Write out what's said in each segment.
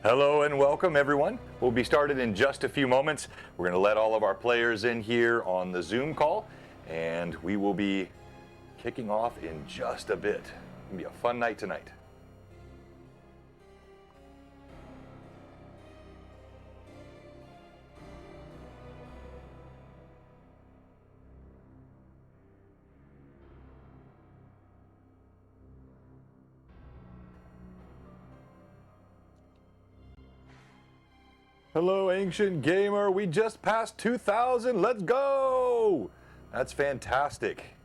Hello and welcome, everyone. We'll be started in just a few moments. We're going to let all of our players in here on the Zoom call, and we will be kicking off in just a bit. It's going to be a fun night tonight. Hello, Ancient Gamer. We just passed 2,000. Let's go! That's fantastic.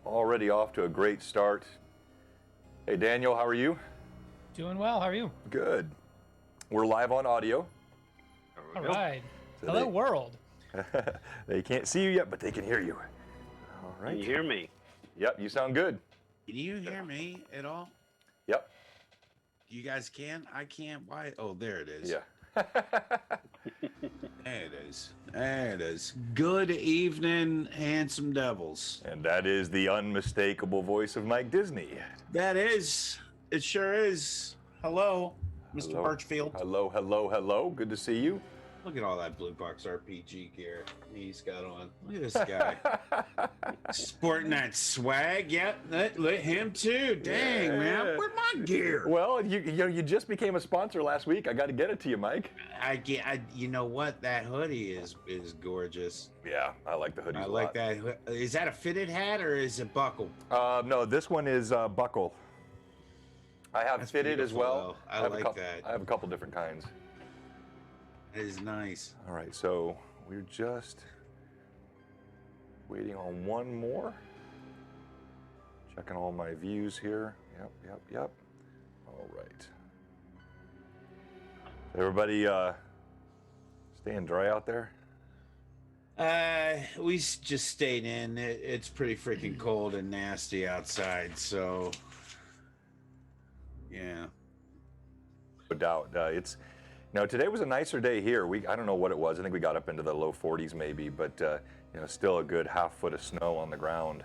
Already off to a great start. Hey, Daniel, how are you? Doing well. How are you? Good. We're live on audio. All right. So Hello, world. They can't see you yet, but they can hear you. All right. Can you hear me? Yep, you sound good. Can you hear me at all? Yep. You guys can? I can't. Why? Oh, there it is. Yeah. There it is. There it is. Good evening, handsome devils. And that is the unmistakable voice of Mike Disney. That is. It sure is. Hello, Mr. Hello. Birchfield. Hello, hello, hello. Good to see you. Look at all that Bluebox RPG gear he's got on. Look at this guy. Sporting that swag. Yep, let him too. Dang, Yeah. man. Where's my gear? Well, you just became a sponsor last week. I got to get it to you, Mike. You know what? That hoodie is gorgeous. Yeah, I like the hoodie. I like that. Is that a fitted hat or is it buckled? No, this one is buckle. I have That's fitted as beautiful, well. though. I like that. I have a couple different kinds. That is nice. All right, so we're just waiting on one more. Checking all my views here. Yep. All right. Everybody staying dry out there? We just stayed in. It's pretty freaking cold and nasty outside, so yeah. No doubt. Today was a nicer day here. I don't know what it was. I think we got up into the low 40s maybe, but still a good half foot of snow on the ground.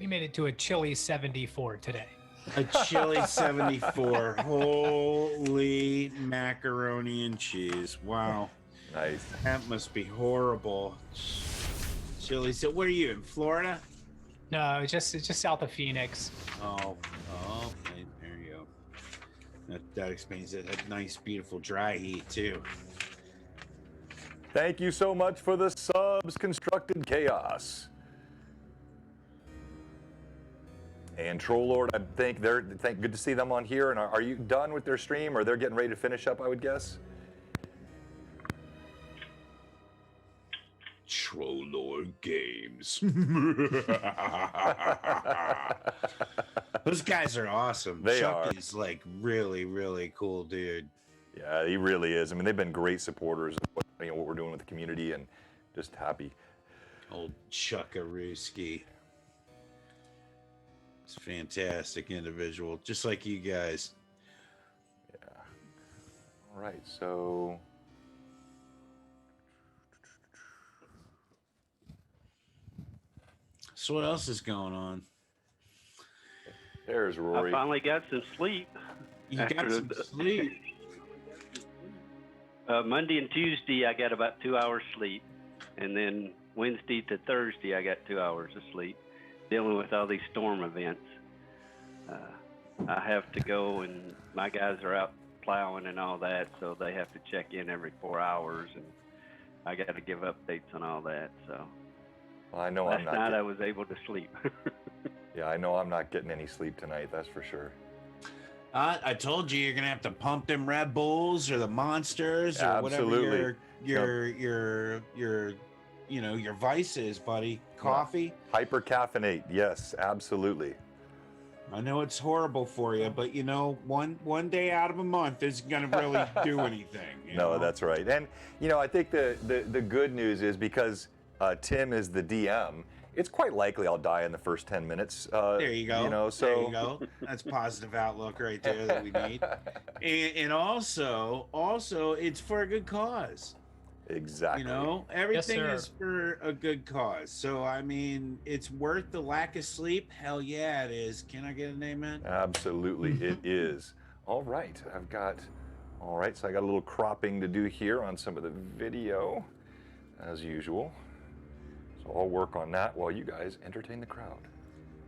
We made it to a chilly 74 today. A chilly 74. Holy macaroni and cheese. Wow. Nice. That must be horrible. Chilly. So where are you, in Florida? No, it's just south of Phoenix. Oh, okay, there you go. That explains it. That nice, beautiful dry heat too. Thank you so much for the subs, Constructed Chaos. And Troll Lord, I think good to see them on here. And are you done with their stream, or they're getting ready to finish up, I would guess? Troll Lord Games. Those guys are awesome. They Chuck are. is like really, really cool dude. Yeah, he really is. I mean, they've been great supporters of what we're doing with the community, and just happy. Old Chuckarooski. It's a fantastic individual, just like you guys. Yeah. All right, so So what else is going on? there's Rory. I finally got some sleep. You got After some the- sleep. Monday and Tuesday, I got about 2 hours sleep. And then Wednesday to Thursday, I got 2 hours of sleep, dealing with all these storm events. I have to go, and my guys are out plowing and all that, so they have to check in every 4 hours, and I got to give updates on all that. So Well, I know I'm last not. night I was able to sleep. Yeah, I know I'm not getting any sleep tonight. That's for sure. I told you you're gonna have to pump them Red Bulls or the Monsters or Absolutely. whatever your vice is, buddy. Coffee. Hyper caffeinate. Yes, absolutely. I know it's horrible for you, but one day out of a month isn't gonna really do anything. you No, know? that's right. And I think the good news is because Tim is the DM. It's quite likely I'll die in the first 10 minutes. There you go. So there you go. That's positive outlook right there that we need. And also, it's for a good cause. Exactly. You know, everything sir. is for a good cause. So I mean, it's worth the lack of sleep. Hell yeah, it is. Can I get an amen? Absolutely, it is. All right, all right, so I got a little cropping to do here on some of the video, as usual. So I'll work on that while you guys entertain the crowd.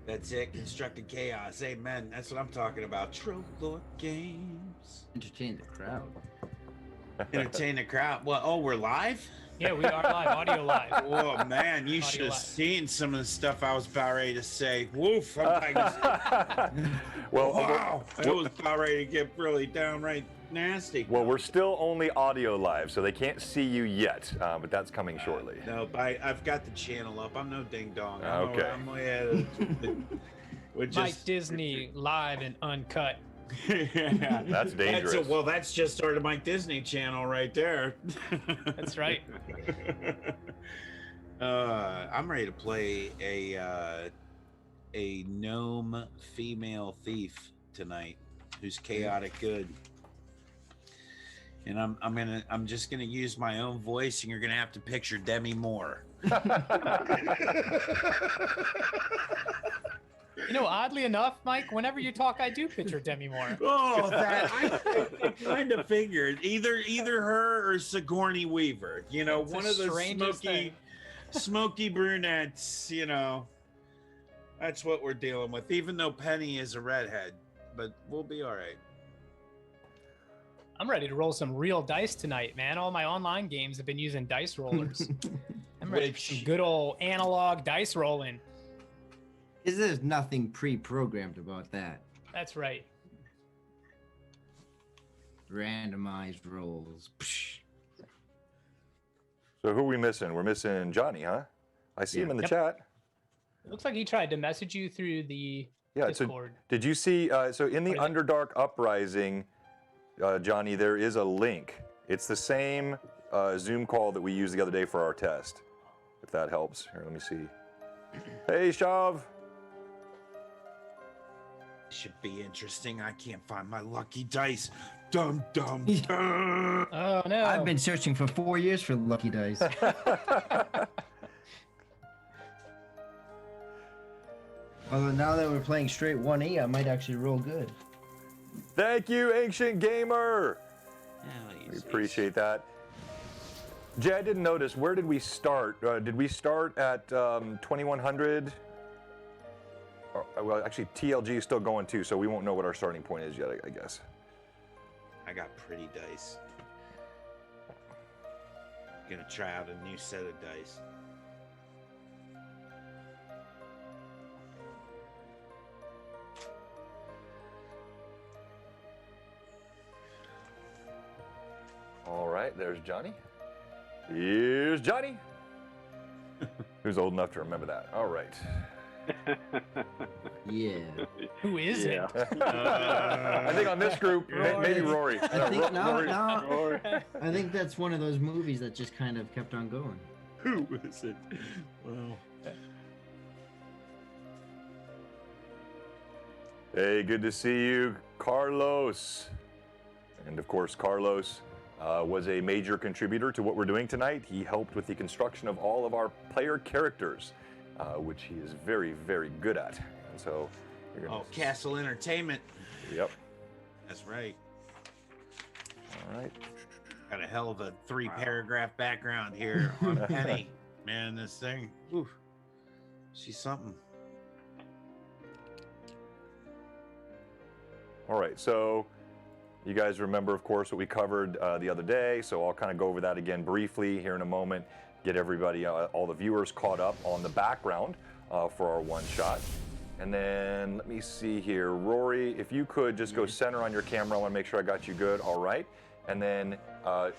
That's it. Constructed chaos. Amen. That's what I'm talking about. Troll Lord Games. Entertain the crowd. Entertain the crowd. Well, oh, we're live? Yeah, we are live, audio live. Oh man, you Audio should have live. seen some of the stuff I was about ready to say. Woof! I'm like, Well, wow, it was about ready to get really downright nasty. well, we're still only audio live, so they can't see you yet, but that's coming shortly. No, I've got the channel up. I'm no ding dong. Okay. I'm way ahead of we're Mike just Disney live and uncut. yeah. That's dangerous. Well, that's just sort of Mike Disney channel right there. That's right. I'm ready to play a gnome female thief tonight who's chaotic good. And I'm just gonna use my own voice, and you're gonna have to picture Demi Moore. You know, oddly enough, Mike, whenever you talk, I do picture Demi Moore. Oh, that I kind of figured either her or Sigourney Weaver. You know, It's the one of the strangest thing. smoky brunettes. You know, that's what we're dealing with. Even though Penny is a redhead, but we'll be all right. I'm ready to roll some real dice tonight, man. All my online games have been using dice rollers. I'm ready for some good old analog dice rolling. Because there's nothing pre-programmed about that. That's right. Randomized rolls. Psh. So who are we missing? We're missing Johnny, huh? I see him in the chat. It looks like he tried to message you through the Yeah, Discord. so did you see, so in the What is it? Underdark Uprising, Johnny, there is a link. It's the same Zoom call that we used the other day for our test, if that helps. Here, let me see. Hey, Shav. Should be interesting. I can't find my lucky dice. Dum dum dum. Oh no! I've been searching for 4 years for lucky dice. Although now that we're playing straight 1E, I might actually roll good. Thank you, Ancient Gamer. Hell, We appreciate that. Jay, I didn't notice. Where did we start? Did we start at 2100? Well, actually, TLG is still going too, so we won't know what our starting point is yet, I guess. I got pretty dice. Gonna try out a new set of dice. All right, there's Johnny. Here's Johnny. Who's old enough to remember that? All right. Yeah. Who is it? I think on this group, maybe Rory. I think now, Or I think that's one of those movies that just kind of kept on going. Who is it? Well, Hey, good to see you, Carlos. And of course, Carlos was a major contributor to what we're doing tonight. He helped with the construction of all of our player characters, which he is very, very good at. And so, you're gonna Castle Entertainment. Yep. That's right. All right. Got a hell of a 3-paragraph background here on Penny. Man, this thing. Oof. She's something. All right. So, you guys remember, of course, what we covered the other day. So I'll kind of go over that again briefly here in a moment. Get everybody, all the viewers, caught up on the background for our one shot. And then let me see here, Rory, if you could just go center on your camera. I want to make sure I got you good. All right. And then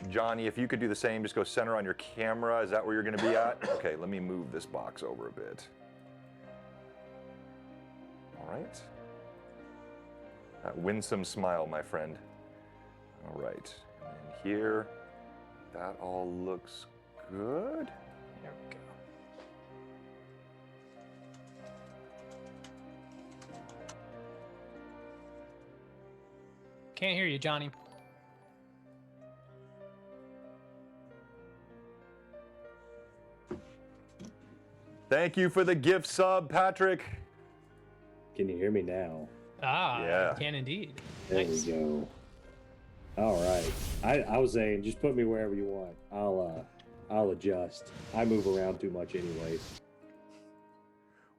Johnny, if you could do the same, just go center on your camera. Is that where you're going to be at? Okay, let me move this box over a bit. All right. That winsome smile, my friend. All right. And then here, that all looks good. There we go. Can't hear you, Johnny. Thank you for the gift sub, Patrick. Can you hear me now? Ah, Yeah. I can indeed. There Nice. we go. All right. I was saying, just put me wherever you want. I'll adjust. I move around too much anyways.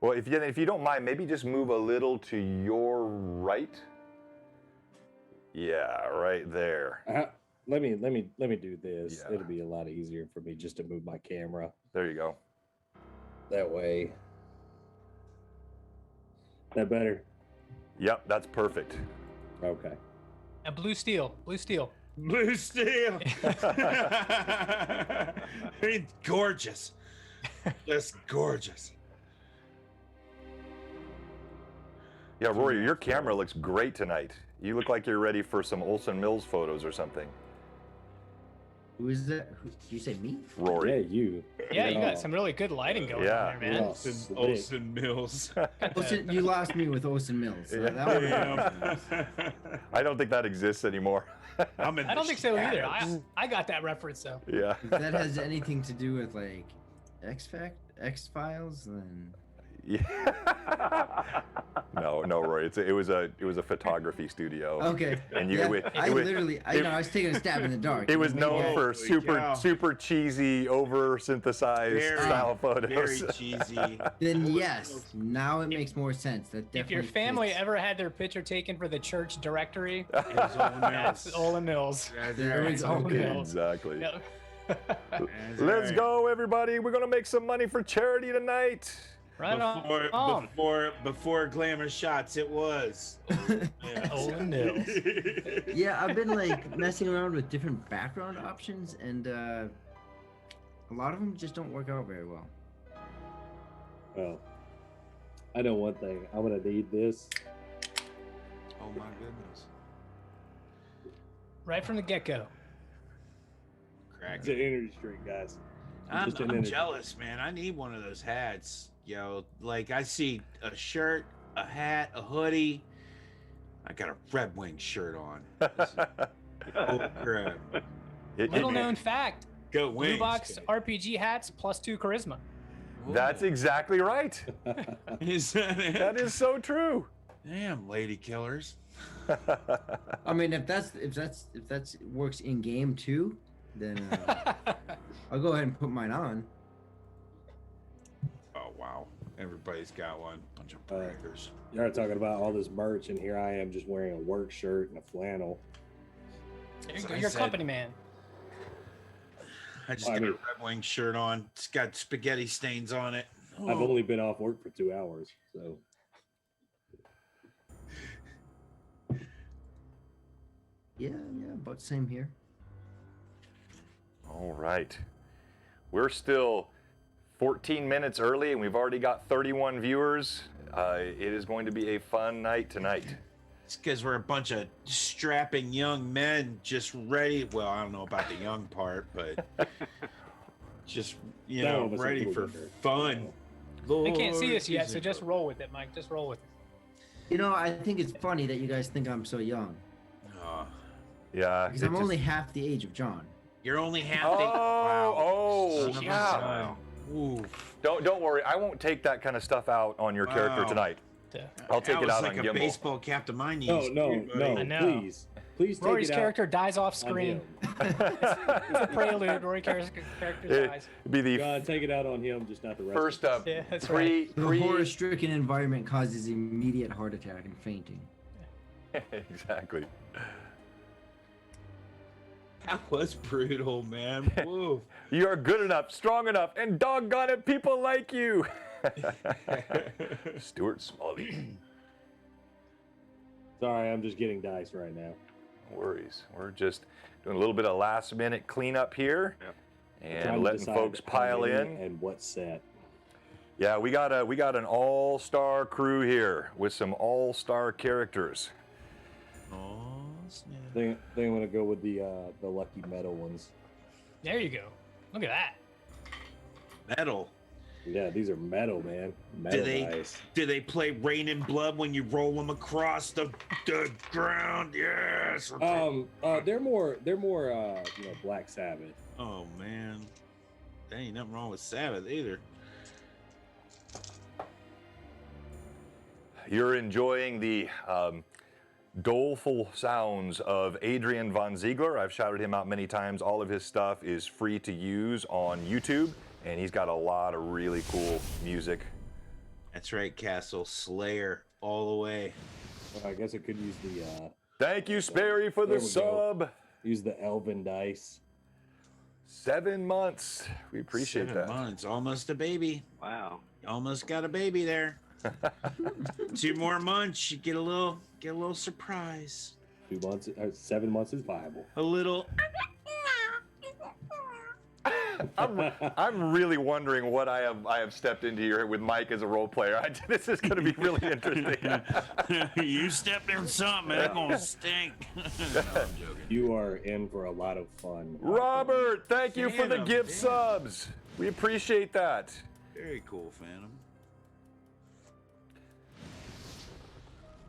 Well, if you don't mind, maybe just move a little to your right. Yeah, right there. Let me do this. Yeah. It'll be a lot easier for me just to move my camera There you go. that way. That better? Yep, that's perfect. Okay. And blue steel. Blue steel. It's gorgeous. Just gorgeous. Yeah, Rory, your camera looks great tonight. You look like you're ready for some Olsen Mills photos or something. Who is that? Did you say me? Yeah, Rory. you. Yeah, you got some really good lighting going Yeah. on there, man. Yeah. Olsen, Olsen Mills. Olsen, you lost me with Olsen Mills. Yeah. That would've been- I don't think that exists anymore. I'm in I don't the think so either. shadows. I got that reference though. Yeah. If that has anything to do with like X Files, then Yeah. No, Rory. It was a photography studio. okay. And you, Yeah, I was taking a stab in the dark. It was known Maybe for Holy cow. super cheesy, over synthesized Very- style Very photos. cheesy. Then yes, now it makes more sense. That If your definitely family fits. ever had their picture taken for the church directory, It was Olsen that's Mills. Olin Mills. That's There right. we go. Olin Mills. Exactly. Yep. That's Let's right. go, everybody. We're gonna make some money for charity tonight. Right Before, on. before glamour shots, it was. Olin Mills. Yeah, I've been like messing around with different background options, and a lot of them just don't work out very well. Well, I know one thing. I'm gonna need this. Oh my goodness. Right from the get-go. Crack. It's an energy drink, guys. I'm Just an energy. jealous, man. I need one of those hats. Yo, like I see a shirt, a hat, a hoodie. I got a Red Wing shirt on. Oh, crap. Little known fact: Go Wings. Bluebox RPG hats +2 charisma. That's exactly right. Is that it? That is so true. Damn, lady killers. I mean, if that's works in game too, then I'll go ahead and put mine on. Oh wow, everybody's got one. Bunch of braggers. Y'all are talking about all this merch, and here I am just wearing a work shirt and a flannel. There you So go. I You're a said- company man. I just I got a mean- Red Wing shirt on. It's got spaghetti stains on it. I've Oh. only been off work for 2 hours, so Yeah, about the same here. All right. We're still 14 minutes early, and we've already got 31 viewers. It is going to be a fun night tonight. It's because we're a bunch of strapping young men just ready. Well, I don't know about the young part, but just, you Some know, of us are ready a little for younger. fun. They can't see Lord us yet, Jesus. so just roll with it, Mike. Just roll with it. You know, I think it's funny that you guys think I'm so young Oh, Yeah. because it I'm just- only half the age of John. you're only half Oh, the. Wow. oh, Son of a yeah. gun. Oof. Don't worry. I won't take that kind of stuff out on your character Wow. tonight. Yeah. I'll take That it was out like on a Gimbal. baseball cap to my knees. no, I know. please take Rory's it character out dies off on screen. him. It's a prelude. Rory's character dies. It'd be the God, take it out on him, just not the rest. first of us. Yeah, that's The pre horror-stricken environment causes immediate heart attack and fainting. exactly. That was brutal, man. Woo. You are good enough, strong enough, and doggone it, people like you. Stuart Smalley. Sorry, I'm just getting dice right now. No worries. We're just doing a little bit of last minute cleanup here Trying and to letting decide folks how pile many in. and what set. Yeah, we got an all-star crew here with some all-star characters. Oh, snap. I think I'm gonna go with the lucky metal ones. There you go. Look at that. Metal. Yeah, these are metal, man. Metal dice. Do they play Rain and Blood when you roll them across the ground? Yes. They're more Black Sabbath. Oh man, there ain't nothing wrong with Sabbath either. you're enjoying the doleful sounds of Adrian von Ziegler. I've shouted him out many times. All of his stuff is free to use on YouTube, and he's got a lot of really cool music. That's right, Castle Slayer all the way. Well, I guess I could use the. Thank you, Sperry, for the There we go. sub. Use the Elven dice. 7 months. We appreciate 7 that. months, almost a baby. Wow. Almost got a baby there. 2 more months, you get a little surprise. 2 months, 7 months is viable. A little. I'm really wondering what I have stepped into here with Mike as a role player. This is going to be really interesting. You stepped in something, it's gonna stink. No, I'm joking. You are in for a lot of fun. Robert, thank you for the Phantom, gift damn. subs. We appreciate that. Very cool, Phantom.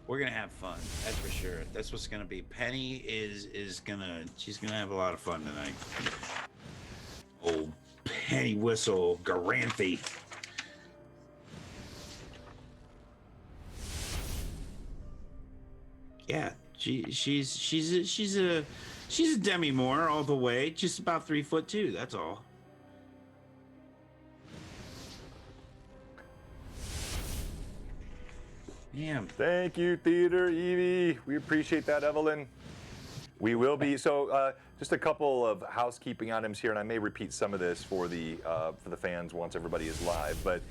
We're gonna have fun, that's for sure. That's what's gonna be. Penny she's gonna have a lot of fun tonight. Old Penny Whistle Garanthy. Yeah, she's a Demi Moore all the way, just about 3'2", that's all. Damn. Thank you, Theater Evie. We appreciate that, Evelyn. We will be just a couple of housekeeping items here, and I may repeat some of this for the fans once everybody is live. But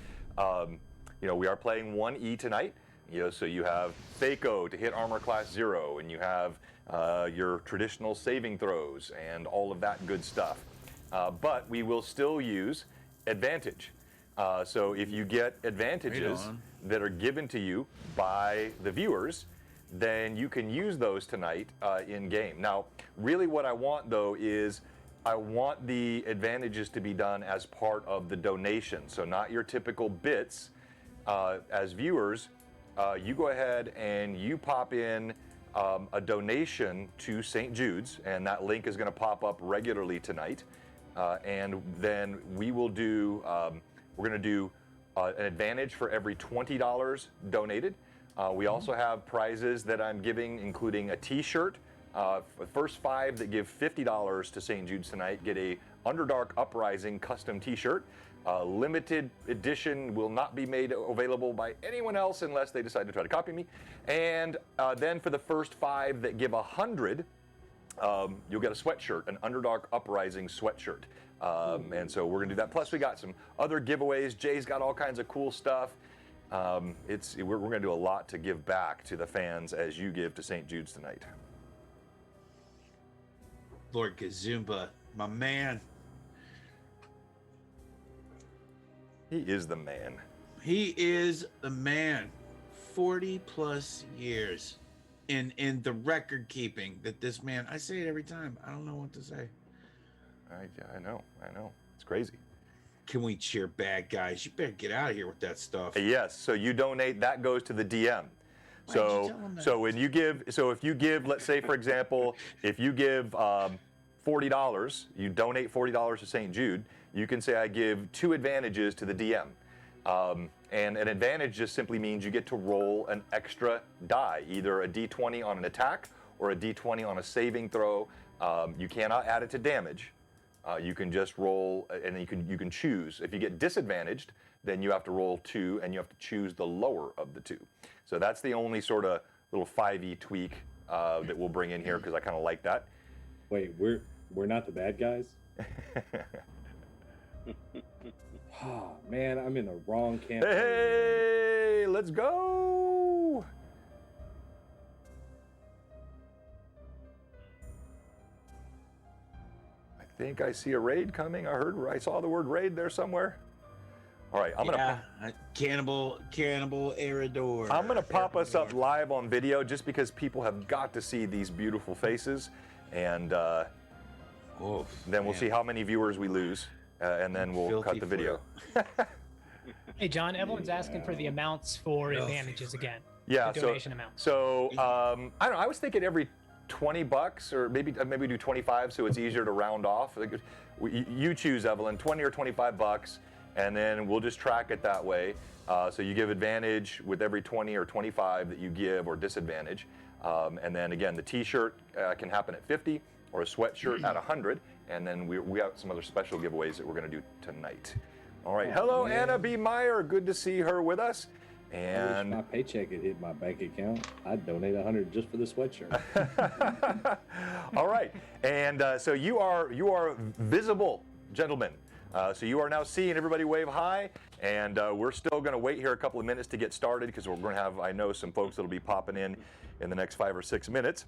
we are playing 1E tonight. So you have Fako to hit armor class 0, and you have your traditional saving throws and all of that good stuff. But we will still use advantage. So if you get advantages that are given to you by the viewers, then you can use those tonight in game. Now, really what I want though is I want the advantages to be done as part of the donation. So not your typical bits. As viewers, you go ahead and you pop in a donation to St. Jude's, and that link is going to pop up regularly tonight. And then we will do, we're going to do an advantage for every $20 donated. We also have prizes that I'm giving, including a t-shirt. The first 5 that give $50 to St. Jude's tonight get a Underdark Uprising custom t-shirt. Limited edition will not be made available by anyone else unless they decide to try to copy me. And then for the first 5 that give 100, you'll get a sweatshirt, an Underdark Uprising sweatshirt. And so we're gonna do that. Plus we got some other giveaways. Jay's got all kinds of cool stuff. We're gonna do a lot to give back to the fans as you give to St. Jude's tonight. Lord Kazumba, my man. He is the man. He is the man. 40 plus years in the record keeping that this man, I say it every time, I don't know what to say. I know. It's crazy. Can we cheer bad guys? You better get out of here with that stuff. Yes, so you donate, that goes to the DM. Why'd you tell him that? So when you give, so if you give, let's say for example, if you give $40, you donate $40 to St. Jude, you can say I give 2 advantages to the DM. And an advantage just simply means you get to roll an extra die, either a d20 on an attack or a d20 on a saving throw. You cannot add it to damage. You can just roll, and then you can choose. If you get disadvantaged, then you have to roll 2, and you have to choose the lower of the 2. So that's the only sort of little 5e tweak that we'll bring in here because I kind of like that. Wait, we're not the bad guys? Oh, man, I'm in the wrong campaign. Hey, let's go! I think I see a raid coming. I saw the word raid there somewhere. All right, I'm gonna Cannibal Eridor. I'm gonna pop us up live on video just because people have got to see these beautiful faces, and then we'll see how many viewers we lose, and then we'll cut the video. Hey, John, everyone's asking for the amounts for advantages again. Yeah, the donation amounts. So I don't know. I was thinking every $20, or maybe do 25, so it's easier to round off. You choose, Evelyn. 20 or $25, and then we'll just track it that way. So you give advantage with every 20 or 25 that you give, or disadvantage. And then again, the t-shirt can happen at 50, or a sweatshirt at 100. And then we have some other special giveaways that we're going to do tonight. All right. Hello, yeah. Anna B. Meyer. Good to see her with us. I And wish my paycheck had hit my bank account. I'd donate 100 just for the sweatshirt. all right. And so you are visible, gentlemen. So you are now seeing everybody wave hi, and we're still going to wait here a couple of minutes to get started, because we're going to have, I know, some folks that'll be popping in the next 5 or 6 minutes.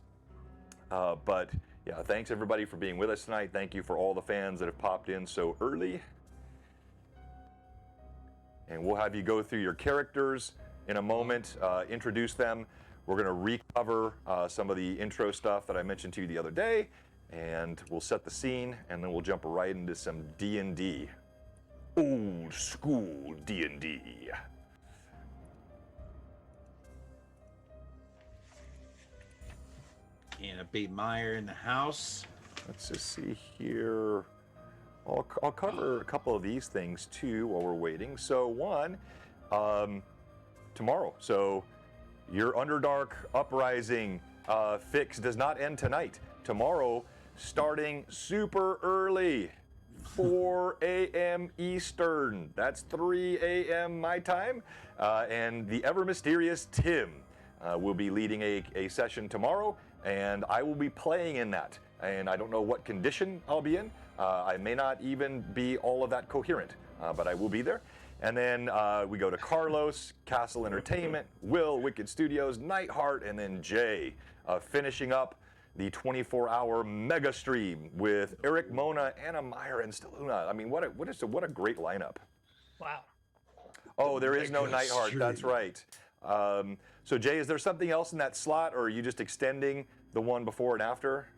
But yeah, thanks everybody for being with us tonight. Thank you for all the fans that have popped in so early. And we'll have you go through your characters in a moment, introduce them. We're going to recover some of the intro stuff that I mentioned to you the other day, and we'll set the scene, and then we'll jump right into some D&D. Old school D&D. Anna B. Meyer in the house. Let's just see here. I'll cover a couple of these things too while we're waiting. So one, tomorrow. So your Underdark Uprising fix does not end tonight. Tomorrow, starting super early, 4 a.m. Eastern. That's 3 a.m. my time. And the ever mysterious Tim will be leading a session tomorrow, and I will be playing in that. And I don't know what condition I'll be in. I may not even be all of that coherent, but I will be there. And then we go to Carlos, Castle Entertainment, Will, Wicked Studios, Nightheart, and then Jay, finishing up the 24-hour mega stream with Eric, Mona, Anna Meyer, and Steluna. I mean, what a great lineup. Wow. Oh, there is no Mega Nightheart. stream. That's right. So Jay, is there something else in that slot, or are you just extending the one before and after?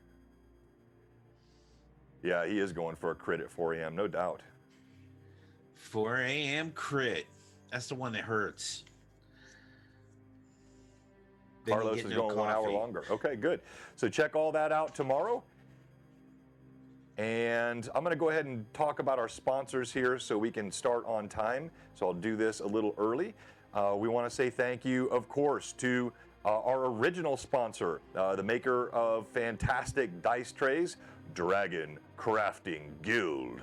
Yeah, he is going for a crit at 4 a.m., no doubt. 4 a.m. crit. That's the one that hurts. Then you Carlos get is no going 1 hour coffee. longer. Okay, good. So check all that out tomorrow. And I'm going to go ahead and talk about our sponsors here so we can start on time. So I'll do this a little early. We want to say thank you, of course, to our original sponsor, the maker of fantastic dice trays, Dragon Crafting Guild.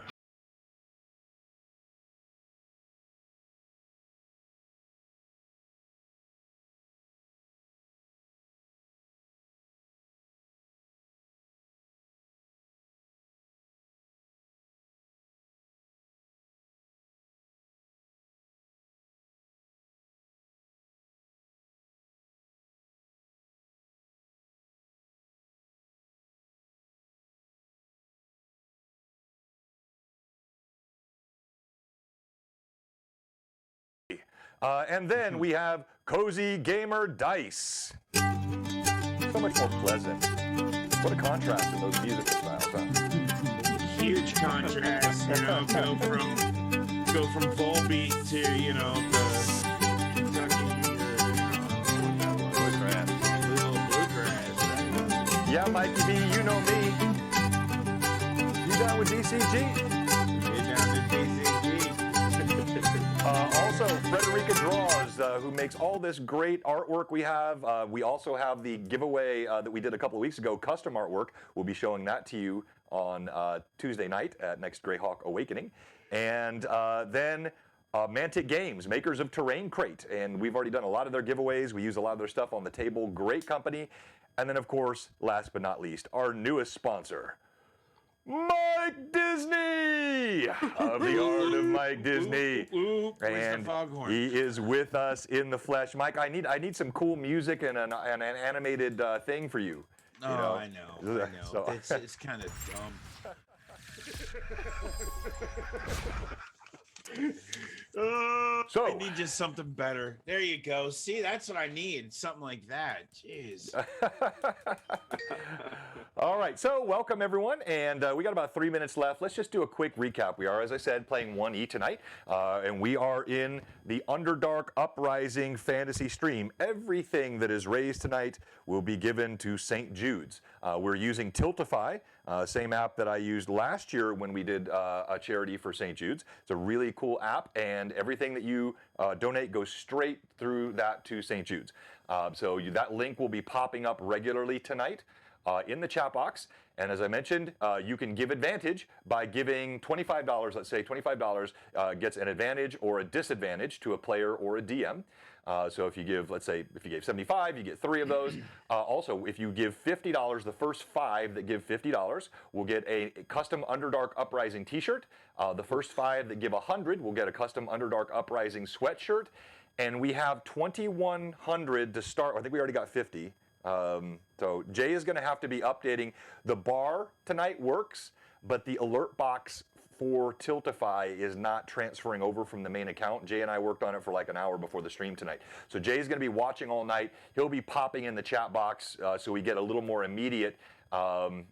And then we have Cozy Gamer Dice. So much more pleasant. What a contrast in those musical styles, huh? Huge contrast, you know, go from Volbeat to, you know, the Kentucky or, Bluegrass. little bluegrass, right? Yeah, Mikey B, you know me. You down with DCG? You're down to DCG. Also, Frederica Draws, who makes all this great artwork we have. We also have the giveaway that we did a couple of weeks ago, custom artwork. We'll be showing that to you on Tuesday night at Next Greyhawk Awakening. And then Mantic Games, makers of Terrain Crate. And we've already done a lot of their giveaways. We use a lot of their stuff on the table. Great company. And then, of course, last but not least, our newest sponsor, Mike Disney of the Art of Mike Disney. Where's the And foghorn? he is with us in the flesh. Mike, I need some cool music and an animated thing for you. Oh, You know? I know. So- It's kind of dumb. So I need just something better. There you go. See, that's what I need. Something like that. Jeez. All right, so welcome everyone, and we got about 3 minutes left. Let's just do a quick recap. We are, as I said, playing 1E tonight, and we are in the Underdark Uprising fantasy stream. Everything that is raised tonight will be given to St. Jude's. We're using Tiltify, same app that I used last year when we did a charity for St. Jude's. It's a really cool app, and everything that you donate goes straight through that to St. Jude's. That link will be popping up regularly tonight in the chat box. And as I mentioned, you can give advantage by giving $25. Let's say $25 gets an advantage or a disadvantage to a player or a DM. So if you give, let's say, if you gave 75, you get 3 of those. Also, if you give $50, the first 5 that give $50 will get a custom Underdark Uprising t-shirt. The first 5 that give 100 will get a custom Underdark Uprising sweatshirt. And we have 2,100 to start. I think we already got 50. So Jay is going to have to be updating. The bar tonight works, but the alert box for Tiltify is not transferring over from the main account. Jay and I worked on it for like an hour before the stream tonight. So Jay's going to be watching all night. He'll be popping in the chat box so we get a little more immediate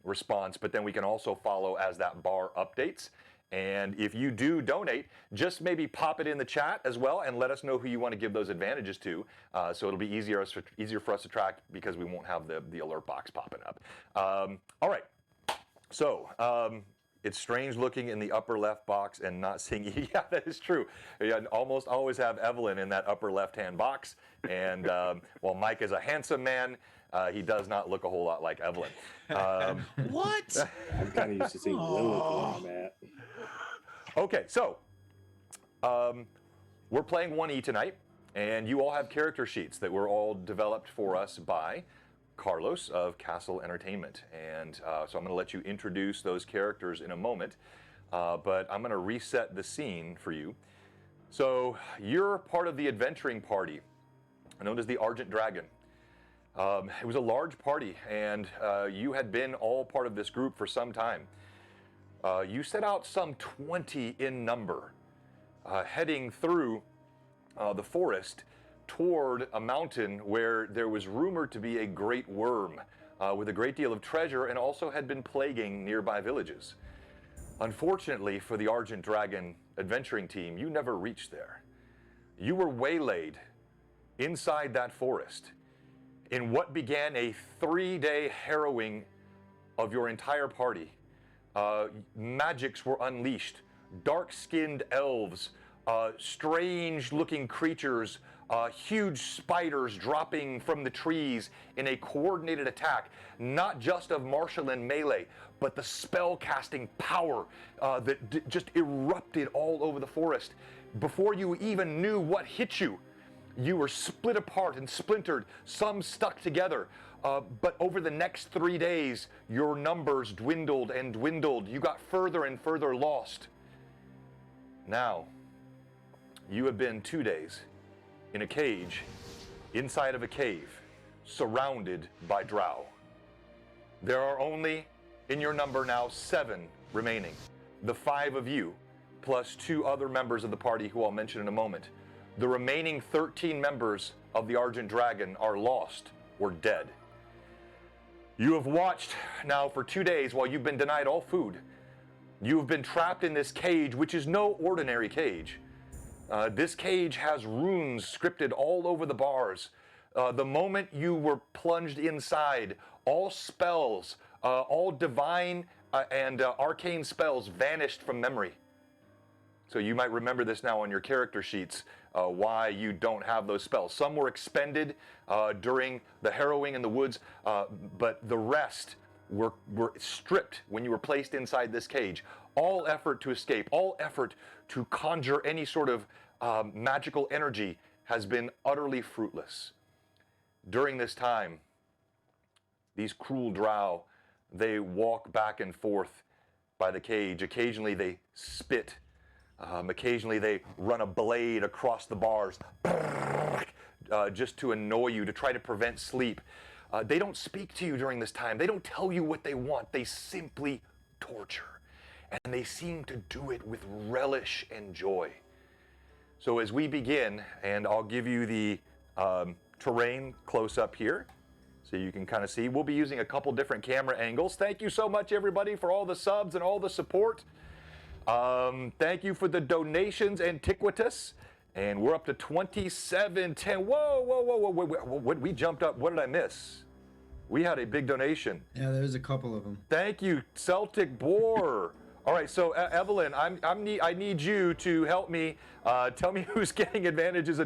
response, but then we can also follow as that bar updates. And if you do donate, just maybe pop it in the chat as well and let us know who you want to give those advantages to. So it'll be easier for us to track because we won't have the alert box popping up. All right. So it's strange looking in the upper left box and not seeing. Yeah, that is true. I almost always have Evelyn in that upper left-hand box. And while Mike is a handsome man, he does not look a whole lot like Evelyn. What? I'm kind of used to seeing Lilith where I'm at. Okay, so we're playing 1E tonight, and you all have character sheets that were all developed for us by Carlos of Castle Entertainment. And so I'm going to let you introduce those characters in a moment, but I'm going to reset the scene for you. So you're part of the adventuring party, known as the Argent Dragon. It was a large party, and you had been all part of this group for some time. You set out some 20 in number, heading through the forest toward a mountain where there was rumored to be a great worm with a great deal of treasure and also had been plaguing nearby villages. Unfortunately for the Argent Dragon adventuring team, you never reached there. You were waylaid inside that forest in what began a 3-day harrowing of your entire party. Magics were unleashed, dark-skinned elves, strange-looking creatures, huge spiders dropping from the trees in a coordinated attack, not just of martial and melee, but the spell-casting power that just erupted all over the forest. Before you even knew what hit you, you were split apart and splintered, some stuck together. But over the next 3 days, your numbers dwindled and dwindled. You got further and further lost. Now, you have been 2 days in a cage, inside of a cave, surrounded by drow. There are only, in your number now, 7 remaining. The 5 of you, plus 2 other members of the party who I'll mention in a moment. The remaining 13 members of the Argent Dragon are lost or dead. You have watched now for 2 days while you've been denied all food. You have been trapped in this cage, which is no ordinary cage. This cage has runes scripted all over the bars. The moment you were plunged inside, all spells, all divine and arcane spells vanished from memory. So you might remember this now on your character sheets, why you don't have those spells. Some were expended during the harrowing in the woods, but the rest were stripped when you were placed inside this cage. All effort to escape, all effort to conjure any sort of magical energy has been utterly fruitless. During this time, these cruel drow, they walk back and forth by the cage. Occasionally they spit. Occasionally they run a blade across the bars just to annoy you, to try to prevent sleep. They don't speak to you during this time. They don't tell you what they want. They simply torture. And they seem to do it with relish and joy. So as we begin, and I'll give you the terrain close up here so you can kind of see. We'll be using a couple different camera angles. Thank you so much, everybody, for all the subs and all the support. Thank you for the donations, Antiquitous. And we're up to 2710. Whoa, whoa, whoa, whoa, whoa. We jumped up. What did I miss? We had a big donation. Yeah, there's a couple of them. Thank you, Celtic Boar. All right, so Evelyn, I need you to help me. Tell me who's getting advantages.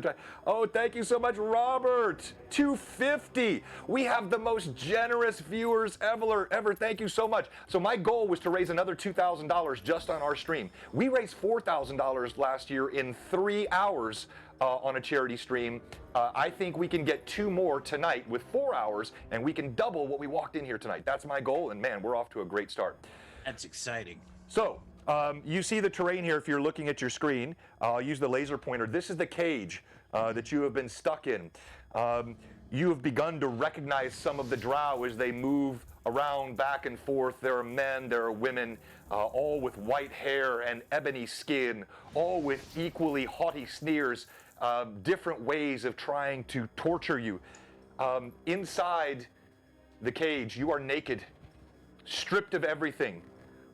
Oh, thank you so much, Robert. 250. We have the most generous viewers ever. Thank you so much. So my goal was to raise another $2,000 just on our stream. We raised $4,000 last year in 3 hours on a charity stream. I think we can get 2 more tonight with 4 hours, and we can double what we walked in here tonight. That's my goal, and man, we're off to a great start. That's exciting. So, you see the terrain here if you're looking at your screen. I'll use the laser pointer. This is the cage that you have been stuck in. You have begun to recognize some of the drow as they move around back and forth. There are men, there are women, all with white hair and ebony skin, all with equally haughty sneers, different ways of trying to torture you. Inside the cage, you are naked, stripped of everything.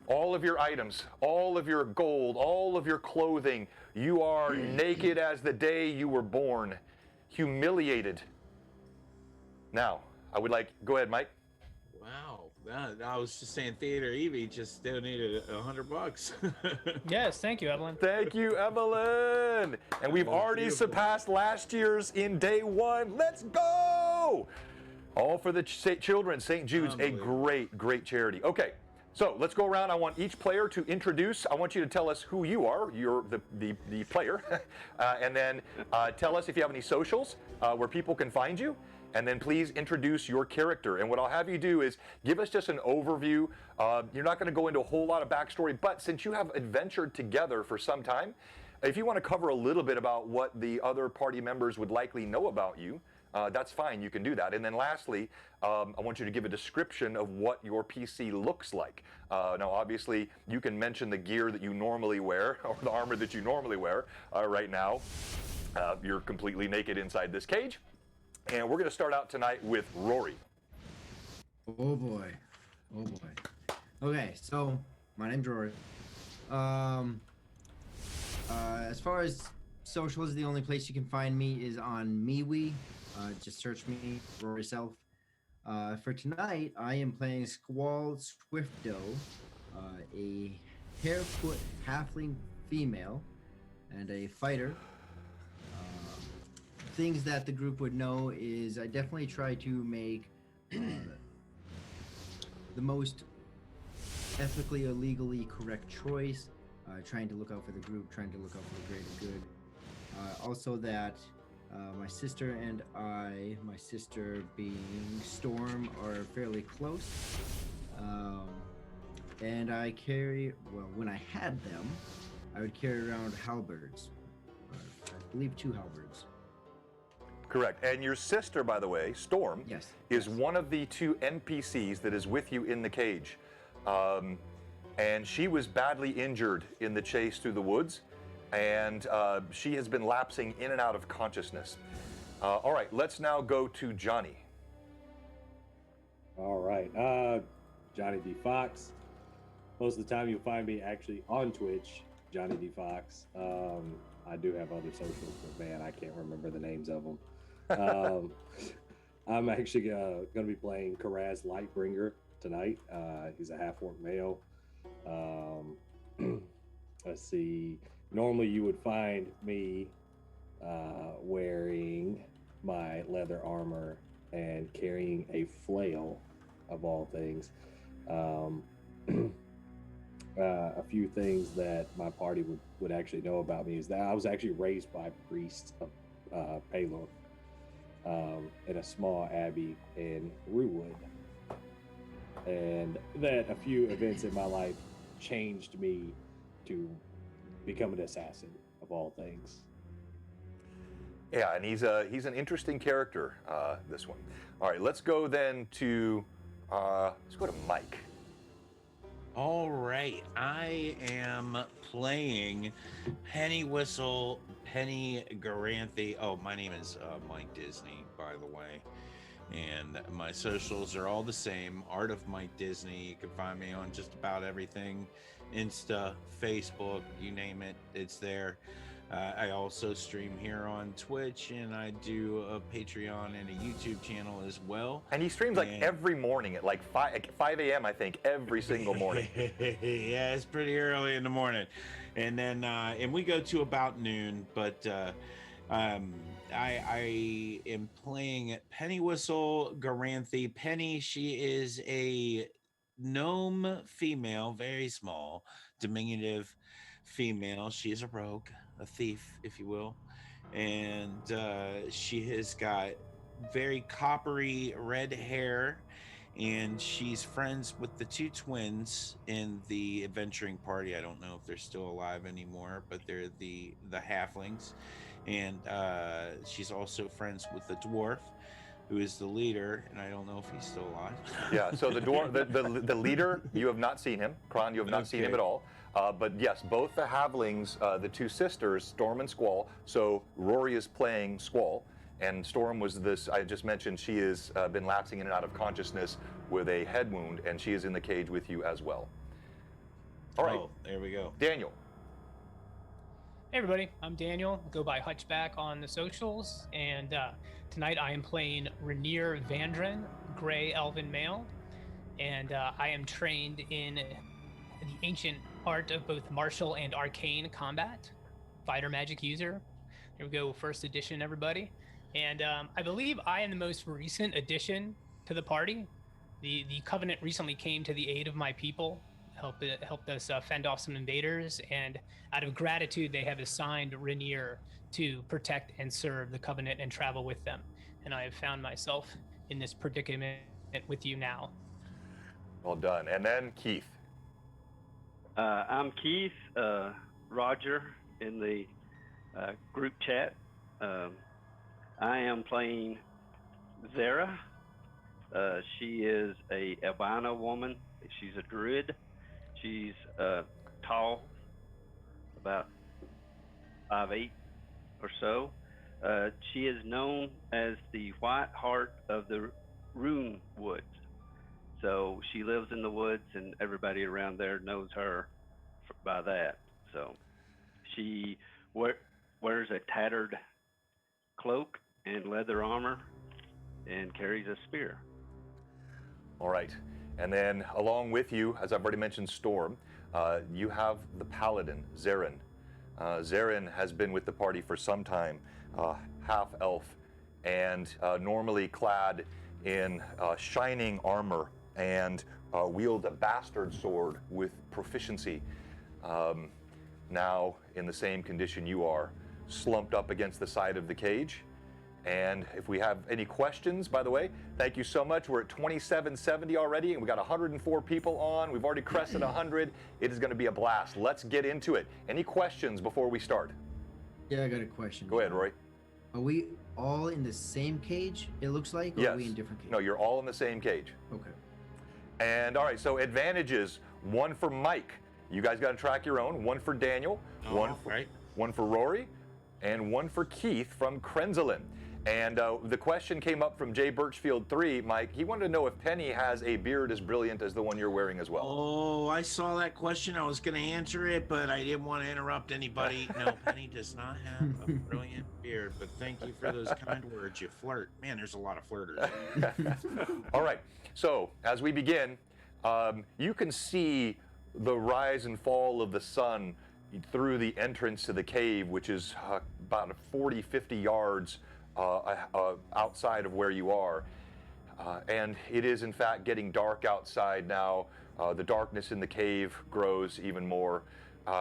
All of your items, all of your gold, all of your clothing. You are naked as the day you were born, humiliated. Now, I would like, go ahead, Mike. Wow. I was just saying Theater Evie just donated $100. Yes, thank you, Evelyn. Thank you, Evelyn. And we've already surpassed last year's in day 1. Let's go! All for the children, St. Jude's, a great charity. Okay. So let's go around. I want each player to introduce. I want you to tell us who you are. You're the player. And then tell us if you have any socials where people can find you. And then please introduce your character. And what I'll have you do is give us just an overview. You're not going to go into a whole lot of backstory, but since you have adventured together for some time, if you want to cover a little bit about what the other party members would likely know about you, that's fine, you can do that. And then lastly, I want you to give a description of what your PC looks like. Now, obviously, you can mention the gear that you normally wear, or the armor that you normally wear right now. You're completely naked inside this cage. And we're going to start out tonight with Rory. Oh boy. Oh boy. Okay, so my name's Rory. As far as socials, the only place you can find me is on MeWe. Just search me, Rory Self. For tonight, I am playing Squall Swifto, a hair-foot halfling female, and a fighter. Things that the group would know is I definitely try to make the most ethically or legally correct choice, trying to look out for the group, trying to look out for the greater good. Also that my sister and I, my sister being Storm, are fairly close. And I carry, well, when I had them, I would carry around halberds. I believe 2 halberds. Correct. And your sister, by the way, Storm, Yes. is one of the 2 NPCs that is with you in the cage. And she was badly injured in the chase through the woods. And she has been lapsing in and out of consciousness. All right, let's now go to Johnny. All right. Johnny D. Fox. Most of the time you'll find me actually on Twitch, Johnny D. Fox. I do have other socials, but man, I can't remember the names of them. I'm actually going to be playing Karaz Lightbringer tonight. He's a half-orc male. Let's see. Normally you would find me wearing my leather armor and carrying a flail, of all things. A few things that my party would actually know about me is that I was actually raised by priests of Palor in a small abbey in Ruwood. And that a few events in my life changed me to become an assassin, of all things. Yeah, and he's an interesting character, this one. All right, let's go then to, let's go to Mike. All right, I am playing Penny Whistle, Penny Garanthe. Oh, my name is Mike Disney, by the way. And my socials are all the same. Art of Mike Disney. You can find me on just about everything. Insta, Facebook, you name it, it's there. I also stream here on Twitch, and I do a Patreon and a YouTube channel as well. And he streams like every morning at like 5 a.m. I think, every single morning. Yeah, it's pretty early in the morning. And then and we go to about noon, but I am playing Penny Whistle Garanthe. Penny, she is a gnome female, very small, diminutive female. She is a rogue, a thief, if you will. And she has got very coppery red hair, and she's friends with the two twins in the adventuring party. I don't know if they're still alive anymore, but they're the halflings. And she's also friends with the dwarf, who is the leader, and I don't know if he's still alive. Yeah, so the dwarf, the leader, you have not seen him. Kron, you have not seen him at all. But yes, both the halflings, the two sisters, Storm and Squall. So Rory is playing Squall, and Storm was this, I just mentioned, she has been lapsing in and out of consciousness with a head wound, and she is in the cage with you as well. All right. Oh, there we go. Daniel. Hey everybody, I'm Daniel. Go by Hutchback on the socials, and tonight I am playing Rainier Vandren, Gray Elven Male, and I am trained in the ancient art of both martial and arcane combat, fighter magic user. Here we go, first edition, everybody. And I believe I am the most recent addition to the party. The Covenant recently came to the aid of my people, helped us fend off some invaders, and out of gratitude, they have assigned Rainier to protect and serve the Covenant and travel with them. And I have found myself in this predicament with you now. Well done. And then Keith. I'm Keith, Roger in the group chat. I am playing Zara. She is a albino woman. She's a druid. She's tall, about 5'8" or so. She is known as the White Heart of the Rune Woods. So she lives in the woods, and everybody around there knows her by that. So she wears a tattered cloak and leather armor and carries a spear. All right. And then along with you, as I've already mentioned, Storm, you have the Paladin, Zarin. Zarin has been with the party for some time, half-elf, and normally clad in shining armor and wields a bastard sword with proficiency. Now in the same condition you are, slumped up against the side of the cage. And if we have any questions, by the way, thank you so much. We're at 2770 already, and we got 104 people on. We've already crested 100. It is going to be a blast. Let's get into it. Any questions before we start? Yeah, I got a question. Go ahead, Roy. Are we all in the same cage, it looks like, or Yes. are we in different cages? No, you're all in the same cage. Okay. And all right, so advantages, one for Mike. You guys got to track your own. One for Daniel, one for Rory, and one for Keith from Krenzelen. And the question came up from Jay Birchfield 3, Mike. He wanted to know if Penny has a beard as brilliant as the one you're wearing as well. Oh, I saw that question. I was going to answer it, but I didn't want to interrupt anybody. No, Penny does not have a brilliant beard, but thank you for those kind words. You flirt. Man, there's a lot of flirters. All right, so as we begin, you can see the rise and fall of the sun through the entrance to the cave, which is about 40, 50 yards outside of where you are. And it is in fact getting dark outside now. The darkness in the cave grows even more.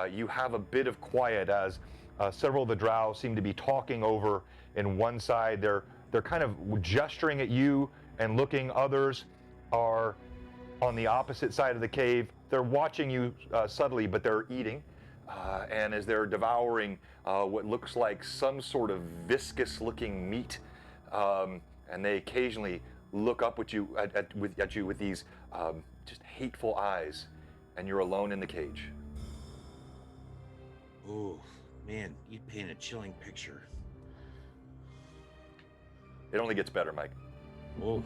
You have a bit of quiet as several of the drow seem to be talking over in one side. They're kind of gesturing at you and looking. Others are on the opposite side of the cave. They're watching you subtly, but they're eating. And as they're devouring what looks like some sort of viscous-looking meat, and they occasionally look up at you with these just hateful eyes, and you're alone in the cage. Oh, man, you paint a chilling picture. It only gets better, Mike. Oh,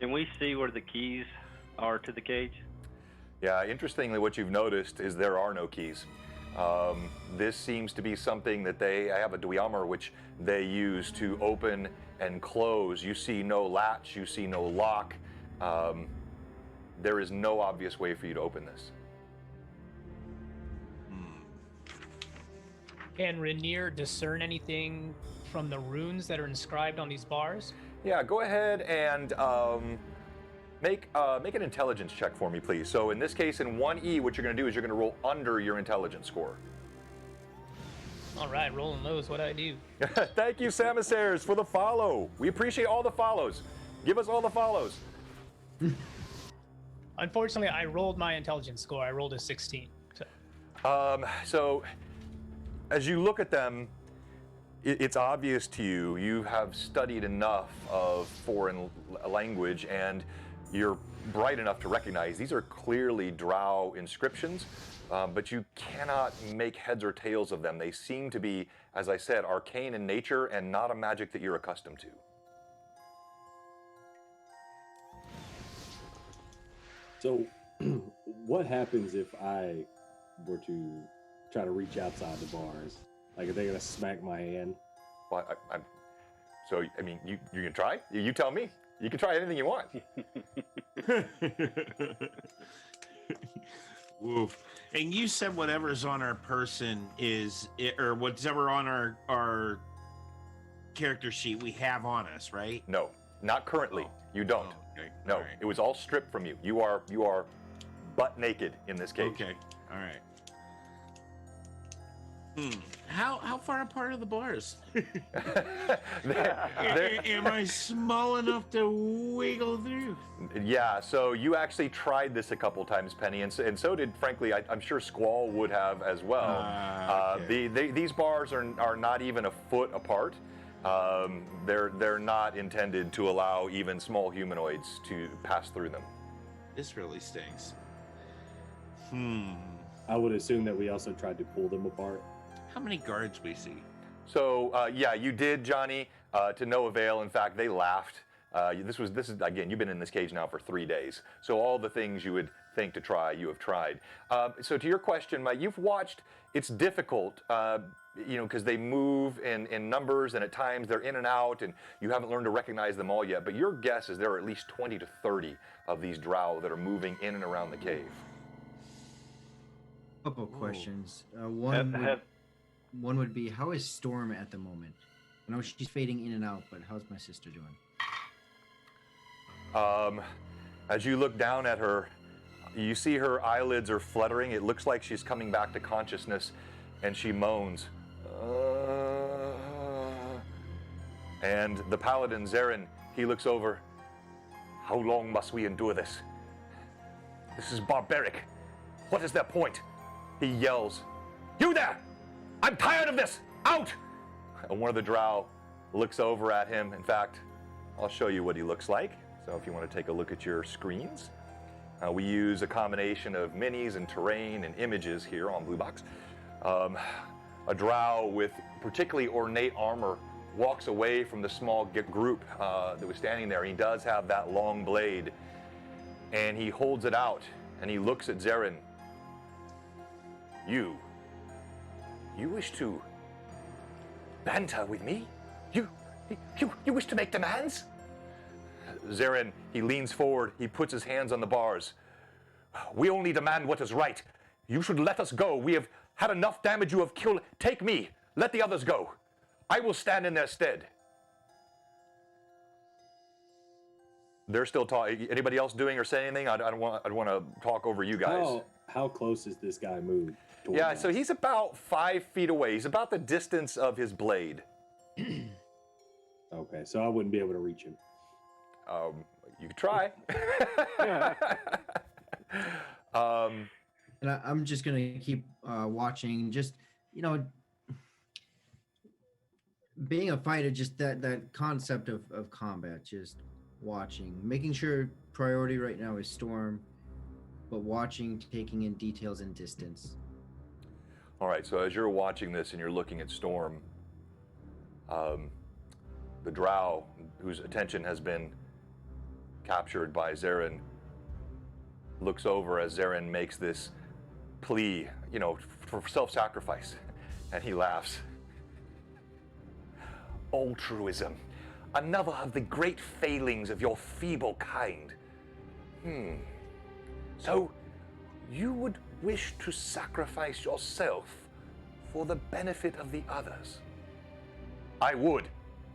Can we see where the keys are to the cage? Yeah, interestingly, what you've noticed is there are no keys. This seems to be something that I have a Dwemer which they use to open and close. You see no latch, you see no lock. There is no obvious way for you to open this. Can Rainier discern anything from the runes that are inscribed on these bars? Yeah, go ahead and make an intelligence check for me, please. So in this case, in 1E, what you're going to do is you're going to roll under your intelligence score. All right, rolling lows, what I do. Thank you, Samusairs, for the follow. We appreciate all the follows. Give us all the follows. Unfortunately, I rolled my intelligence score. I rolled a 16. So as you look at them, it's obvious to you, you have studied enough of foreign language and you're bright enough to recognize these are clearly Drow inscriptions, but you cannot make heads or tails of them. They seem to be, as I said, arcane in nature and not a magic that you're accustomed to. So, what happens if I were to try to reach outside the bars? Like, are they gonna smack my hand? Well, I mean, you can try. You tell me. You can try anything you want. woof. And you said whatever's on our person or whatever on our character sheet we have on us, right? No, not currently. Oh. You don't. Oh, okay. No, All right. it was all stripped from you. You are butt naked in this cage. Okay. All right. How far apart are the bars? Am I small enough to wiggle through? Yeah, so you actually tried this a couple times, Penny, and so did, frankly, I'm sure Squall would have as well. Okay. These bars are not even a foot apart. They're not intended to allow even small humanoids to pass through them. This really stinks. I would assume that we also tried to pull them apart. How many guards we see? So yeah, you did, Johnny, to no avail. In fact, they laughed. This is again, you've been in this cage now for 3 days. So all the things you would think to try, you have tried. So to your question, Mike, you've watched. It's difficult, because they move in numbers, and at times they're in and out, and you haven't learned to recognize them all yet. But your guess is there are at least 20 to 30 of these drow that are moving in and around the cave. Couple of questions. One would be, how is Storm at the moment? I know she's fading in and out, but how's my sister doing? As you look down at her, you see her eyelids are fluttering. It looks like she's coming back to consciousness, and she moans. And the paladin, Zarin, he looks over. How long must we endure this? This is barbaric. What is their point? He yells, "You there! I'm tired of this! Out!" And one of the drow looks over at him. In fact, I'll show you what he looks like. So if you want to take a look at your screens. We use a combination of minis and terrain and images here on Bluebox. A drow with particularly ornate armor walks away from the small group that was standing there. He does have that long blade, and he holds it out, and he looks at Zarin. You wish to banter with me? You wish to make demands? Zarin, he leans forward, he puts his hands on the bars. We only demand what is right. You should let us go. We have had enough damage. You have killed. Take me. Let the others go. I will stand in their stead. They're still talking. Anybody else doing or saying anything? I don't want to talk over you guys. How close is this guy moved? Yeah, so he's about 5 feet away. He's about the distance of his blade. Okay, so I wouldn't be able to reach him. You could try. And I'm just gonna keep watching. Just being a fighter, just that concept of combat. Just watching, making sure priority right now is Storm. but watching, taking in details and distance. All right, so as you're watching this and you're looking at Storm, the drow, whose attention has been captured by Zarin, looks over as Zarin makes this plea, for self-sacrifice, and he laughs. Altruism, another of the great failings of your feeble kind. So, you would wish to sacrifice yourself for the benefit of the others? I would,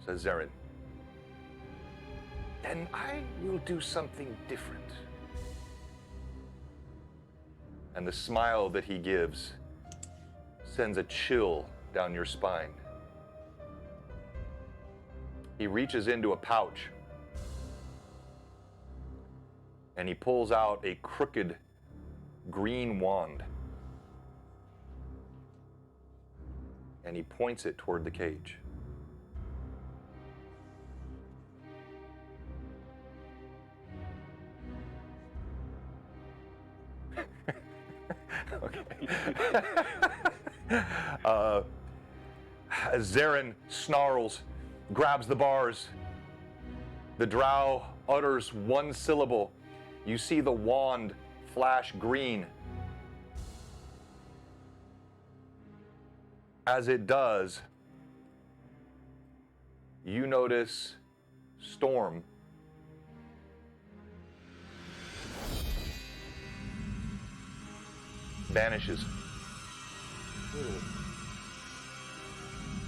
says Zarin. Then I will do something different. And the smile that he gives sends a chill down your spine. He reaches into a pouch and he pulls out a crooked green wand and he points it toward the cage. As Zarin snarls, grabs the bars, the drow utters one syllable. You see the wand flash green. As it does, you notice Storm vanishes.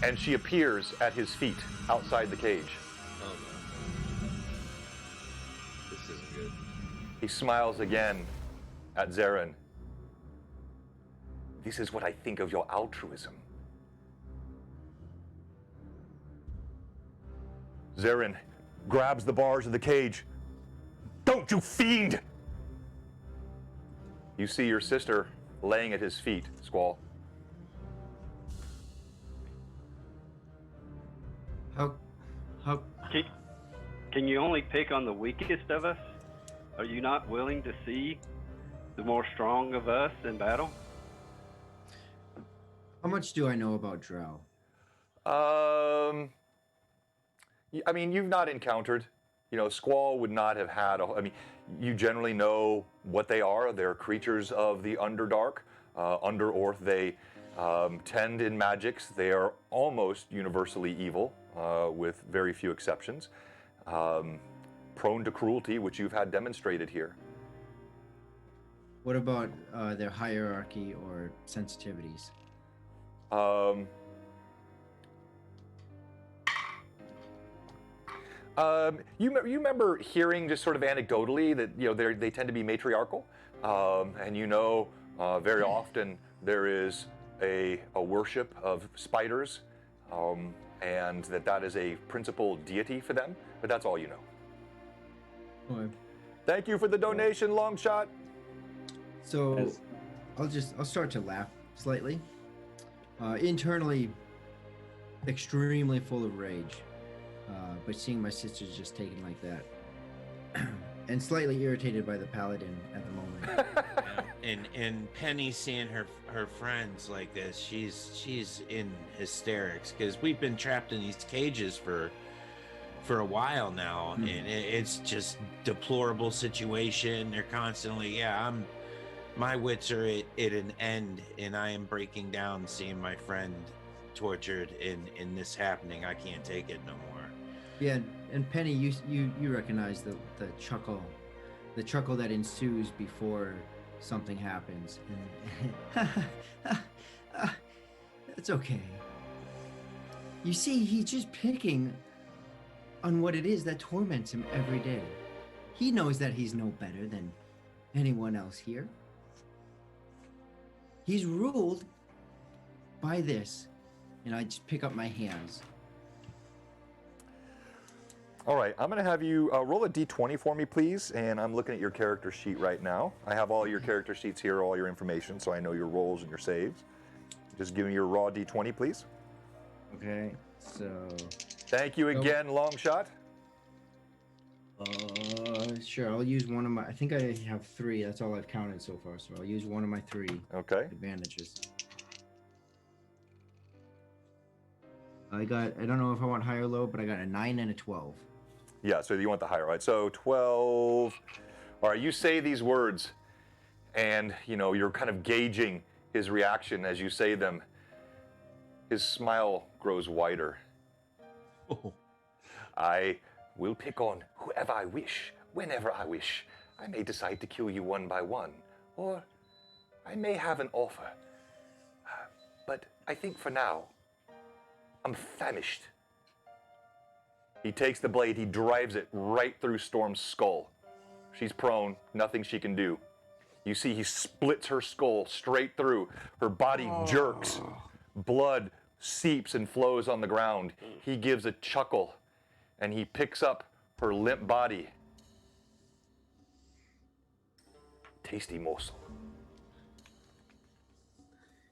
And she appears at his feet outside the cage. Oh no. This isn't good. He smiles again at Zarin. This is what I think of your altruism. Zarin grabs the bars of the cage. Don't, you fiend! You see your sister laying at his feet, Squall. How Can you only pick on the weakest of us? Are you not willing to see the more strong of us in battle? how much do I know about drow? I mean, you've not encountered, Squall would not have had, you generally know what they are. They're creatures of the Underdark. Under Orth, they tend in magics. They are almost universally evil, with very few exceptions. Prone to cruelty, which you've had demonstrated here. What about their hierarchy or sensitivities? You remember hearing just sort of anecdotally that they tend to be matriarchal, and very often there is a worship of spiders, and that is a principal deity for them. But that's all you know. Okay. Thank you for the donation, Longshot. So Yes. I'll start to laugh slightly. Internally, extremely full of rage. But seeing my sisters just taken like that, and slightly irritated by the paladin at the moment. Yeah. And Penny seeing her friends like this, she's in hysterics because we've been trapped in these cages for a while now, and it's just deplorable situation. They're constantly, my wits are at an end, and I am breaking down seeing my friend tortured in this happening. I can't take it no more. Yeah, and Penny, you recognize the chuckle that ensues before something happens. And it's okay. You see, he's just picking on what it is that torments him every day. He knows that he's no better than anyone else here. He's ruled by this, and I just pick up my hands. All right, I'm going to have you roll a d20 for me, please. And I'm looking at your character sheet right now. I have all your character sheets here, all your information, so I know your rolls and your saves. Just give me your raw d20, please. Okay, so Thank you again, Longshot. Sure, I'll use one of my. I think I have 3. That's all I've counted so far. So I'll use one of my 3 Okay. advantages. I don't know if I want high or low, but I got a 9 and a 12. Yeah, so you want the higher, right? So 12. All right, you say these words, and you're kind of gauging his reaction as you say them. His smile grows wider. Oh. I will pick on whoever I wish, whenever I wish. I may decide to kill you one by one, or I may have an offer. But I think for now, I'm famished. He takes the blade, he drives it right through Storm's skull. She's prone, nothing she can do. You see he splits her skull straight through. Her body jerks. Blood seeps and flows on the ground. He gives a chuckle, and he picks up her limp body. Tasty morsel.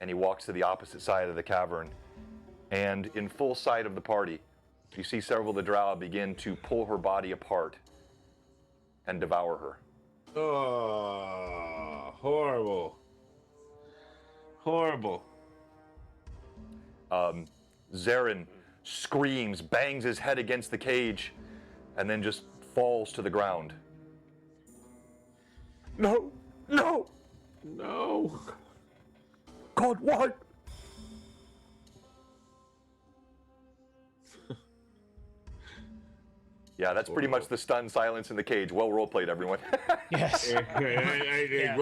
And he walks to the opposite side of the cavern. And in full sight of the party, you see several of the drow begin to pull her body apart and devour her. Oh, horrible. Horrible. Zarin screams, bangs his head against the cage, and then just falls to the ground. No! No! No. God, what? Yeah, that's pretty much the stunned silence in the cage. Well role-played, everyone. Yes. Yeah.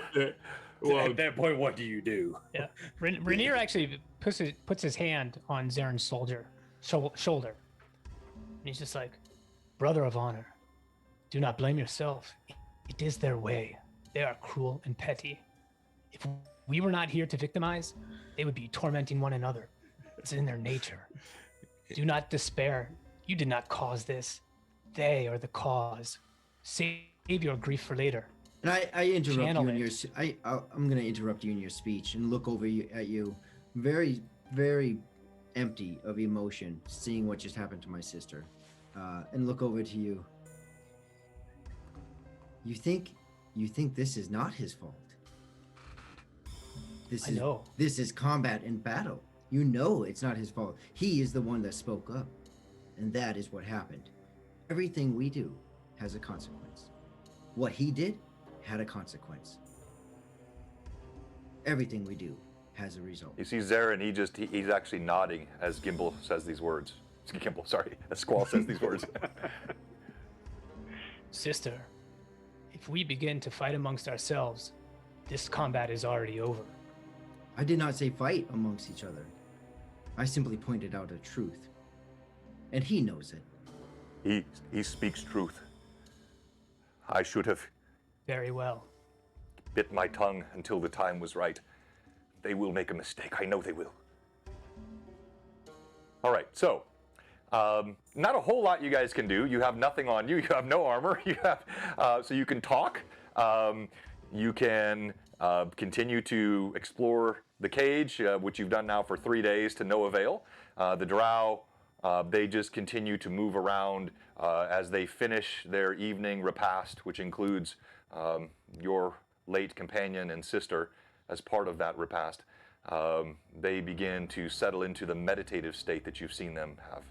Well, At that point, what do you do? Yeah. Rainier actually puts his hand on Zaren's shoulder. And he's just like, brother of honor, do not blame yourself. It is their way. They are cruel and petty. If we were not here to victimize, they would be tormenting one another. It's in their nature. Do not despair. You did not cause this. They are the cause. Save your grief for later. And I interrupt Channel you in it. I'm going to interrupt you in your speech and look over at you, very, very empty of emotion, seeing what just happened to my sister, and look over to you. You think this is not his fault? I know. This is combat and battle. You know it's not his fault. He is the one that spoke up, and that is what happened. Everything we do has a consequence. What he did had a consequence. Everything we do has a result. You see Zarin, he's actually nodding as Gimbal says these words. As Squall says these words. Sister, if we begin to fight amongst ourselves, this combat is already over. I did not say fight amongst each other. I simply pointed out a truth. And he knows it. He speaks truth. I should have Very well. bit my tongue until the time was right. They will make a mistake. I know they will. All right, so not a whole lot you guys can do. You have nothing on you. You have no armor. You have so you can talk. You can continue to explore the cage, which you've done now for 3 days to no avail. The drow, they just continue to move around as they finish their evening repast, which includes your late companion and sister as part of that repast. They begin to settle into the meditative state that you've seen them have.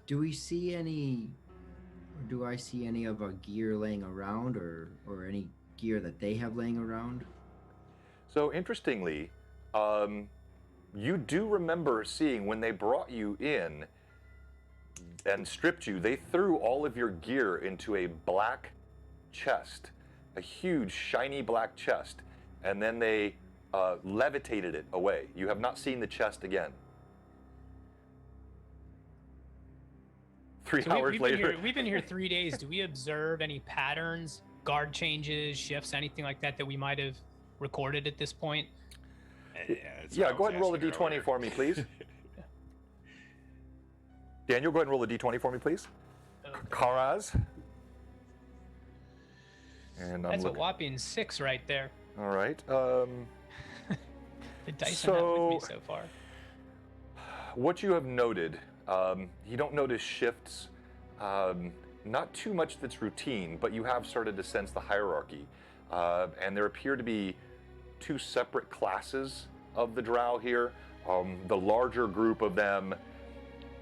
Do we see any, or do I see any of our gear laying around, or any gear that they have laying around? So interestingly, you do remember seeing when they brought you in and stripped you, they threw all of your gear into a black chest, a huge shiny black chest, and then they levitated it away. You have not seen the chest again. 3 hours later. We've been here 3 days. Do we observe any patterns, guard changes, shifts, anything like that we might have recorded at this point? Yeah, go ahead and roll a d20 for me, please. Daniel, go ahead and roll a d20 for me, please. Okay. Karaz. And I'm That's a looking. whopping 6 right there. All right. The dice on that with me so far. What you have noted, you don't notice shifts, not too much that's routine, but you have started to sense the hierarchy. And there appear to be two separate classes of the drow here. The larger group of them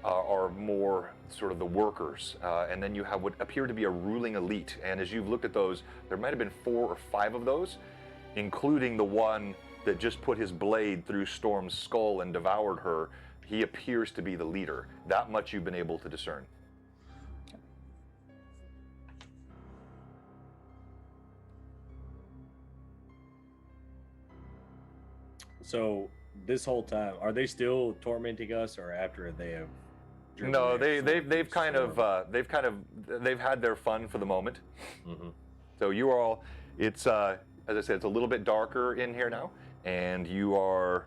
are more sort of the workers, and then you have what appear to be a ruling elite. And as you've looked at those, there might have been 4 or 5 of those, including the one that just put his blade through Storm's skull and devoured her. He appears to be the leader. That much you've been able to discern. So this whole time, are they still tormenting us, or after they have? driven No, their sword they've through kind storm? of they've had their fun for the moment. Mhm. So you are all, it's as I said, it's a little bit darker in here now, and you are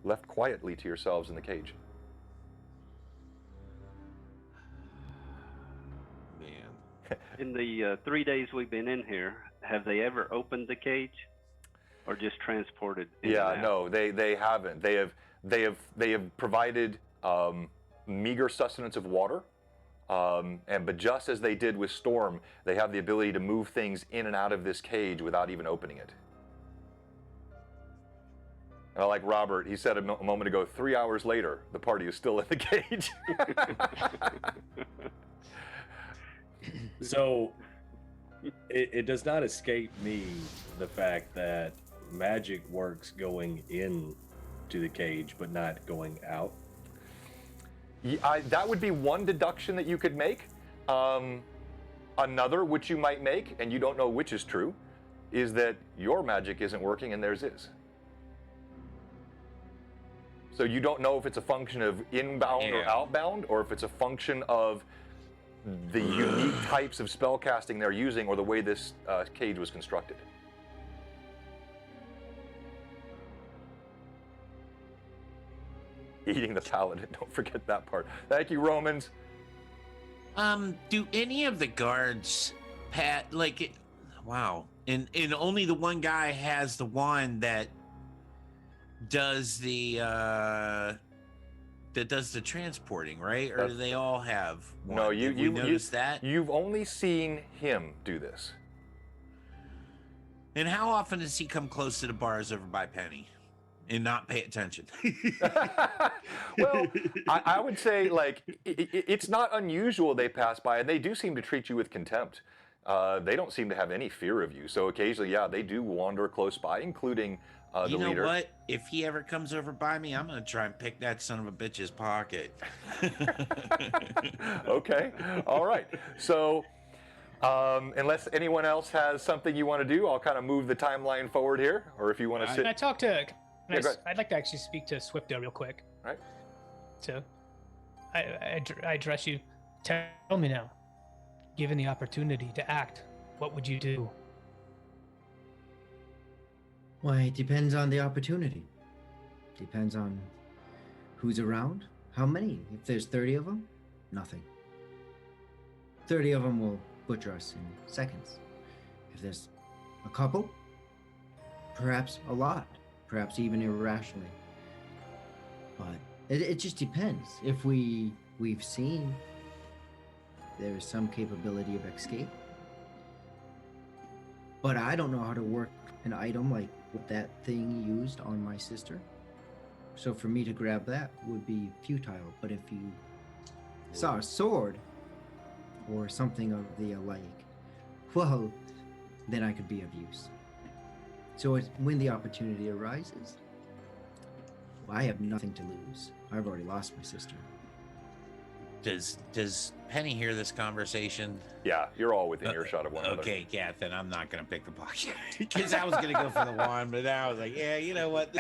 left quietly to yourselves in the cage. Man. In the 3 days we've been in here, have they ever opened the cage, or just transported? in Yeah, and out? no, they haven't. They have provided meager sustenance of water, but just as they did with Storm, they have the ability to move things in and out of this cage without even opening it. Like Robert, he said a moment ago, 3 hours later, the party is still in the cage. So it does not escape me the fact that magic works going in to the cage, but not going out. That would be one deduction that you could make. Another, which you might make, and you don't know which is true, is that your magic isn't working and theirs is. So you don't know if it's a function of inbound or Yeah. outbound, or if it's a function of the unique types of spellcasting they're using, or the way this cage was constructed. Eating the paladin, don't forget that part. Thank you, Romans. Do any of the guards wow. And only the one guy has the wand that does the transporting, right? Or do they all have one? No, Did we notice that? You've only seen him do this. And how often does he come close to the bars over by Penny and not pay attention? Well, I would say, like, it's not unusual they pass by, and they do seem to treat you with contempt. They don't seem to have any fear of you. So occasionally, yeah, they do wander close by, including the You know leader. what? If he ever comes over by me, I'm gonna try and pick that son of a bitch's pocket. Okay, all right. So, unless anyone else has something you want to do, I'll kind of move the timeline forward here, or if you want to Can I sit. talk to? Yeah, go ahead. I'd like to actually speak to Swifto real quick. Right. So, I address you. Tell me now. Given the opportunity to act, what would you do? Why, it depends on the opportunity. Depends on who's around, how many. If there's 30 of them, nothing. 30 of them will butcher us in seconds. If there's a couple, perhaps a lot, perhaps even irrationally. But it just depends. If we've seen there's some capability of escape, but I don't know how to work an item like what that thing used on my sister. So for me to grab that would be futile. But if you saw a sword or something of the like, well, then I could be of use. So when the opportunity arises, I have nothing to lose. I've already lost my sister. Does Penny hear this conversation? Yeah, you're all within earshot of one another. Okay, yeah, then I'm not gonna pick the pocket because I was gonna go for the wand, but now I was like, yeah, you know what?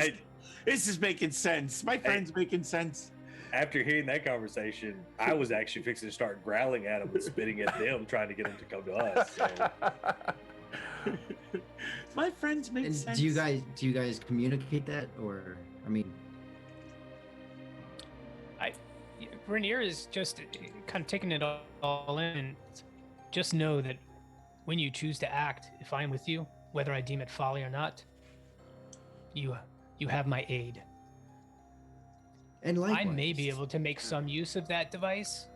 This is making sense. My friend's making sense. After hearing that conversation, I was actually fixing to start growling at them and spitting at them, trying to get them to come to us. So. My friends make And sense. do you guys communicate that, or I mean, Rainier is just kind of taking it all in. And just know that when you choose to act, if I'm with you, whether I deem it folly or not, you you have my aid. And likewise. I may be able to make some use of that device,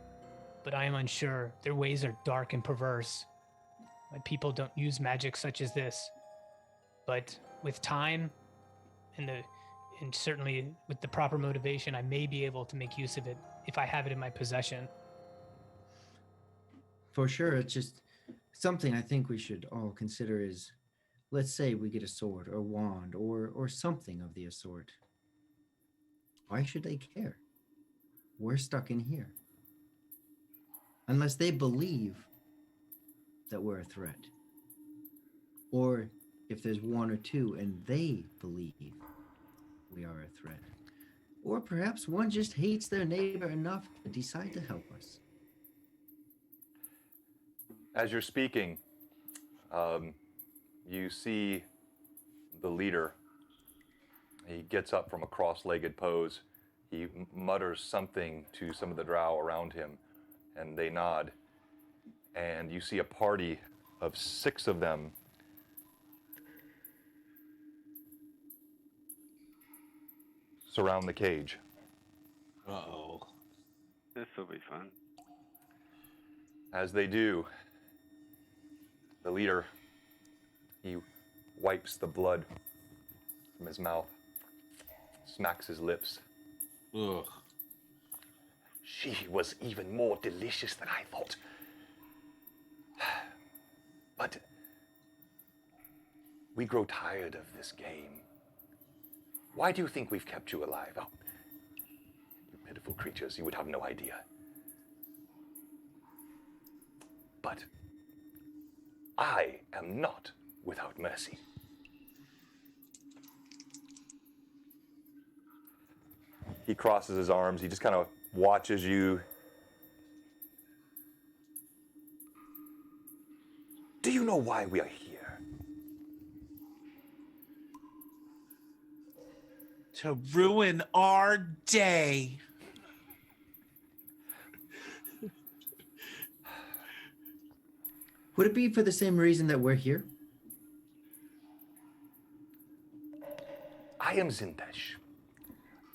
but I am unsure. Their ways are dark and perverse. My people don't use magic such as this. But with time and certainly with the proper motivation, I may be able to make use of it if I have it in my possession. For sure, it's just something I think we should all consider is, let's say we get a sword or wand or something of the sort. Why should they care? We're stuck in here. Unless they believe that we're a threat. Or if there's one or two and they believe we are a threat. Or perhaps one just hates their neighbor enough to decide to help us. As you're speaking, you see the leader. He gets up from a cross-legged pose. He mutters something to some of the drow around him, and they nod. And you see a party of 6 of them surround the cage. Uh-oh. This will be fun. As they do, the leader, he wipes the blood from his mouth, smacks his lips. Ugh. She was even more delicious than I thought. But we grow tired of this game. Why do you think we've kept you alive? Oh, you pitiful creatures, you would have no idea. But I am not without mercy. He crosses his arms. He just kind of watches you. Do you know why we are here? To ruin our day. Would it be for the same reason that we're here? I am Zintesh,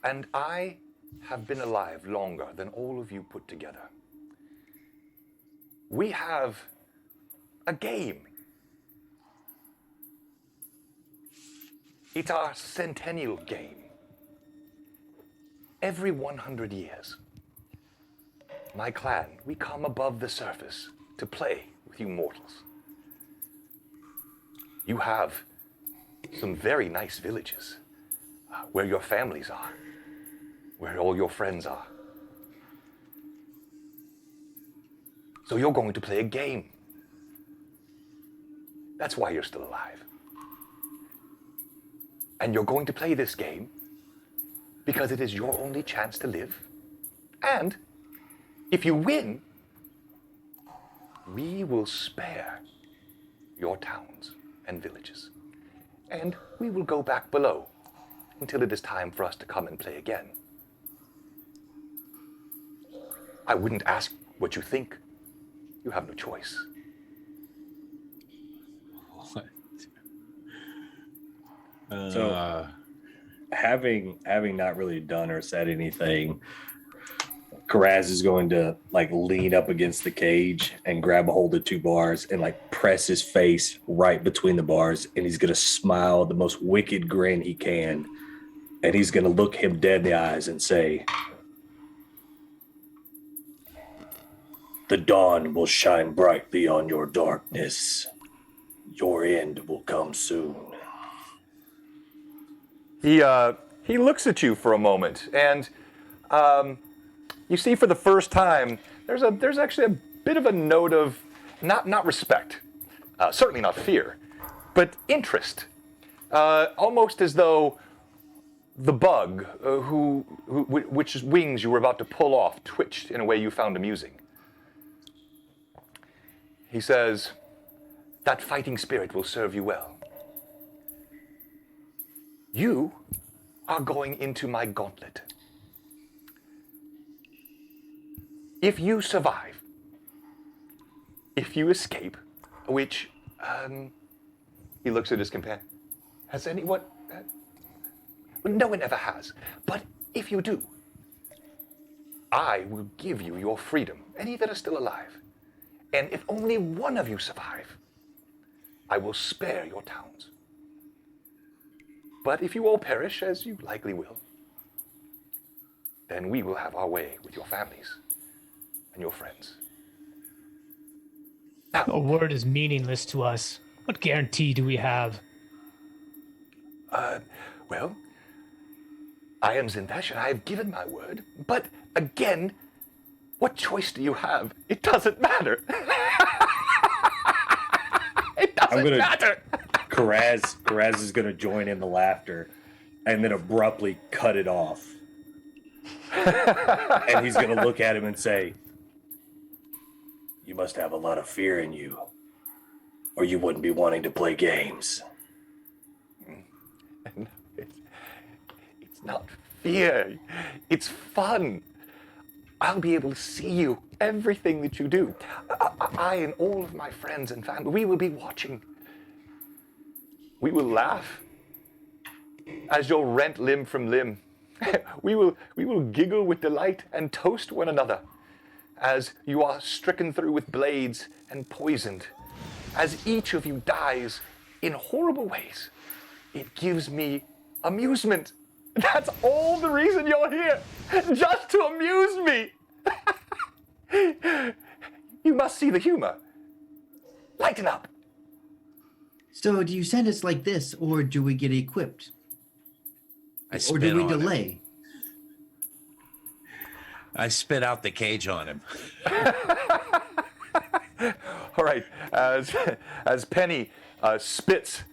and I have been alive longer than all of you put together. We have a game. It's our centennial game. Every 100 years, my clan, we come above the surface to play with you mortals. You have some very nice villages where your families are, where all your friends are. So you're going to play a game. That's why you're still alive. And you're going to play this game because it is your only chance to live. And if you win, we will spare your towns and villages. And we will go back below until it is time for us to come and play again. I wouldn't ask what you think. You have no choice. What? So, having not really done or said anything, Karaz is going to like lean up against the cage and grab a hold of 2 bars and like press his face right between the bars, and he's going to smile the most wicked grin he can, and he's going to look him dead in the eyes and say, "The dawn will shine brightly on your darkness. Your end will come soon." He looks at you for a moment, and you see for the first time there's actually a bit of a note of not respect, certainly not fear, but interest, almost as though the bug which wings you were about to pull off twitched in a way you found amusing. He says, "That fighting spirit will serve you well. You are going into my gauntlet. If you survive, if you escape, which," he looks at his companion, "has anyone, No one ever has. But if you do, I will give you your freedom, any that are still alive. And if only one of you survive, I will spare your towns. But if you all perish, as you likely will, then we will have our way with your families and your friends. Now, A word is meaningless to us. What guarantee do we have? well, I am Zinvesh, and I have given my word. But again, what choice do you have? It doesn't matter. It doesn't matter. Karaz is gonna join in the laughter, and then abruptly cut it off. And he's gonna look at him and say, "You must have a lot of fear in you, or you wouldn't be wanting to play games." It's not fear. It's fun. I'll be able to see you, everything that you do. I and all of my friends and family, we will be watching. We will laugh as you'll rent limb from limb. We will giggle with delight and toast one another as you are stricken through with blades and poisoned. As each of you dies in horrible ways, it gives me amusement. That's all the reason you're here, just to amuse me. You must see the humor. Lighten up. So do you send us like this, or do we get equipped? Or spit do we on him. delay? I spit out the cage on him. All right, as Penny spits,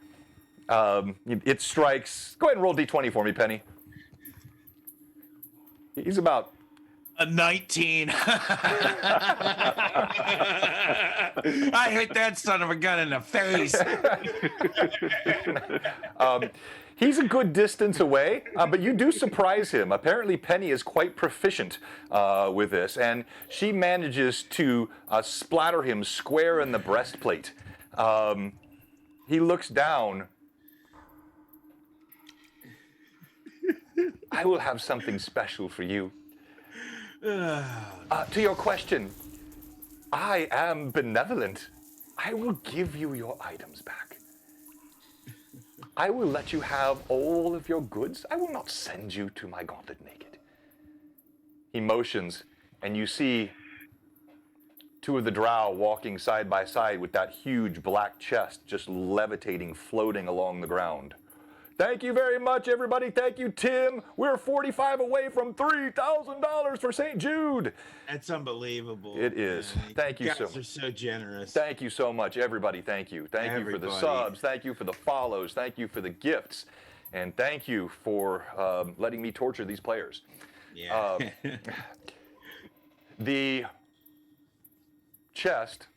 it strikes. Go ahead and roll d20 for me, Penny. He's about A 19. I hit that son of a gun in the face. He's a good distance away, but you do surprise him. Apparently, Penny is quite proficient with this, and she manages to splatter him square in the breastplate. He looks down. I will have something special for you. To your question, I am benevolent. I will give you your items back. I will let you have all of your goods. I will not send you to my gauntlet naked. He motions, and you see two of the drow walking side by side with that huge black chest just levitating, floating along the ground. Thank you very much, everybody. Thank you, Tim. We're 45 away from $3,000 for St. Jude. That's unbelievable. It is. Thank you guys so are much. so generous. Thank you so much, everybody. Thank you. Thank you for the Everybody. subs. Thank you for the follows. Thank you for the gifts. And thank you for letting me torture these players. Yeah. The chest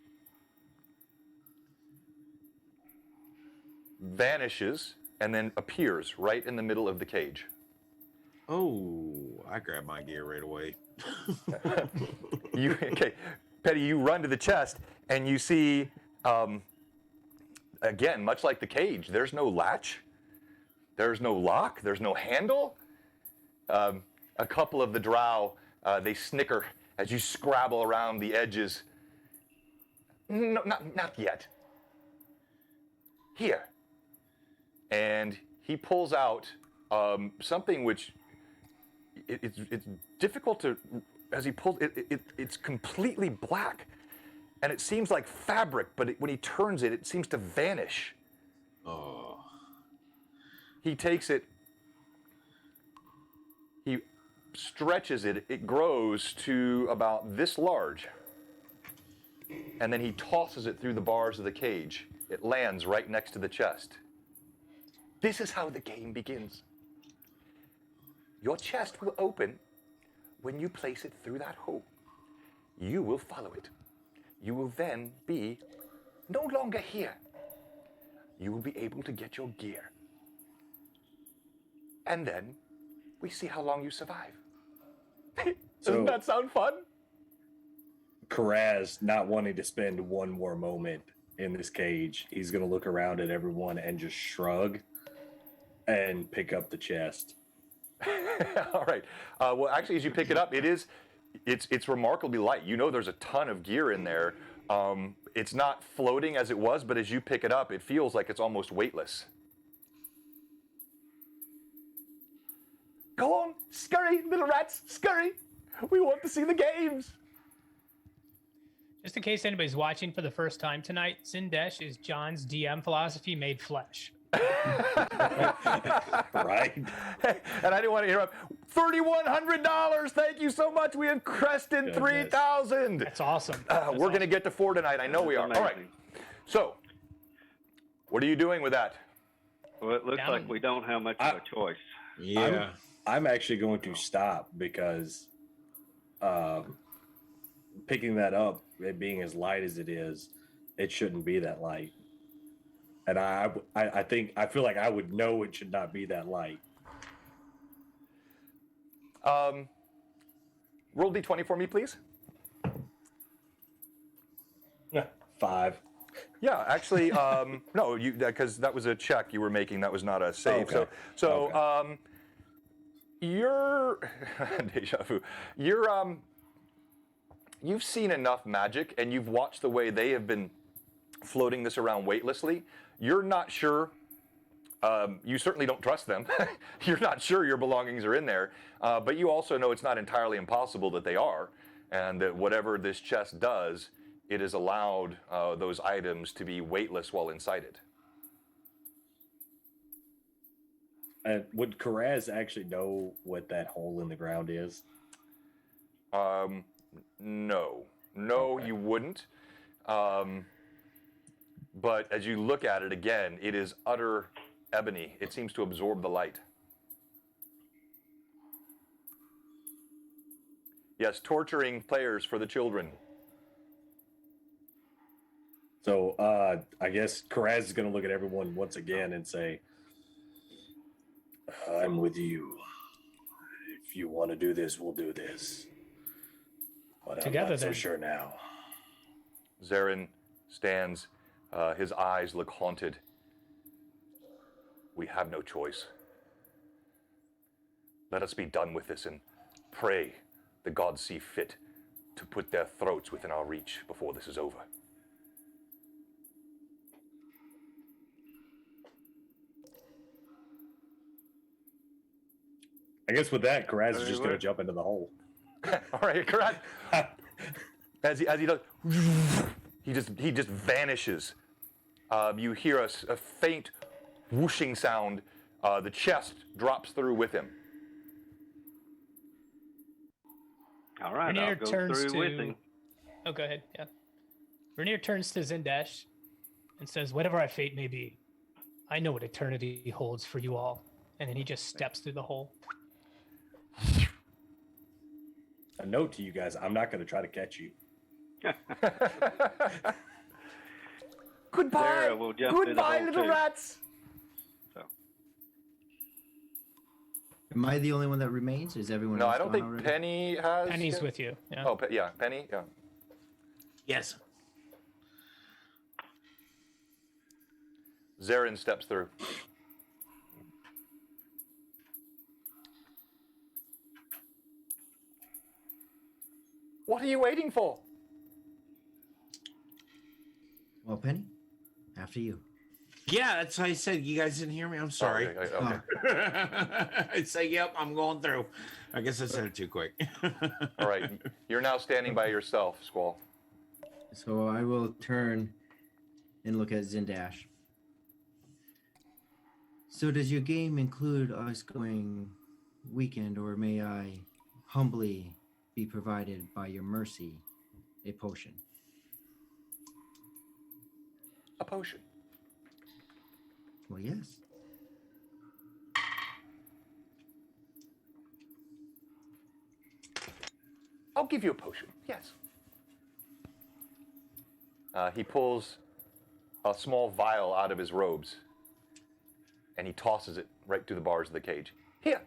vanishes and then appears right in the middle of the cage. Oh, I grabbed my gear right away. Okay, Petty, you run to the chest and you see, again, much like the cage, there's no latch, there's no lock, there's no handle. A couple of the drow, they snicker as you scrabble around the edges. No, not yet. Here. And he pulls out something which it's difficult to, as he pulls it's completely black, and it seems like fabric, but when he turns it, it seems to vanish. Oh. He takes it, he stretches it, it grows to about this large, and then he tosses it through the bars of the cage. It lands right next to the chest. This is how the game begins. Your chest will open when you place it through that hole. You will follow it. You will then be no longer here. You will be able to get your gear. And then we see how long you survive. Doesn't that sound fun? Karaz, not wanting to spend one more moment in this cage, he's going to look around at everyone and just shrug and pick up the chest All right. Well, actually, as you pick it up, it's remarkably light. You know, there's a ton of gear in there. It's not floating as it was, but as you pick it up, it feels like it's almost weightless. Go on, scurry, little rats, scurry. We want to see the games. Just in case anybody's watching for the first time tonight, Zindesh is John's DM philosophy made flesh. Right. And I didn't want to interrupt. $3,100. Thank you so much. We have crested 3,000. That's awesome. We're going to get to 4 tonight. I know we are. Amazing. All right. So, what are you doing with that? Well, it looks like we don't have much of a choice. Yeah. I'm actually going to stop because picking that up, it being as light as it is, it shouldn't be that light. And I feel like I would know it should not be that light. Roll D20 for me, please. 5. Yeah, actually, no, because that was a check you were making. That was not a save. Okay. So, you're deja vu. You've seen enough magic, and you've watched the way they have been floating this around weightlessly. You're not sure. You certainly don't trust them. You're not sure your belongings are in there, but you also know it's not entirely impossible that they are, and that whatever this chest does, it has allowed those items to be weightless while inside it. And would Karaz actually know what that hole in the ground is? No, Okay. you wouldn't. But as you look at it again, it is utter ebony. It seems to absorb the light. Yes, torturing players for the children. So I guess Karaz is going to look at everyone once again and say, I'm with you. If you want to do this, we'll do this. But Together, I'm not so then. sure now. Zarin stands. His eyes look haunted. We have no choice. Let us be done with this and pray the gods see fit to put their throats within our reach before this is over. I guess with that, Karaz is Very just going to well. jump into the hole. All right, correct. As he does, he just vanishes. You hear a faint whooshing sound. The chest drops through with him. All right, Rainier I'll go turns through with to. him. Oh, go ahead. Yeah. Rainier turns to Zindesh and says, "Whatever our fate may be, I know what eternity holds for you all." And then he just steps through the hole. A note to you guys, I'm not going to try to catch you. Goodbye, Sarah will jump through the goodbye, hole, little too. rats. So, Am I the only one that remains? Is everyone No, else I don't gone think already? Penny has. Penny's with you. Yeah. Oh, yeah, Penny. Yeah. Yes. Zarin steps through. What are you waiting for? Well, Penny, after you. Yeah, that's how I said. You guys didn't hear me. I'm sorry. Oh, okay. I'd say, yep, I'm going through. I guess I said it too quick. All right. You're now standing by yourself, Squall. So I will turn and look at Zindash. So does your game include us going weekend, or may I humbly be provided by your mercy a potion? A potion. Well, yes. I'll give you a potion. Yes. He pulls a small vial out of his robes, and he tosses it right through the bars of the cage. Here.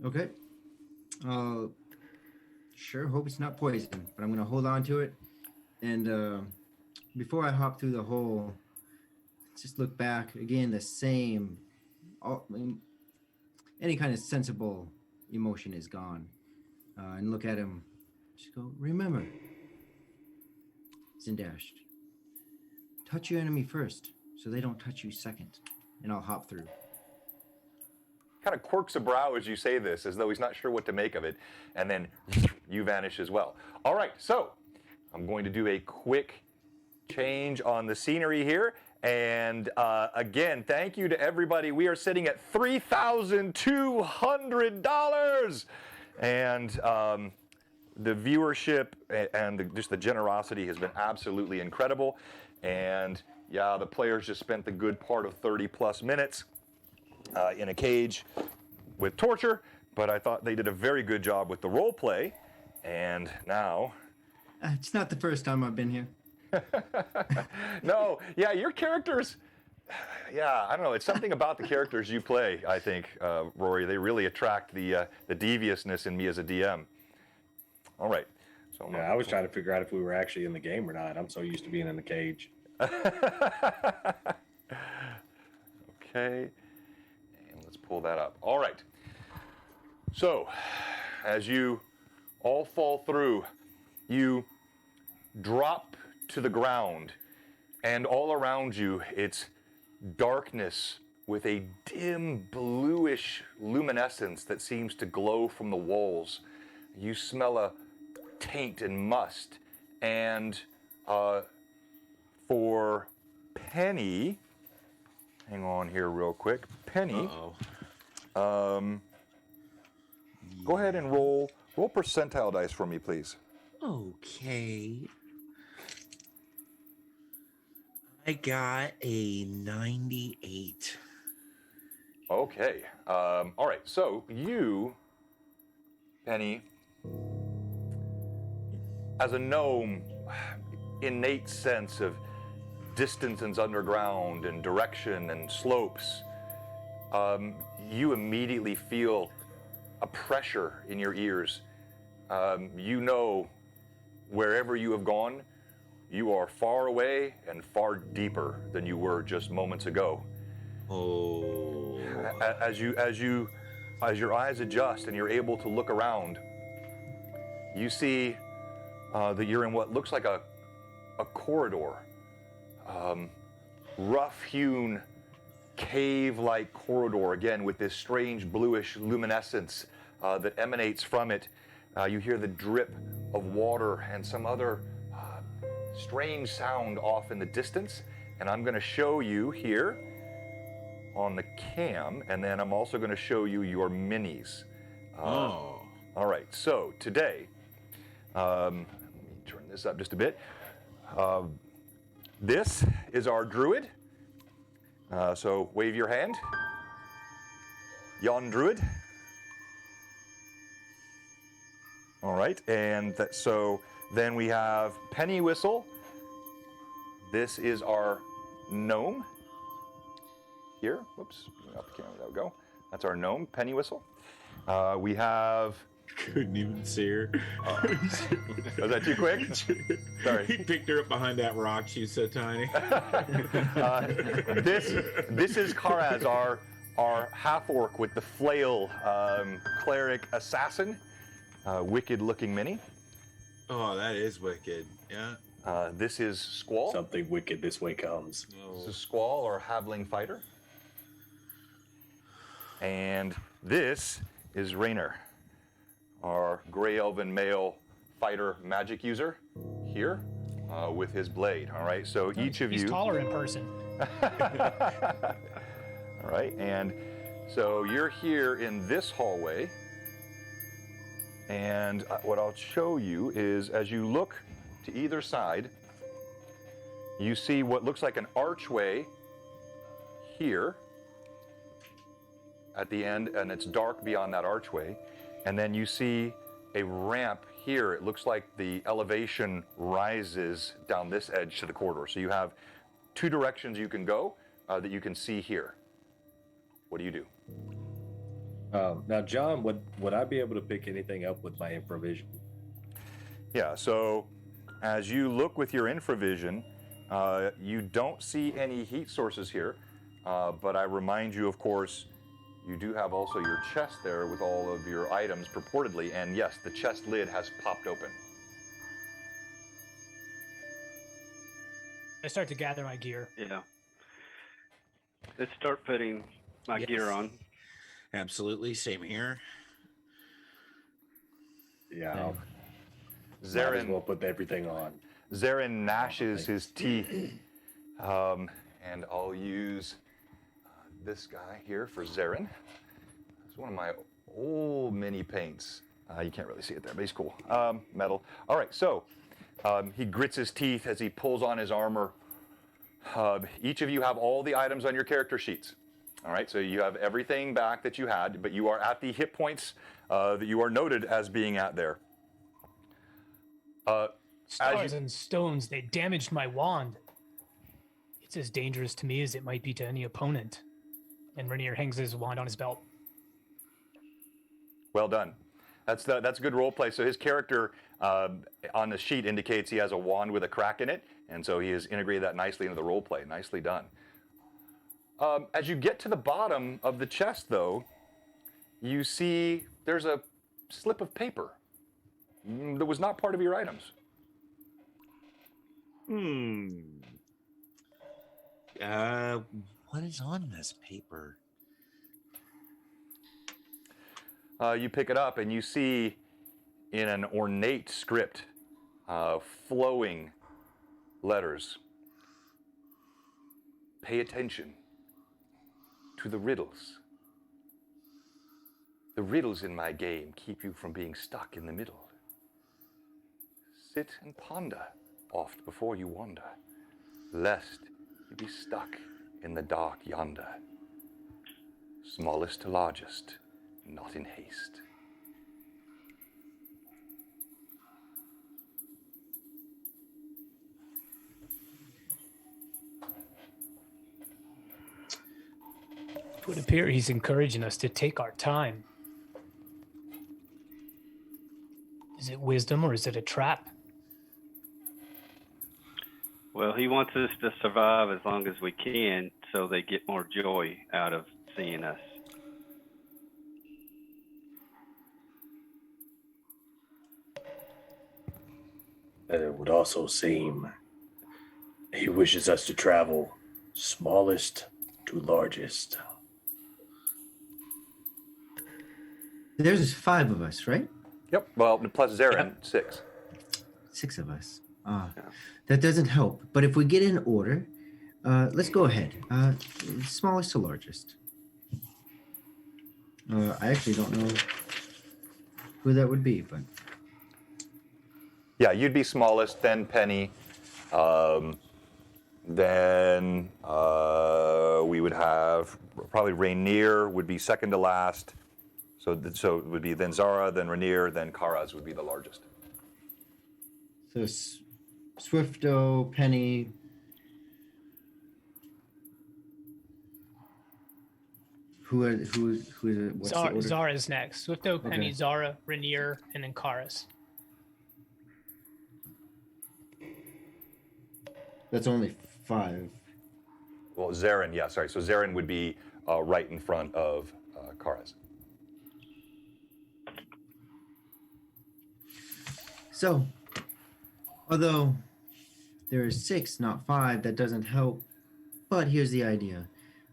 Okay. Sure hope it's not poison, but I'm gonna hold on to it. And before I hop through the hole, just look back again. The same any kind of sensible emotion is gone. And look at him. Just go, remember, Zindash, touch your enemy first so they don't touch you second. And I'll hop through. Kind of quirks a brow as you say this, as though he's not sure what to make of it, and then you vanish as well. All right, so I'm going to do a quick change on the scenery here, and again, thank you to everybody. We are sitting at $3,200, and the viewership and just the generosity has been absolutely incredible, and yeah, the players just spent the good part of 30 plus minutes in a cage with torture, but I thought they did a very good job with the role play. And now, It's not the first time I've been here. no, yeah, your characters, yeah, I don't know. It's something about the characters you play. I think, Rory, they really attract the deviousness in me as a DM. All right. So Yeah, I was trying to figure out if we were actually in the game or not. I'm so used to being in the cage. Okay. Let's pull that up. All right. So, as you all fall through, you drop to the ground, and all around you, it's darkness with a dim bluish luminescence that seems to glow from the walls. You smell a taint and must, and for Penny, hang on here real quick. Penny, go ahead and roll percentile dice for me, please. Okay. I got a 98. Okay. All right. So you, Penny, as a gnome, innate sense of distance and underground and direction and slopes, you immediately feel a pressure in your ears. You know, wherever you have gone, you are far away and far deeper than you were just moments ago. Oh. As your eyes adjust and you're able to look around, you see that you're in what looks like a corridor, rough-hewn, cave-like corridor, again with this strange bluish luminescence that emanates from it. You hear the drip of water and some other strange sound off in the distance, and I'm going to show you here on the cam, and then I'm also going to show you your minis. Oh. All right, so today, let me turn this up just a bit. This is our druid. So wave your hand. Yon druid. All right, and so then we have Penny Whistle. This is our gnome. Here, whoops, off the camera, there we go. That's our gnome, Penny Whistle. We have... Couldn't even see her. Was that too quick? Sorry. He picked her up behind that rock. She's so tiny. This is Karaz, our half-orc with the flail, cleric assassin. Wicked-looking mini. Oh, that is wicked. Yeah. This is Squall. Something wicked this way comes. This is Squall, our halfling fighter. And this is Raynor, our gray elven male fighter magic user here with his blade. All right, so each of you... He's taller in person. All right, and so you're here in this hallway. And what I'll show you is, as you look to either side, you see what looks like an archway here at the end, and it's dark beyond that archway. And then you see a ramp here. It looks like the elevation rises down this edge to the corridor. So you have two directions you can go that you can see here. What do you do? Now, John, would I be able to pick anything up with my infravision? Yeah, so as you look with your infravision, you don't see any heat sources here. but I remind you, of course, you do have also your chest there with all of your items purportedly, and yes, the chest lid has popped open. I start to gather my gear. Yeah. Let's start putting my Yes. gear on. Absolutely. Same here. Yeah, Same. might as Zarin, well put everything on. Zarin gnashes his teeth, and I'll use this guy here for Zarin. It's one of my old mini paints. You can't really see it there, but he's cool. Metal. All right, so he grits his teeth as he pulls on his armor. Each of you have all the items on your character sheets. All right, so you have everything back that you had, but you are at the hit points that you are noted as being at there. Stars and stones, they damaged my wand. It's as dangerous to me as it might be to any opponent. And Rainier hangs his wand on his belt. Well done. That's good role play. So his character on the sheet indicates he has a wand with a crack in it, and so he has integrated that nicely into the role play. Nicely done. As you get to the bottom of the chest, though, you see there's a slip of paper that was not part of your items. What is on this paper? You pick it up and you see in an ornate script, flowing letters. Pay attention to the riddles. The riddles in my game keep you from being stuck in the middle. Sit and ponder oft before you wander, lest you be stuck in the dark yonder. Smallest to largest, not in haste. It would appear he's encouraging us to take our time. Is it wisdom or is it a trap? Well, he wants us to survive as long as we can so they get more joy out of seeing us. And it would also seem he wishes us to travel smallest to largest. There's 5 of us, right? Yep. Well, plus Zarin, 6. 6 of us. That doesn't help. But if we get in order, let's go ahead. Smallest to largest. I actually don't know who that would be, but Yeah, you'd be smallest, then Penny, then we would have probably Rainier would be second to last. So it would be then Zara, then Rainier, then Karaz would be the largest. so Swifto, Penny. What's the order? Zara's next. Swifto, Penny, Okay. Zara, Rainier, and then Karas. That's only 5. Well, Zarin, yeah, sorry. So Zarin would be right in front of Karaz. So, although there are 6, not 5, that doesn't help. But here's the idea.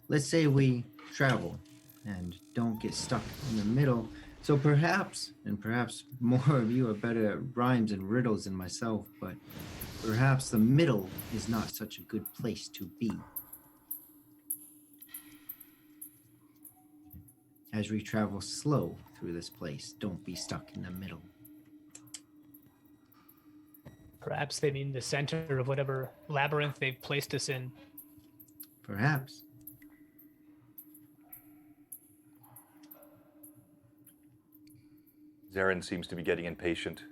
Let's say we travel and don't get stuck in the middle. So perhaps more of you are better at rhymes and riddles than myself, but perhaps the middle is not such a good place to be. As we travel slow through this place, don't be stuck in the middle. Perhaps they mean the center of whatever labyrinth they've placed us in. Perhaps. Zarin seems to be getting impatient.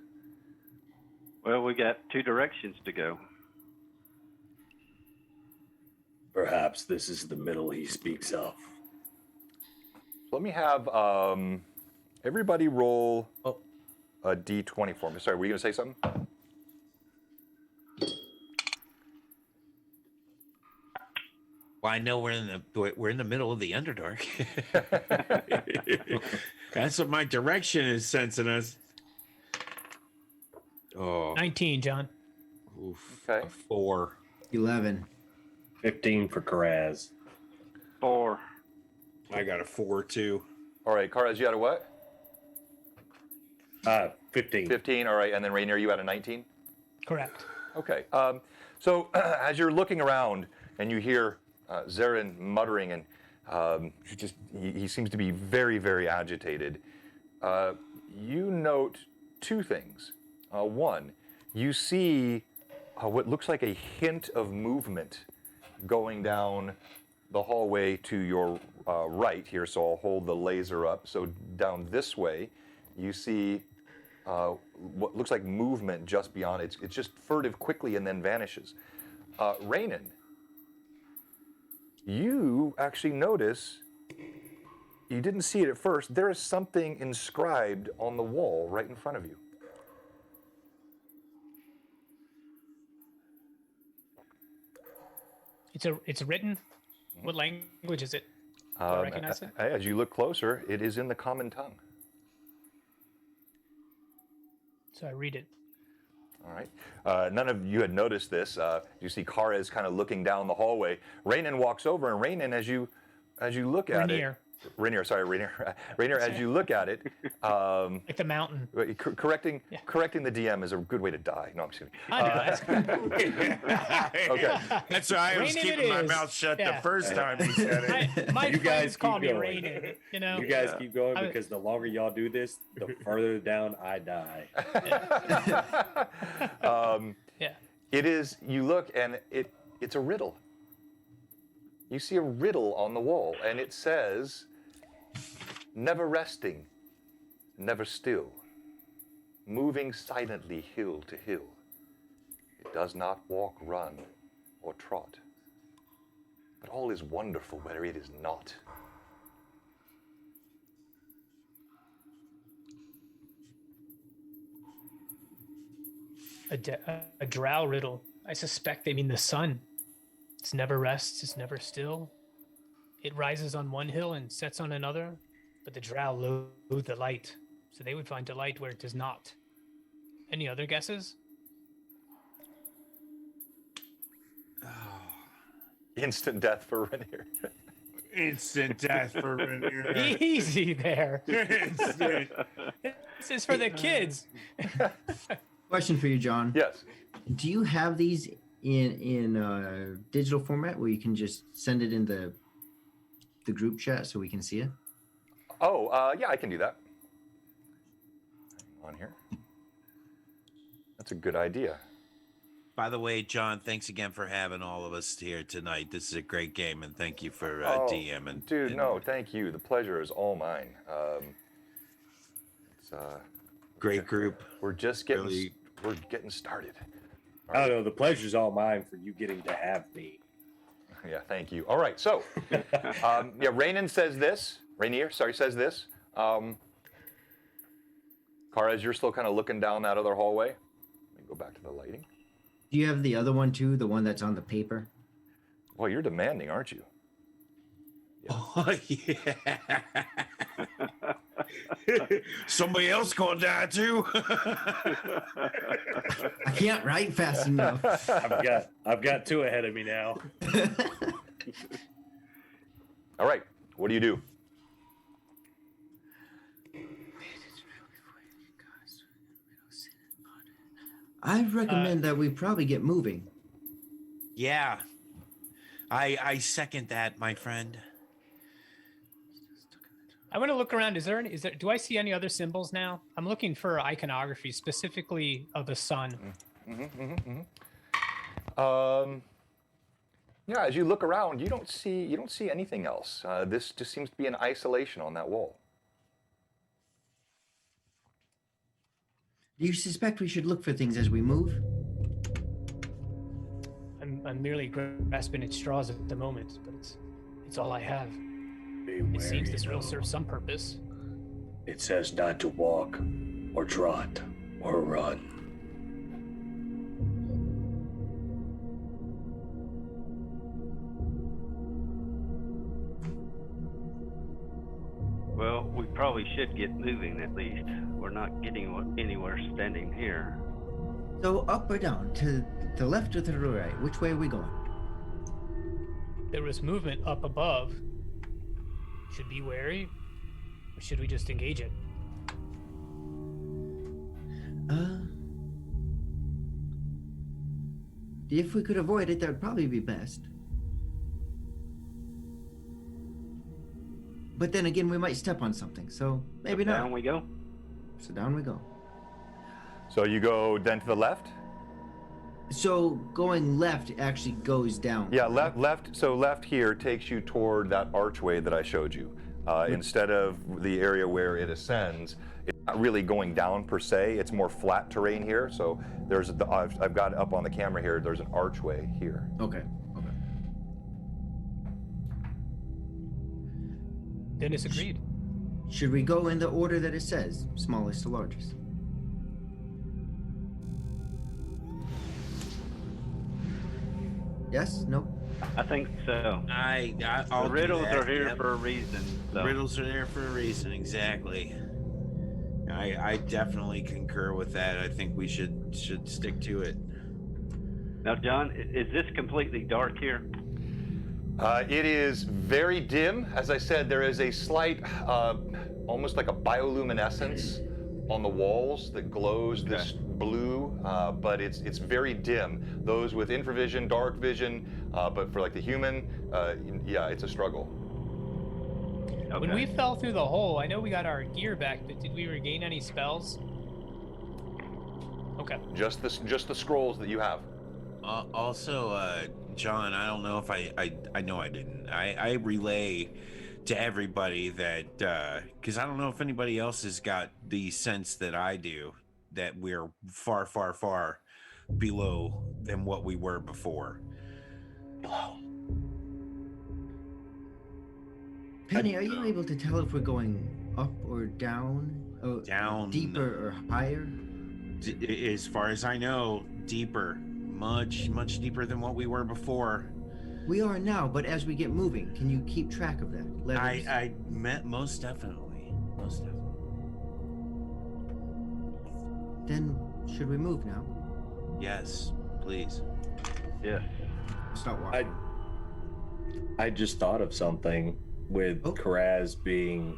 Well, we got 2 directions to go. Perhaps this is the middle he speaks of. Let me have everybody roll a d20 for me. Sorry, were you going to say something? Well, I know we're in the middle of the Underdark. That's what my direction is sensing us. Oh, 19, John. oof, Okay. a 4. 11. 15 for Karaz. 4. I got a 4 too. All right, Karaz, you had a what? 15. 15. All right, and then Rainier, you had a 19. Correct. Okay. So as you're looking around and you hear Zarin muttering, and he seems to be very, very agitated. You note two things. One, you see what looks like a hint of movement going down the hallway to your right here. So I'll hold the laser up. So down this way, you see what looks like movement just beyond it. It's just furtive quickly and then vanishes. Raynon, you actually notice, you didn't see it at first, there is something inscribed on the wall right in front of you. It's written. What language is it? Do I recognize it? As you look closer, it is in the common tongue. So I read it. All right. None of you had noticed this. You see Karaz kind of looking down the hallway. Raynon walks over, and Raynon, as you look at Rainier. Rainier, as you look at it, Like the mountain. correcting the DM is a good way to die. No, I'm just kidding. Okay. That's why I was Raining keeping it my is. mouth shut Yeah. the first time he said it. My You friends guys call keep me going. Raining. You know. You guys keep going I- because the longer y'all do this, the further down I die. Yeah. It is. You look, and it's a riddle. You see a riddle on the wall, and it says, "Never resting, never still, moving silently hill to hill. It does not walk, run, or trot. But all is wonderful where it is not." A drow riddle. I suspect they mean the sun. It's never rests, it's never still. It rises on one hill and sets on another, but the drow loathe the light, so they would find delight where it does not. Any other guesses? Instant death for Rainier. Instant death for Rainier. Easy there. Instant. This is for the kids. Question for you, John. Yes. Do you have these in digital format where you can just send it in the group chat so we can see it? Oh, yeah, I can do that. Hang on here. That's a good idea. By the way, John, thanks again for having all of us here tonight. This is a great game, and thank you for DM. And Dude, no, thank you. The pleasure is all mine. It's great group. we're just getting Really- we're getting started. I don't know. The pleasure's all mine for you getting to have me. Yeah, thank you. All right, so yeah, Rainier says this. Karaz, you're still kind of looking down that other hallway. Let me go back to the lighting. Do you have the other one too, the one that's on the paper? Well, you're demanding, aren't you? Oh, yeah. Somebody else gonna die too. I can't write fast enough. I've got two ahead of me now. All right, what do you do? I recommend that we probably get moving. Yeah, I second that, my friend. I want to look around. Do I see any other symbols now? I'm looking for iconography, specifically of the sun. Yeah, as you look around, you don't see anything else. This just seems to be an isolation on that wall. Do you suspect we should look for things as we move? I'm merely grasping at straws at the moment, but it's all I have. It seems this will serve some purpose. It says not to walk, or trot, or run. Well, we probably should get moving at least. We're not getting anywhere standing here. So up or down? To the left or to the right? Which way are we going? There was movement up above. Should be wary, or should we just engage it? If we could avoid it, that would probably be best. But then again, we might step on something, so maybe So not. down we go. So down we go. So you go then to the left? So going left actually goes down. Yeah, left. So left here takes you toward that archway that I showed you. Instead of the area where it ascends, it's not really going down per se. It's more flat terrain here. So I've got it up on the camera here. There's an archway here. Okay. Dennis agreed. Should we go in the order that it says, smallest to largest? Yes? No? I think so. I'll The do riddles that, are here yep. for a reason. So. Riddles are there for a reason, exactly. I definitely concur with that. I think we should stick to it. Now, John, is this completely dark here? It is very dim. As I said, there is a slight, almost like a bioluminescence on the walls that glows this blue, but it's very dim. Those with infravision, dark vision, but for like the human, yeah, it's a struggle. Okay. When we fell through the hole, I know we got our gear back, but did we regain any spells? Okay. Just the scrolls that you have. Also, John, I don't know if I know I didn't. I relay to everybody that, because I don't know if anybody else has got the sense that I do, that we're far, far, far below than what we were before. Penny, are you able to tell if we're going up or down? Or Down. Deeper or higher? As far as I know, deeper. Much, much deeper than what we were before. We are now, but as we get moving, can you keep track of that? Levels? I meant most definitely. Most definitely. Then, should we move now? Yes, please. Yes. Start walking. I just thought of something with Karaz being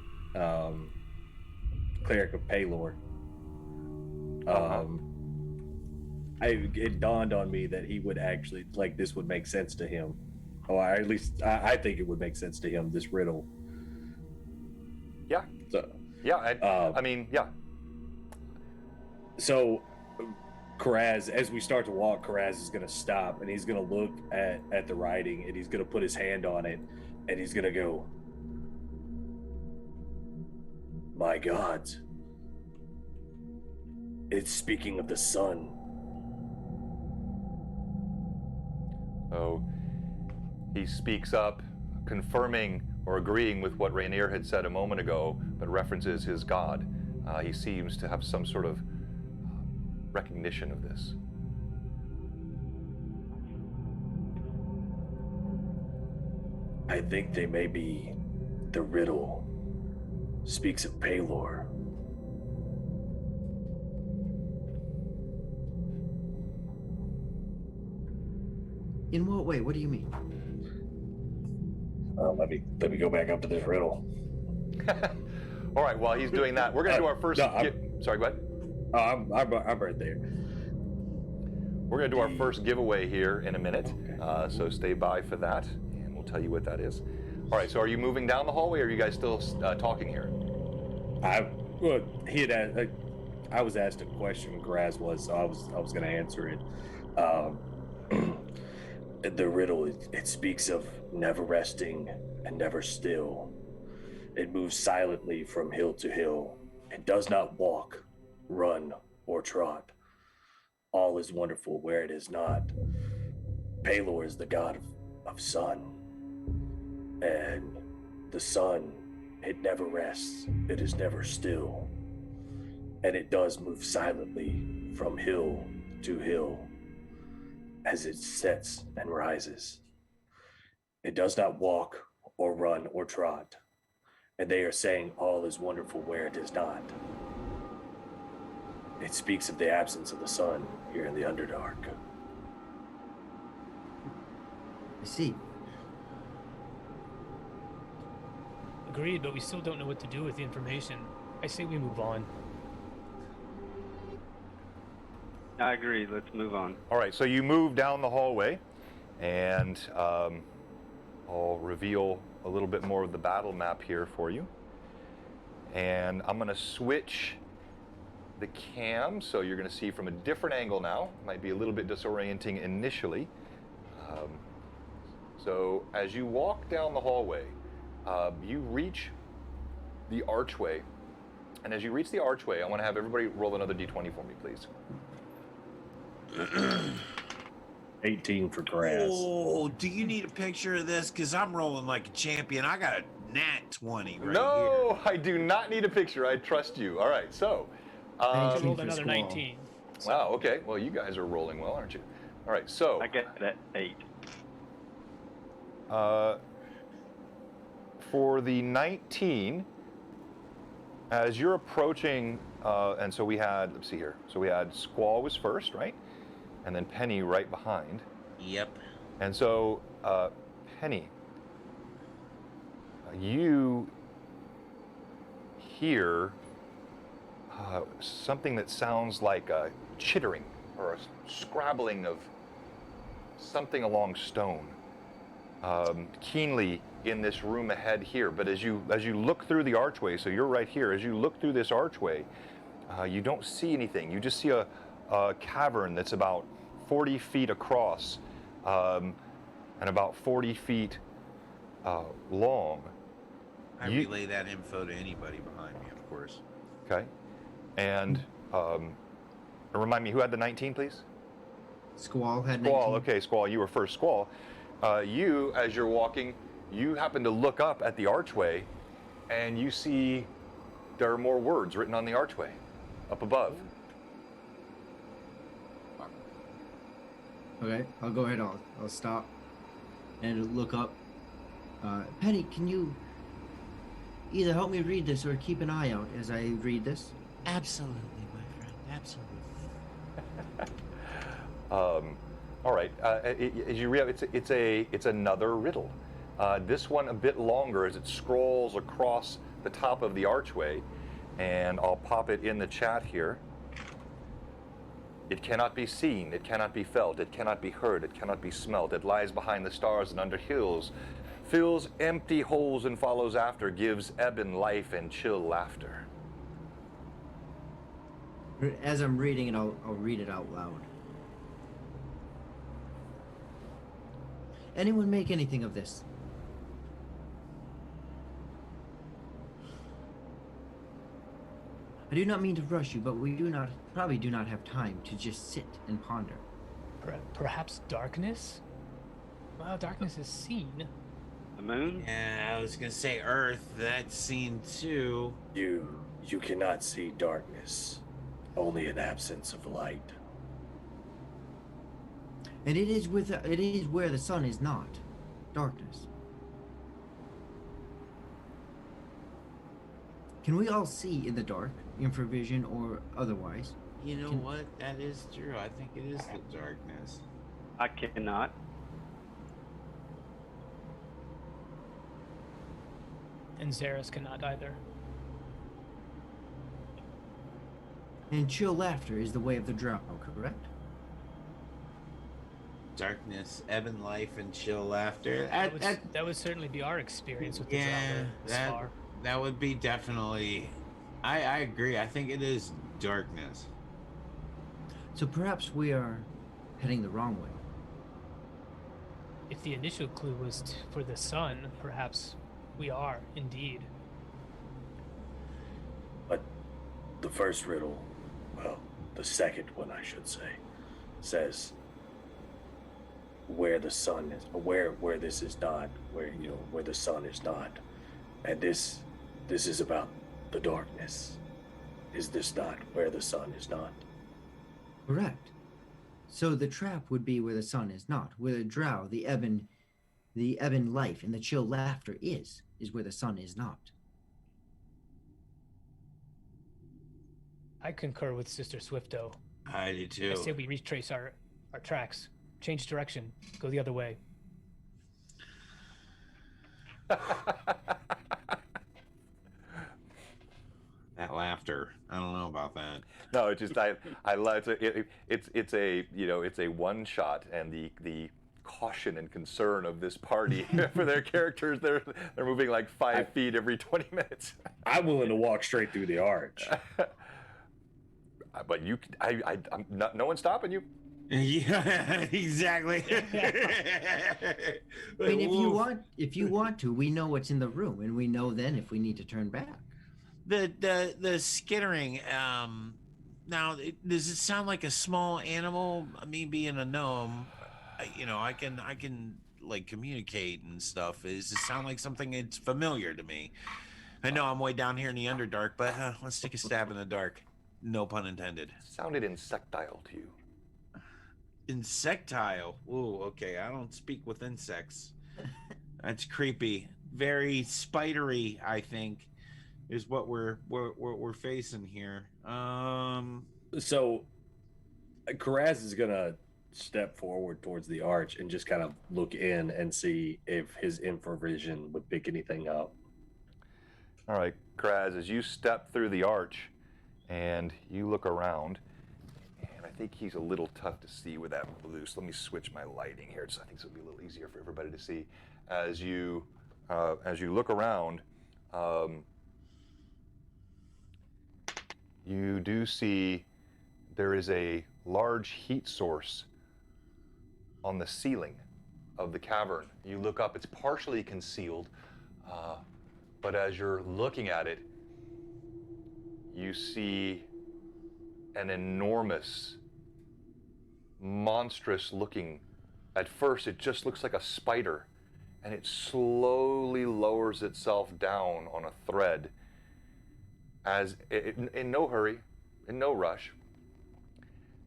cleric of Palor. It dawned on me that he would actually, like, this would make sense to him. Or at least I think it would make sense to him, this riddle. Yeah. So, yeah, I mean, yeah. So, Karaz, as we start to walk, Karaz is going to stop and he's going to look at the writing and he's going to put his hand on it and he's going to go, "My gods, it's speaking of the sun." So he speaks up, confirming or agreeing with what Rainier had said a moment ago, but references his god. He seems to have some sort of recognition of this. I think they may be the riddle speaks of Palor. In what way? What do you mean? Let me go back up to this riddle. All right, while he's doing that, we're going to do our first... Sorry, go ahead. I'm right there. We're going to do our first giveaway here in a minute, so stay by for that, and we'll tell you what that is. All right, so are you moving down the hallway, or are you guys still talking here? I was asked a question when Graz was, so I was going to answer it. The riddle, it speaks of never resting and never still. It moves silently from hill to hill. It does not walk, run, or trot. All is wonderful where it is not. Palor is the god of sun. And the sun, it never rests. It is never still. And it does move silently from hill to hill as it sets and rises. It does not walk or run or trot. And they are saying all is wonderful where it is not. It speaks of the absence of the sun here in the Underdark. I see. Agreed, but we still don't know what to do with the information. I say we move on. I agree. Let's move on. All right, so you move down the hallway, and I'll reveal a little bit more of the battle map here for you. And I'm going to switch the cam, so you're going to see from a different angle now. Might be a little bit disorienting initially. So as you walk down the hallway, you reach the archway. And as you reach the archway, I want to have everybody roll another d20 for me, please. 18 for grass. Oh, do you need a picture of this? Because I'm rolling like a champion. I got a nat 20 right No, I do not need a picture. I trust you. All right, so. I Thank rolled for another Squall. 19. Wow, okay. Well, you guys are rolling well, aren't you? All right, so. I get that 8. For the 19, as you're approaching, and so we had, let's see here. So we had Squall was first, right? And then Penny right behind. here. Yep. And so, Penny, you hear something that sounds like a chittering or a scrabbling of something along stone, keenly in this room ahead here. But as you look through the archway, so you're right here. As you look through this archway, you don't see anything. You just see a cavern that's about 40 feet across and about 40 feet long. I relay that info to anybody behind me, of course. Okay. And remind me, who had the 19, please? Squall had 19. Squall. Okay, Squall, you were first. Squall, you, as you're walking, you happen to look up at the archway, and you see there are more words written on the archway up above. Okay, I'll go ahead. I'll stop and look up. Penny, can you either help me read this or keep an eye out as I read this? Absolutely, my friend. Absolutely. All right. As you read, it's another riddle. This one a bit longer as it scrolls across the top of the archway, and I'll pop it in the chat here. It cannot be seen, it cannot be felt, it cannot be heard, it cannot be smelt. It lies behind the stars and under hills, fills empty holes and follows after, gives ebon life and chill laughter. As I'm reading it, I'll read it out loud. Anyone make anything of this? I do not mean to rush you, but we probably do not have time to just sit and ponder. Perhaps darkness? Well, darkness is seen. The moon? Yeah, I was gonna say Earth. That's seen too. You cannot see darkness, only an absence of light. And it is where the sun is not. Darkness. Can we all see in the dark, infravision or otherwise? You know what? That is true. I think it is the darkness. I cannot. And Xeris cannot either. And chill laughter is the way of the drow, correct? Darkness, ebon life, and chill laughter. That would certainly be our experience with the Yeah, Drow thus far. that would be definitely. I agree. I think it is darkness. So perhaps we are heading the wrong way. If the initial clue was for the sun, perhaps we are indeed. But the first riddle, well, the second one I should say, says where the sun is, where this is not, where the sun is not, and this is about the darkness. Is this not where the sun is not? Correct. So the trap would be where the sun is not, where the drow, the ebon life, and the chill laughter is where the sun is not. I concur with Sister Swifto. I do too. I say we retrace our tracks, change direction, go the other way. That laughter. I don't know about that. No, it's just I love it's a you know it's a one shot, and the caution and concern of this party for their characters, they're moving like 5 feet every 20 minutes. I'm willing to walk straight through the arch. But I'm not, no one's stopping you. Yeah, exactly. I mean, if you want to, we know what's in the room, and we know then if we need to turn back. The skittering. Now, does it sound like a small animal? Me being a gnome, I can like communicate and stuff. Does it sound like something that's familiar to me? I know I'm way down here in the Underdark, but let's take a stab in the dark. No pun intended. Sounded insectile to you. Insectile. Ooh, okay. I don't speak with insects. That's creepy. Very spidery, I think, is what we're facing here. So, Karaz is gonna step forward towards the arch and just kind of look in and see if his infravision would pick anything up. All right, Kraz, as you step through the arch and you look around, and I think he's a little tough to see with that blue, so let me switch my lighting here, so I think this will be a little easier for everybody to see. As you look around, you do see there is a large heat source on the ceiling of the cavern. You look up, it's partially concealed, but as you're looking at it, you see an enormous, monstrous looking, at first it just looks like a spider, and it slowly lowers itself down on a thread, as in no hurry, in no rush.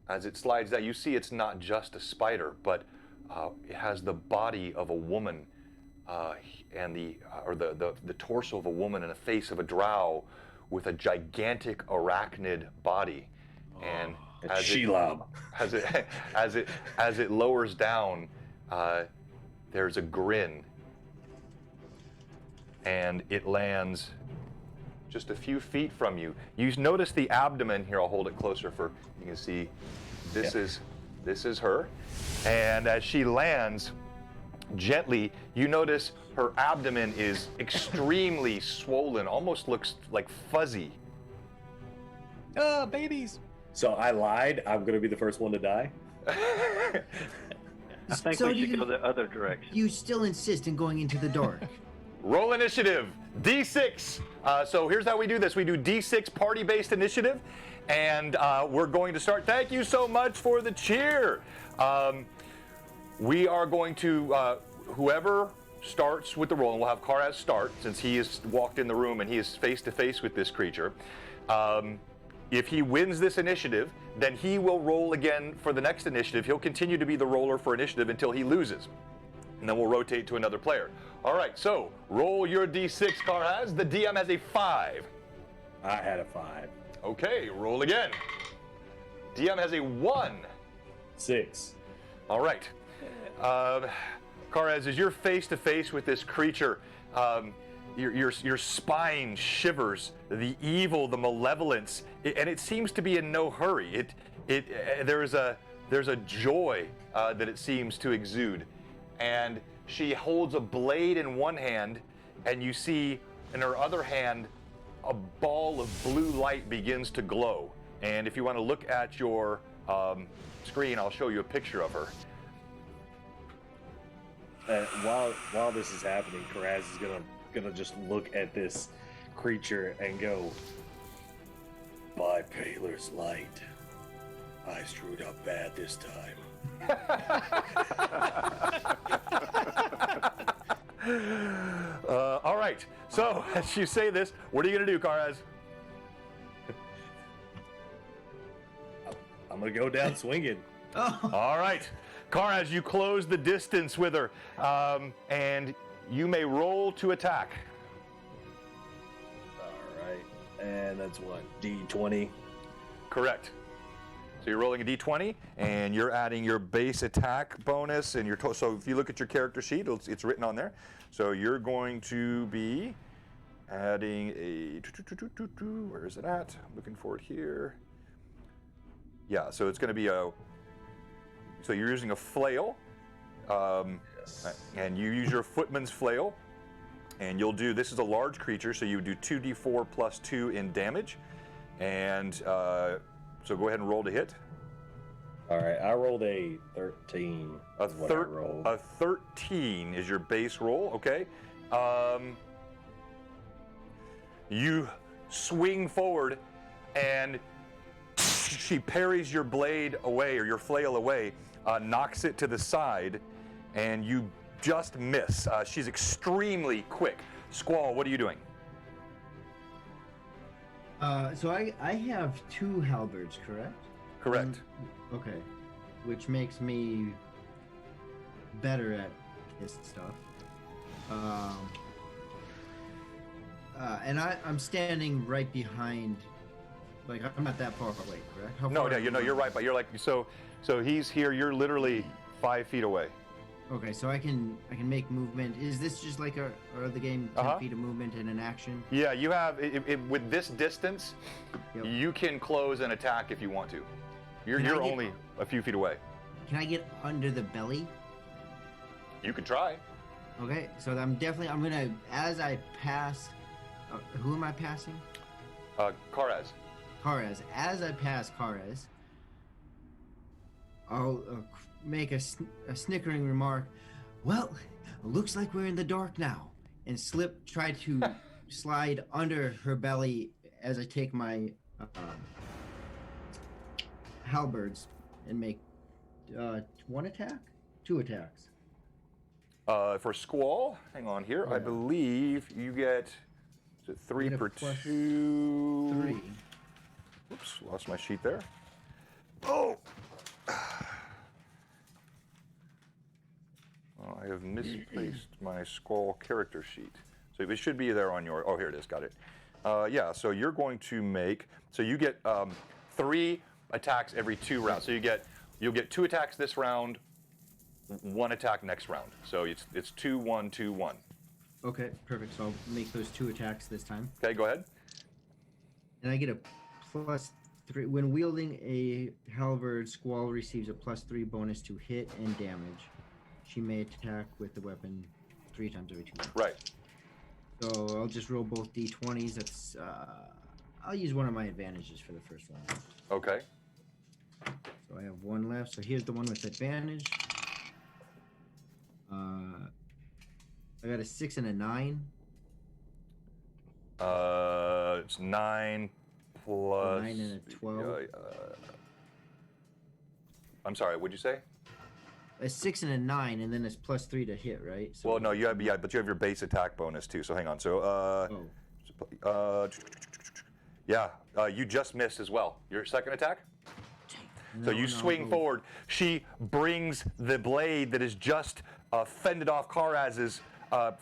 As it slides down, you see it's not just a spider, but it has the body of a woman, and the torso of a woman and the face of a drow, with a gigantic arachnid body. And as it lowers down, there's a grin, and it lands just a few feet from you. You notice the abdomen here. I'll hold it closer for you can see. This is her, and as she lands gently, you notice her abdomen is extremely swollen, almost looks like fuzzy. Babies. So I lied. I'm going to be the first one to die. I think So we should you- go the other direction. You still insist in going into the dark. Roll initiative, D6. So here's how we do this. We do D6 party-based initiative, and we're going to start. Thank you so much for the cheer. We are going to, whoever starts with the roll, and we'll have Karaz start, since he has walked in the room and he is face-to-face with this creature. If he wins this initiative, then he will roll again for the next initiative. He'll continue to be the roller for initiative until he loses. And then we'll rotate to another player. All right, so roll your D6, Karaz. The DM has a 5. I had a 5. Okay, roll again. DM has a 1. 6. All right. Karaz, as you're face to face with this creature, your spine shivers. The evil, the malevolence, and it seems to be in no hurry. There's a joy that it seems to exude, and she holds a blade in one hand, and you see in her other hand a ball of blue light begins to glow. And if you want to look at your screen, I'll show you a picture of her. While this is happening, Karaz is gonna just look at this creature and go, "By Paler's light, I screwed up bad this time." All right. So as you say this, what are you gonna do, Karaz? I'm gonna go down swinging. Oh, All right. Karaz, you close the distance with her, and you may roll to attack. All right, and that's what, D20. Correct. So you're rolling a d20, and you're adding your base attack bonus, and your so if you look at your character sheet, it's written on there. So you're going to be adding a where is it at? I'm looking for it here. Yeah, so it's going to be a. So you're using a flail, and you use your footman's flail, and you'll do. This is a large creature, so you do 2d4 plus 2 in damage, and. So go ahead and roll to hit. All right, I rolled a 13. A, is what I rolled. a 13 is your base roll, okay? You swing forward, and she parries your blade away, or your flail away, knocks it to the side, and you just miss. She's extremely quick. Squall, what are you doing? So I have 2 halberds, correct? Correct. Okay, which makes me better at this stuff. And I'm standing right behind. Like, I'm not that far away, correct? How No, far you're right, but you're like so he's here. You're literally 5 feet away. Okay, so I can make movement. Is this just like our other game, 10 feet of movement and an action? Yeah, you have with this distance, Yep. you can close and attack if you want to. You're Can I get- only a few feet away. Can I get under the belly? You could try. Okay, so I'm gonna, as I pass, who am I passing? Karaz. Karez. As I pass Karez, I'll make a snickering remark. Well, looks like we're in the dark now. And try to slide under her belly as I take my halberds and make 1 attack? 2 attacks. For Squall, hang on here. I Yeah. believe you get is it 3 Get a per plus 2. 3. Oops, lost my sheet there. Oh! Oh, I have misplaced my Squall character sheet. So it should be there on your. Oh, here it is. Got it. Yeah. So you're going to make. So you get 3 attacks every 2 rounds. So you'll get 2 attacks this round, 1 attack next round. So it's 2, 1, 2, 1. Okay, perfect. So I'll make those 2 attacks this time. Okay, go ahead. And I get a +3. When wielding a halberd, Squall receives a +3 bonus to hit and damage. She may attack with the weapon 3 times every 2 rounds. Right. So I'll just roll both d20s. That's I'll use one of my advantages for the first one. Okay. So I have 1 left. So here's the one with advantage. I got a 6 and a 9. It's 9 plus. 9 and a 12. I'm sorry. What'd you say? A 6 and a 9, and then it's +3 to hit, right? So Well, no, you have but you have your base attack bonus too. So hang on. So you just missed as well. Your second attack. So you swing forward. She brings the blade that is just fended off Karaz's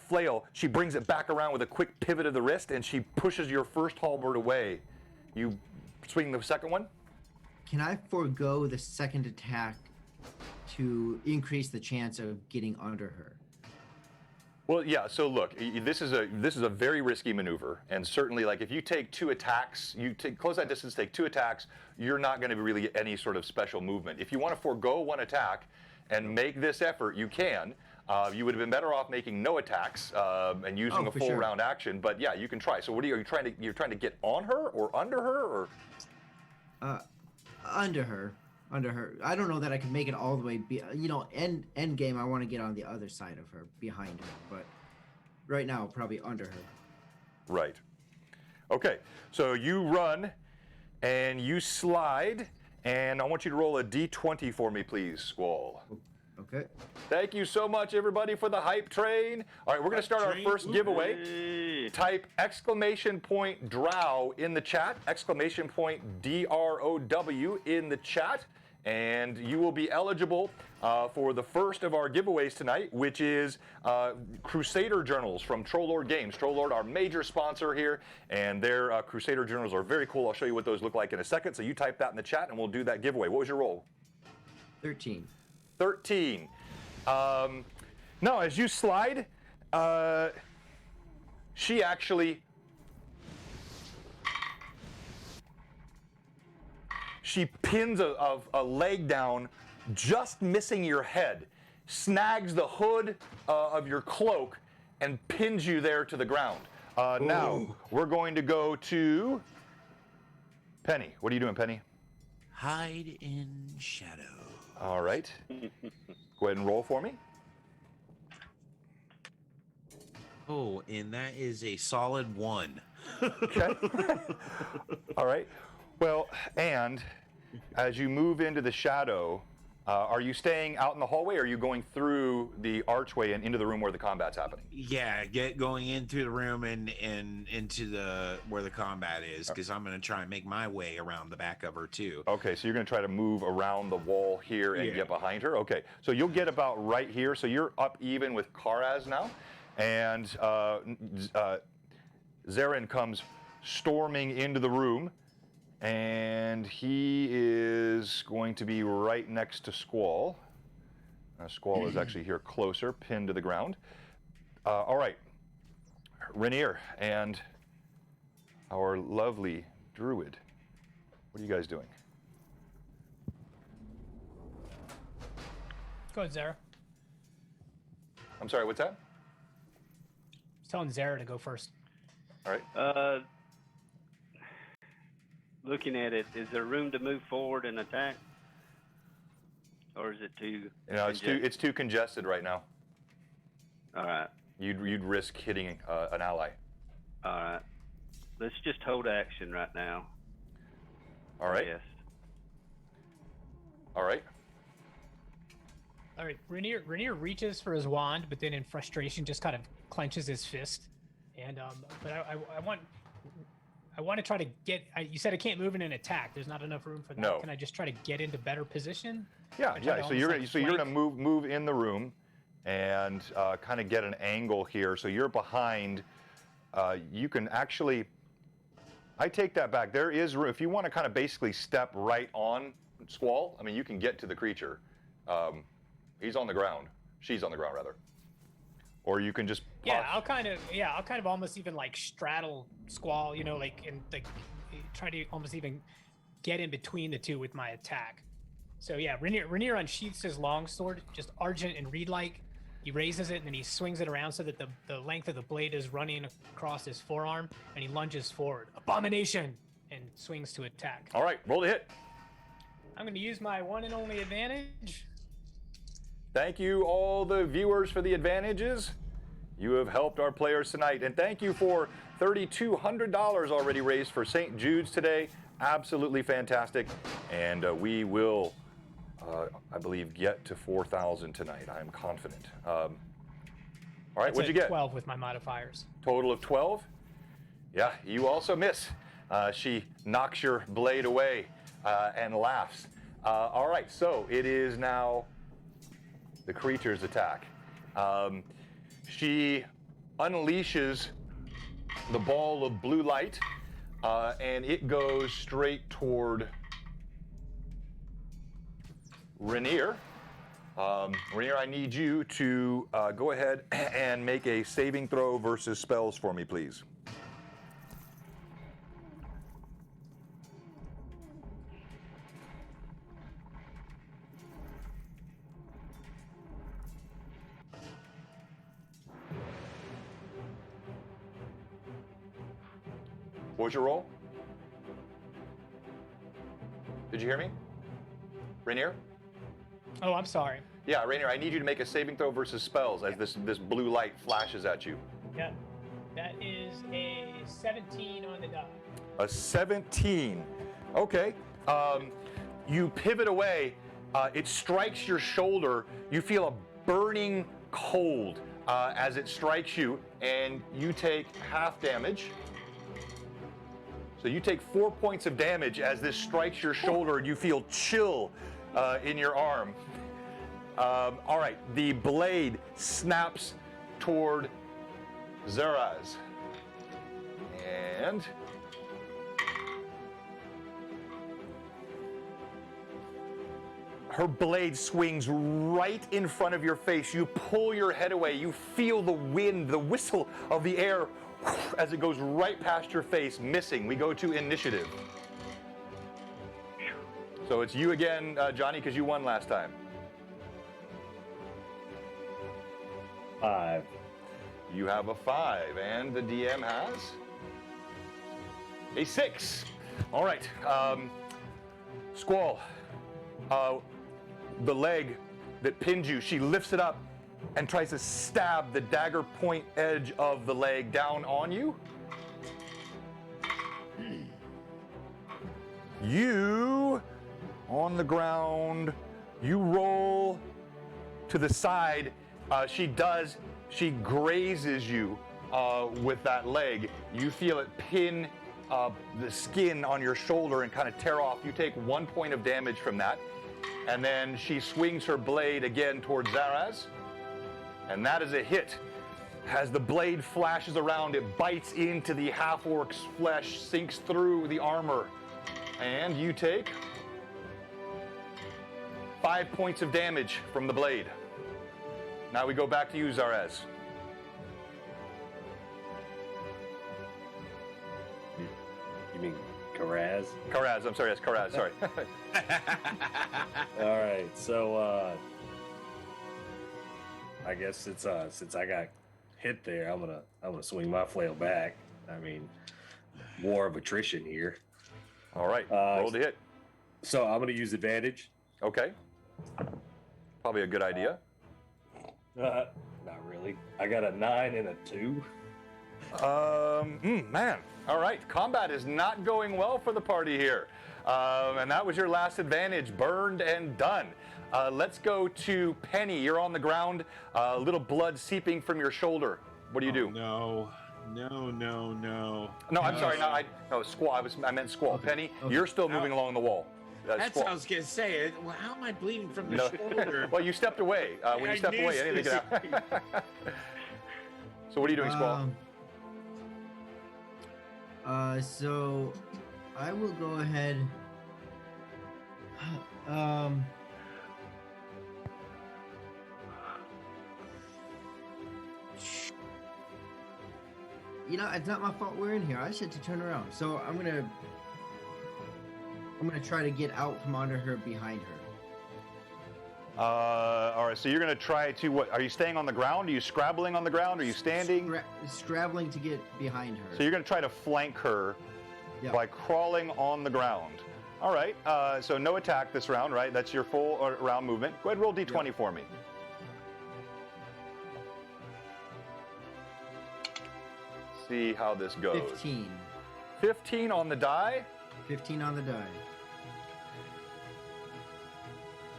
flail. She brings it back around with a quick pivot of the wrist, and she pushes your first halberd away. You swing the second one. Can I forego the second attack to increase the chance of getting under her? Well, yeah. So look, this is a very risky maneuver, and certainly, like if you take 2 attacks, close that distance, take 2 attacks, you're not going to really get any sort of special movement. If you want to forego 1 attack and make this effort, you can. You would have been better off making no attacks and using a for full sure. round action. But yeah, you can try. So what are you trying to? You're trying to get on her or under her or? Under her. I don't know that I can make it all the way. End game. I want to get on the other side of her, behind her. But right now, probably under her. Right. Okay. So you run, and you slide, and I want you to roll a d20 for me, please, Squall. Okay. Thank you so much, everybody, for the hype train. All right, we're going to start our first giveaway. Hey. Type !drow in the chat, !DROW in the chat, and you will be eligible for the first of our giveaways tonight, which is Crusader Journals from Trollord Games. Trollord, our major sponsor here, and their Crusader Journals are very cool. I'll show you what those look like in a second. So you type that in the chat, and we'll do that giveaway. What was your roll? 13. 13. Now, as you slide, she actually pins a leg down, just missing your head, snags the hood of your cloak, and pins you there to the ground. Now, we're going to go to Penny. What are you doing, Penny? Hide in shadow. All right. Go ahead and roll for me. Oh, and that is a solid 1. Okay. All right. Well, and as you move into the shadow, are you staying out in the hallway, or are you going through the archway and into the room where the combat's happening? Yeah, going into the room and into the where the combat is, because I'm going to try and make my way around the back of her too. Okay, so you're going to try to move around the wall here and Yeah. get behind her? Okay, so you'll get about right here. So you're up even with Karaz now. And Zarin comes storming into the room. And he is going to be right next to Squall. Squall is actually here closer, pinned to the ground. All right, Rainier and our lovely druid. What are you guys doing? Go ahead, Zara. I'm sorry, what's that? I was telling Zara to go first. All right. Looking at it, is there room to move forward and attack? Or is it too... It's too congested right now. All right. You'd risk hitting an ally. All right. Let's just hold action right now. All right. Yes. All right. All right, Rainier reaches for his wand, but then in frustration just kind of clenches his fist. And but I want to try to get. You said I can't move in an attack. There's not enough room for that. No. Can I just try to get into better position? Yeah, Or try to yeah. So almost, you're like, gonna flank? move in the room, and kind of get an angle here. So you're behind. You can actually. I take that back. There is room if you want to kind of basically step right on Squall. I mean, you can get to the creature. He's on the ground. She's on the ground rather. Or you can just. Yeah, I'll kind of almost even like straddle Squall, like and like try to almost even get in between the two with my attack. So yeah, Rainier unsheaths his longsword, just argent and reed-like. He raises it and then he swings it around so that the length of the blade is running across his forearm, and he lunges forward. Abomination! And swings to attack. All right, roll to hit. I'm going to use my one and only advantage. Thank you, all the viewers, for the advantages. You have helped our players tonight. And thank you for $3,200 already raised for St. Jude's today. Absolutely fantastic. And we will, I believe, get to 4,000 tonight. I'm confident. All right, That's what'd you get? 12 with my modifiers. Total of 12? Yeah, you also miss. She knocks your blade away and laughs. All right, so it is now the creature's attack. She unleashes the ball of blue light, and it goes straight toward Rainier. Rainier, I need you to go ahead and make a saving throw versus spells for me, please. What was your roll? Did you hear me? Rainier? Oh, I'm sorry. Yeah, Rainier, I need you to make a saving throw versus spells as this blue light flashes at you. Yeah, that is a 17 on the die. A 17. Okay. You pivot away. It strikes your shoulder. You feel a burning cold as it strikes you, and you take half damage. So you take 4 points of damage as this strikes your shoulder, and you feel chill in your arm. All right, the blade snaps toward Zaraz. And her blade swings right in front of your face. You pull your head away. You feel the wind, the whistle of the air as it goes right past your face, missing. We go to initiative. So it's you again, Johnny, because you won last time. 5. You have a 5, and the DM has a 6. All right, Squall. The leg that pinned you, she lifts it up and tries to stab the dagger point edge of the leg down on you. You, on the ground, you roll to the side. She grazes you with that leg. You feel it pin the skin on your shoulder and kind of tear off. You take 1 point of damage from that. And then she swings her blade again towards Zaraz. And that is a hit. As the blade flashes around, it bites into the half-orc's flesh, sinks through the armor. And you take 5 points of damage from the blade. Now we go back to you, Zaraz. You mean Karaz? Karaz, I'm sorry, yes, Karaz, sorry. All right, so I guess since I got hit there, I'm gonna swing my flail back. I mean, war of attrition here. All right, roll to hit. So I'm gonna use advantage. Okay. Probably a good idea. Not really. I got a 9 and a 2. Man. All right, combat is not going well for the party here. And that was your last advantage, burned and done. Let's go to Penny. You're on the ground, a little blood seeping from your shoulder. What do you do? No, I'm sorry. No, Squall. I meant Squall. Okay. Penny, Okay. You're still moving along the wall. That's Squall. what I was gonna say. Well, how am I bleeding from the No. shoulder? Well, you stepped away. When I you stepped away, missed anything can happen. So what are you doing, Squall? So I will go ahead. You know, it's not my fault we're in here. I said to turn around. So I'm gonna try to get out from under her, behind her. All right, so you're going to try to, what, are you staying on the ground? Are you scrabbling on the ground? Are you standing? Scrabbling to get behind her. So you're going to try to flank her by crawling on the ground. All right, so no attack this round, right? That's your full round movement. Go ahead, roll D20 for me. See how this goes. 15. 15 on the die? 15 on the die.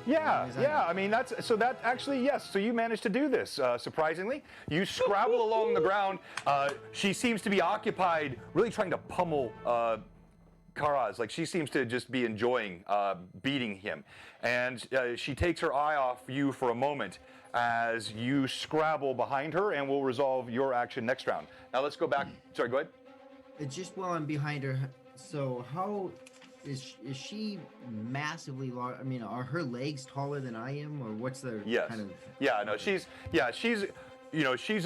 Yeah. I mean, that actually, yes. So you managed to do this, surprisingly. You scrabble along the ground. She seems to be occupied, really trying to pummel Karaz. Like, she seems to just be enjoying beating him. And she takes her eye off you for a moment as you scrabble behind her, and we'll resolve your action next round. Now let's go back. Sorry, go ahead. It's just while I'm behind her. So how is she massively large? I mean, are her legs taller than I am, or what's the kind of? Yeah, no, she's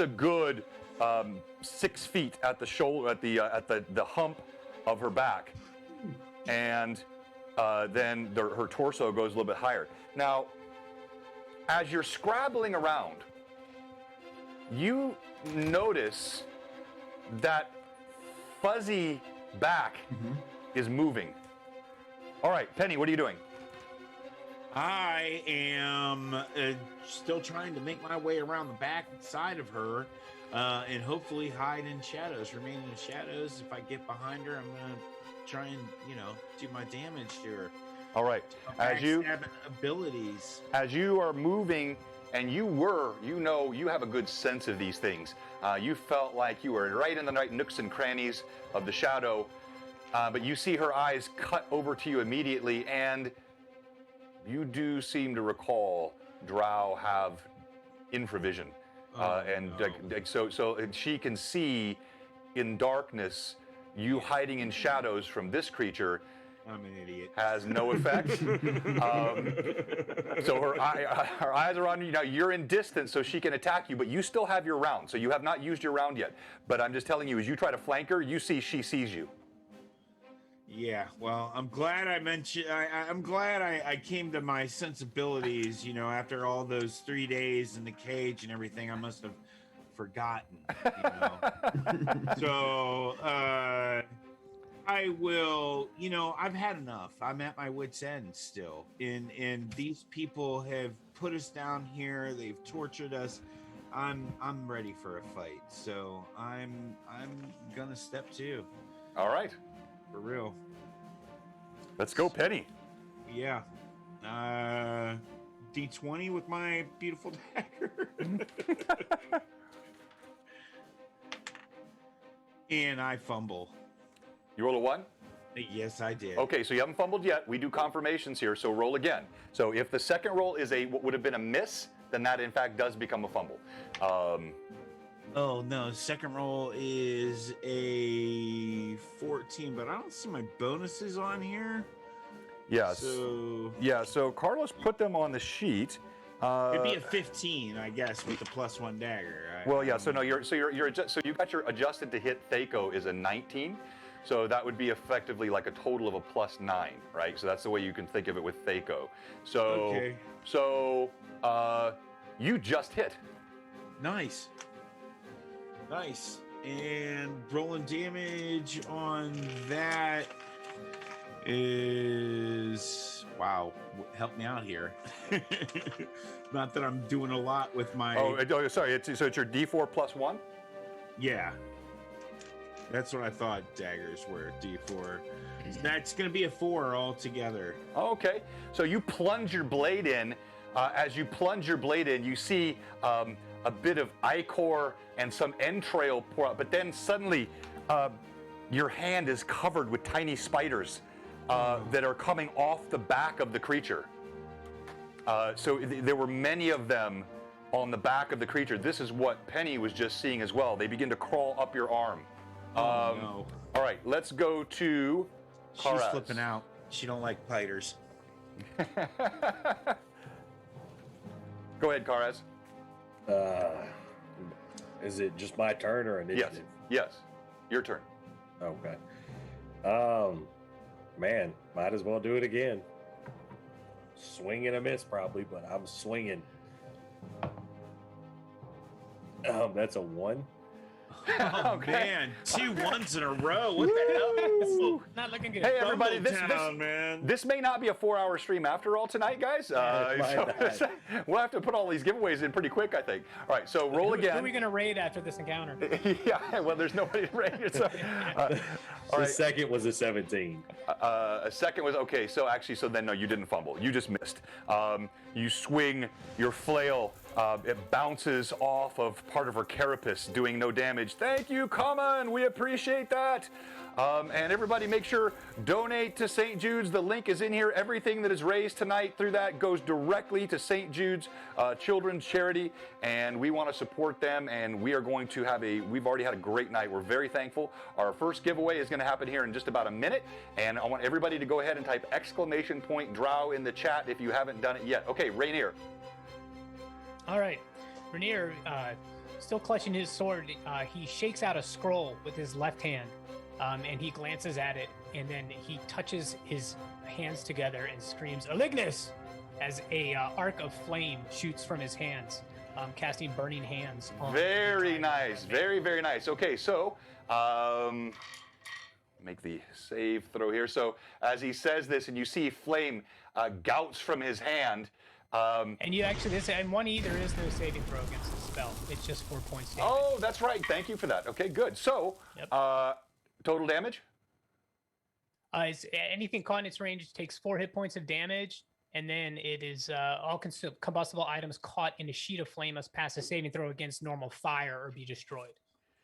a good 6 feet at the shoulder, at the hump of her back, and then her torso goes a little bit higher. Now, as you're scrabbling around, you notice that fuzzy back is moving. All right, Penny, what are you doing? I am still trying to make my way around the back side of her and hopefully hide in shadows, remain in the shadows. If I get behind her, I'm going to try and, do my damage to her. All right. As you abilities. As you are moving, and you have a good sense of these things. You felt like you were right in the right nooks and crannies of the shadow, but you see her eyes cut over to you immediately, and you do seem to recall Drow have infravision, so she can see in darkness. You hiding in shadows from this creature. I'm an idiot. Has no effect. So her eyes are on you now. You're in distance, so she can attack you, but you still have your round. So you have not used your round yet. But I'm just telling you, as you try to flank her, you see she sees you. Yeah, well, I'm glad I mentioned. I'm glad I came to my sensibilities. You know, after all those 3 days in the cage and everything, I must have forgotten. You know, so I will. You know, I've had enough. I'm at my wit's end still, and these people have put us down here. They've tortured us. I'm ready for a fight. So I'm gonna step two. All right. For real. Let's go, Penny. Yeah. D20 with my beautiful dagger. And I fumble. You roll a 1? Yes, I did. Okay, so you haven't fumbled yet. We do confirmations here, so roll again. So if the second roll is what would have been a miss, then that in fact does become a fumble. Oh no, second roll is a 14, but I don't see my bonuses on here. Yes. So Carlos put them on the sheet. It'd be a 15, I guess, with the +1 dagger. So you got your adjusted to hit Thaco is a 19. So that would be effectively like a total of a +9, right? So that's the way you can think of it with Thaco. So okay. So you just hit. Nice. And rolling damage on that is, wow, help me out here. Not that I'm doing a lot with my. Oh, sorry. So it's your D4 +1. Yeah, that's what I thought. Daggers were D4. That's gonna be a 4 altogether. Okay. So you plunge your blade in. As you plunge your blade in, you see a bit of ichor and some entrail pour out, but then suddenly your hand is covered with tiny spiders that are coming off the back of the creature. So there were many of them on the back of the creature. This is what Penny was just seeing as well. They begin to crawl up your arm. No. All right, let's go to Karaz. She's flipping out. She don't like biters. Go ahead, Karaz. Is it just my turn or initiative? Yes. Your turn. Okay. Man, might as well do it again. Swing and a miss probably, but I'm swinging. That's a 1. Oh Okay. man, 2 1s in a row. What the hell? Not looking good. Hey everybody, Man. this may not be a 4-hour stream after all tonight, guys. We'll have to put all these giveaways in pretty quick, I think. All right, so roll again. Who are we gonna raid after this encounter? Yeah, well, there's nobody to raid. So, all right. Second was a 17. A second was okay. So actually, then no, you didn't fumble. You just missed. You swing your flail. It bounces off of part of her carapace, doing no damage. Thank you, Common. We appreciate that. And everybody, make sure donate to St. Jude's. The link is in here. Everything that is raised tonight through that goes directly to St. Jude's Children's Charity, and we want to support them. And we are going to have we've already had a great night. We're very thankful. Our first giveaway is going to happen here in just about a minute, and I want everybody to go ahead and type !Drow in the chat if you haven't done it yet. Okay, Rainier. All right, Rainier, still clutching his sword, he shakes out a scroll with his left hand, and he glances at it, and then he touches his hands together and screams "Alignus!" as a arc of flame shoots from his hands, casting burning hands. Very nice, very, very nice. Okay, so make the save throw here. So as he says this, and you see flame gouts from his hand. And you actually, and 1E, there is no saving throw against the spell. It's just 4 points damage. Oh, that's right. Thank you for that. Okay, good. So, Yep. Total damage? Anything caught in its range takes 4 hit points of damage, and then it is all combustible items caught in a sheet of flame must pass a saving throw against normal fire or be destroyed.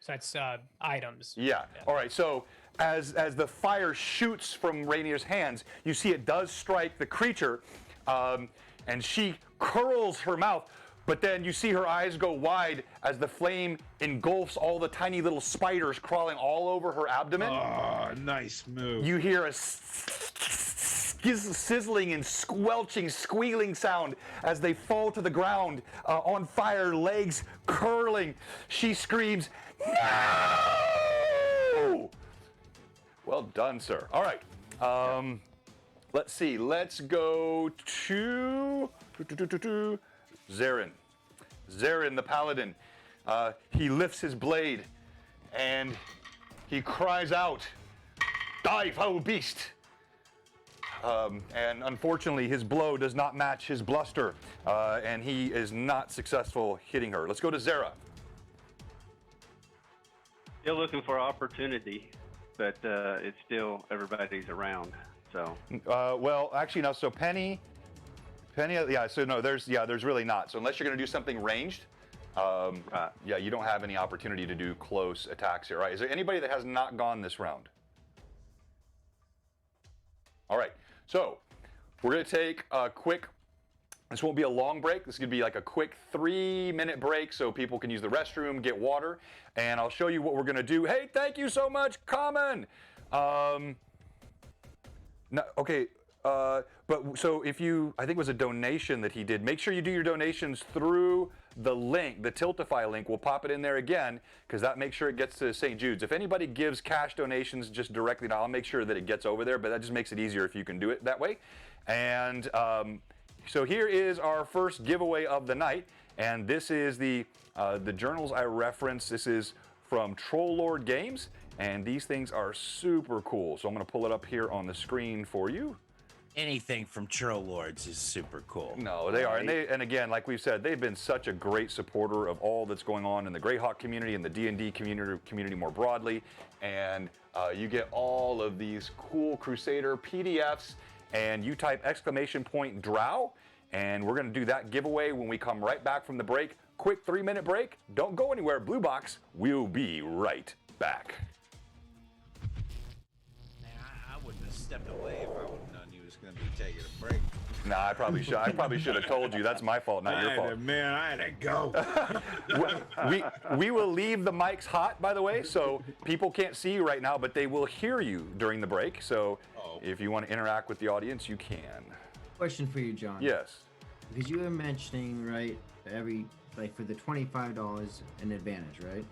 So that's items. Yeah. All right. So as the fire shoots from Rainier's hands, you see it does strike the creature. and she curls her mouth, but then you see her eyes go wide as the flame engulfs all the tiny little spiders crawling all over her abdomen. Oh, nice move. You hear a sizzling and squelching, squealing sound as they fall to the ground, on fire, legs curling. She screams, "No!" Well done, sir. All right. Let's see. Let's go to Zarin. Zarin, the paladin. He lifts his blade and he cries out, "Die, foul beast!" And unfortunately, his blow does not match his bluster, and he is not successful hitting her. Let's go to Zara. Still looking for opportunity, but it's still everybody's around. So Well, actually, no. So Penny, yeah. So no, there's really not. So unless you're going to do something ranged, right. yeah, you don't have any opportunity to do close attacks here, right? Is there anybody that has not gone this round? All right. So we're going to take a quick. This won't be a long break. This is going to be like a quick 3-minute break so people can use the restroom, get water, and I'll show you what we're going to do. Hey, thank you so much, Common. No, okay, but so if you, I think it was a donation that he did, make sure you do your donations through the link, the Tiltify link. We'll pop it in there again because that makes sure it gets to St. Jude's. If anybody gives cash donations just directly, now I'll make sure that it gets over there, but that just makes it easier if you can do it that way. And so here is our first giveaway of the night, and this is the journals I referenced. This is from Troll Lord Games. And these things are super cool. So I'm going to pull it up here on the screen for you. Anything from Troll Lords is super cool. No, they are. And again, like we've said, they've been such a great supporter of all that's going on in the Greyhawk community and the D&D community more broadly. And you get all of these cool Crusader PDFs, and you type !drow, and we're going to do that giveaway when we come right back from the break. Quick 3-minute break. Don't go anywhere, Bluebox. We'll be right back. Stepped away if I would have known he was going to be taking a break. Nah, I probably should have told you. That's my fault, not your fault. Man, I had to go. we will leave the mics hot, by the way, so people can't see you right now, but they will hear you during the break. So if you want to interact with the audience, you can. Question for you, John. Yes. Because you were mentioning, right, for the $25 an advantage, right?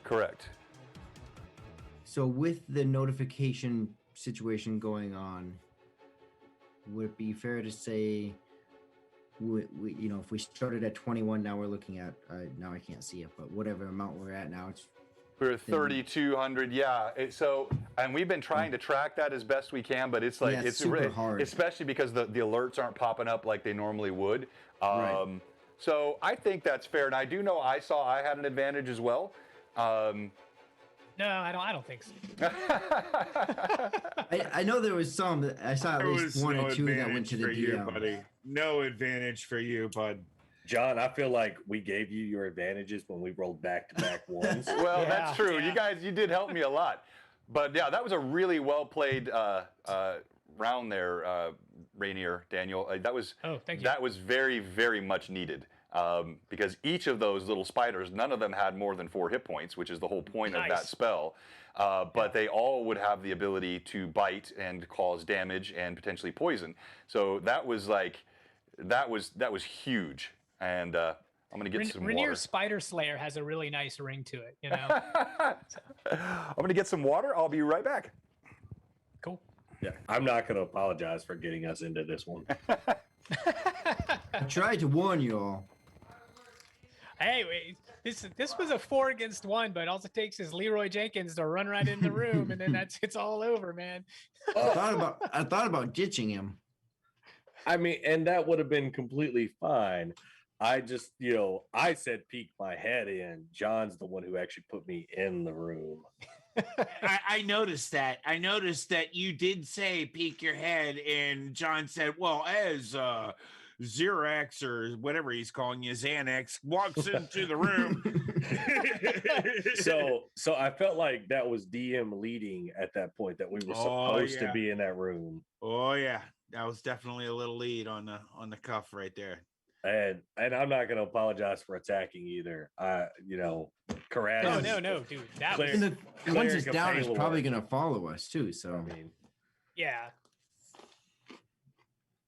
Correct. So with the notification situation going on, would it be fair to say if we started at 21, now we're looking at now I can't see it, but whatever amount we're at now, we're 3,200, yeah. And we've been trying to track that as best we can, but it's like it's super really hard, especially because the alerts aren't popping up like they normally would. Right. So I think that's fair, and I do know I had an advantage as well. No, I don't think so. I know there was some that I saw at least one or two that went to the DM. Buddy. No advantage for you, bud. John, I feel like we gave you your advantages when we rolled back-to-back ones. Well, that's true. Yeah. You did help me a lot. But yeah, that was a really well played round there, Rainier, Daniel. Thank you. That was very, very much needed. Because each of those little spiders, none of them had more than 4 hit points, which is the whole point of that spell. But they all would have the ability to bite and cause damage and potentially poison. So that was huge. And I'm gonna get some water. Rainier's Spider Slayer has a really nice ring to it, you know. I'm gonna get some water. I'll be right back. Cool. Yeah, I'm not gonna apologize for getting us into this one. I tried to warn you all. Hey, wait, this was a 4 against 1, but all it takes is Leroy Jenkins to run right in the room, and then it's all over, man. I thought about ditching him. I mean, and that would have been completely fine. I just, I said peek my head in. John's the one who actually put me in the room. I noticed that. I noticed that you did say peek your head, and John said, well, as Xerox or whatever he's calling you, Xanax, walks into the room. So I felt like that was DM leading at that point, that we were supposed to be in that room. Oh, yeah. That was definitely a little lead on the cuff right there. And I'm not going to apologize for attacking either. Karate. Oh no, dude, that Clear- was And once Cleric it's of down, it's Palor. probably gonna follow us too. So I mean, yeah.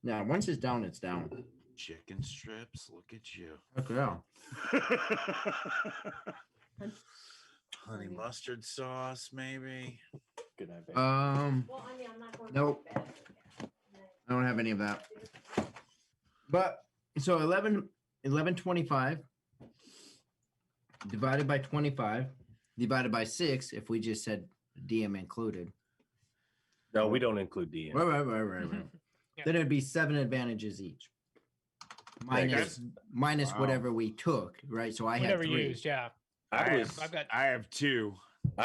yeah, once it's down, it's down. Chicken strips. Look at you. Okay. Yeah. Honey mustard sauce, maybe. good night, babe. Um. Well, I mean, I'm not going Nope. to bed. I don't have any of that. But so 1125 divided by 25 divided by 6 if we just said DM included. No, we don't include DM. Right. Yeah. Then it'd be 7 advantages each. Minus Wow. whatever we took, right? So I We had never 3. used, yeah. I I have 2.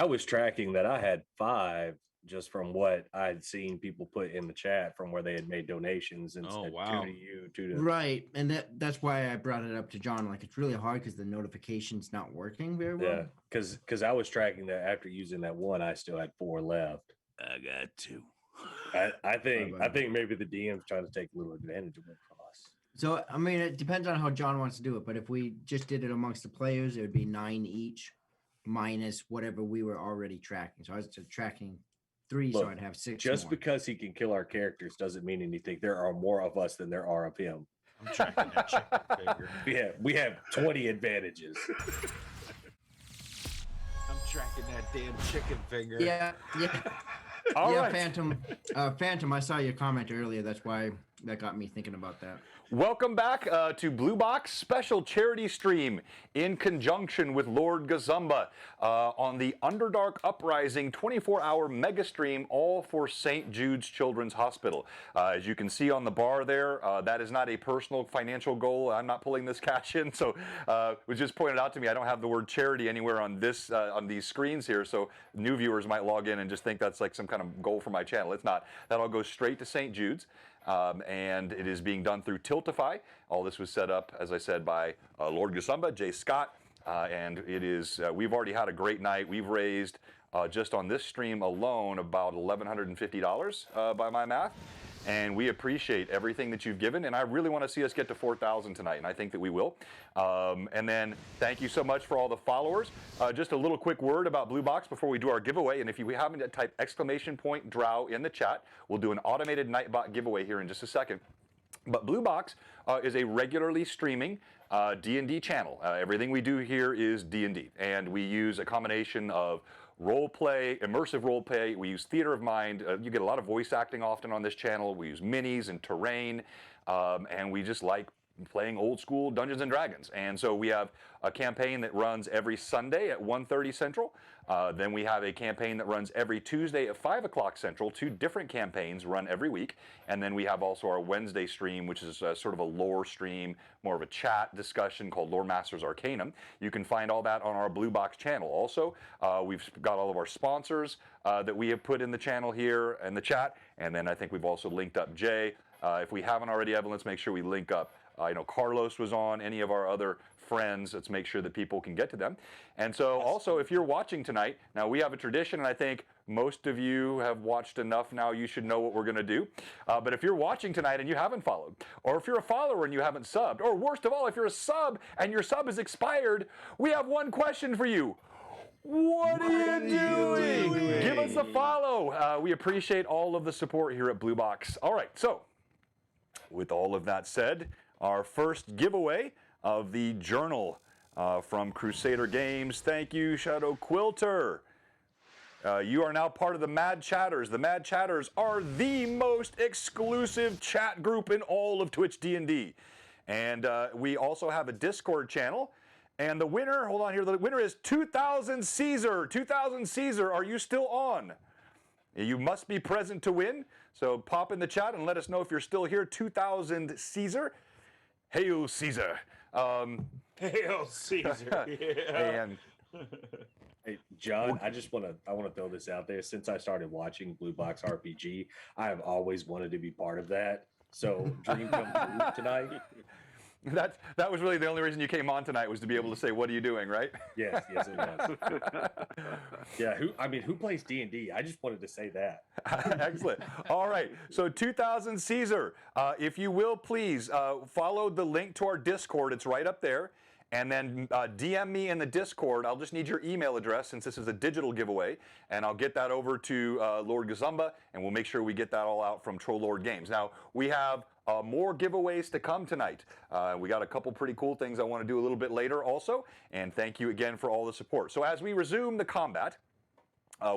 was tracking that I had 5 just from what I'd seen people put in the chat from where they had made donations and Oh, said wow. 2 to you, 2 to Right. And that's why I brought it up to John. Like it's really hard because the notification's not working very well. yeah, because I was tracking that after using that 1, I still had 4 left. I got 2. I think Bye-bye. maybe the DM's trying to take a little advantage of it from us. So I mean, it depends on how John wants to do it. But if we just did it amongst the players, it would be 9 each, minus whatever we were already tracking. So I was just tracking 3, so Look, I'd have 6. Just more. because he can kill our characters doesn't mean anything. There are more of us than there are of him. I'm tracking that chicken finger. We have 20 advantages. I'm tracking that damn chicken finger. Yeah. All Yeah, right. Phantom. I saw your comment earlier. That's why that got me thinking about that. Welcome back to Bluebox special charity stream in conjunction with Lord Gazumba on the Underdark Uprising 24-hour mega stream, all for St. Jude's Children's Hospital. As you can see on the bar there, that is not a personal financial goal. I'm not pulling this cash in, so it was just pointed out to me. I don't have the word charity anywhere on this on these screens here, so new viewers might log in and just think that's like some kind of goal for my channel. It's not. That all goes straight to St. Jude's. And it is being done through Tiltify. All this was set up, as I said, by Lord Gusumba, Jay Scott, and it is. We've already had a great night. We've raised just on this stream alone about $1,150 by my math, and we appreciate everything that you've given. And I really want to see us get to 4,000 tonight, and I think that we will. And then thank you so much for all the followers. Just a little quick word about Bluebox before we do our giveaway. And if you haven't type !drow in the chat, we'll do an automated Nightbot giveaway here in just a second. But Bluebox is a regularly streaming D&D channel. Everything we do here is D&D, and we use a combination of role play, immersive role play. We use theater of mind. You get a lot of voice acting often on this channel. We use minis and terrain, and we just like playing old school Dungeons and Dragons. And so we have a campaign that runs every Sunday at 1:30 Central. Then we have a campaign that runs every Tuesday at 5 o'clock Central. 2 different campaigns run every week. And then we have also our Wednesday stream, which is sort of a lore stream, more of a chat discussion called Lore Masters Arcanum. You can find all that on our Bluebox channel. Also, we've got all of our sponsors that we have put in the channel here in the chat. And then I think we've also linked up Jay. If we haven't already, Evan, let's make sure we link up. I know Carlos was on, any of our other friends. Let's make sure that people can get to them. And so also, if you're watching tonight, now we have a tradition, and I think most of you have watched enough now, you should know what we're going to do. But if you're watching tonight and you haven't followed, or if you're a follower and you haven't subbed, or worst of all, if you're a sub and your sub is expired, we have one question for you. What are you doing? Give us a follow. We appreciate all of the support here at Bluebox. All right, so with all of that said, our first giveaway of the journal from Crusader Games. Thank you, Shadow Quilter. You are now part of the Mad Chatters. The Mad Chatters are the most exclusive chat group in all of Twitch D&D. And we also have a Discord channel. And the winner, hold on here, the winner is 2000 Caesar. 2000 Caesar, are you still on? You must be present to win. So pop in the chat and let us know if you're still here. 2000 Caesar. Hail Caesar. Hail Caesar. Yeah. And Hey, John, I want to throw this out there. Since I started watching Bluebox RPG, I have always wanted to be part of that. So dream come true tonight. That was really the only reason you came on tonight, was to be able to say, "What are you doing?" Right? Yes, it was. Yeah, who plays D&D? I just wanted to say that. Excellent. All right. So 2000 Caesar, if you will, please follow the link to our Discord. It's right up there. And then DM me in the Discord. I'll just need your email address, since this is a digital giveaway, and I'll get that over to Lord Gazumba, and we'll make sure we get that all out from Troll Lord Games. Now, we have more giveaways to come tonight. We got a couple pretty cool things I want to do a little bit later also, and thank you again for all the support. So as we resume the combat,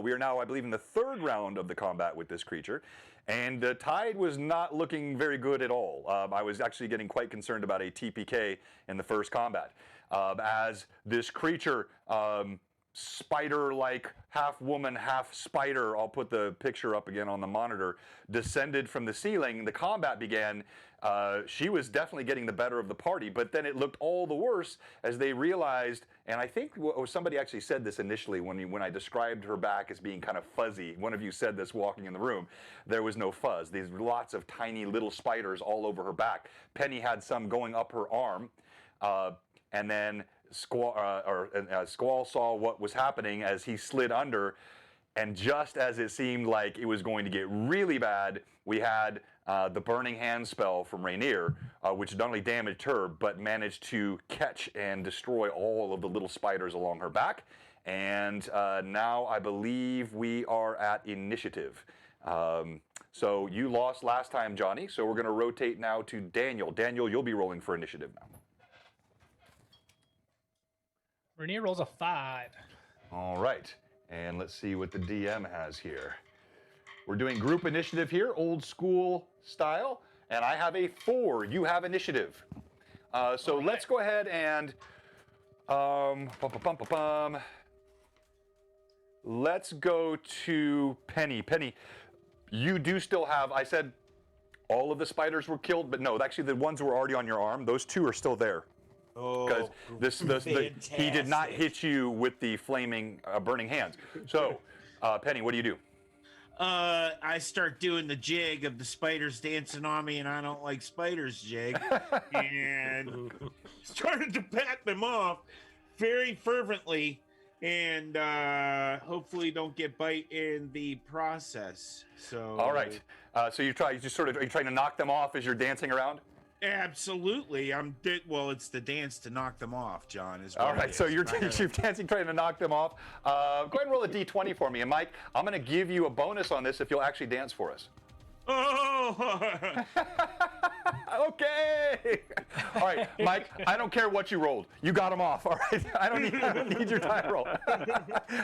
we are now, I believe, in the third round of the combat with this creature, and the tide was not looking very good at all. I was actually getting quite concerned about a TPK in the first combat, as this creature, spider-like, half woman, half spider, I'll put the picture up again on the monitor, descended from the ceiling. The combat began. She was definitely getting the better of the party, but then it looked all the worse as they realized, and I think somebody actually said this initially when I described her back as being kind of fuzzy. One of you said this walking in the room. There was no fuzz. There's lots of tiny little spiders all over her back. Penny had some going up her arm, and then Squall saw what was happening as he slid under, and just as it seemed like it was going to get really bad, we had the Burning Hand spell from Rainier, which not only damaged her, but managed to catch and destroy all of the little spiders along her back. And now I believe we are at initiative. So you lost last time, Johnny, so we're going to rotate now to Daniel. Daniel, you'll be rolling for initiative now. Rainier rolls a 5. All right, and let's see what the DM has here. We're doing group initiative here, old school style, and I have a 4. You have initiative. So let's go ahead and let's go to Penny. Penny, you do still have, I said all of the spiders were killed, but no, actually the ones who were already on your arm, those 2 are still there. Because he did not hit you with the flaming, burning hands. So, Penny, what do you do? I start doing the jig of the spiders dancing on me, and I don't like spiders jig, and started to pat them off very fervently, and hopefully don't get bite in the process. So. All right. So are you trying to knock them off as you're dancing around? Absolutely. Well, it's the dance to knock them off, John. All right, so you're dancing, trying to knock them off. Go ahead and roll a d20 for me. And Mike, I'm going to give you a bonus on this if you'll actually dance for us. Oh! Okay. All right, Mike, I don't care what you rolled. You got them off, all right? I don't need your die roll.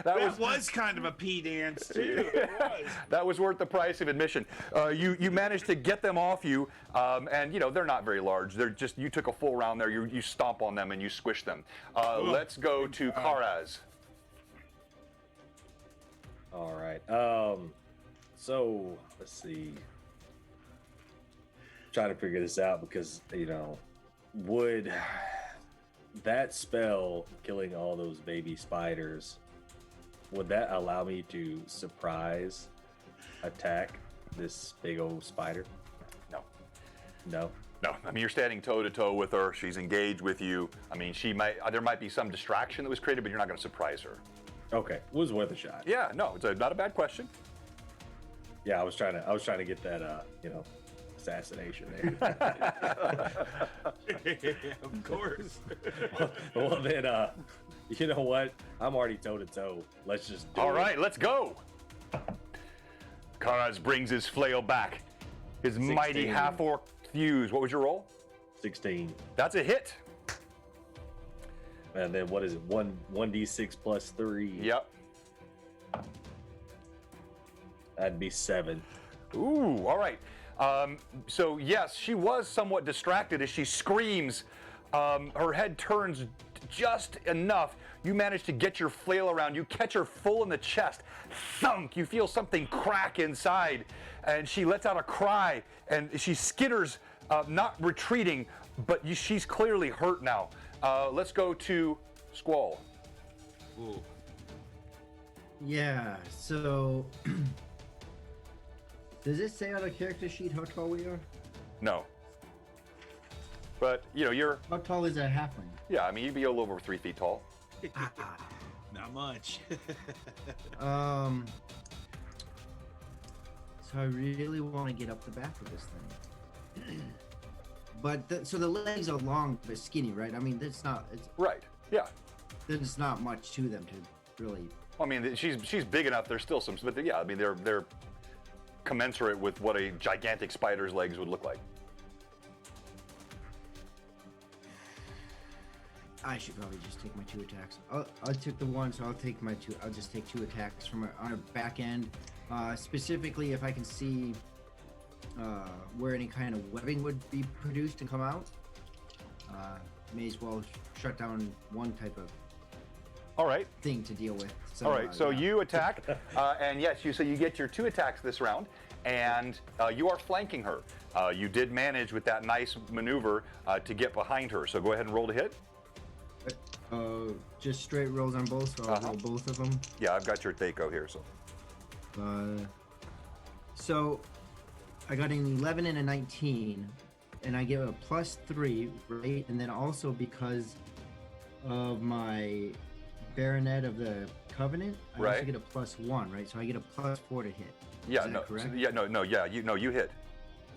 That was kind of a pee dance, too. It was. That was worth the price of admission. You managed to get them off you, and, they're not very large. They're just, you took a full round there. You stomp on them and you squish them. Let's go to Karaz. All right. So, let's see. Trying to figure this out because, would that spell killing all those baby spiders, would that allow me to surprise attack this big old spider? No. No? No. I mean, you're standing toe-to-toe with her. She's engaged with you. I mean, there might be some distraction that was created, but you're not going to surprise her. Okay. It was worth a shot. Yeah, no, it's not a bad question. Yeah, I was trying to get that, assassination there. Of course. well, then, you know what? I'm already toe-to-toe. Let's just do it. All right, let's go. Karaz brings his flail back. His 16. mighty half-orc fuse. What was your roll? 16. That's a hit. And then what is it? 1d6 plus 3. Yep. That'd be 7. Ooh, all right. So yes, she was somewhat distracted as she screams. Her head turns just enough. You manage to get your flail around. You catch her full in the chest. Thunk! You feel something crack inside, and she lets out a cry, and she skitters, not retreating, but she's clearly hurt now. Let's go to Squall. Ooh. Yeah, so does it say on the character sheet how tall we are? No. But you're How tall is a halfling? yeah. I mean, you'd be a little over 3 feet tall. Not much. So I really want to get up the back of this thing. But so the legs are long but skinny, right? I mean, it's Right. Yeah. there's not much to them to really. I mean, she's big enough. There's still some, but yeah. I mean, they're commensurate with what a gigantic spider's legs would look like. I should probably just take my 2 attacks. I took the 1, so I'll take my 2. I'll just take 2 attacks from on her back end. Specifically, if I can see where any kind of webbing would be produced and come out, may as well shut down one type of All right. thing to deal with. So, All right. So yeah. you attack, and yes, you get your 2 attacks this round, and you are flanking her. You did manage with that nice maneuver to get behind her. So go ahead and roll to hit. Just straight rolls on both, so I'll roll both of them. Yeah, I've got your Thaco here. So. So I got an 11 and a 19, and I get a +3, right? And then also because of my Baronet of the Covenant, I also Right. get a +1, right? So I get a +4 to hit. Yeah. Is that No. correct? Yeah. No. Yeah. You hit.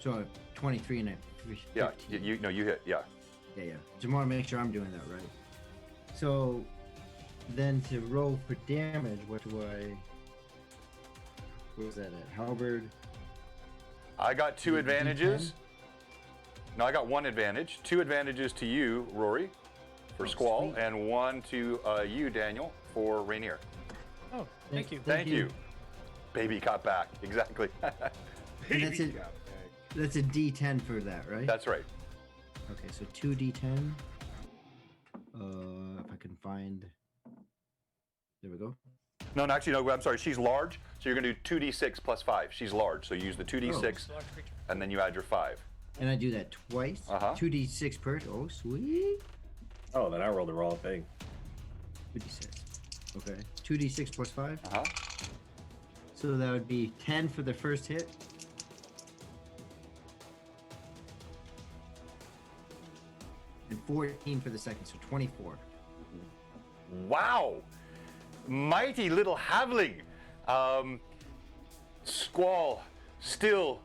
So a 23 and a 15. Yeah. You hit. Yeah. Yeah. Just want to make sure I'm doing that right. So then to roll for damage, what was that at? Halberd? I got 2 D10? advantages. No, I got 1 advantage. 2 advantages to you, Rory, for Oh, Squall, sweet. and 1 to you, Daniel, for Rainier. Oh, thank you. Thank you. Baby got back. Exactly. And that's it. That's a D10 for that, right? That's right. Okay, so 2d10. If I can find. There we go. No, actually, no, I'm sorry. She's large, so you're going to do 2d6 plus 5. She's large, so you use the 2d6, Large creature. and then you add your 5. And I do that twice. Uh-huh. 2d6 per. Oh, sweet. Oh, then I rolled the wrong thing. 2d6. Okay. 2d6 plus 5. Uh-huh. So that would be 10 for the first hit. And 14 for the second, so 24. Wow. Mighty little Havling. Squall, still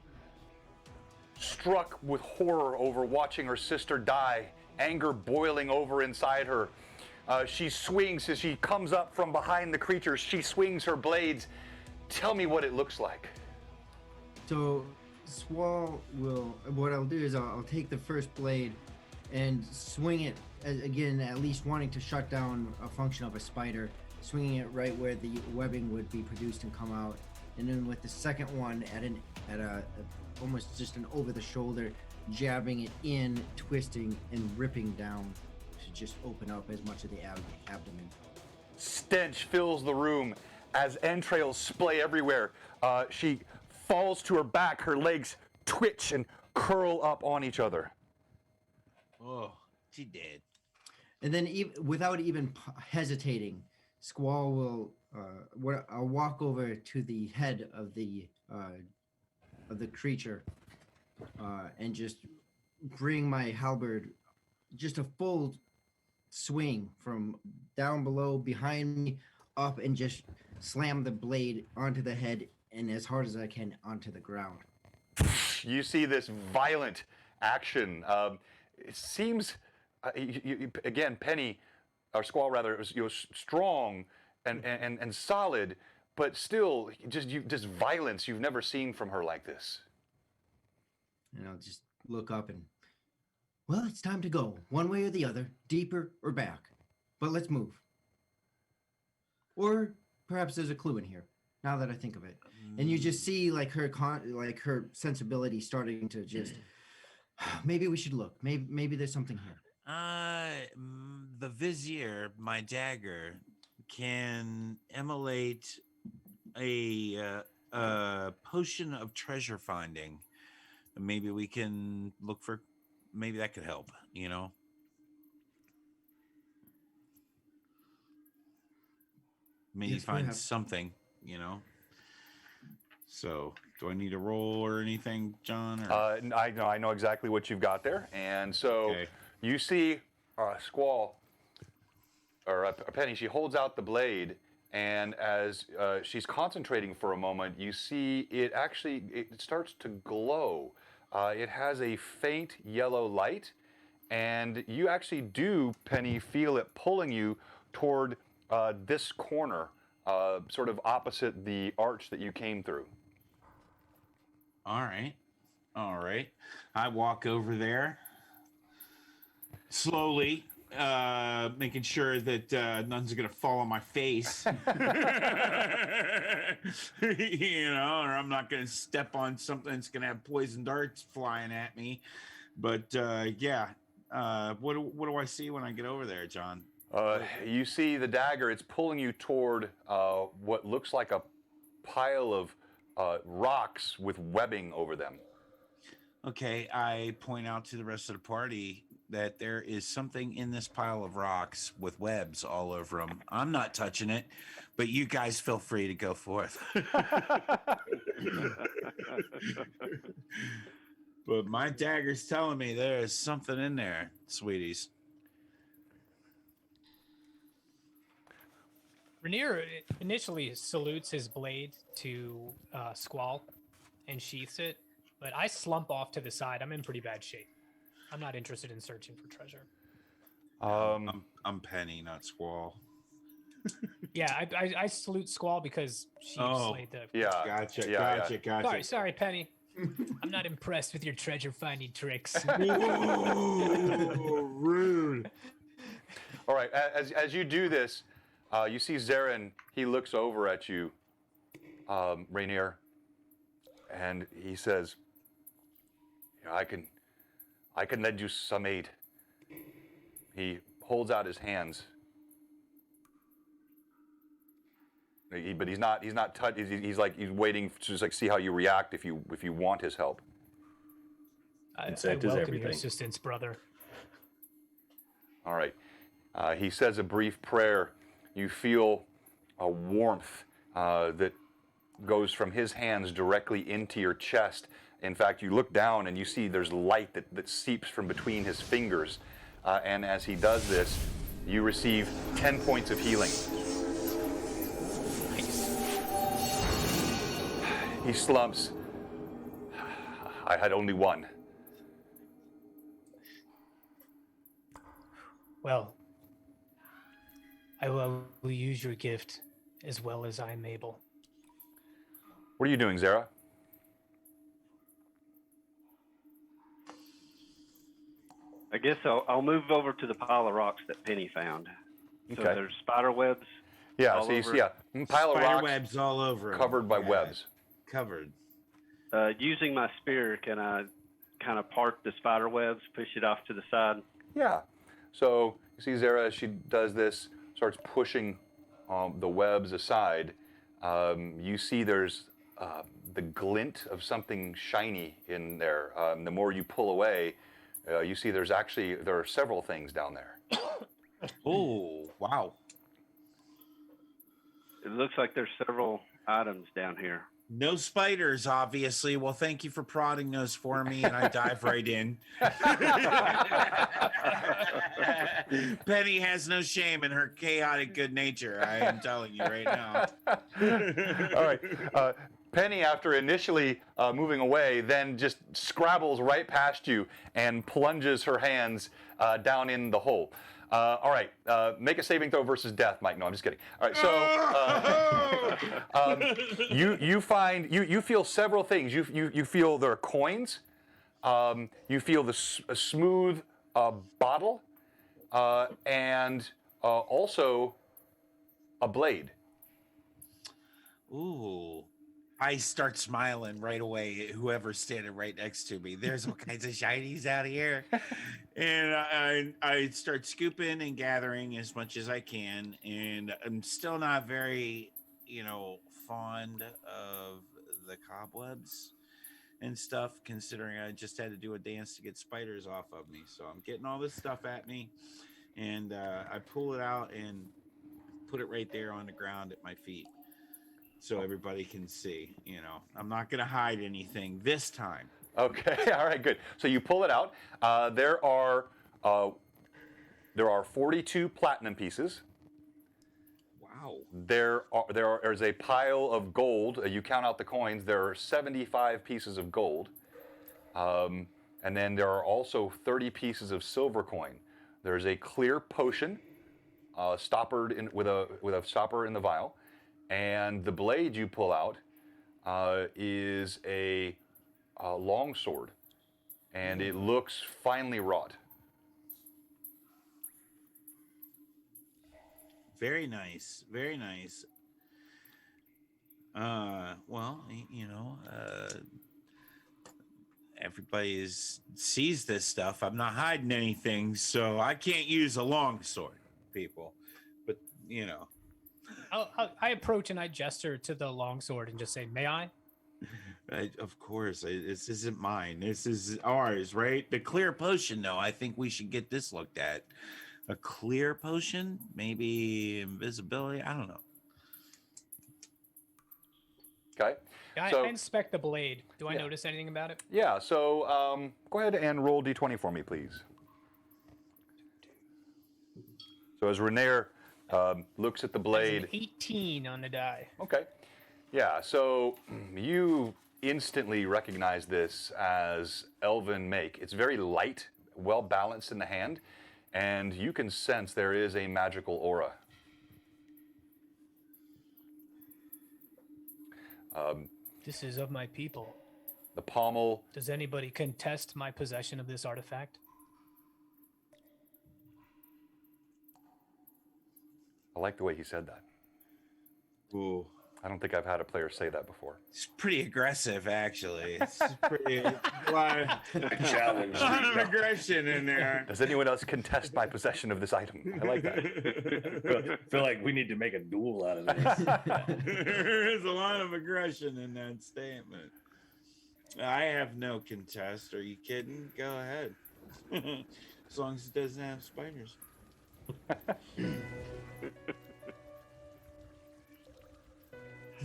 struck with horror over watching her sister die, anger boiling over inside her. She swings as she comes up from behind the creature. She swings her blades. Tell me what it looks like. So Squall will. What I'll do is I'll take the first blade and swing it again, at least wanting to shut down a function of a spider, swinging it right where the webbing would be produced and come out, and then with the second one at a almost just an over the shoulder, jabbing it in, twisting and ripping down to just open up as much of the abdomen. Stench fills the room as entrails splay everywhere. She falls to her back. Her legs twitch and curl up on each other. Oh, she did. And then, without even hesitating, Squall will. I'll walk over to the head of the creature, and just bring my halberd, just a full swing from down below, behind me, up, and just slam the blade onto the head and as hard as I can onto the ground. You see this violent action. It seems, again, Penny, or Squall rather, it was strong and solid, but still just violence you've never seen from her like this. And I'll just look up and, well, it's time to go, one way or the other, deeper or back. But let's move. Or perhaps there's a clue in here, now that I think of it. And you just see like her sensibility starting to just, maybe we should look. Maybe there's something here. The Vizier, my dagger, can emulate a potion of treasure finding. Maybe we can look for. Maybe that could help. You know. Maybe Yes, find perhaps. something. You know. So Do I need a roll or anything, John? Or? I know exactly what you've got there, and so Okay. you see Squall or Penny. She holds out the blade, and as she's concentrating for a moment, you see it starts to glow. It has a faint yellow light, and you actually do, Penny, feel it pulling you toward this corner, sort of opposite the arch that you came through. All right. I walk over there slowly, making sure that none's gonna fall on my face, or I'm not gonna step on something that's gonna have poison darts flying at me. But yeah, what do I see when I get over there, John? You see the dagger. It's pulling you toward what looks like a pile of rocks with webbing over them. Okay, I point out to the rest of the party that there is something in this pile of rocks with webs all over them. I'm not touching it, but you guys feel free to go forth. But my dagger's telling me there is something in there, sweeties. Rainier initially salutes his blade to Squall and sheaths it, but I slump off to the side. I'm in pretty bad shape. I'm not interested in searching for treasure. I'm Penny, not Squall. Yeah, I salute Squall because she slayed the. Yeah. Gotcha. Sorry, Penny. I'm not impressed with your treasure finding tricks. Ooh, rude. All right. As you do this, you see Zarin. He looks over at you, Rainier, and he says, "I can lend you some aid." He holds out his hands, but he's not he's waiting to just see how you react if you want his help. I Consent is welcome your everything. assistance, brother. All right. He says a brief prayer. You feel a warmth that goes from his hands directly into your chest. In fact, you look down and you see there's light that seeps from between his fingers. And as he does this, you receive 10 points of healing. He slumps. I had only one. Well, I will use your gift as well as I'm able. What are you doing, Zara? I guess I'll move over to the pile of rocks that Penny found. So Okay. there's spider webs. Yeah, all so you over see a pile of Spider rocks webs all over 'em. covered by Yeah, webs. Covered. Using my spear, can I kind of part the spider webs, push it off to the side? Yeah. So you see Zara, as she does this, starts pushing the webs aside. You see there's the glint of something shiny in there. The more you pull away, you see there are several things down there. Oh, wow. It looks like there's several items down here. No spiders, obviously. Well, thank you for prodding those for me, and I dive right in. Penny has no shame in her chaotic good nature. I am telling you right now. All right. Penny, after initially moving away, then just scrabbles right past you and plunges her hands down in the hole. All right. Make a saving throw versus death, Mike. No, I'm just kidding. All right. So you feel several things. You feel there are coins. You feel a smooth bottle, and also a blade. Ooh. I start smiling right away at whoever's standing right next to me. There's all kinds of shinies out here. And I start scooping and gathering as much as I can. And I'm still not very, fond of the cobwebs and stuff, considering I just had to do a dance to get spiders off of me. So I'm getting all this stuff at me. And I pull it out and put it right there on the ground at my feet. so everybody can see. You know, I'm not gonna hide anything this time. Okay, all right, good. So you pull it out. There are 42 platinum pieces. Wow. There's a pile of gold. You count out the coins. There are 75 pieces of gold, and then there are also 30 pieces of silver coin. There's a clear potion, stoppered in with a stopper in the vial, and the blade you pull out is a long sword, and it looks finely wrought. Very nice. Very nice. Well, you know, everybody sees this stuff. I'm not hiding anything, so I can't use a long sword, people. But, you know. I approach and I gesture to the longsword and just say, "May I?" Of course, this isn't mine. This is ours, right? The clear potion, though. I think we should get this looked at. A clear potion, maybe invisibility. I don't know. Okay. I So- inspect the blade. Do I Yeah. notice anything about it? Yeah. So go ahead and roll d20 for me, please. So as Renair looks at the That's blade. an 18 on the die. Okay. Yeah, so you instantly recognize this as elven make. It's very light, well balanced in the hand, and you can sense there is a magical aura. This is of my people. The pommel, Does anybody contest my possession of this artifact? I like the way he said that. Ooh. I don't think I've had a player say that before. It's pretty aggressive, actually. It's pretty a lot Challenge. of aggression in there. Does anyone else contest my possession of this item? I like that. Feel like we need to make a duel out of this. There's a lot of aggression in that statement. I have no contest. Are you kidding? Go ahead. As long as it doesn't have spiders.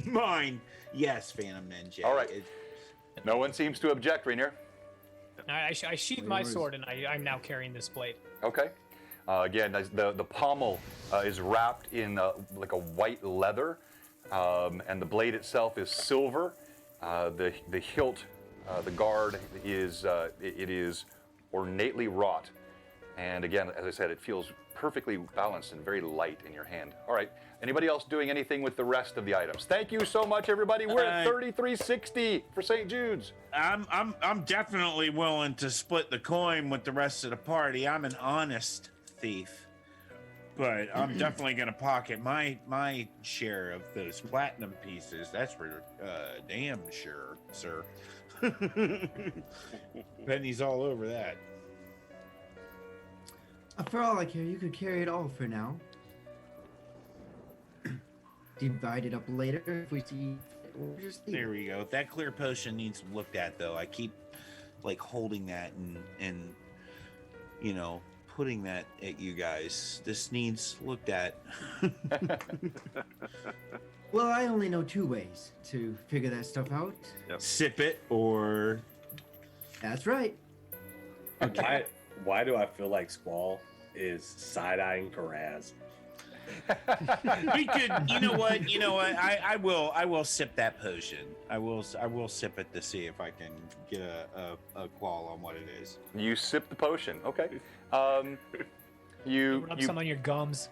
Mine. Yes, Phantom Ninja. All right. No one seems to object, Rainier. I sheathe my sword and I'm now carrying this blade. Okay. Again, the pommel is wrapped in like a white leather, and the blade itself is silver. The hilt, the guard is it is ornately wrought, and again, as I said, it feels perfectly balanced and very light in your hand. All right. Anybody else doing anything with the rest of the items? Thank you so much, everybody. We're at 3360 for St. Jude's. I'm definitely willing to split the coin with the rest of the party. I'm an honest thief, but I'm definitely gonna pocket my share of those platinum pieces. That's for damn sure, sir. Pennies all over that. For all I care, you could carry it all for now. Divide it up later if we see. Or just leave There it. we go. That clear potion needs looked at, though. I keep like holding that and you know, putting that at you guys. This needs looked at. Well, I only know two ways to figure that stuff out. Sip it or That's right. Why do I feel like Squall is side-eyeing Karaz? we could. You know what? I will sip that potion. I will sip it to see if I can get a qual on what it is. You sip the potion. Okay. You Rub some on your gums.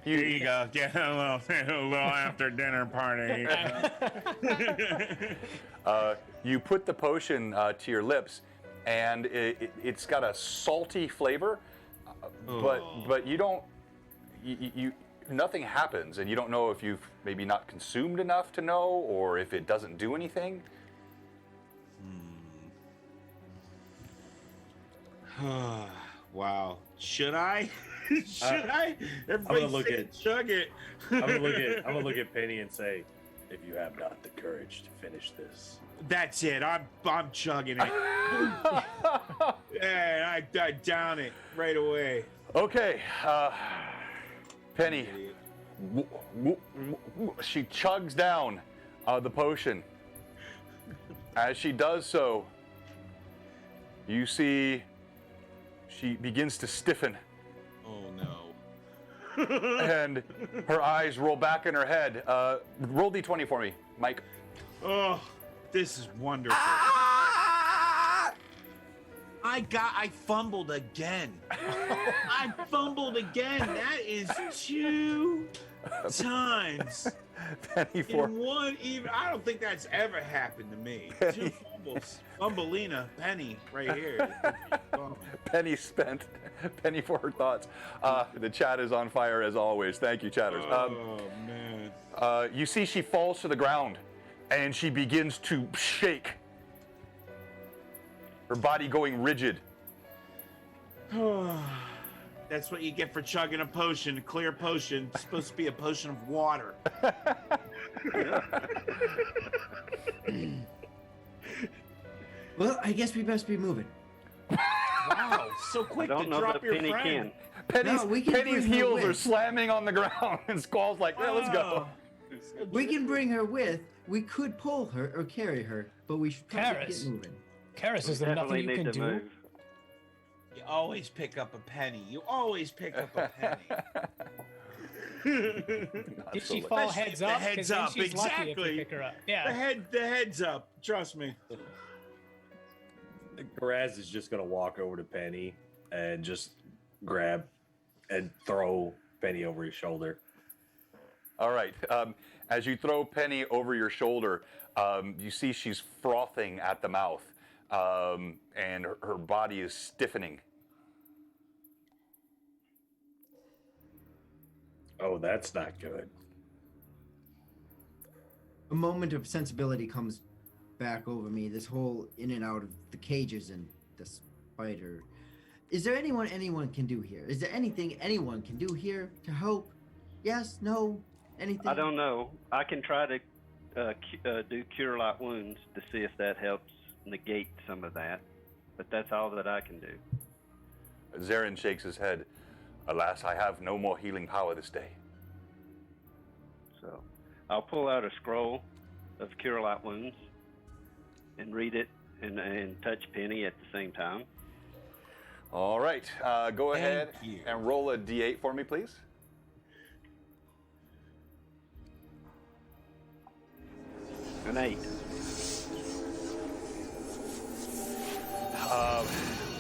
Here you go. Get a little after dinner party. You put the potion to your lips, and it's got a salty flavor, but you don't. You nothing happens, and you don't know if you've maybe not consumed enough to know, or if it doesn't do anything. Wow. Should I? Should I? Everybody gonna look say at- chug it. I'm gonna look at Penny and say, if you have not the courage to finish this. That's it. I'm chugging it. Yeah, I down it right away. Okay, Penny, She chugs down the potion. As she does so, you see she begins to stiffen. Oh no. And her eyes roll back in her head. Roll d20 for me, Mike. Oh, this is wonderful. I fumbled again. I fumbled again. That is 2 times Penny for in one even. I don't think that's ever happened to me. 2 fumbles. Fumbleina, Penny, right here. Penny spent. Penny for her thoughts. The chat is on fire as always. Thank you, chatters. Oh man. You see she falls to the ground and she begins to shake. Her body going rigid. That's what you get for chugging a potion, a clear potion. It's supposed to be a potion of water. Well, I guess we best be moving. Wow, so I quick don't to know drop that your Penny friend. can. Penny's heels are slamming on the ground and Squall's like, yeah, let's go. We can bring her with. We could pull her or carry her, but we should probably Karis. get moving. Karis, is there nothing Definitely you need can to do? move. You always pick up a penny. You always pick up a penny. Did she Absolutely. fall Especially heads if the up? 'Cause heads then up, she's lucky if exactly. you pick her up. Yeah. The head's up. Trust me. Graz is just gonna walk over to Penny and just grab and throw Penny over his shoulder. All right. As you throw Penny over your shoulder, you see she's frothing at the mouth, and her body is stiffening. Oh, that's not good. A moment of sensibility comes back over me. This whole in and out of the cages and the spider. Is there anyone can do here? Is there anything anyone can do here to help? Yes? No? Anything? I don't know. I can try to do cure light wounds to see if that helps negate some of that, but that's all that I can do. Zarin shakes his head. Alas, I have no more healing power this day. So I'll pull out a scroll of cure light wounds and read it and touch Penny at the same time. All right. Go ahead you. and roll a d8 for me, please. An 8.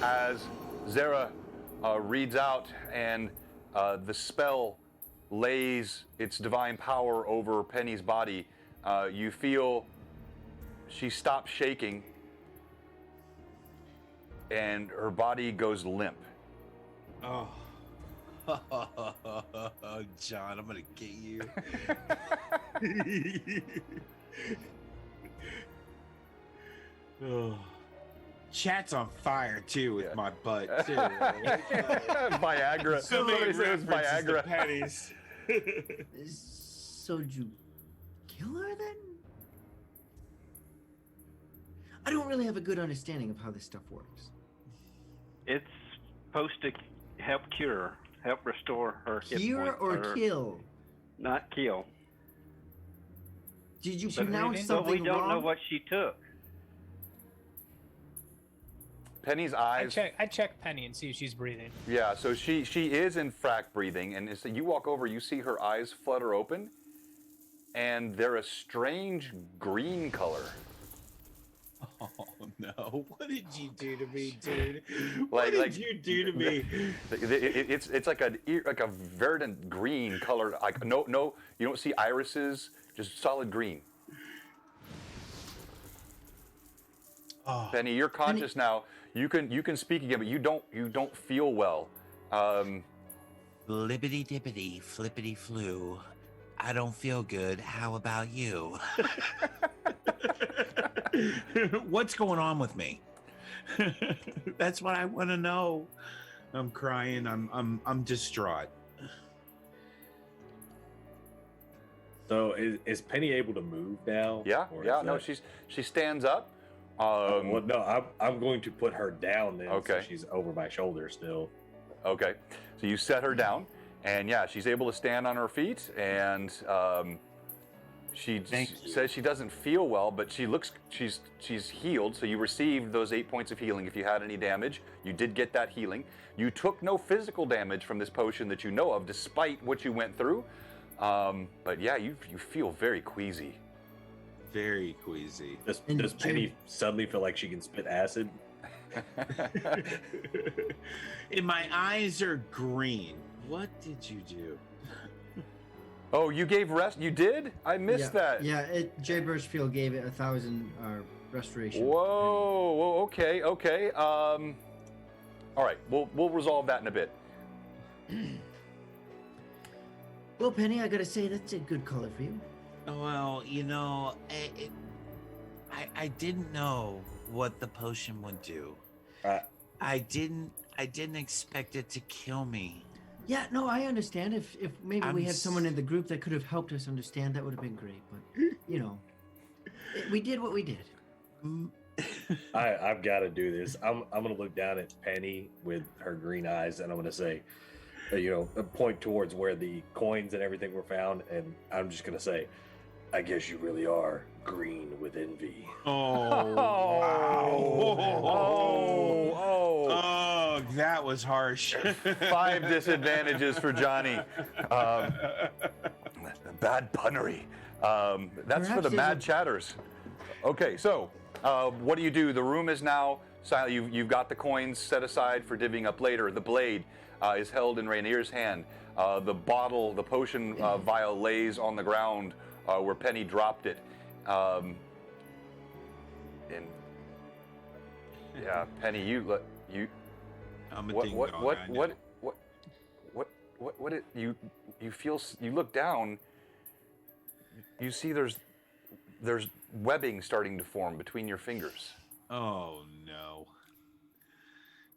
As Zara reads out and the spell lays its divine power over Penny's body, you feel she stops shaking and her body goes limp. Oh. John, I'm gonna get you. Oh. Chat's on fire too with Yeah. my butt too. Viagra. So many Somebody said it was references to Viagra. pennies. So did you kill her then? I don't really have a good understanding of how this stuff works. It's supposed to help cure, help restore her hit Cure points, or kill? not kill. Did you But pronounce breathing? But we something don't wrong? know what she took. Penny's eyes. I check Penny and see if she's breathing. Yeah, so she is in fact breathing, and as you walk over, you see her eyes flutter open, and they're a strange green color. Oh no! What did you do to me, dude? Like- What did like- you do to me? It's like a verdant green color. Like no, you don't see irises, just solid green. Oh, Penny, you're conscious now. You can speak again, but you don't feel well. Libbity dippity, flippity flu. I don't feel good. How about you? What's going on with me? That's what I want to know. I'm crying. I'm distraught. So is Penny able to move now? Yeah, Or yeah. is No, that- she stands up. well, no, I'm going to put her down then. Okay. So she's over my shoulder still. Okay, so you set her down, And yeah, she's able to stand on her feet, and she says she doesn't feel well, but she's healed. So you received those 8 points of healing if you had any damage. You did get that healing. You took no physical damage from this potion that you know of, despite what you went through. But yeah, you feel very queasy. Very queasy. Does Penny suddenly feel like she can spit acid? And my eyes are green. What did you do? Oh, you gave rest? You did? I missed that. Yeah, Jay Birchfield gave it 1,000 restoration. Whoa, okay. All right, we'll resolve that in a bit. Well, Penny, I gotta say that's a good color for you. Well, you know, I didn't know what the potion would do. I didn't expect it to kill me. Yeah, no, I understand. If maybe we had someone in the group that could have helped us understand, that would have been great. But you know, we did what we did. I've got to do this. I'm gonna look down at Penny with her green eyes, and I'm gonna say, point towards where the coins and everything were found, and I'm just gonna say, I guess you really are green with envy. Oh, that was harsh. 5 disadvantages for Johnny. Bad punnery. That's Perhaps for the there's mad chatters. Okay, so what do you do? The room is now silent. You've got the coins set aside for divvying up later. The blade is held in Rainier's hand. The bottle, the potion vial lays on the ground where Penny dropped it. And yeah, Penny, you. I'm a What? ding What? dong, What? I know. What? You feel? You look down. You see there's webbing starting to form between your fingers. Oh no!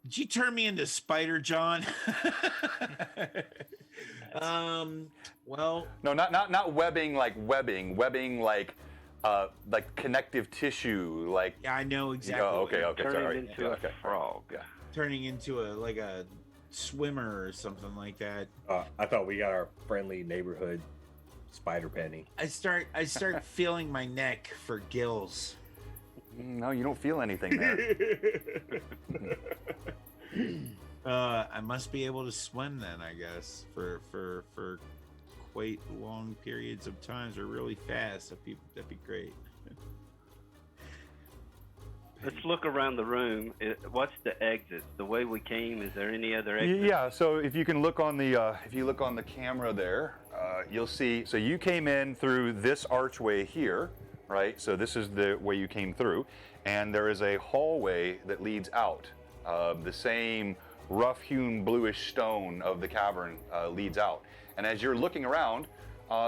Did you turn me into Spider John? Well, No, not webbing like webbing. Webbing like connective tissue. Like yeah, I know exactly. oh, okay. Turning Sorry. into a frog. Yeah. Turning into a swimmer or something like that. I thought we got our friendly neighborhood Spider Penny. I start feeling my neck for gills. No, you don't feel anything there. I must be able to swim then, I guess, for quite long periods of times or really fast. That'd be great. Let's look around the room. What's the exits? The way we came. Is there any other exits? Yeah. So if you can look on the camera there, you'll see. So you came in through this archway here, right? So this is the way you came through, and there is a hallway that leads out. The same rough-hewn bluish stone of the cavern leads out. And as you're looking around,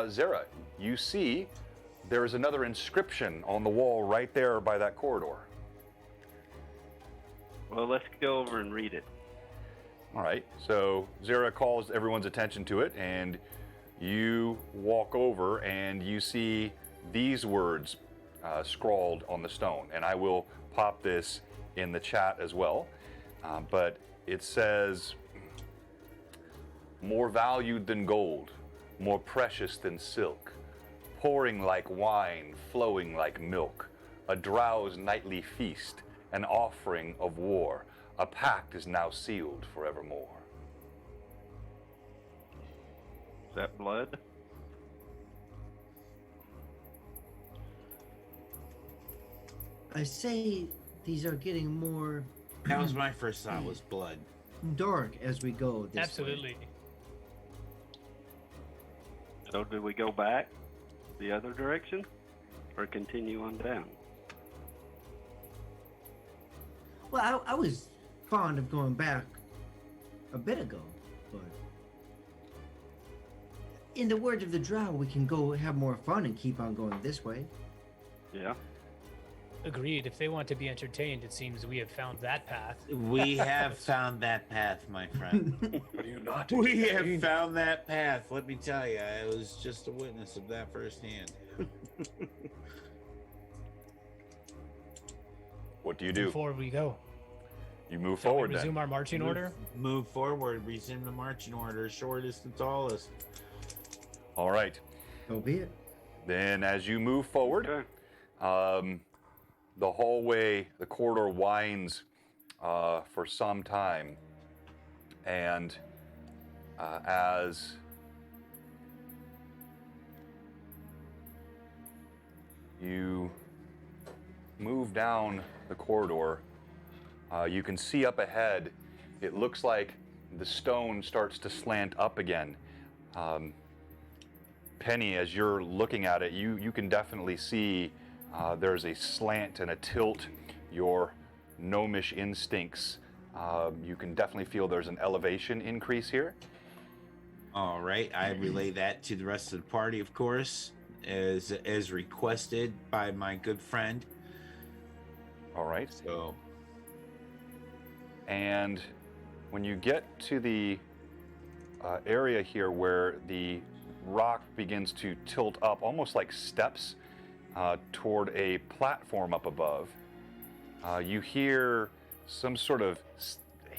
Zara, you see there is another inscription on the wall right there by that corridor. Well, let's go over and read it. All right, so Zara calls everyone's attention to it, and you walk over and you see these words scrawled on the stone. And I will pop this in the chat as well. But it says, more valued than gold, more precious than silk, pouring like wine, flowing like milk, a drow's nightly feast, an offering of war, a pact is now sealed forevermore. Is that blood? I say these are getting more That was my first thought, was blood. dark as we go. This way. Absolutely. So do we go back the other direction or continue on down? Well, I was fond of going back a bit ago, but in the words of the drow, we can go have more fun and keep on going this way. Yeah. Agreed. If they want to be entertained, it seems we have found that path. We have found that path, my friend. Are you not? We have found that path. Let me tell you, I was just a witness of that firsthand. What do you do? Before we go. You move Shall we forward resume then. our marching order? Move forward. Resume the marching order. Shortest and tallest. All right. So be it. Then as you move forward, the hallway, the corridor winds for some time. And as you move down the corridor, you can see up ahead, it looks like the stone starts to slant up again. Penny, as you're looking at it, you can definitely see there's a slant and a tilt. Your gnomish instincts, you can definitely feel there's an elevation increase here. All right, I relay that to the rest of the party, of course, as requested by my good friend. All right. So, And when you get to the area here where the rock begins to tilt up, almost like steps toward a platform up above, you hear some sort of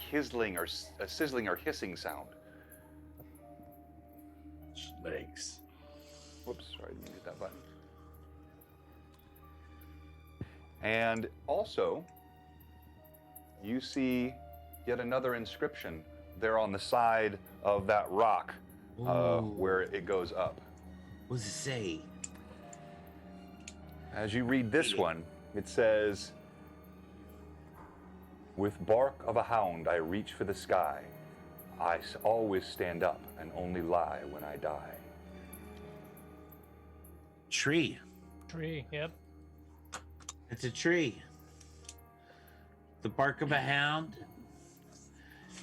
sizzling or hissing sound. Legs. Whoops, sorry, I didn't hit that button. And also, you see yet another inscription there on the side of that rock where it goes up. what does it say? As you read this one, it says, "With bark of a hound I reach for the sky. I always stand up and only lie when I die." Tree. Tree. Yep. It's a tree. The bark of a hound.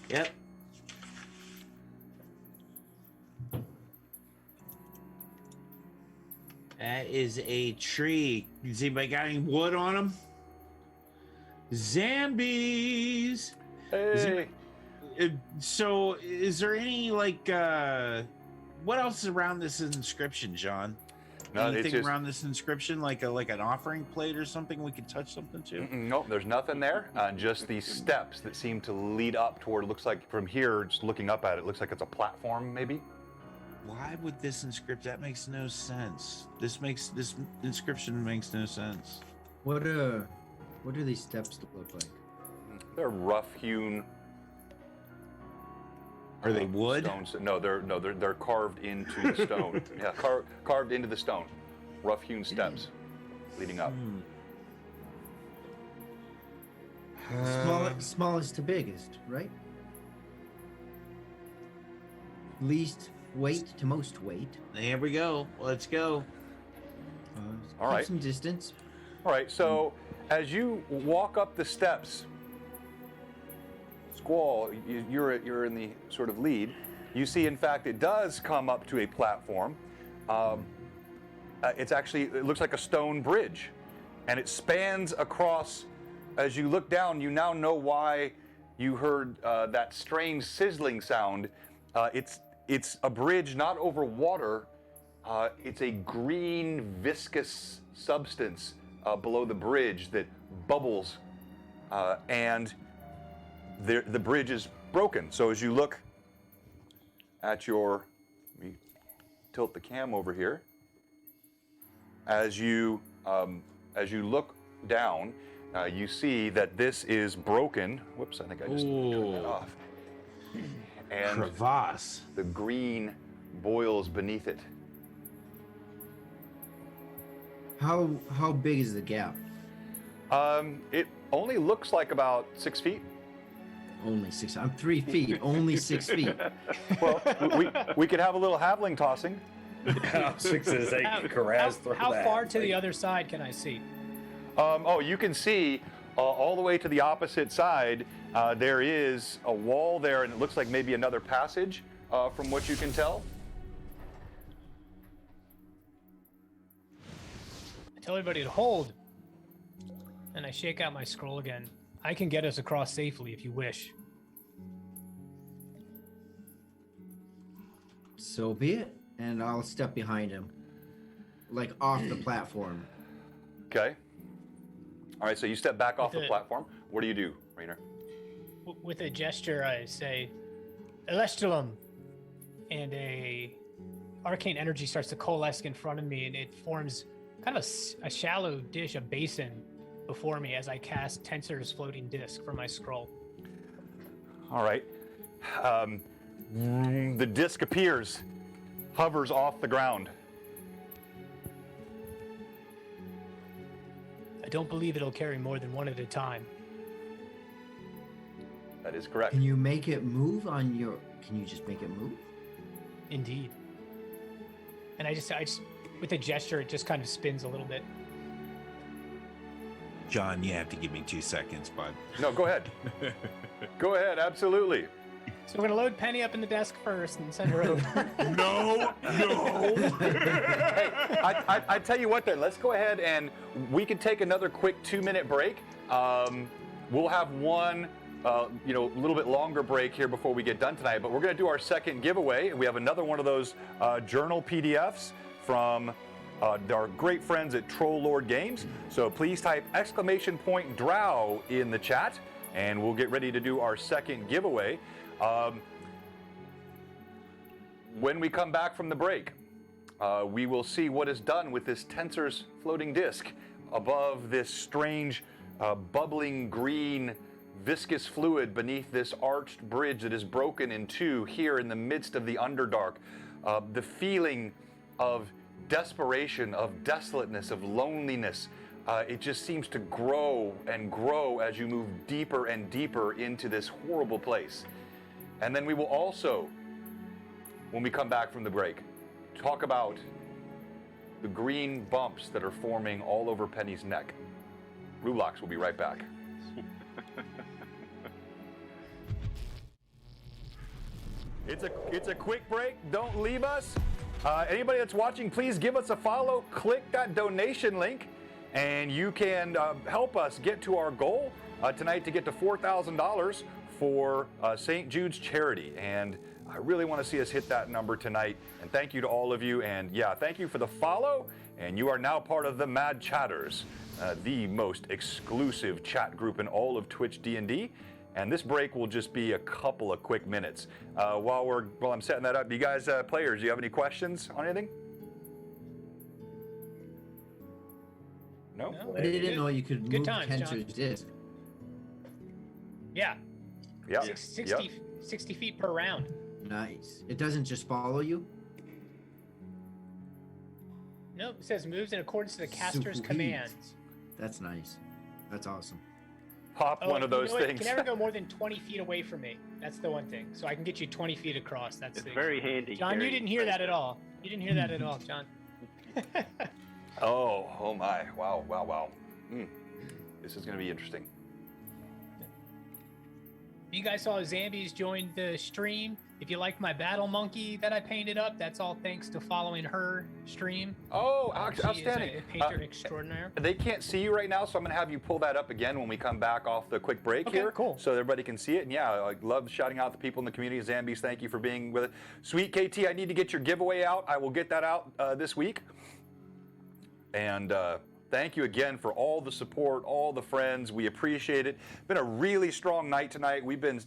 Yep. That is a tree. Has anybody got any wood on them? Zambies. Hey! So, is there any what else is around this inscription, John? No, it's Anything just- around this inscription, like an offering plate or something we could touch something to? Nope, there's nothing there. Just these steps that seem to lead up toward, looks like from here, just looking up at it, looks like it's a platform maybe. Why would this inscription? That makes no sense. This inscription makes no sense. What do these steps look like? They're rough hewn. Are they wood? Stones. No, they're carved into the stone. Yeah, carved into the stone. Rough hewn steps leading up. Smallest to biggest, right? Least weight to most weight. There we go. Let's go. All Keep right. some distance. All right, so as you walk up the steps, Squall, you're in the sort of lead. You see, in fact, it does come up to a platform. It looks like a stone bridge, and it spans across. As you look down, you now know why you heard that strange sizzling sound. It's a bridge not over water. It's a green viscous substance below the bridge that bubbles, and the bridge is broken. So as you look at let me tilt the cam over here. As you look down, you see that this is broken. Whoops, I think I just turned that off. And Crevasse. the green boils beneath it. How big is the gap? It only looks like about 6 feet. Only 6. I'm 3 feet. Only 6 feet. Well, we could have a little halfling tossing. 6 is 8. Karaz, throw How that. far to the other side can I see? You can see all the way to the opposite side. There is a wall there, and it looks like maybe another passage, from what you can tell. I tell everybody to hold, and I shake out my scroll again. I can get us across safely if you wish. So be it. And I'll step behind him, like off the platform. Okay. All right, so you step back off the Okay. platform. What do you do, Rainer? with a gesture, I say, Elestilum, and a arcane energy starts to coalesce in front of me, and it forms kind of a shallow dish, a basin before me as I cast Tensor's floating disc from my scroll. All right. The disc appears, hovers off the ground. I don't believe it'll carry more than one at a time. That is correct. Can you make it move on your? Can you just make it move? Indeed. And I just, with a gesture, it just kind of spins a little bit. John, you have to give me 2 seconds, bud. No, go ahead. Go ahead, absolutely. So we're gonna load Penny up in the desk first and send her over. No. Hey, I tell you what then, let's go ahead and we can take another quick 2-minute break. We'll have one, little bit longer break here before we get done tonight, but we're gonna do our second giveaway. We have another one of those journal PDFs from our great friends at Troll Lord Games. So please type !Drow in the chat and we'll get ready to do our second giveaway. When we come back from the break, we will see what is done with this Tensor's floating disc above this strange bubbling green viscous fluid beneath this arched bridge that is broken in two here in the midst of the Underdark. The feeling of desperation, of desolateness, of loneliness, it just seems to grow and grow as you move deeper and deeper into this horrible place. And then we will also, when we come back from the break, talk about the green bumps that are forming all over Penny's neck. Bluebox will be right back. It's a quick break. Don't leave us. Anybody that's watching, please give us a follow. Click that donation link, and you can help us get to our goal tonight to get to $4,000 for St. Jude's charity. And I really want to see us hit that number tonight. And thank you to all of you. And yeah, thank you for the follow. And you are now part of the Mad Chatters, the most exclusive chat group in all of Twitch D&D. And this break will just be a couple of quick minutes. While I'm setting that up, you guys, players, do you have any questions on anything? No? I didn't know you could Good move times, Tensor's John. disc. Yeah. Yeah. 60 feet per round. Nice. It doesn't just follow you? Nope, it says moves in accordance to the caster's Sweet. commands. That's nice. That's awesome. Pop one of those You know what? things. You can never go more than 20 feet away from me. That's the one thing. So I can get you 20 feet across. That's It's the very handy. John, you carrying didn't hear that right at all. You didn't hear that at all, John. Oh my. Wow. This is going to be interesting. You guys saw Zambies joined the stream. If you like my battle monkey that I painted up, that's all thanks to following her stream. Oh, She outstanding. is a painter extraordinaire. They can't see you right now, so I'm going to have you pull that up again when we come back off the quick break Okay, here. cool. So everybody can see it. And yeah, I love shouting out the people in the community. Zambies, thank you for being with it. Sweet KT, I need to get your giveaway out. I will get that out this week. And thank you again for all the support, all the friends. We appreciate it. Been a really strong night tonight. We've been,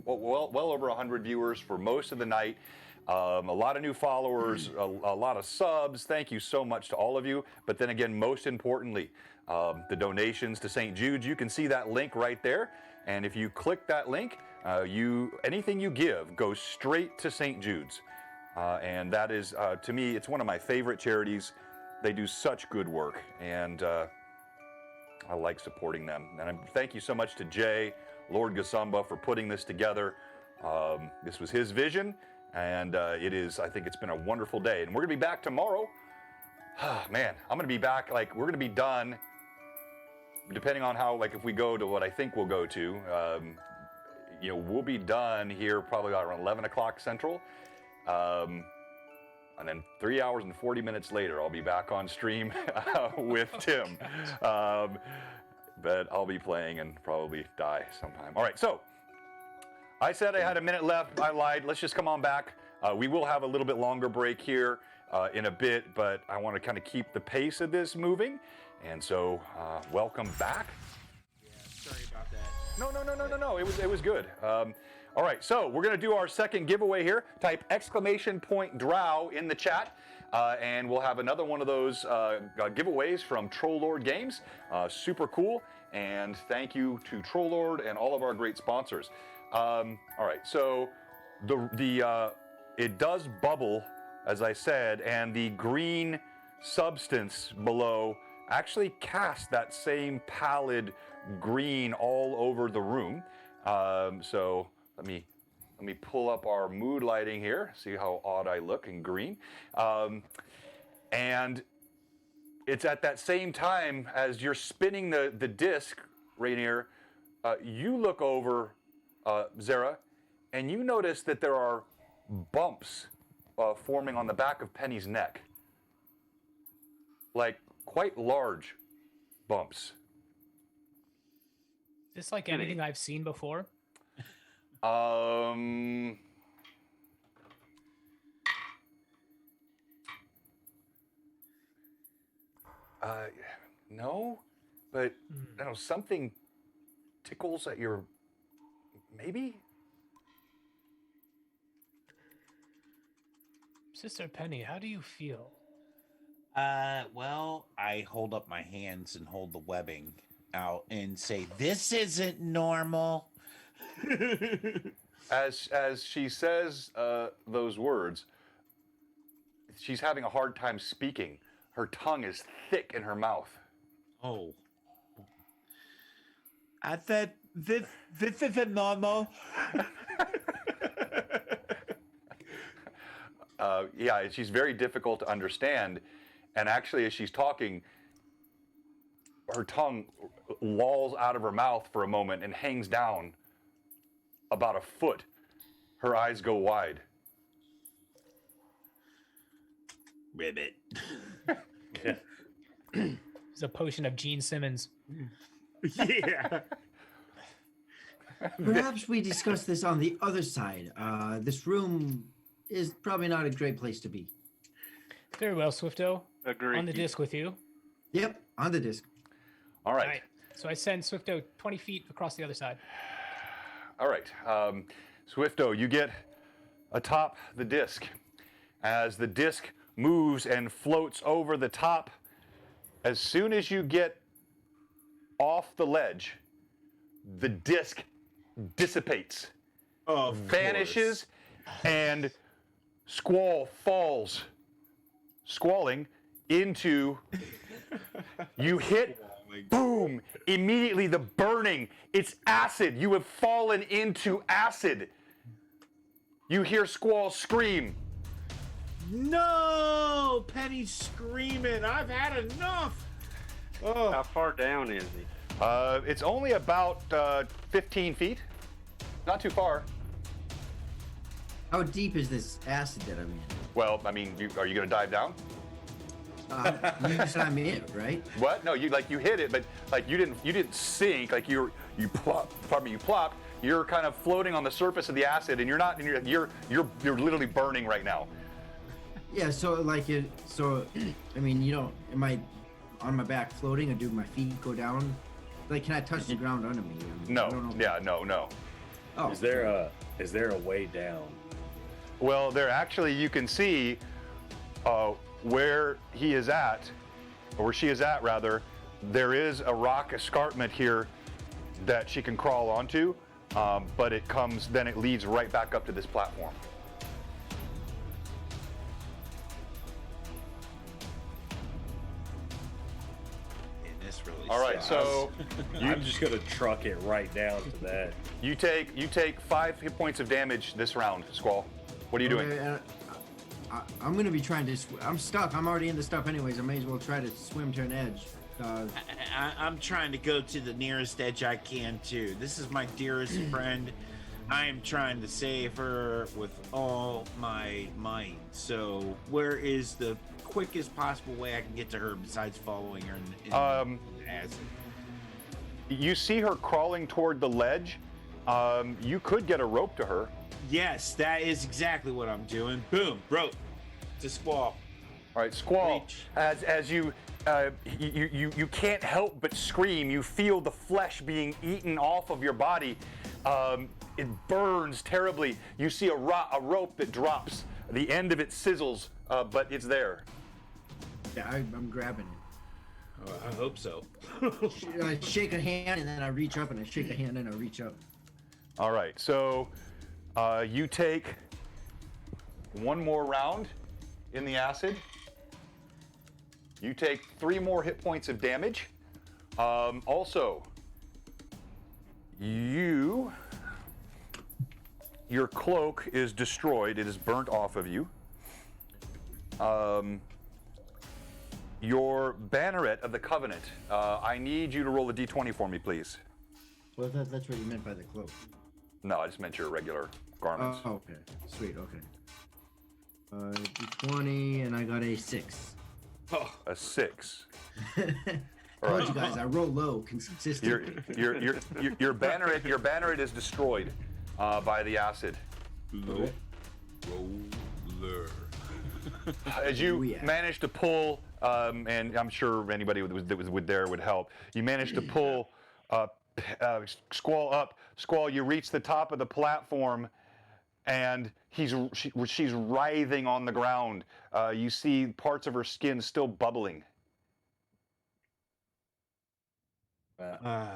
well over 100 viewers for most of the night. A lot of new followers, a lot of subs. Thank you so much to all of you. But then again, most importantly, the donations to St. Jude's. You can see that link right there. And if you click that link, anything you give goes straight to St. Jude's. And that is, to me, it's one of my favorite charities. They do such good work, and I like supporting them. And thank you so much to Jay, Lord Gasumba, for putting this together. This was his vision, and I think it's been a wonderful day. And we're going to be back tomorrow. Man, I'm going to be back, we're going to be done, depending on how, if we go to what I think we'll go to, we'll be done here probably around 11 o'clock Central. And then 3 hours and 40 minutes later, I'll be back on stream with Tim. But I'll be playing and probably die sometime. All right, so I said I had a minute left. I lied. Let's just come on back. We will have a little bit longer break here in a bit, but I want to kind of keep the pace of this moving. And so welcome back. Yeah, sorry about that. No. It was good. All right, so we're going to do our second giveaway here. Type !drow in the chat, and we'll have another one of those giveaways from Troll Lord Games. Super cool, and thank you to Troll Lord and all of our great sponsors. All right, so it does bubble, as I said, and the green substance below actually casts that same pallid green all over the room. So let me pull up our mood lighting here, see how odd I look in green. And it's at that same time as you're spinning the disc, Rainier, you look over, Zara, and you notice that there are bumps forming on the back of Penny's neck. Like quite large bumps. Is this like anything I've seen before? No, but I don't know, something tickles at your, maybe? Sister Penny, how do you feel? Well, I hold up my hands and hold the webbing out and say, "This isn't normal." As she says those words, she's having a hard time speaking. Her tongue is thick in her mouth. Oh. I thought this isn't normal. Yeah, she's very difficult to understand. And actually, as she's talking, her tongue lolls out of her mouth for a moment and hangs down about a foot. Her eyes go wide. Ribbit. It's a potion of Gene Simmons. Yeah. Perhaps we discuss this on the other side. This room is probably not a great place to be. Very well, Swifto. Agreed. On the disc with you. Yep, on the disc. All All right. right. So I send Swifto 20 feet across the other side. All right. Swifto, you get atop the disc. As the disc moves and floats over the top, as soon as you get off the ledge, the disc dissipates, vanishes, and Squall falls, squalling into, you hit, boom, immediately the burning, it's acid, you have fallen into acid. You hear Squall scream. No, Penny's screaming. I've had enough. Oh, How far down is he? It's only about 15 feet, not too far. How deep is this acid that I'm in? Well, I mean, are you going to dive down? You said I'm in it, right? What? No, you hit it, but like you didn't sink. Like you plopped. You're kind of floating on the surface of the acid, and you're literally burning right now. Yeah. So I mean, am I on my back floating, or do my feet go down? Like, can I touch the ground under me? No. I don't know. Yeah. No. Oh. Is there a way down? Well, there actually you can see where he is at, or where she is at rather. There is a rock escarpment here that she can crawl onto, but it leads right back up to this platform. And this really All right, sucks. so I'm just gonna truck it right down to that. you take 5 hit points of damage this round, Squall. What are you doing? Okay, I'm gonna be trying to. I'm stuck. I'm already in the stuff anyways. I may as well try to swim to an edge. I'm trying to go to the nearest edge I can too. This is my dearest friend. I am trying to save her with all my might. So where is the quickest possible way I can get to her besides following her in acid? You see her crawling toward the ledge. You could get a rope to her. Yes, that is exactly what I'm doing. Boom, rope to Squall. All right, Squall. Reach. As you you can't help but scream. You feel the flesh being eaten off of your body. It burns terribly. You see a rope that drops. The end of it sizzles, but it's there. Yeah, I'm grabbing it. Oh, I hope so. I shake a hand and then I reach up and I shake a hand and I reach up. All right, so you take one more round in the acid. You take 3 more hit points of damage. Also, your cloak is destroyed. It is burnt off of you. Your banneret of the Covenant. I need you to roll a d20 for me, please. Well, that's what you meant by the cloak. No, I just meant your regular garments. Oh, okay. Sweet, okay. D20, and I got a 6. A 6. I told you guys, I roll low consistently. Your banneret is destroyed by the acid. Roller. As you Oh, yeah. manage to pull, and I'm sure anybody that was there would help. You manage to pull Squall up. Squall, you reach the top of the platform, and she's writhing on the ground. You see parts of her skin still bubbling. I'm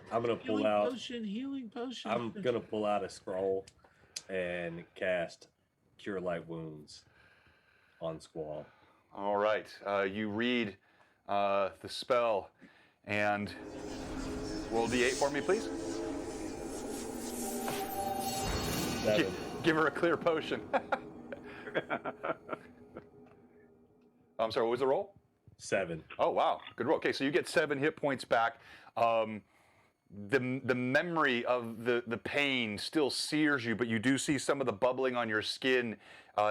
gonna pull Healing out. potion, healing potion. I'm gonna pull out a scroll and cast Cure Light Wounds on Squall. All right, you read the spell, and roll d8 for me, please. 7. Give her a clear potion. I'm sorry, what was the roll? 7. Oh, wow. Good roll. Okay, so you get 7 hit points back. The memory of the pain still sears you, but you do see some of the bubbling on your skin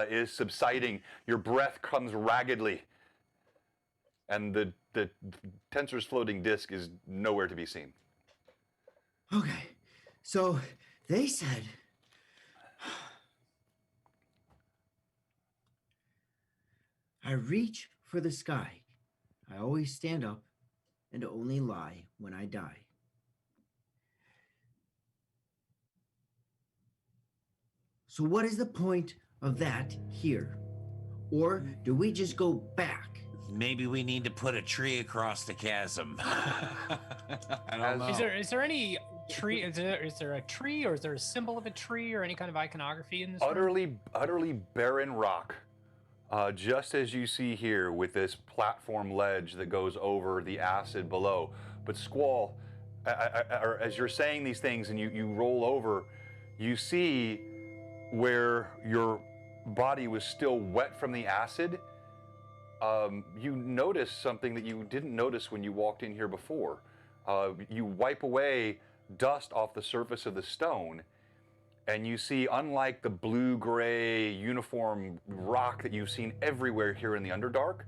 is subsiding. Your breath comes raggedly. And the tensor's floating disc is nowhere to be seen. Okay, so they said I reach for the sky. I always stand up and only lie when I die. So what is the point of that here? Or do we just go back? Maybe we need to put a tree across the chasm. I don't know. Is there any tree? Is there a tree, or is there a symbol of a tree, or any kind of iconography in this? room? Utterly barren rock. Just as you see here with this platform ledge that goes over the acid below. But Squall, as you're saying these things and you roll over, you see where your body was still wet from the acid. You notice something that you didn't notice when you walked in here before. You wipe away dust off the surface of the stone, and you see, unlike the blue-gray uniform rock that you've seen everywhere here in the Underdark,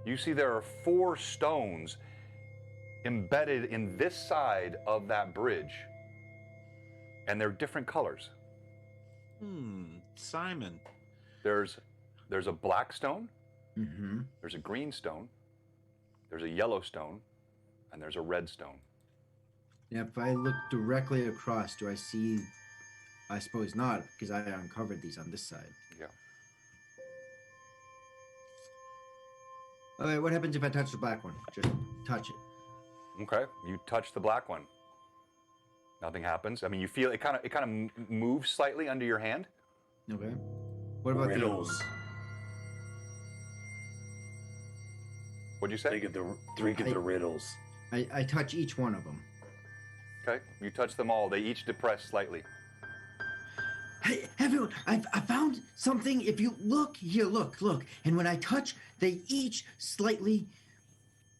you see there are 4 stones embedded in this side of that bridge, and they're different colors. Simon. There's a black stone, Mm-hmm. there's a green stone, there's a yellow stone, and there's a red stone. Now, if I look directly across, do I see? I suppose not, because I uncovered these on this side. Yeah. Okay, what happens if I touch the black one? Just touch it. Okay, you touch the black one. Nothing happens. I mean, you feel it kind of moves slightly under your hand. Okay. What about Riddles. What'd you say? Think of the riddles. I touch each one of them. Okay, you touch them all. They each depress slightly. Hey, everyone! I found something. If you look here, look, and when I touch, they each slightly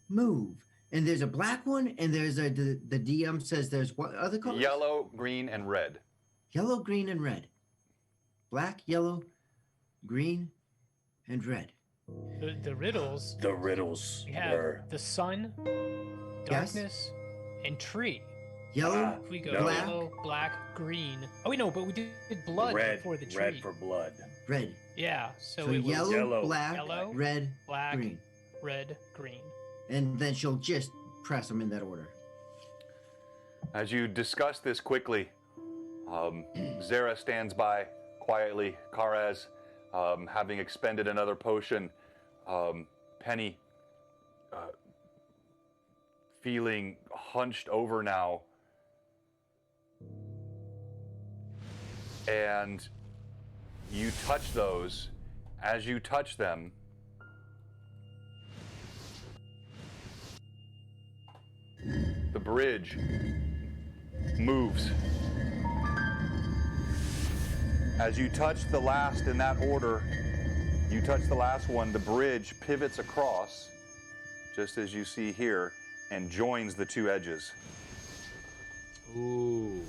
move. And there's a black one, and there's the DM says there's what other colors? Yellow, green, and red. Yellow, green, and red. Black, yellow, green, and red. The riddles. The riddles We have were the sun, darkness, and tree. Yellow, If we go No. yellow, black, green. Oh wait, no, but we did blood red. before the tree. Red for blood. red. Yeah. So, So it was yellow, black, yellow, red, black, green. red, green. And then she'll just press them in that order. As you discuss this quickly, Zara stands by quietly. Karaz, having expended another potion, Penny, feeling hunched over now, and you touch those. As you touch them, the bridge moves. As you touch the last in that order, you touch the last one, the bridge pivots across, just as you see here, and joins the two edges. Ooh.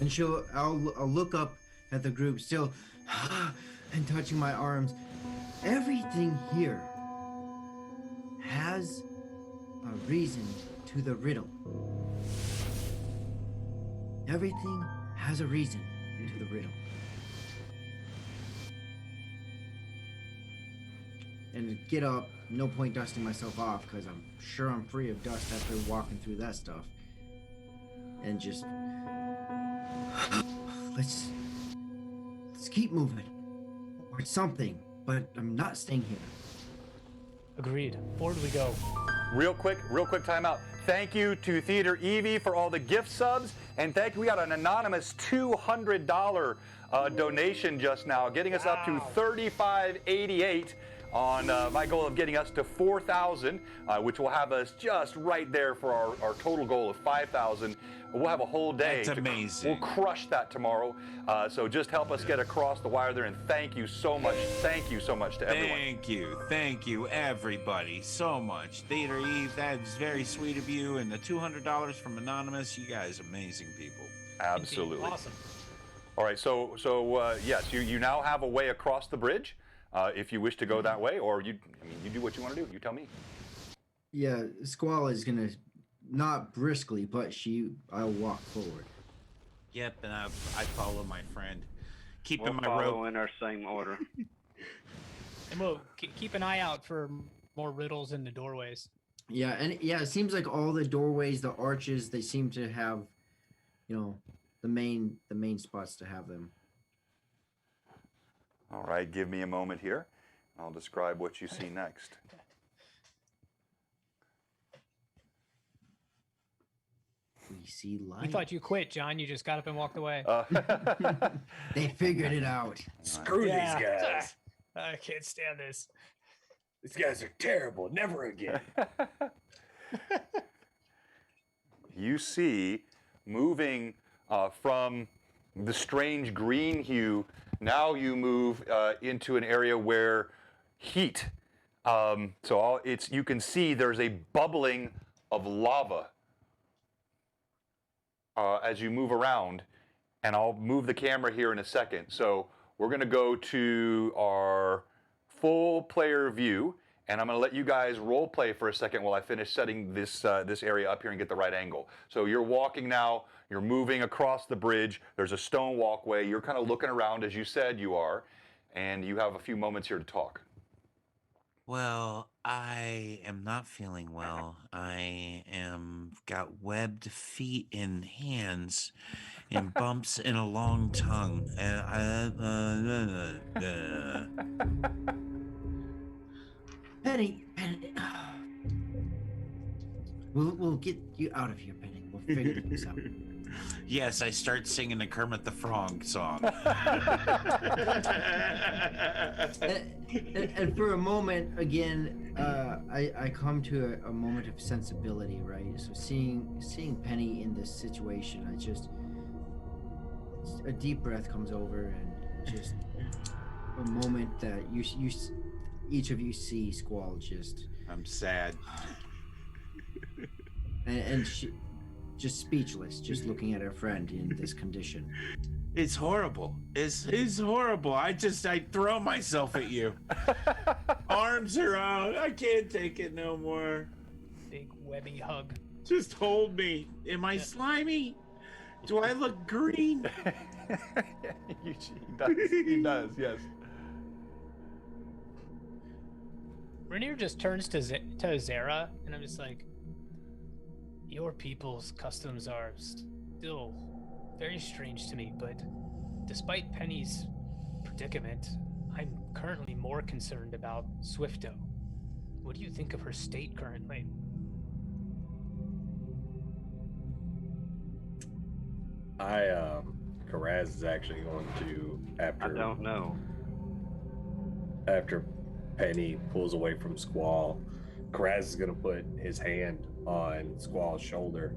And I'll look up at the group still and touching my arms. Everything here has a reason to the riddle. Everything has a reason to the riddle. And get up, no point dusting myself off because I'm sure I'm free of dust after walking through that stuff. And just let's keep moving or something, but I'm not staying here. Agreed. Forward we go. Real quick timeout. Thank you to Theater Evie for all the gift subs, and thank you. We got an anonymous $200 donation just now, getting us up to $35.88 on my goal of getting us to 4,000, which will have us just right there for our total goal of 5,000. We'll have a whole day. That's amazing. We'll crush that tomorrow. So just help us get across the wire there, and thank you so much. Thank you so much to everyone. Thank you, everybody, so much. Theater Eve, that's very sweet of you, and the $200 from Anonymous, you guys amazing people. Absolutely. Indeed. Awesome. All right, so yes, you now have a way across the bridge, if you wish to go that way, or you do what you want to do. You tell me. Yeah, Squall is gonna not briskly, but I'll walk forward. Yep, and I follow my friend, keeping We'll my follow rope. in our same order. And we'll keep an eye out for more riddles in the doorways. Yeah, and it seems like all the doorways, the arches, they seem to have, the main spots to have them. All right, give me a moment here. I'll describe what you see next. We see light. We thought you quit, John. You just got up and walked away. They figured it out. Screw these guys. I can't stand this. These guys are terrible. Never again. You see, moving from the strange green hue, now you move into an area where heat. You can see there's a bubbling of lava as you move around, and I'll move the camera here in a second. So we're going to go to our full player view, and I'm going to let you guys role play for a second while I finish setting this area up here and get the right angle. So you're walking now, you're moving across the bridge, there's a stone walkway, you're kind of looking around as you said you are, and you have a few moments here to talk. Well, I am not feeling well. I got webbed feet and hands and bumps in a long tongue. Penny. We'll get you out of here, Penny. We'll figure this out. Yes, I start singing the Kermit the Frog song. And for a moment, again, I come to a moment of sensibility, right? So seeing Penny in this situation, a deep breath comes over, and just a moment that each of you see Squall just. I'm sad. And she just speechless, just looking at her friend in this condition. It's horrible. It's horrible. I throw myself at you. Arms are out. I can't take it no more. Big webby hug. Just hold me. Am I slimy? Do I look green? He does, yes. Rainier just turns to Zara, and I'm just like, your people's customs are still very strange to me, but despite Penny's predicament, I'm currently more concerned about Swifto. What do you think of her state currently? Karaz is actually going to, I don't know. after Penny pulls away from Squall, Karaz is going to put his hand on Squall's shoulder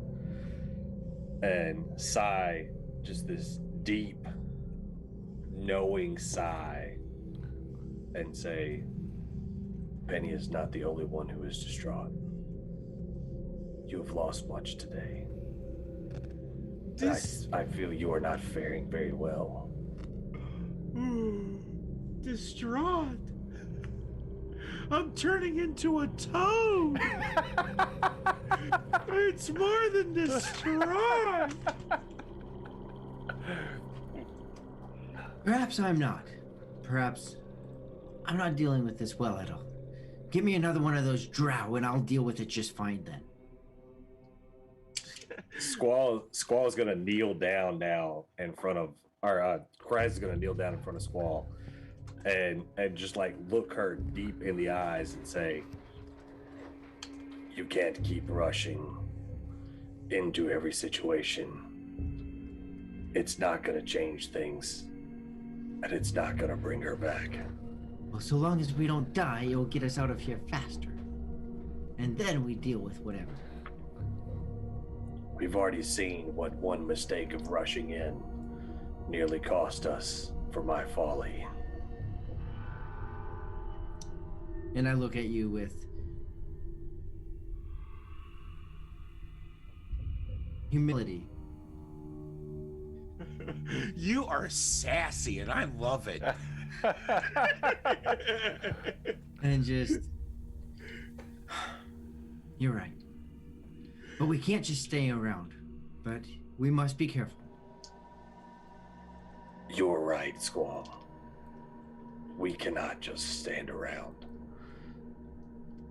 and sigh, just this deep, knowing sigh, and say, Penny is not the only one who is distraught. You have lost much today. I feel you are not faring very well. Distraught. I'm turning into a toad. It's more than distraught. Perhaps I'm not. Perhaps I'm not dealing with this well at all. Give me another one of those drow and I'll deal with it just fine then. Squall is gonna kneel down now in front of, or Karaz is gonna kneel down in front of Squall, and just like look her deep in the eyes and say, "You can't keep rushing into every situation. It's not gonna change things, and it's not gonna bring her back." Well, so long as we don't die, it will get us out of here faster. And then we deal with whatever. We've already seen what one mistake of rushing in nearly cost us for my folly. And I look at you with humility. You are sassy, and I love it. And just, you're right. But we can't just stay around. But we must be careful. You're right, Squall. We cannot just stand around.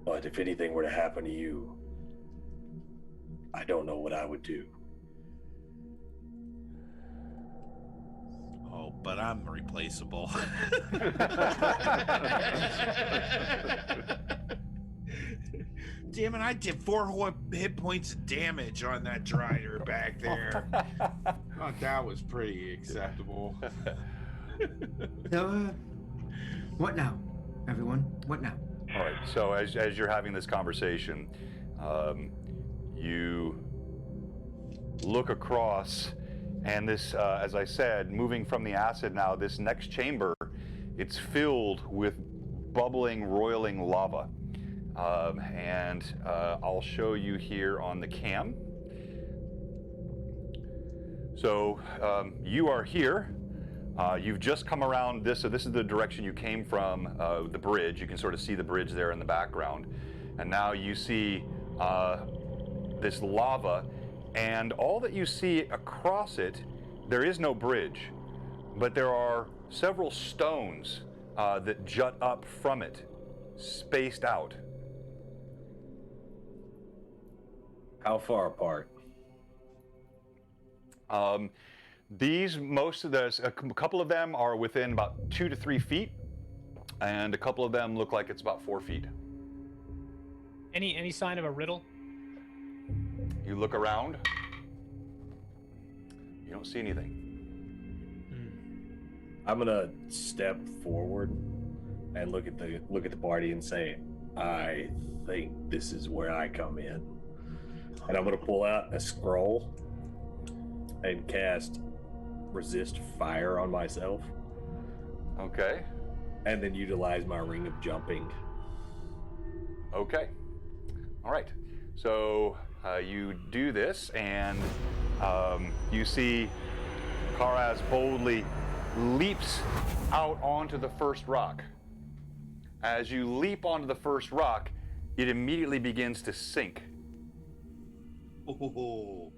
But if anything were to happen to you, I don't know what I would do. Oh, but I'm replaceable. Damn it, I did 4 hit points of damage on that Drider back there. Thought that was pretty acceptable. So, what now, everyone? What now? All right. So as you're having this conversation, you look across, and this, as I said, moving from the acid now, this next chamber, it's filled with bubbling, roiling lava. And I'll show you here on the cam. So you are here. You've just come around this, so this is the direction you came from, the bridge. You can sort of see the bridge there in the background. And now you see this lava, and all that you see across it, there is no bridge, but there are several stones that jut up from it, spaced out. How far apart? Most of those, a couple of them are within about 2 to 3 feet, and a couple of them look like it's about 4 feet. Any sign of a riddle? You look around, you don't see anything. I'm gonna step forward and look at the party and say, I think this is where I come in. And I'm gonna pull out a scroll and cast resist fire on myself. Okay. And then utilize my ring of jumping. Okay. All right. So you do this, and you see Karaz boldly leaps out onto the first rock. As you leap onto the first rock, it immediately begins to sink. Oh,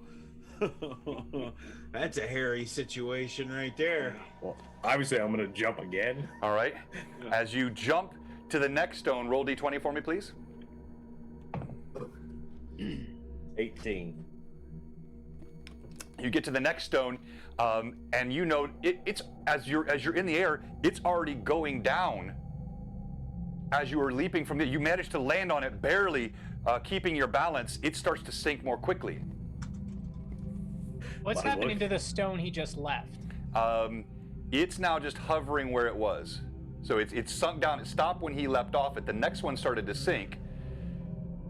that's a hairy situation right there. Well, obviously I'm gonna jump again. All right. As you jump to the next stone. Roll d20 for me, please. 18. You get to the next stone, and you know it's as you're in the air, it's already going down. As you are leaping from it, you manage to land on it barely, keeping your balance. It starts to sink more quickly. What's happening to the stone he just left? It's now just hovering where it was. So it's sunk down. It stopped when he leapt off it. The next one started to sink.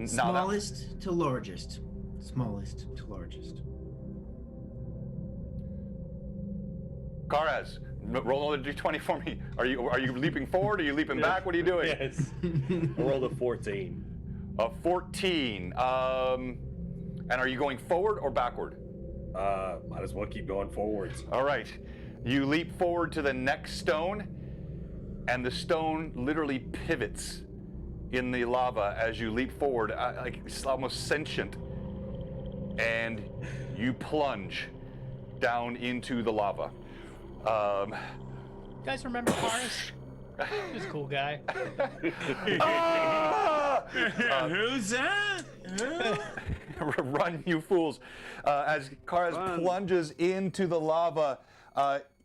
Smallest to largest. Smallest to largest. Karaz, roll another d20 for me. Are you leaping forward? Are you leaping back? What are you doing? Yes. I rolled a 14. A 14. And are you going forward or backward? Might as well keep going forwards. All right. You leap forward to the next stone, and the stone literally pivots in the lava as you leap forward, like it's almost sentient. And you plunge down into the lava. You guys remember Karis? He was a cool guy. Who's that? Run, you fools. As Karaz plunges into the lava,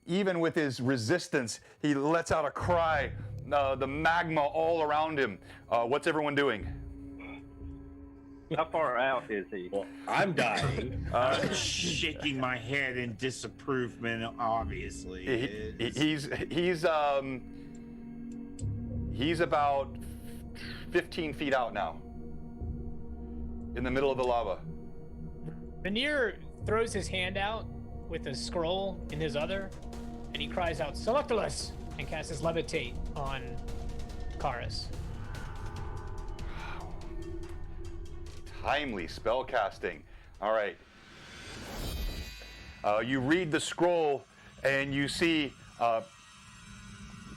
even with his resistance, he lets out a cry. The magma all around him. What's everyone doing? How far out is he? Well, I'm dying. Shaking my head in disapproval, obviously. He's about 15 feet out now, in the middle of the lava. Rainier throws his hand out with a scroll in his other, and he cries out, "Selectolus!" and casts his levitate on Karis. Timely spell casting. All right. You read the scroll, and you see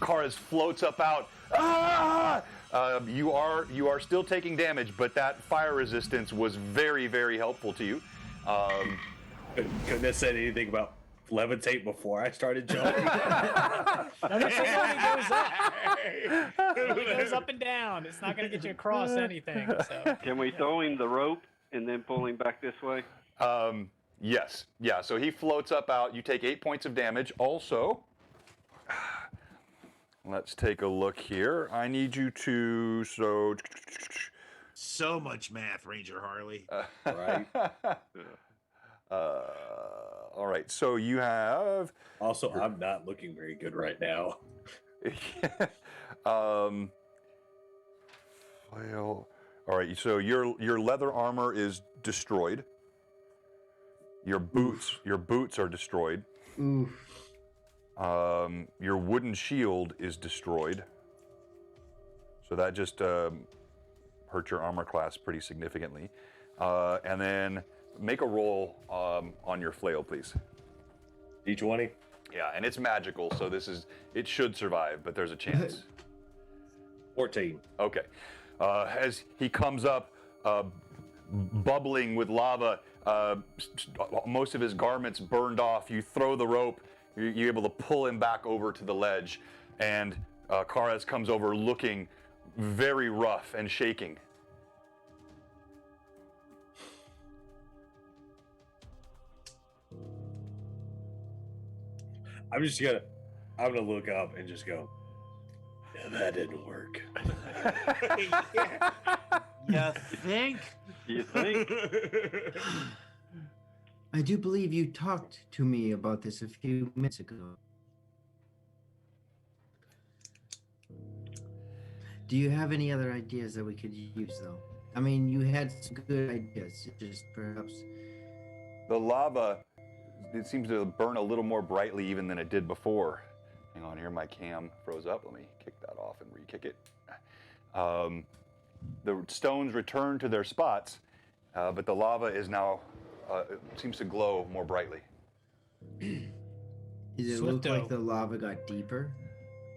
Karas floats up out. Ah! You are still taking damage, but that fire resistance was very, very helpful to you. Couldn't have said anything about levitate before I started jumping. It only goes up and down. It's not going to get you across anything. So. Can we throw him the rope and then pull him back this way? Yes. Yeah, so he floats up out. You take 8 points of damage. Also, let's take a look here. I need you to... So much math, Ranger Harley. Right. All right, so you have... Also, I'm not looking very good right now. Well, all right, so your leather armor is destroyed. Your boots are destroyed. Oof. Your wooden shield is destroyed. So that just hurt your armor class pretty significantly. And then make a roll on your flail, please. D20? Yeah, and it's magical, so it should survive, but there's a chance. 14. Okay. As he comes up, bubbling with lava, most of his garments burned off. You throw the rope, you're able to pull him back over to the ledge, and Karas comes over looking very rough and shaking. I'm gonna look up and just go, yeah, that didn't work. You think? You think? I do believe you talked to me about this a few minutes ago. Do you have any other ideas that we could use, though? I mean, you had some good ideas. Just perhaps... The lava, it seems to burn a little more brightly even than it did before. Hang on here, my cam froze up. Let me kick that off and re-kick it. The stones return to their spots, but the lava is now, it seems to glow more brightly. Does it look like the lava got deeper?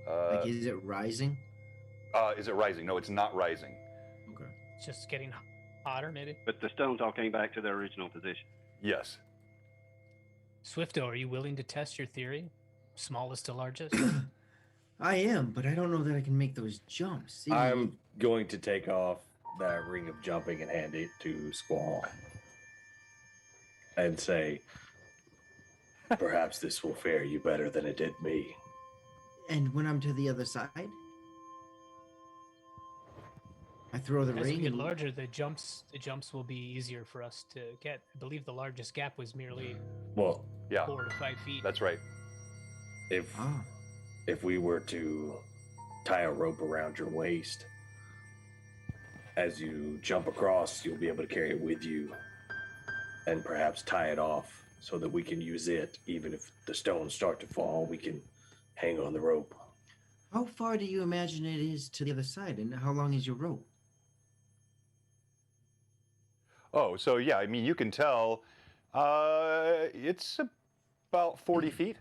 Like, is it rising? Is it rising? No, it's not rising. Okay. It's just getting hotter, maybe. But the stones all came back to their original position. Yes. Swifto, are you willing to test your theory? Smallest to largest? I am, but I don't know that I can make those jumps. See, I'm going to take off that ring of jumping and hand it to Squall and say, perhaps this will fare you better than it did me. and when I'm to the other side, I throw the As we ring get and larger, the jumps will be easier for us to get. I believe the largest gap was merely Well, Yeah, 4 to 5 feet. that's right. if we were to tie a rope around your waist, as you jump across, you'll be able to carry it with you and perhaps tie it off so that we can use it. Even if the stones start to fall, we can hang on the rope. How far do you imagine it is to the other side, and how long is your rope? Oh, so yeah, I mean, you can tell it's about 40 feet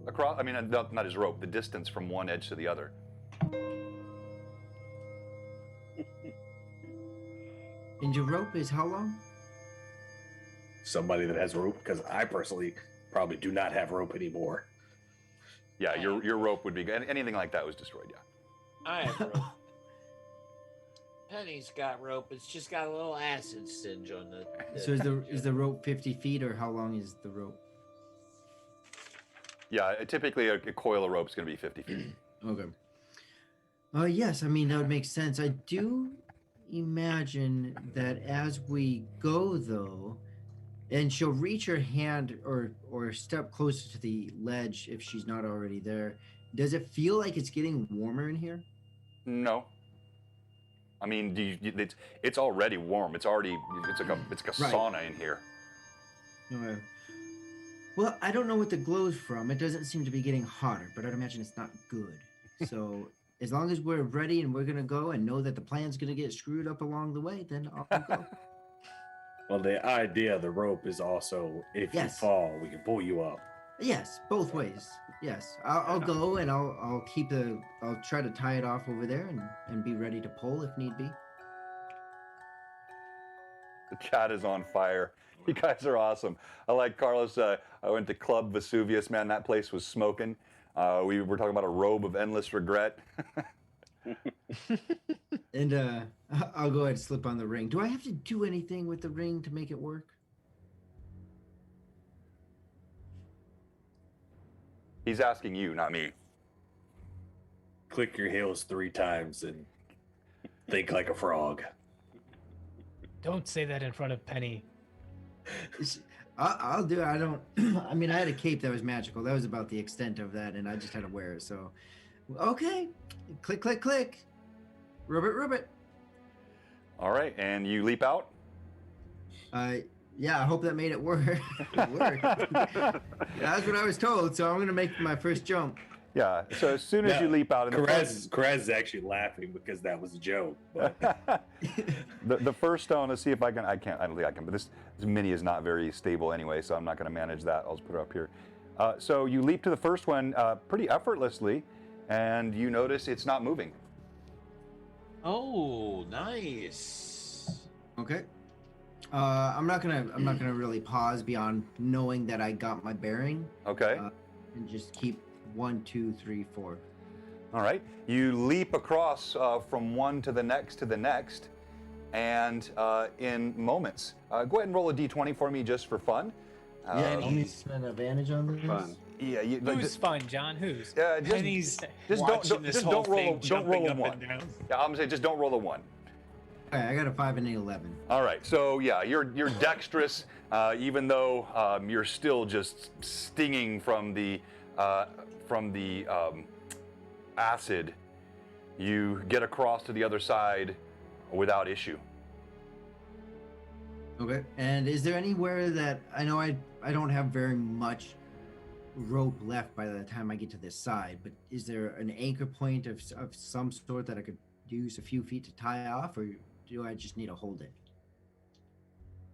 across. I mean, not his rope, the distance from one edge to the other. And your rope is how long? Somebody that has rope, because I personally probably do not have rope anymore. Yeah, your rope would be good. Anything like that was destroyed, yeah. I have rope. Penny's got rope. It's just got a little acid singe on the. So is the rope 50 feet, or how long is the rope? Yeah, typically a coil of rope is going to be 50 feet. Okay. Yes, I mean that would make sense. I do imagine that as we go, though, and she'll reach her hand or step closer to the ledge if she's not already there. Does it feel like it's getting warmer in here? No. I mean, it's already warm. It's like a Right. sauna in here. Okay. Well, I don't know what the glow's from. It doesn't seem to be getting hotter, but I'd imagine it's not good. So as long as we're ready and we're gonna go and know that the plan's gonna get screwed up along the way, then I'll go. Well, the idea of the rope is also if you Yes. fall, we can pull you up. Yes, both ways. Yes, I'll go and I'll try to tie it off over there and be ready to pull if need be. The chat is on fire. You guys are awesome. I like Carlos. I went to Club Vesuvius. Man, that place was smoking. We were talking about a robe of endless regret. And I'll go ahead and slip on the ring. Do I have to do anything with the ring to make it work? He's asking you, not me. Click your heels 3 times and think like a frog. Don't say that in front of Penny. I'll do it. I don't. I mean, I had a cape that was magical. That was about the extent of that, and I just had to wear it. So, okay, click, click, click. Ribbit, ribbit. All right, and you leap out. Yeah, I hope that made it work. It worked. That's what I was told. So I'm gonna make my first jump. Yeah. So as soon as you leap out, and Perez is actually laughing because that was a joke. But the first stone. Let's see if I can. I can't. I don't think I can. But this mini is not very stable anyway, so I'm not going to manage that. I'll just put it up here. So you leap to the first one pretty effortlessly, and you notice it's not moving. Oh, nice. Okay. I'm not gonna really pause beyond knowing that I got my bearing. Okay. And just keep 1, 2, 3, 4. All right. You leap across from one to the next, and in moments. Go ahead and roll a d20 for me just for fun. Yeah, I'll need an advantage on this. Fun. Yeah. Who's fun, John? Who's? Penny's just watching this just whole don't roll thing, don't jumping roll a up one. and down. Yeah, I'm gonna say just don't roll a 1. Okay, I got a 5 and an 11. All right, so yeah, you're dexterous, even though you're still just stinging from the acid. You get across to the other side without issue. Okay. And is there anywhere that I know I don't have very much rope left by the time I get to this side, but is there an anchor point of some sort that I could use a few feet to tie off, or do I just need to hold it?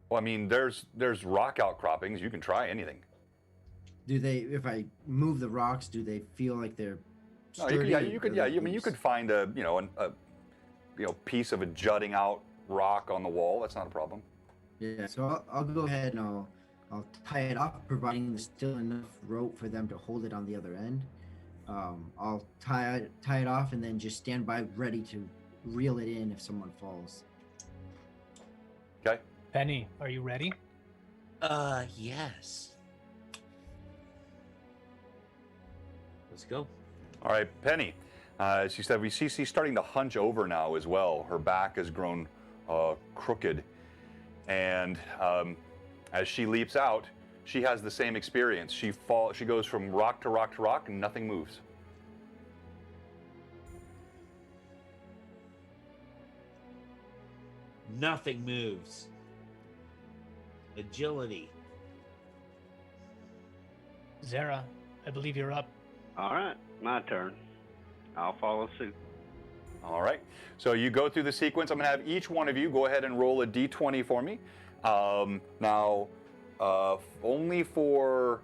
Well, I mean, there's rock outcroppings. You can try anything. Do they, if I move the rocks, do they feel like they're No, sturdy? you could, I mean, you could find a piece of a jutting out rock on the wall. That's not a problem. Yeah. So I'll go ahead and I'll tie it off, providing there's still enough rope for them to hold it on the other end. I'll tie it off and then just stand by ready to reel it in if someone falls. Okay. Penny, are you ready? Yes. Let's go. All right, Penny. She said we see she's starting to hunch over now as well. Her back has grown crooked, and as she leaps out, she has the same experience. She goes from rock to rock to rock, and nothing moves. Nothing moves. Agility. Zara, I believe you're up. All right, my turn. I'll follow suit. All right. So you go through the sequence. I'm going to have each one of you go ahead and roll a d20 for me. Now, only for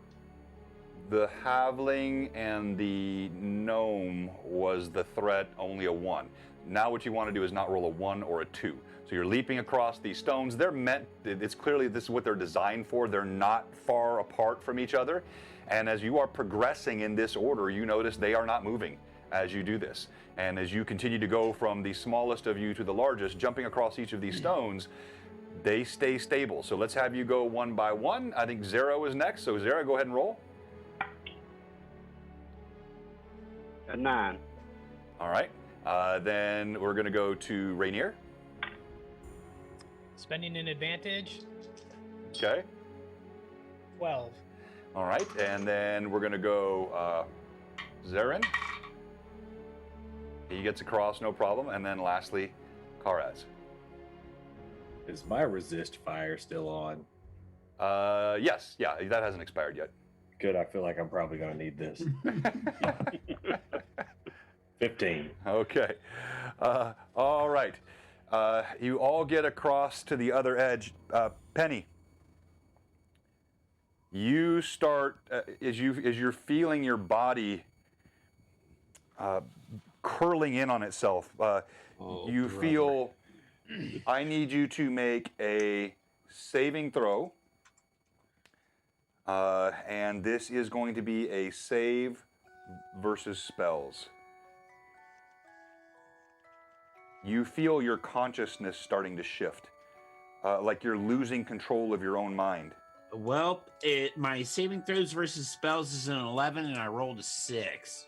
the halfling and the gnome was the threat only a 1. Now what you want to do is not roll a 1 or a 2. So you're leaping across these stones. They're meant, it's clearly this is what they're designed for. They're not far apart from each other. And as you are progressing in this order, you notice they are not moving as you do this. And as you continue to go from the smallest of you to the largest, jumping across each of these stones, they stay stable. So let's have you go one by one. I think Zara is next. So Zara, go ahead and roll. A 9. All right. Then we're going to go to Rainier. Spending an advantage, Okay. 12. All right. And then we're going to go Zarin. He gets across, no problem. And then lastly, Karaz. Is my resist fire still on? Yes. Yeah, that hasn't expired yet. Good. I feel like I'm probably going to need this. 15. Okay. All right. You all get across to the other edge. Penny, you start as you're feeling your body curling in on itself. You brother. feel. I need you to make a saving throw, and this is going to be a save versus spells. You feel your consciousness starting to shift, like you're losing control of your own mind. Well, my saving throws versus spells is an 11, and I rolled a 6.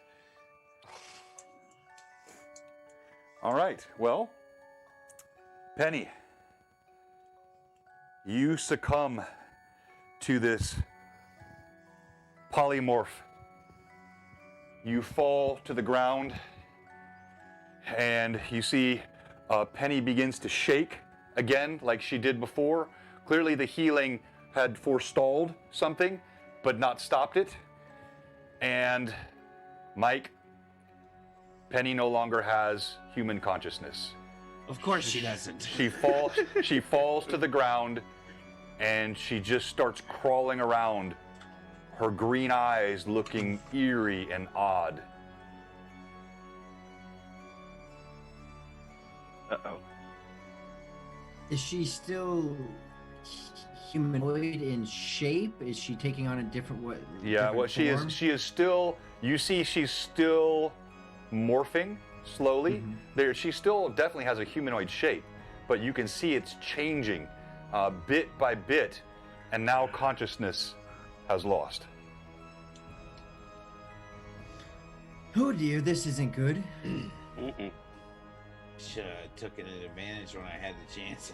All right, well, Penny, you succumb to this polymorph. You fall to the ground, and you see Penny begins to shake again like she did before. Clearly the healing had forestalled something, but not stopped it. And Mike, Penny no longer has human consciousness. Of course she doesn't. She falls to the ground, and she just starts crawling around, her green eyes looking eerie and odd. Uh-oh. Is she still humanoid in shape? Is she taking on a different what? Yeah, different well, she form? is. She is still. You see, she's still morphing slowly. Mhm. There, she still definitely has a humanoid shape, but you can see it's changing, bit by bit, and now consciousness has lost. Oh dear, this isn't good. Mm-mm. Should have taken an advantage when I had the chance.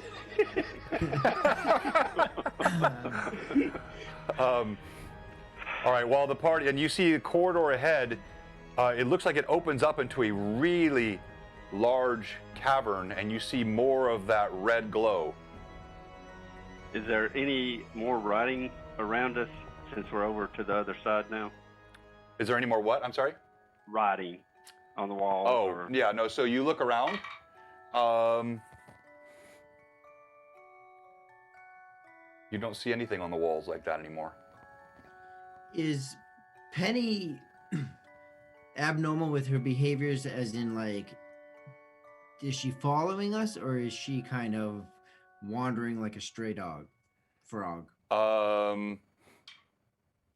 All right, while the party, and you see the corridor ahead, it looks like it opens up into a really large cavern, and you see more of that red glow. Is there any more writing around us since we're over to the other side now? Is there any more what? I'm sorry? Writing on the walls? Oh, or... yeah, no, so you look around. You don't see anything on the walls like that anymore. Is Penny abnormal with her behaviors, as in, like, is she following us, or is she kind of wandering like a stray frog?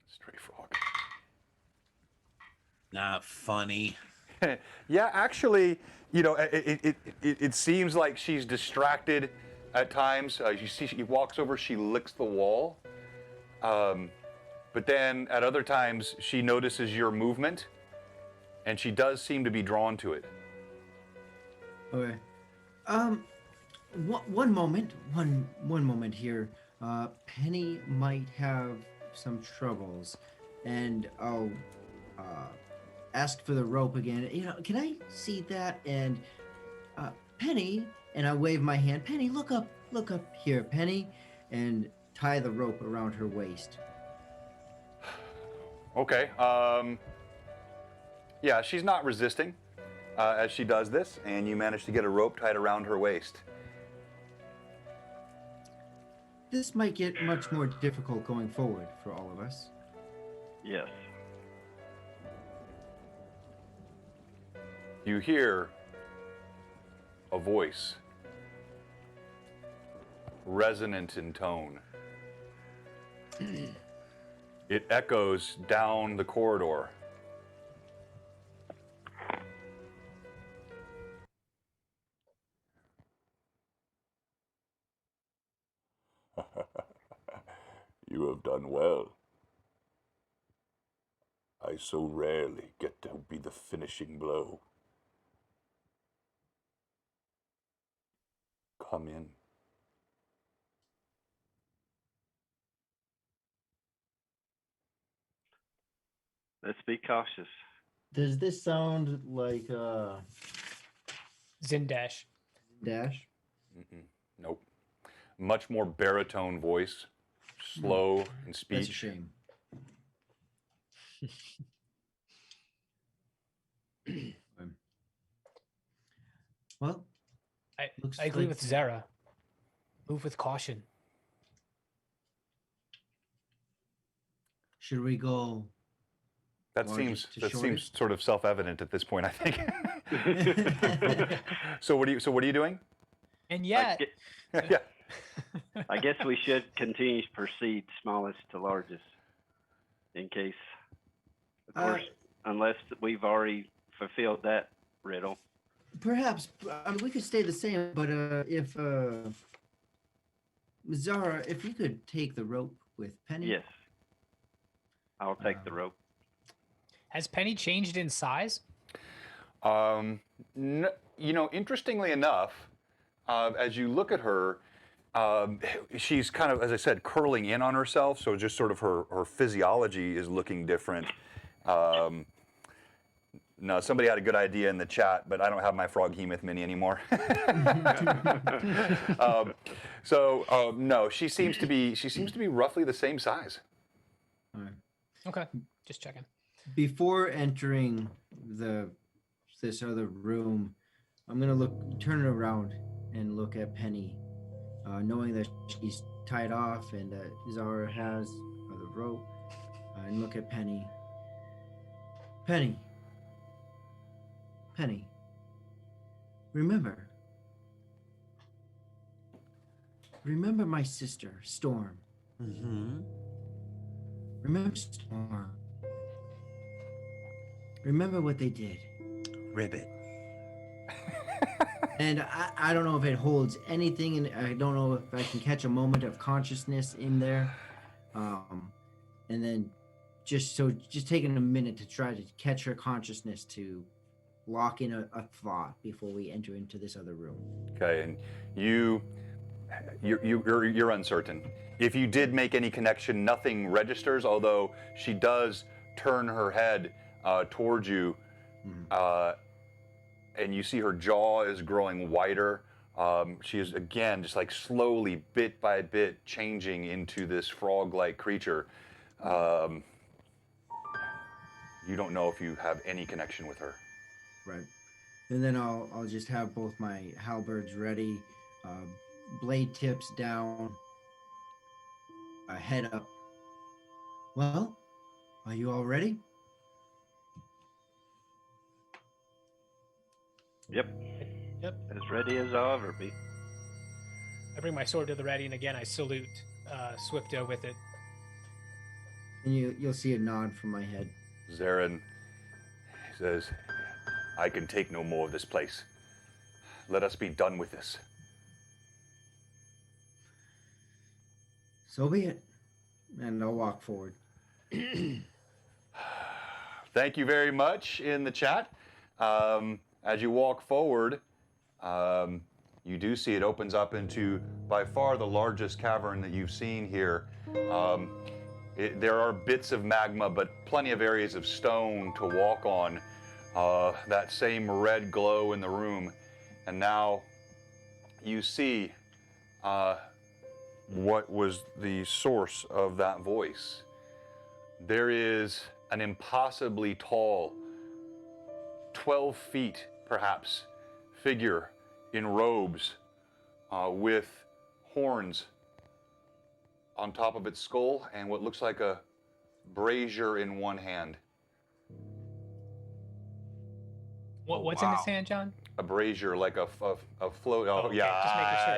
Stray frog. Not funny. Yeah, actually, it seems like she's distracted at times. You see, she walks over, she licks the wall. But then at other times, she notices your movement, and she does seem to be drawn to it. Okay. One moment. One moment here. Penny might have some troubles, and I'll ask for the rope again. Can I see that? And Penny, and I wave my hand. Penny, look up here, Penny, and tie the rope around her waist. Okay. Yeah, she's not resisting as she does this, and you manage to get a rope tied around her waist. This might get much more difficult going forward for all of us. Yes. You hear a voice, resonant in tone. It echoes down the corridor. You have done well. I so rarely get to be the finishing blow. Come in. Let's be cautious. Does this sound like Zindash. Dash? Nope. Much more baritone voice, slow in speech. That's a shame. Well, I looks agree like- with Zara. Move with caution. should we go? That Largest seems to seems shortest? sort of self-evident at this point, I think. So what are you doing? And I yet, gue- Yeah. I guess we should continue to proceed smallest to largest, in case, of course, unless we've already fulfilled that riddle. Perhaps we could stay the same, but if Zara, if you could take the rope with Penny. Yes. I'll take the rope. has Penny changed in size? Interestingly enough, as you look at her, she's kind of, as I said, curling in on herself. So just sort of her physiology is looking different. No, somebody had a good idea in the chat, but I don't have my Froghemoth mini anymore. No, she seems to be roughly the same size. All right. Okay, just checking. Before entering this other room, I'm gonna turn it around and look at Penny, knowing that she's tied off and that Zara has the rope, and look at Penny. Penny. Remember my sister, Storm. Mm-hmm. Remember Storm. Remember what they did. Ribbit. And I don't know if it holds anything, and I don't know if I can catch a moment of consciousness in there. And then just taking a minute to try to catch her consciousness to lock in a thought before we enter into this other room. Okay, and you're uncertain. If you did make any connection, nothing registers. Although she does turn her head towards you, and you see her jaw is growing wider. She is again just like slowly, bit by bit, changing into this frog-like creature. You don't know if you have any connection with her. Right. And then I'll just have both my halberds ready, blade tips down, head up. Well, are you all ready? Yep. Yep. As ready as I'll ever be. I bring my sword to the ready, and again I salute Swifto with it. And you'll see a nod from my head. Zarin, says, I can take no more of this place. Let us be done with this. So be it. And I'll walk forward. Thank you very much in the chat. As you walk forward, you do see it opens up into by far the largest cavern that you've seen here. There are bits of magma, but plenty of areas of stone to walk on. That same red glow in the room. And now you see what was the source of that voice. There is an impossibly tall, 12 feet perhaps, figure in robes with horns on top of its skull and what looks like a brazier in one hand. What's in his hand, John? A brazier, like a float. Oh, okay, yeah. just making sure.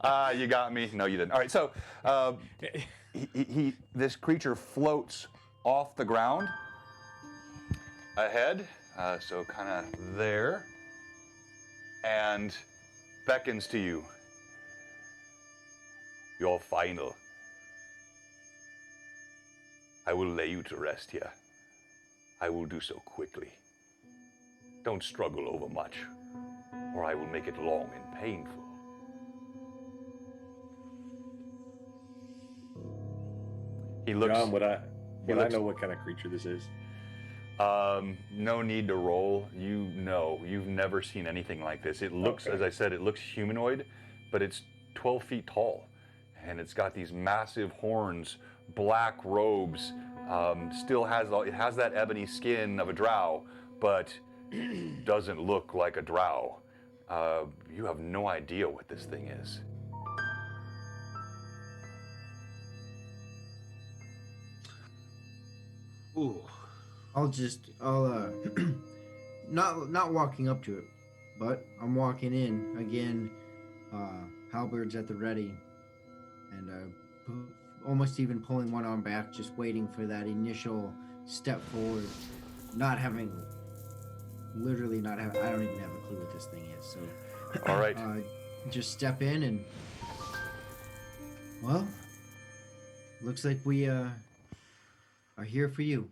Yeah. You got me. No, you didn't. All right, so this creature floats off the ground ahead, so kind of there, and beckons to you. Your final. I will lay you to rest here. I will do so quickly. Don't struggle over much, or I will make it long and painful. He looks. John, would I looks- know what kind of creature this is? No need to roll. You've never seen anything like this. It looks, Okay. as I said, it looks humanoid, but it's 12 feet tall, and it's got these massive horns, black robes. It has that ebony skin of a drow, but doesn't look like a drow. You have no idea what this thing is. Ooh. I'll not walking up to it, but I'm walking in again, halberds at the ready, and almost even pulling one arm back, just waiting for that initial step forward, literally not having, I don't even have a clue what this thing is, so. All right. Just step in and, well, looks like we are here for you.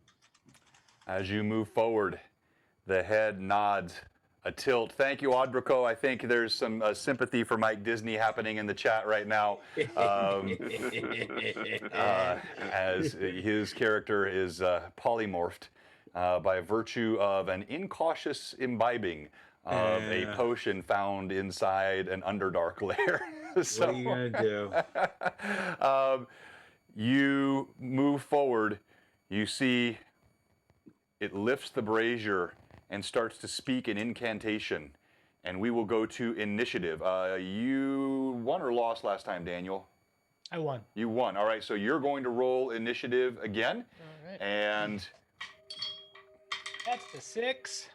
As you move forward, the head nods a tilt. Thank you, Audrico. I think there's some sympathy for Mike Disney happening in the chat right now, as his character is polymorphed by virtue of an incautious imbibing of a potion found inside an Underdark lair. So, What are you gonna do? you move forward. You see it lifts the brazier and starts to speak an incantation. And we will go to initiative. You won or lost last time, Daniel? I won. You won. All right, so you're going to roll initiative again. All right. And That's the 6.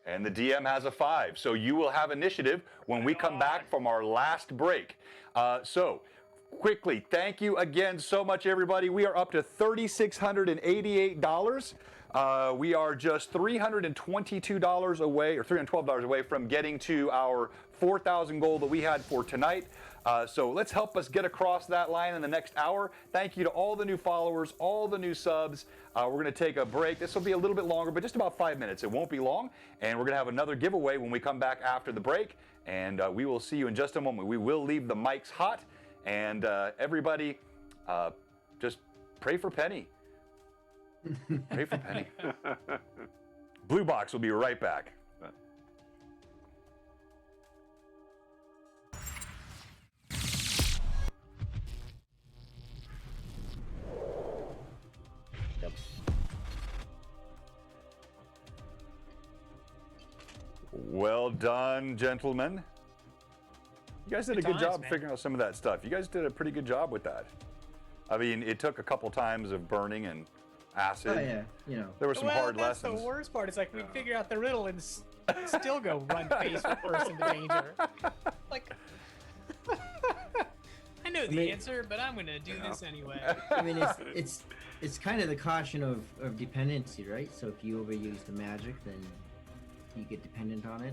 the DM has a 5. So you will have initiative when we come back from our last break. So quickly, thank you again so much, everybody. We are up to $3,688. We are just $322 away, or $312 away from getting to our 4,000 goal that we had for tonight. So let's help us get across that line in the next hour. Thank you to all the new followers, all the new subs. We're going to take a break. This will be a little bit longer, but just about 5 minutes. It won't be long. And we're going to have another giveaway when we come back after the break. And we will see you in just a moment. We will leave the mics hot. And everybody, just pray for Penny. Pray for Penny. Bluebox will be right back. Well done, gentlemen. You guys did a good job figuring out some of that stuff. You guys did a pretty good job with that. I mean, it took a couple times of burning and acid. Oh yeah, you know. There were some hard that's lessons. The worst part is like we figure out the riddle and still go run face first into danger. Like, I know the answer, but I'm gonna do this anyway. I mean, it's it's kind of the caution of dependency, right? So if you overuse the magic, then you get dependent on it.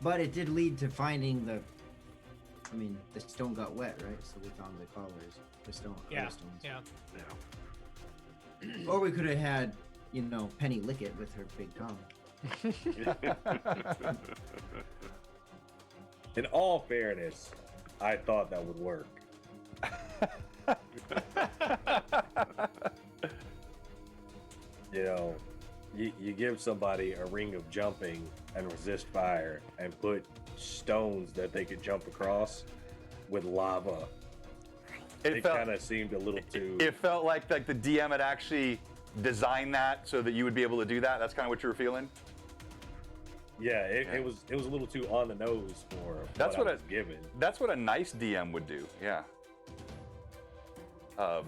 But it did lead to finding the stone got wet, right? So we found the collars, the stone, Yeah. other stones. Yeah. Or we could have had, Penny lick it with her big tongue. In all fairness, I thought that would work. You give somebody a ring of jumping and resist fire and put stones that they could jump across with lava. It kind of seemed a little too... It felt like the DM had actually designed that so that you would be able to do that. That's kind of what you were feeling? Yeah, it was a little too on the nose for That's what what I was given. That's what a nice DM would do, yeah. But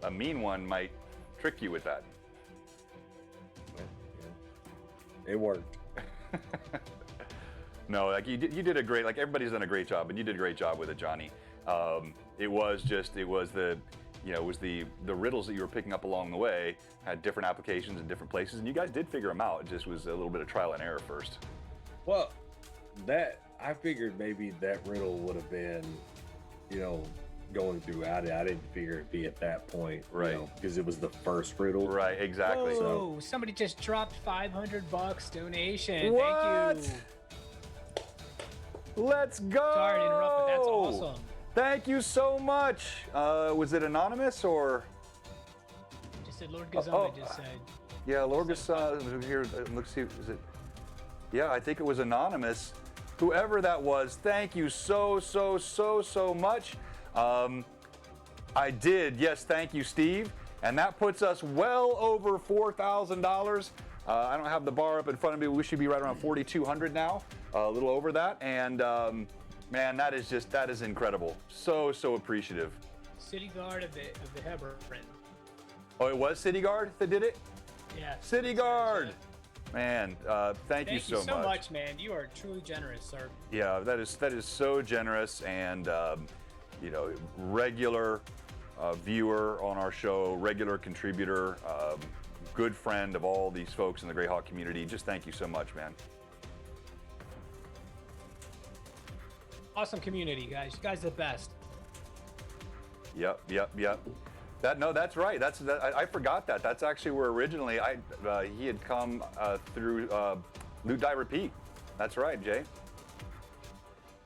a mean one might trick you with that. It worked. No, like you did a great, like everybody's done a great job, and you did a great job with it, Johnny. It was the riddles that you were picking up along the way had different applications in different places, and you guys did figure them out. It just was a little bit of trial and error first. Well, I figured maybe that riddle would have been, going throughout it. I didn't figure it'd be at that point, right? Because it was the first riddle, right? Exactly. Whoa! Somebody just dropped $500 donation. What? Thank you. Let's go! Sorry to interrupt, but that's awesome. Thank you so much. Was it anonymous or? Just said Lord Gazama just said. Yeah, Lord Gazama here. Let's see. Is it? Yeah, I think it was anonymous. Whoever that was, thank you so much. I did. Yes, thank you, Steve. And that puts us well over $4,000. I don't have the bar up in front of me. We should be right around 4,200 now. A little over that. And man, that is incredible. So appreciative. City Guard of the Hebron. Oh, it was City Guard that did it? Yeah. City Guard. Man, thank you so much, man. You are truly generous, sir. Yeah, that is so generous, and regular viewer on our show, regular contributor, good friend of all these folks in the Greyhawk community. Just thank you so much, man. Awesome community, guys. You guys are the best. Yep. That's right. I forgot that. That's actually where originally he had come through Loot Die Repeat. That's right, Jay.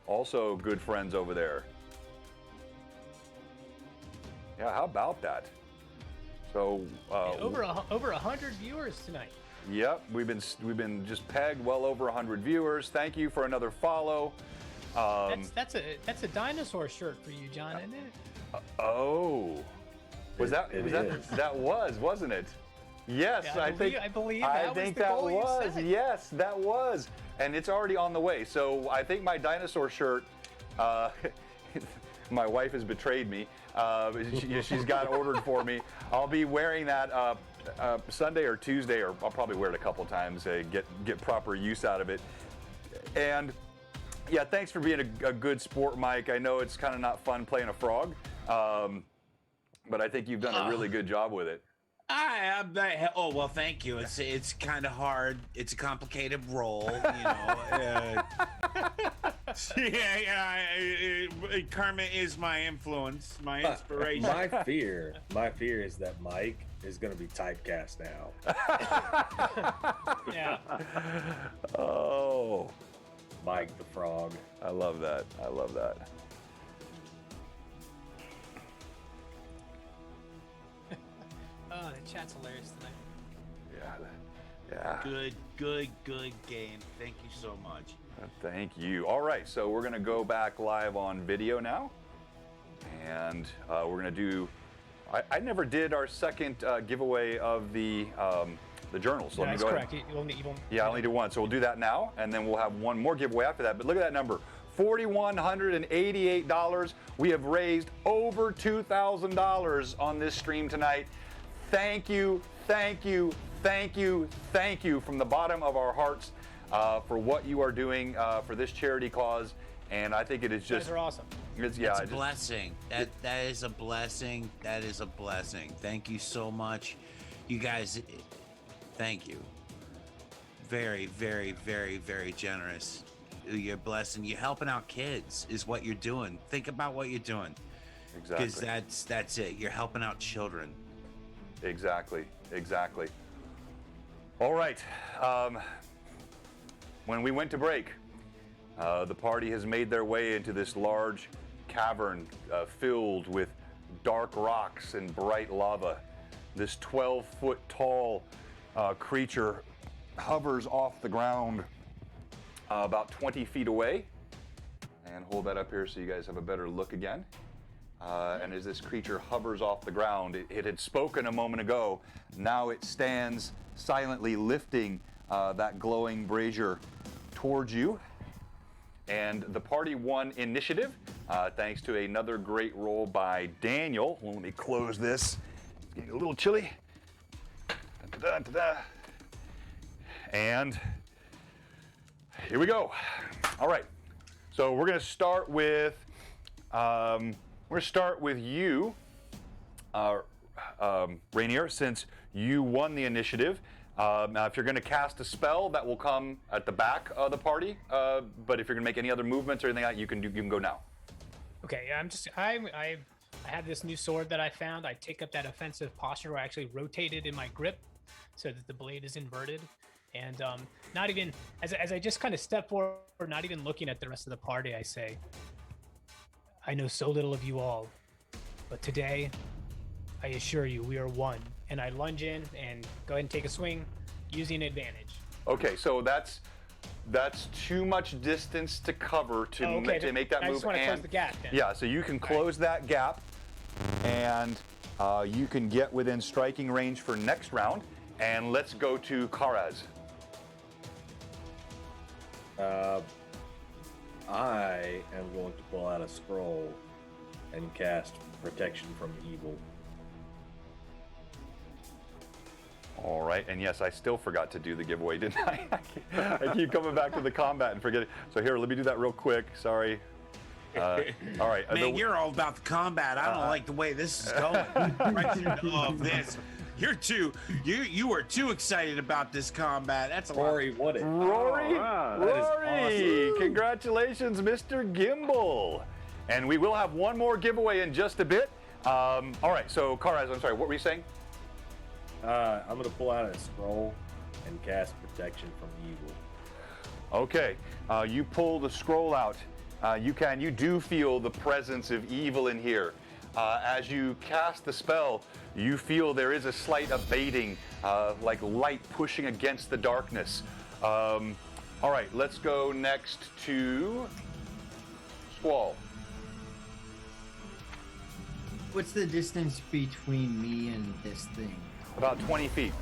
Also good friends over there. Yeah, how about that? So over 100 viewers tonight. Yep, we've been just pegged well over 100 viewers. Thank you for another follow. That's a dinosaur shirt for you, John, isn't it? Oh. Wasn't it? Yes, yeah, I believe that was. Yes, that was. And it's already on the way. So I think my dinosaur shirt, my wife has betrayed me. She's got ordered for me. I'll be wearing that Sunday or Tuesday, or I'll probably wear it a couple times, get proper use out of it. And yeah, thanks for being a good sport, Mike. I know it's kind of not fun playing a frog. But I think you've done a really good job with it. Oh well, thank you. It's kind of hard. It's a complicated role, Kermit is my influence, my inspiration. My fear is that Mike is going to be typecast now. Yeah. Oh, Mike the Frog. I love that. Oh, the chat's hilarious tonight. Yeah. Good game. Thank you so much. Thank you. All right, so we're gonna go back live on video now, and we're gonna do. I never did our second giveaway of the journals. So Yeah, let me that's go correct. ahead. I only do one, so we'll do that now, and then we'll have one more giveaway after that. But look at that number. $4,188. We have raised over $2,000 on this stream tonight. Thank you from the bottom of our hearts for what you are doing for this charity cause. And I think it is You just guys are awesome. It's That's a blessing. That is a blessing. That is a blessing. Thank you so much, you guys. Thank you. Very, very, very, very generous. You're blessing. You're helping out kids is what you're doing. Think about what you're doing. Exactly. Because that's it. You're helping out children. Exactly. All right. When we went to break, the party has made their way into this large cavern filled with dark rocks and bright lava. This 12-foot tall creature hovers off the ground about 20 feet away. And hold that up here so you guys have a better look again. And as this creature hovers off the ground, it had spoken a moment ago. Now it stands silently lifting that glowing brazier towards you. And the party won initiative thanks to another great roll by Daniel. Let me close this. It's getting a little chilly. Da-da-da-da. And here we go. All right. So we're going to start with you, Rainier, since you won the initiative. Now, if you're going to cast a spell, that will come at the back of the party. But if you're going to make any other movements or anything like that, you can go now. Okay, I have this new sword that I found. I take up that offensive posture where I actually rotate it in my grip so that the blade is inverted. And not even, as I just kind of step forward, not even looking at the rest of the party, I say, I know so little of you all, but today, I assure you, we are one. And I lunge in and go ahead and take a swing using advantage. Okay, so that's too much distance to cover to make that move. I just want to close the gap then. Yeah, so you can close that gap, and you can get within striking range for next round. And let's go to Karaz. I am going to pull out a scroll and cast Protection from Evil. All right, and yes, I still forgot to do the giveaway, didn't I? I keep coming back to the combat and forgetting. So here, let me do that real quick. Sorry. All right. Man, you're all about the combat. I don't like the way this is going. Right of this. You are too excited about this combat. That's a Rory lot. won it. Rory, wow, that is Rory, awesome. congratulations, Mr. Gimbal. And we will have one more giveaway in just a bit. All right, so Karaz, I'm sorry, what were you saying? I'm going to pull out a scroll and cast Protection from Evil. Okay, you pull the scroll out. You do feel the presence of evil in here. As you cast the spell, you feel there is a slight abating, like light pushing against the darkness. All right, let's go next to Squall. What's the distance between me and this thing? About 20 feet.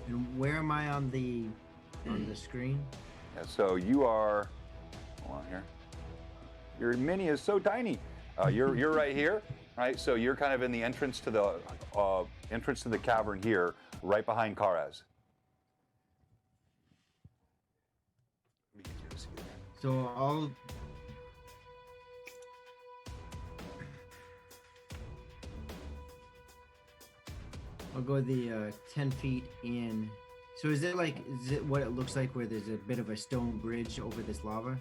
And where am I on the screen? Yeah, so you are, hold on here. Your mini is so tiny. You're right here, right? So you're kind of in the entrance to the cavern here, right behind Karaz. So I'll go the 10 feet in. So is it what it looks like where there's a bit of a stone bridge over this lava?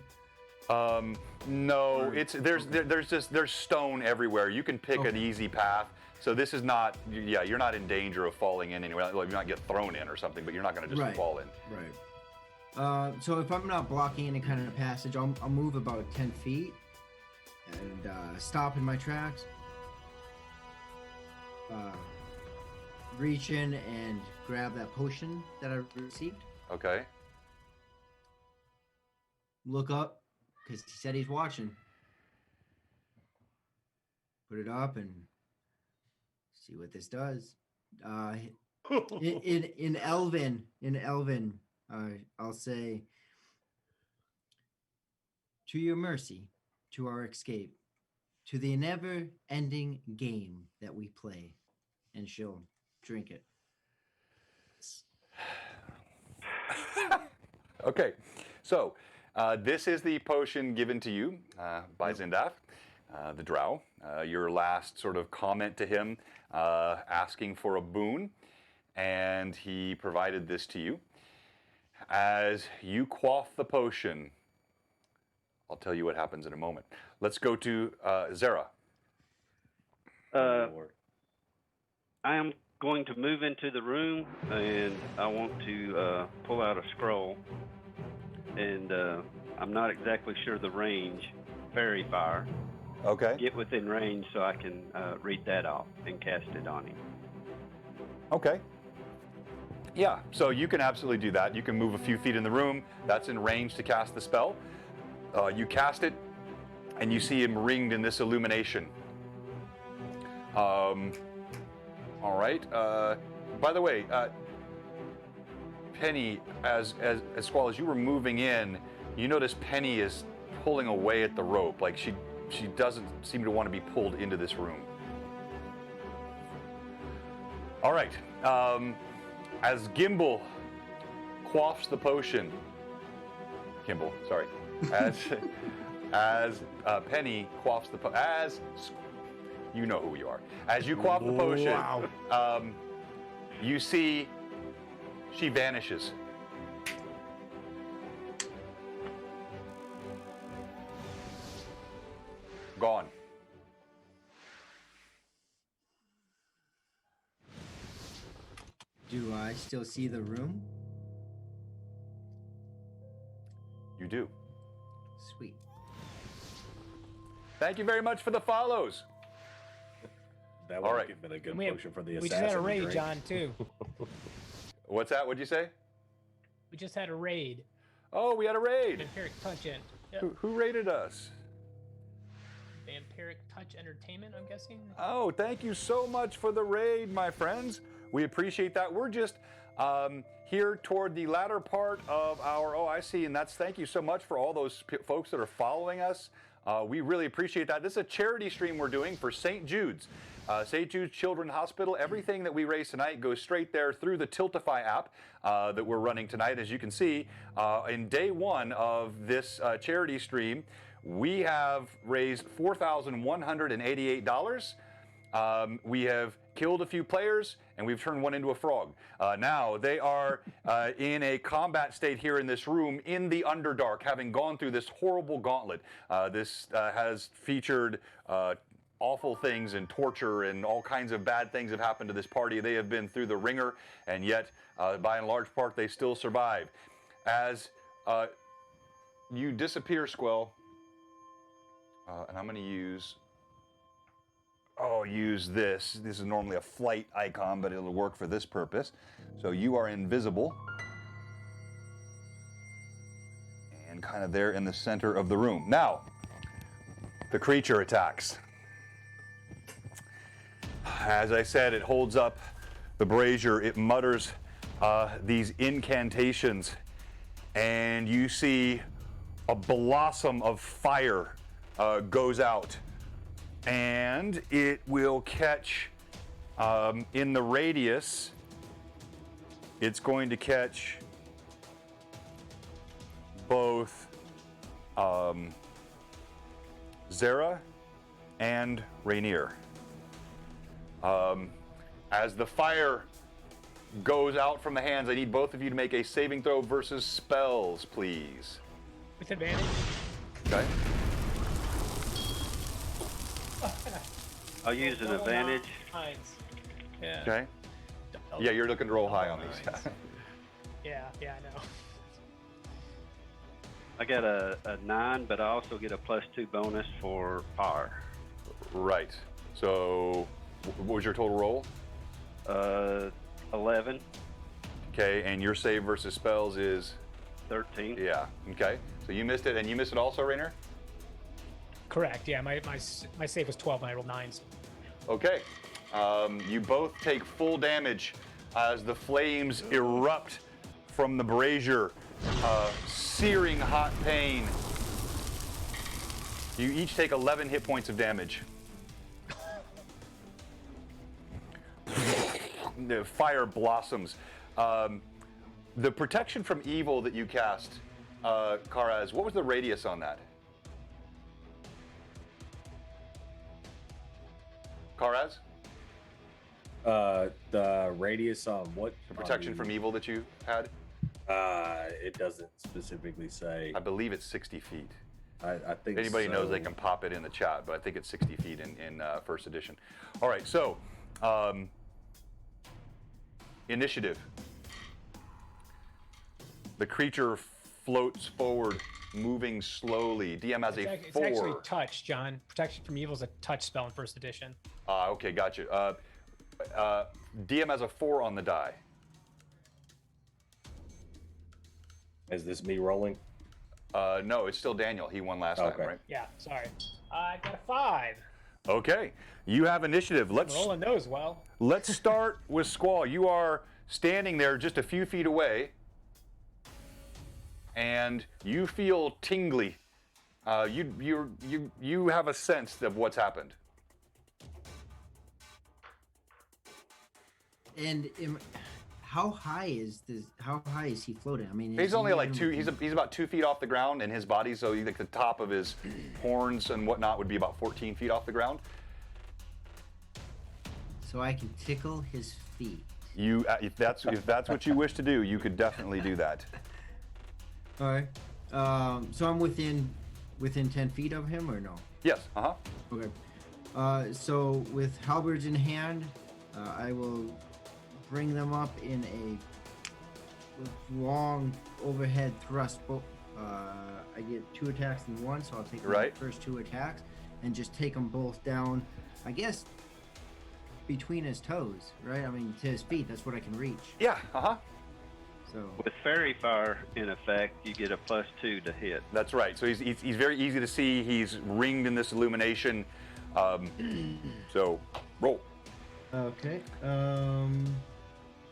No, there's stone everywhere. You can pick an easy path. So this is not, you're not in danger of falling in anywhere. Like, you might get thrown in or something, but you're not going to just fall in. Right. So if I'm not blocking any kind of passage, I'll move about 10 feet and stop in my tracks. Reach in and grab that potion that I received. Okay. Look up, because he said he's watching. Put it up and see what this does. In Elven, I'll say, to your mercy, to our escape, to the never-ending game that we play, and she'll drink it. Okay, so This is the potion given to you by Zindaf, the drow. Your last sort of comment to him, asking for a boon, and he provided this to you. As you quaff the potion, I'll tell you what happens in a moment. Let's go to Zara. I am going to move into the room, and I want to pull out a scroll. And I'm not exactly sure the range. Fairy fire. Okay. Get within range so I can read that off and cast it on him. Okay. Yeah, so you can absolutely do that. You can move a few feet in the room. That's in range to cast the spell. You cast it, and you see him ringed in this illumination. All right. By the way, Penny, as Squall, as you were moving in, you notice Penny is pulling away at the rope. Like she doesn't seem to want to be pulled into this room. All right. As Gimbal quaffs the potion, Gimbal, sorry, as Penny quaffs the as you know who you are. As you quaff the potion, Wow. You see she vanishes. Gone. Do I still see the room? You do. Sweet. Thank you very much for the follows. That All would right. have been a good We, potion for the we assassin. just had a to raid, drink. John, too. What's that? What'd you say? We just had a raid. Oh, we had a raid. Vampiric Touch in. Yep. Who raided us? Vampiric Touch Entertainment, I'm guessing. Oh, thank you so much for the raid, my friends. We appreciate that. We're just here toward the latter part of our, I see, and that's thank you so much for all those folks that are following us. We really appreciate that. This is a charity stream we're doing for St. Jude's. St. Jude's Children's Hospital. Everything that we raise tonight goes straight there through the Tiltify app that we're running tonight. As you can see, in day one of this charity stream, we have raised $4,188. We have killed a few players, and we've turned one into a frog. Now, they are in a combat state here in this room in the Underdark, having gone through this horrible gauntlet. This has featured awful things and torture and all kinds of bad things have happened to this party. They have been through the ringer, and yet, by and large part, they still survive. As you disappear, Squell, and I'm going to use this. This is normally a flight icon, but it'll work for this purpose. So you are invisible and kind of there in the center of the room. Now, the creature attacks. As I said, it holds up the brazier. It mutters these incantations, and you see a blossom of fire goes out, and it will catch in the radius. It's going to catch both Zara and Rainier. As the fire goes out from the hands, I need both of you to make a saving throw versus spells, please. With advantage. Okay. I'll use an Double advantage. nines. Yeah. Okay. Yeah, you're looking to roll high on these. Yeah, I know. I got a 9, but I also get a +2 bonus for fire. Right. So, what was your total roll? 11, Okay, and your save versus spells is 13. yeah. Okay. So you missed it, and you missed it also, Rainer. Correct. Yeah, my save was 12 and I rolled 9s. Okay. You both take full damage as the flames erupt from the brazier, searing hot pain. You each take 11 hit points of damage. The fire blossoms. The protection from evil that you cast Karaz, what was the radius on that? Karaz? The radius on what? The protection from evil that you had? It doesn't specifically say. I believe it's 60 feet. I think If anybody knows, so. they can pop it in the chat, but I think it's 60 feet in first edition. All right, so initiative. The creature floats forward, moving slowly. DM has a It's 4. actually touch, John. Protection from evil is a touch spell in first edition. Okay, gotcha. DM has a 4 on the die. Is this me rolling? No, it's still Daniel. He won last time, Okay. right? Yeah, sorry. I got a 5. Okay, you have initiative. Rolling those well. Let's start with Squall. You are standing there just a few feet away, and you feel tingly. You have a sense of what's happened. And how high is this? How high is he floating? I mean, He's is only he like even- he's about 2 feet off the ground in his body, so like the top of his horns and whatnot would be about 14 feet off the ground. So I can tickle his feet. You, if that's what you wish to do, you could definitely do that. All right. So I'm within 10 feet of him, or no? Yes. Okay. So with halberds in hand, I will bring them up in a long overhead thrust. I get 2 attacks in one, so I'll take the first 2 attacks and just take them both down. I guess between his toes, right? I mean, to his feet. That's what I can reach. Yeah. So With Fairy Fire in effect, you get a +2 to hit. That's right. So he's very easy to see. He's ringed in this illumination. So roll. okay.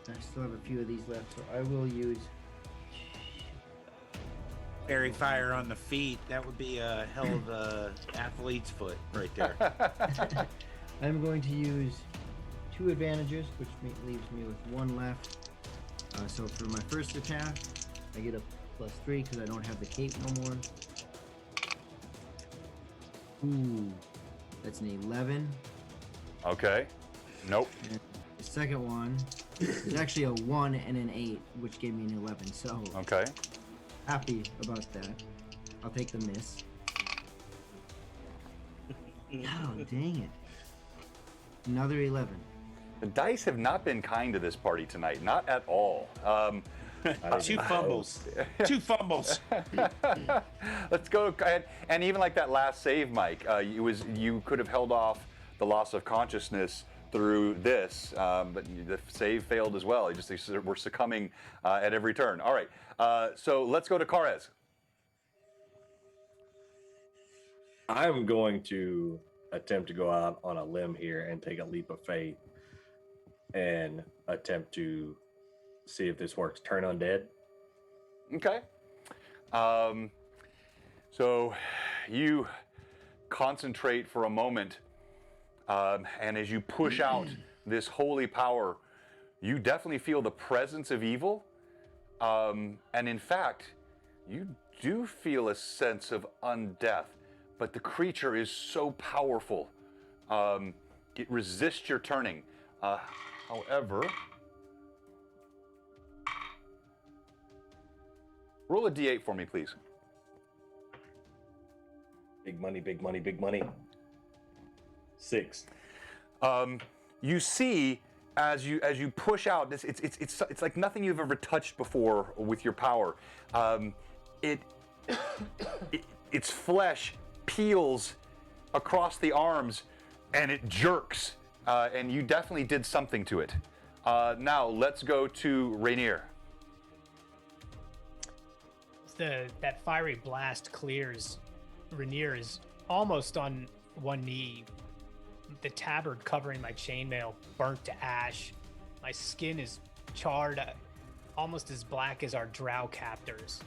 I still have a few of these left, so I will use. Fairy fire on the feet. That would be a hell of a athlete's foot right there. I'm going to use 2 advantages, which leaves me with 1 left. So for my first attack, I get a +3 because I don't have the cape no more. Ooh, that's an 11. Okay. Nope. And the second one is actually a 1 and an 8, which gave me an 11. So Okay. happy about that. I'll take the miss. Oh, dang it. Another 11. The dice have not been kind to this party tonight. Not at all. 2 fumbles. 2 fumbles. Let's go ahead. And even like that last save, Mike, you could have held off the loss of consciousness through this, but the save failed as well. We're succumbing at every turn. All right, so let's go to Karez. I'm going to attempt to go out on a limb here and take a leap of faith and attempt to see if this works. Turn undead. Okay. So you concentrate for a moment, and as you push out this holy power, you definitely feel the presence of evil. And in fact, you do feel a sense of undeath, but the creature is so powerful. It resists your turning. However, roll a d8 for me, please. Big money, big money, big money. 6. You see, as you push out, it's like nothing you've ever touched before with your power. Its flesh peels across the arms, and it jerks. And you definitely did something to it. Now let's go to Rainier. That fiery blast clears. Rainier is almost on one knee. The tabard covering my chainmail burnt to ash. My skin is charred, almost as black as our drow captors.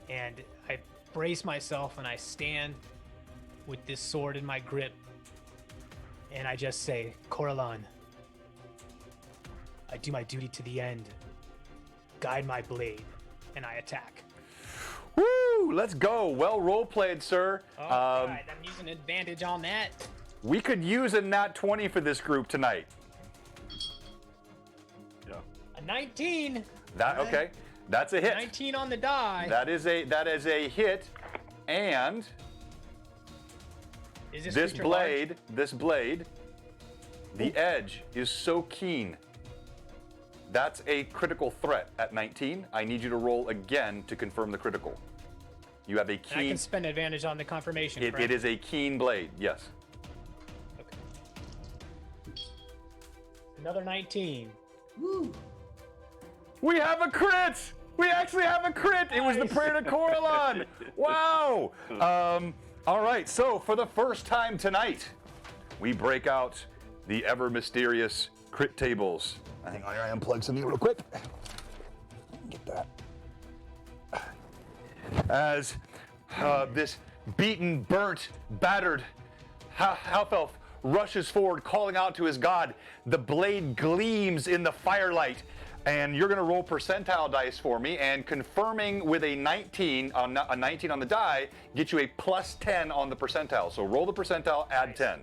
And I brace myself and I stand with this sword in my grip. And I just say, Coraline, I do my duty to the end. Guide my blade. And I attack. Woo! Let's go. Well role played, sir. All right, I'm using advantage on that. We could use a nat 20 for this group tonight. A 19. Okay. That's a hit. 19 on the die. That is a hit, and Is this this creature large? blade, the edge is so keen. That's a critical threat at 19. I need you to roll again to confirm the critical. You have a And I keen. can spend advantage on the confirmation. It correct? is a keen blade. Yes. Okay. Another 19. Woo. We have a crit! We actually have a crit! It was the prayer to Coralon! Wow! All right, so for the first time tonight, we break out the ever mysterious crit tables. Hang on, I unplug something real quick. Get that. As this beaten, burnt, battered half elf rushes forward, calling out to his god, the blade gleams in the firelight. And you're going to roll percentile dice for me, and confirming with a 19 on the die get you a plus 10 on the percentile. So roll the percentile, add 10.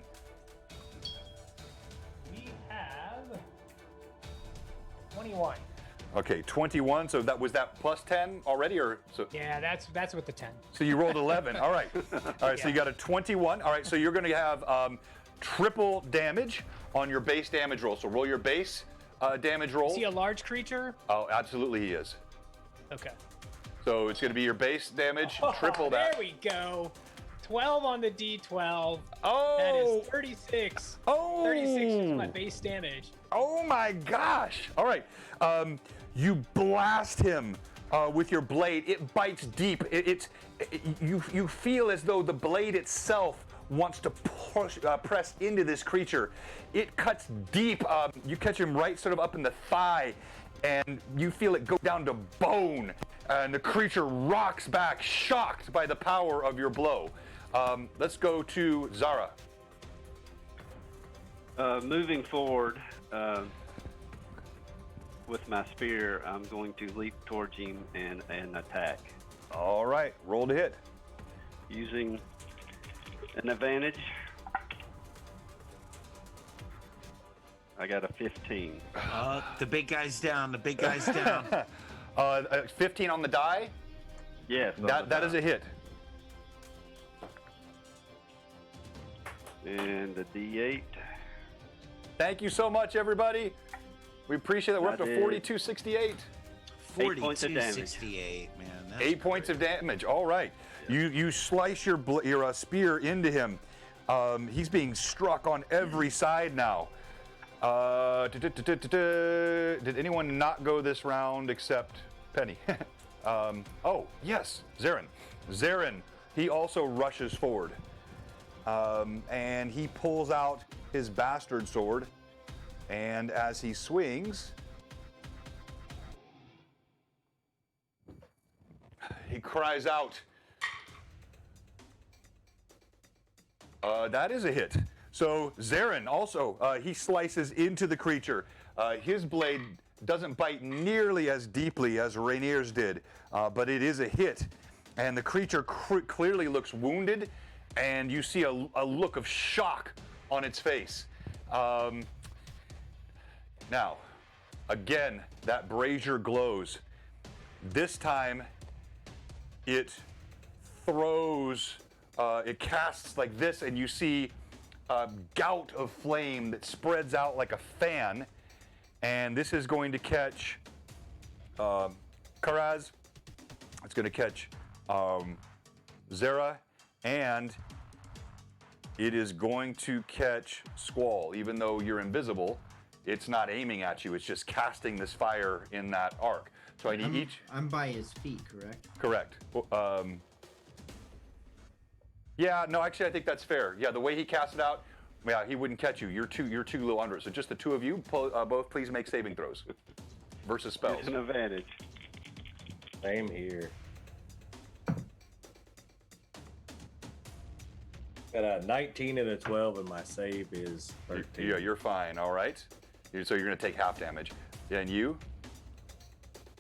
We have 21. Okay, 21. So that was that plus 10 already, or so? Yeah, that's with the 10. So you rolled 11. All right. All right. So you got a 21. All right. So you're going to have triple damage on your base damage roll. So roll your base. Damage roll. Is he a large creature? Oh, absolutely he is. Okay. So it's going to be your base damage, triple that. There we go. 12 on the D12. Oh! That is 36. Oh! 36 is my base damage. Oh my gosh! All right, you blast him with your blade. It bites deep. You feel as though the blade itself wants to press into this creature. It cuts deep. You catch him right sort of up in the thigh, and you feel it go down to bone. And the creature rocks back, shocked by the power of your blow. Let's go to Zara. Moving forward with my spear, I'm going to leap towards him and attack. All right, roll to hit. Using an advantage. I got a 15. The big guy's down. The big guy's down. 15 on the die. Yes. That is a hit. And the D8. Thank you so much, everybody. We appreciate that. We're up to I did. 4268. 8 points of damage. 4268, man. That's 8 points of damage. All right. You slice your spear into him. He's being struck on every side now. Did anyone not go this round except Penny? Oh, yes, Zarin. Zarin, he also rushes forward. And he pulls out his bastard sword. And as he swings, he cries out. That is a hit. So Zarin also, he slices into the creature. His blade doesn't bite nearly as deeply as Rainier's did, but it is a hit. And the creature clearly looks wounded, and you see a look of shock on its face. Now, again, that brazier glows. This time, it throws, it casts like this, and you see a gout of flame that spreads out like a fan. And this is going to catch Karaz. It's going to catch Zara, and it is going to catch Squall. Even though you're invisible, it's not aiming at you. It's just casting this fire in that arc. So I need each. I'm by his feet, correct? Correct. Yeah, no, actually, I think that's fair. Yeah, the way he cast it out, yeah, he wouldn't catch you. You're too low under it. So just the two of you, both please make saving throws versus spells. It's an advantage. Same here. Got a 19 and a 12, and my save is 13. Yeah, you're fine. All right. So you're going to take half damage. And you?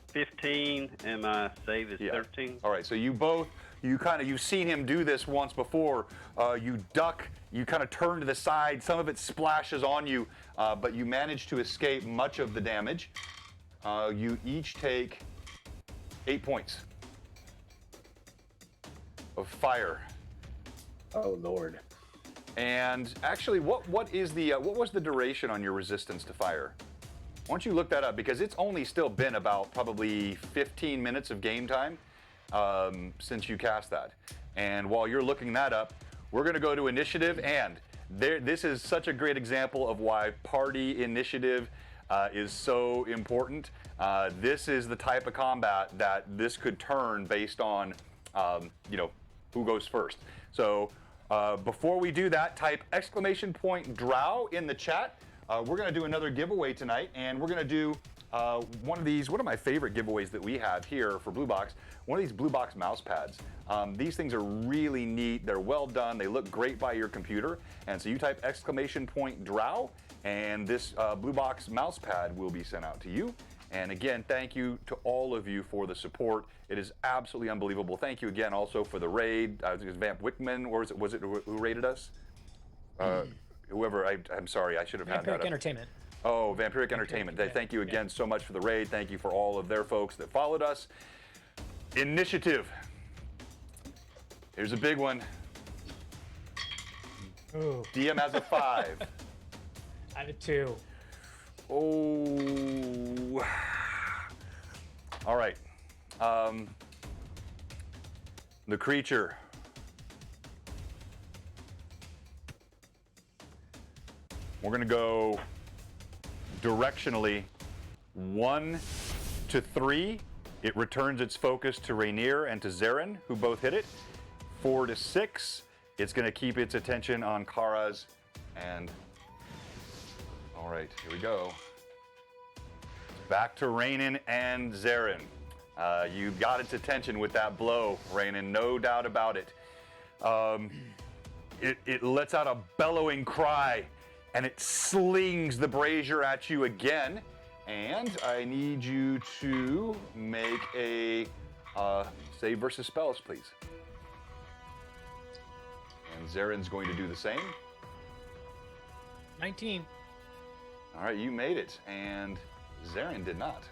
15, and my save is 13. All right. So you both you've seen him do this once before. You duck, you kind of turn to the side. Some of it splashes on you, but you manage to escape much of the damage. You each take 8 points of fire. Oh Lord. And actually, what was the duration on your resistance to fire? Why don't you look that up, because it's only still been about probably 15 minutes of game time since you cast that. And while you're looking that up, we're going to go to initiative, and this is such a great example of why party initiative is so important. This is the type of combat that this could turn based on, who goes first. So before we do that, type !drow in the chat. We're going to do another giveaway tonight, and we're going to do one of my favorite giveaways that we have here for Bluebox, one of these Bluebox mouse pads. These things are really neat. They're well done. They look great by your computer. And so you type !drow, and this Bluebox mouse pad will be sent out to you. And again, thank you to all of you for the support. It is absolutely unbelievable. Thank you again also for the raid. I think it was Vamp Wickman, or was it who raided us? Whoever, I'm sorry, I should have had that. Vampiric Entertainment. Oh, Vampiric Entertainment. Thank you again so much for the raid. Thank you for all of their folks that followed us. Initiative. Here's a big one. Ooh. DM has a 5. I have a 2. Oh. All right. The creature. We're going to go directionally 1 to 3. It returns its focus to Rainier and to Zarin, who both hit it. 4 to 6. It's going to keep its attention on Kara's. And all right, here we go. Back to Rainin and Zarin. You got its attention with that blow, Rainin, no doubt about it. It lets out a bellowing cry, and it slings the brazier at you again. And I need you to make a save versus spells, please. And Zarin's going to do the same. 19. All right, you made it, and Zarin did not.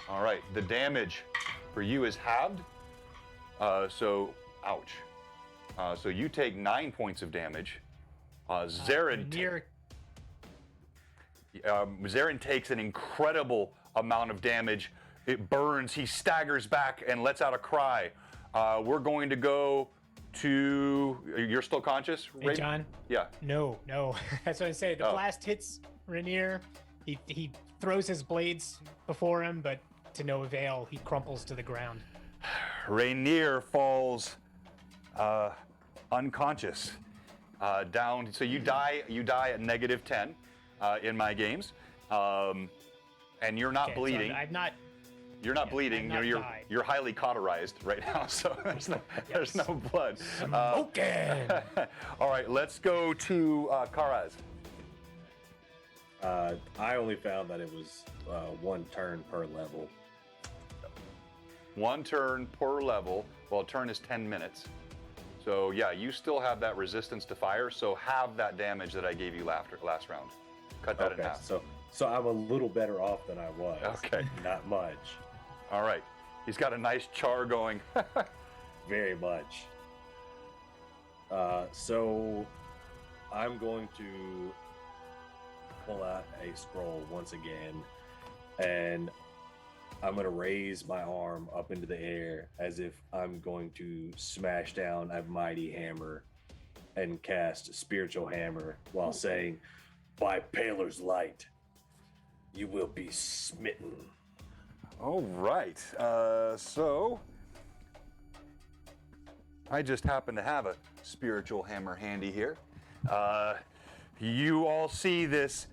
All right, the damage for you is halved. So, ouch. So you take 9 points of damage. Zarin takes an incredible amount of damage. It burns. He staggers back and lets out a cry. We're going to go to. You're still conscious, Hey, Ray? John? Yeah. No. That's what I say. The Oh. blast hits Rainier. He throws his blades before him, but to no avail. He crumples to the ground. Rainier falls unconscious down. So you die at -10 in my games, and you're not Okay, so bleeding. I've not. You're not bleeding. I've not died. You're highly cauterized right now, so there's no blood. Okay. All right, let's go to Karaz. I only found that it was 1 turn per level. 1 turn per level. Well, a turn is 10 minutes. So yeah, you still have that resistance to fire. So have that damage that I gave you last round. Cut that in Okay, half. so I'm a little better off than I was. Okay. Not much. All right. He's got a nice char going. Very much. So I'm going to pull out a scroll once again, and I'm going to raise my arm up into the air as if I'm going to smash down a mighty hammer and cast spiritual hammer while saying, "By Paler's light, you will be smitten." All right. So I just happen to have a spiritual hammer handy here. You all see this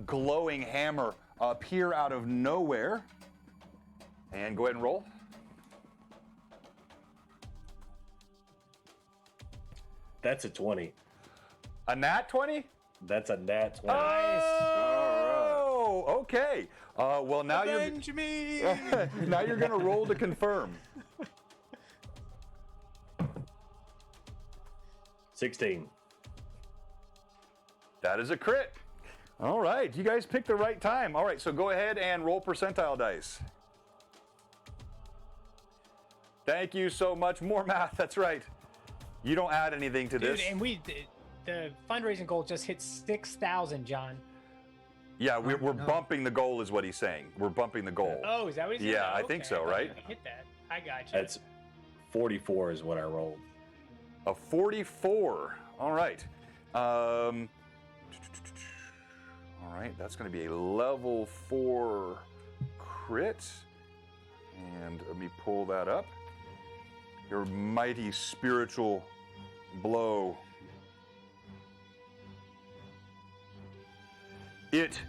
glowing hammer appear out of nowhere. And go ahead and roll. That's a 20. A nat 20? That's a nat 20. Oh, okay. Well, now Avenge me! now you're going to roll to confirm. 16. That is a crit. All right, you guys picked the right time. All right, so go ahead and roll percentile dice. Thank you so much. More math, that's right. You don't add anything to this. Dude, and the fundraising goal just hit 6,000, John. Yeah, we're no. bumping the goal is what he's saying. We're bumping the goal. Oh, is that what he's saying? Yeah, Oh, I think okay. so, thought right? you hit that. I got you. That's 44 is what I rolled. A 44. All right. All right, that's going to be a level 4 crit. And let me pull that up. Your mighty spiritual blow. It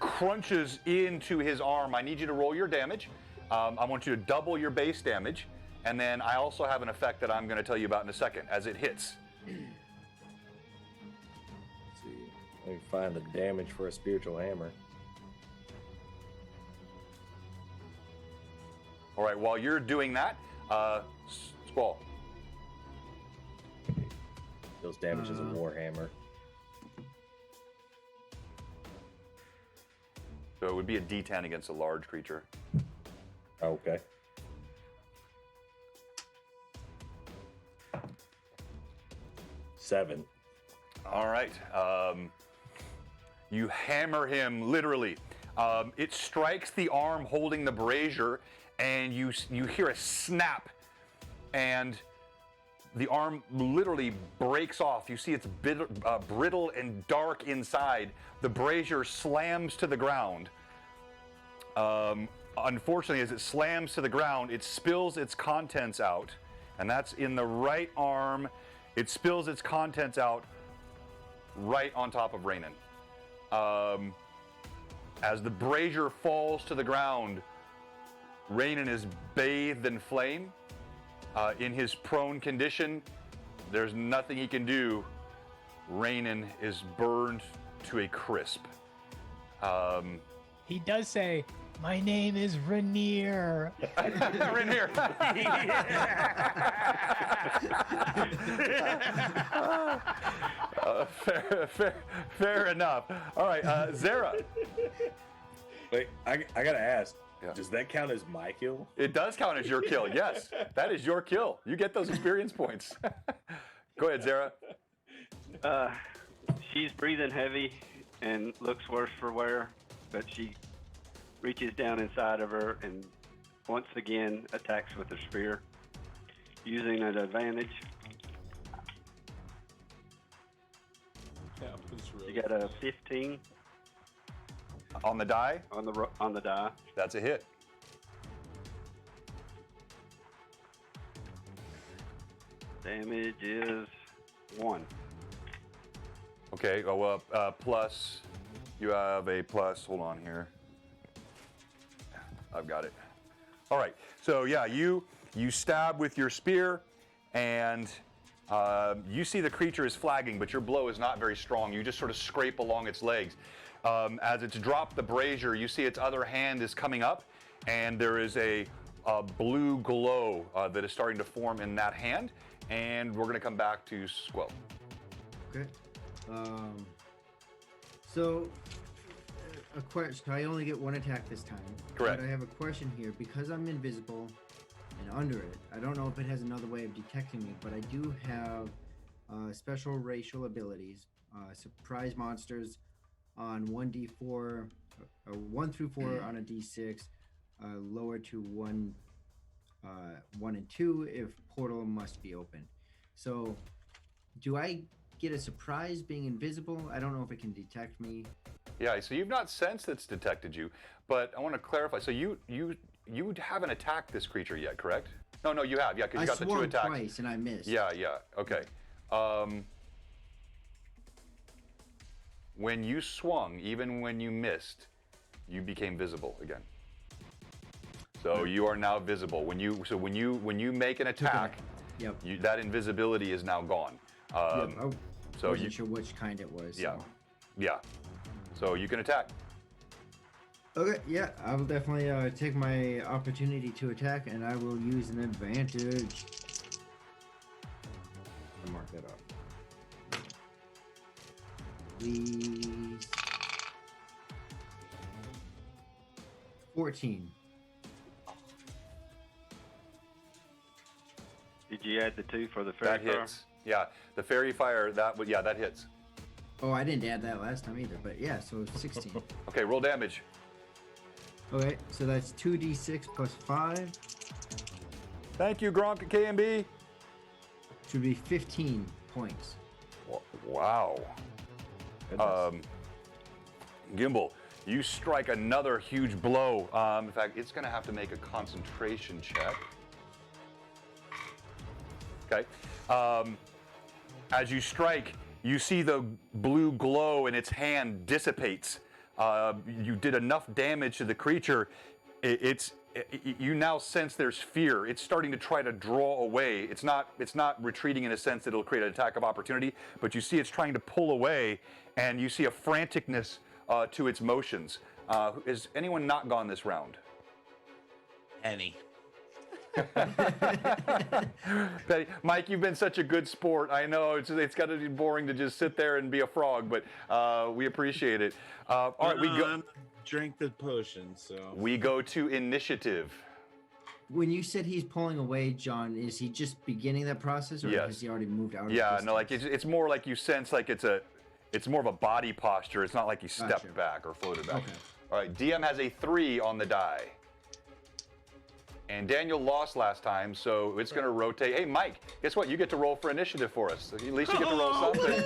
crunches into his arm. I need you to roll your damage. I want you to double your base damage. And then I also have an effect that I'm going to tell you about in a second as it hits. Let's see. Let me find the damage for a spiritual hammer. All right, while you're doing that, Squall. Deals damage as a warhammer. So it would be a D10 against a large creature. Okay. Seven. All right. You hammer him literally. It strikes the arm holding the brazier, and you hear a snap, and the arm literally breaks off. You see it's brittle and dark inside. The brazier slams to the ground. Unfortunately, as it slams to the ground, it spills its contents out, and that's in the right arm. It spills its contents out right on top of Raynon. As the brazier falls to the ground, Raynon is bathed in flame. In his prone condition, there's nothing he can do. Raynon is burned to a crisp. He does say, "My name is Rainier." Rainier. Fair enough. All right, Zara. Wait, I gotta ask. Yeah. Does that count as my kill? It does count as your kill. Yes, that is your kill. You get those experience points. Go ahead, Zara. She's breathing heavy and looks worse for wear, but she reaches down inside of her and once again attacks with her spear, using an advantage. You got a 15 On the die, on the die. that's a hit. Damage is 1. Okay, plus, you have a plus, hold on here. I've got it. All right, so yeah, you stab with your spear, and you see the creature is flagging, but your blow is not very strong. You just sort of scrape along its legs. As it's dropped the brazier, you see its other hand is coming up, and there is a blue glow that is starting to form in that hand, and we're going to come back to Squell. Okay. So, a question. I only get one attack this time. Correct. But I have a question here. Because I'm invisible and under it, I don't know if it has another way of detecting me, but I do have special racial abilities. Surprise monsters on 1d4, 1 through 4 on a d6, lower to 1 and 2 if portal must be opened. So, do I get a surprise being invisible? I don't know if it can detect me. Yeah, so you've not sensed it's detected you, but I want to clarify. So you haven't attacked this creature yet, correct? No, you have. Yeah, because you got the 2 attacks. Twice and I missed. Yeah. Okay. When you swung, even when you missed, you became visible again. So you are now visible. When you make an attack, Yep. that invisibility is now gone. Yep. I so wasn't you sure which kind it was. yeah, So. yeah. So you can attack. Okay, yeah, I will definitely take my opportunity to attack, and I will use an advantage. I'll mark that off. please. 14. Did you add the 2 for the That fairy fire? hits. Yeah, the fairy fire, that hits. Oh, I didn't add that last time either, but yeah, so 16. Okay, roll damage. Okay, so that's 2d6 plus 5. Thank you, Gronk at KMB. Should be 15 points. Wow. Gimbal, you strike another huge blow. In fact, it's going to have to make a concentration check. Okay. As you strike, you see the blue glow in its hand dissipates. You did enough damage to the creature. You now sense there's fear. It's starting to try to draw away. It's not retreating in a sense that it'll create an attack of opportunity, but you see it's trying to pull away, and you see a franticness to its motions. Is anyone not gone this round? Penny. Betty, Mike, you've been such a good sport. I know it's got to be boring to just sit there and be a frog, but we appreciate it. All right, we go. Drink the potion. So We go to initiative. When you said he's pulling away, John, is he just beginning that process, or Yes. has he already moved out? Yeah, of no, like it's more like you sense like it's more of a body posture. It's not like you stepped Gotcha. back or floated back. Okay. All right, DM has a 3 on the die. And Daniel lost last time, so it's going to rotate. Hey, Mike, guess what? You get to roll for initiative for us. At least you get to roll something.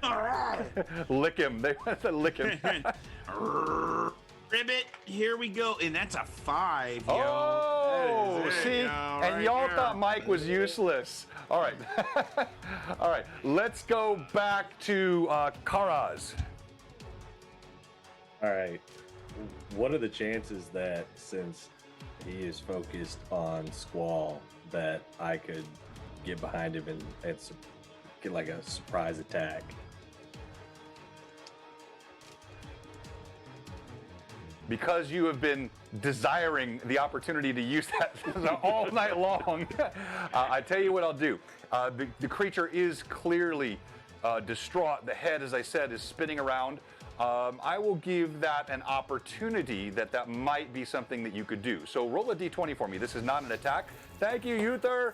all right. Lick him. They want to lick him. Ribbit, here we go, and that's a 5. Yo. Oh, That is it, see, yo, and right y'all there. thought Mike was useless. All right, all right. Let's go back to Karaz. All right. What are the chances that since he is focused on Squall, that I could get behind him and get like a surprise attack? Because you have been desiring the opportunity to use that all night long, I tell you what I'll do. The creature is clearly distraught. The head, as I said, is spinning around. I will give that an opportunity that might be something that you could do. So roll a d20 for me. This is not an attack. Thank you, Uther.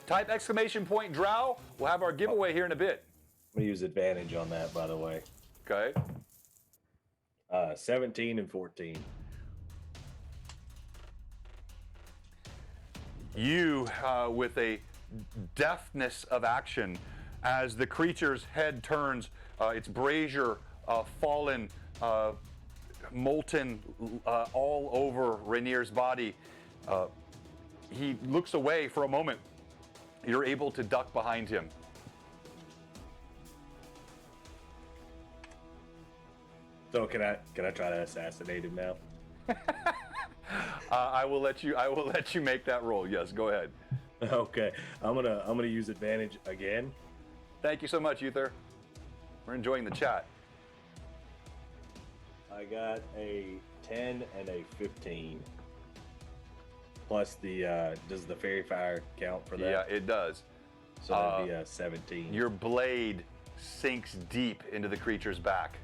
Type exclamation point drow. We'll have our giveaway here in a bit. I'm gonna use advantage on that, by the way. Okay. 17 and 14. You, with a deftness of action, as the creature's head turns, its brazier fallen, molten all over Rainier's body. He looks away for a moment. You're able to duck behind him. So can I try to assassinate him now? I will let you make that roll. Yes, go ahead. Okay. I'm gonna use advantage again. Thank you so much, Uther. We're enjoying the chat. I got a 10 and a 15. Plus the does the fairy fire count for that? Yeah, it does. So that'd be a 17. Your blade sinks deep into the creature's back.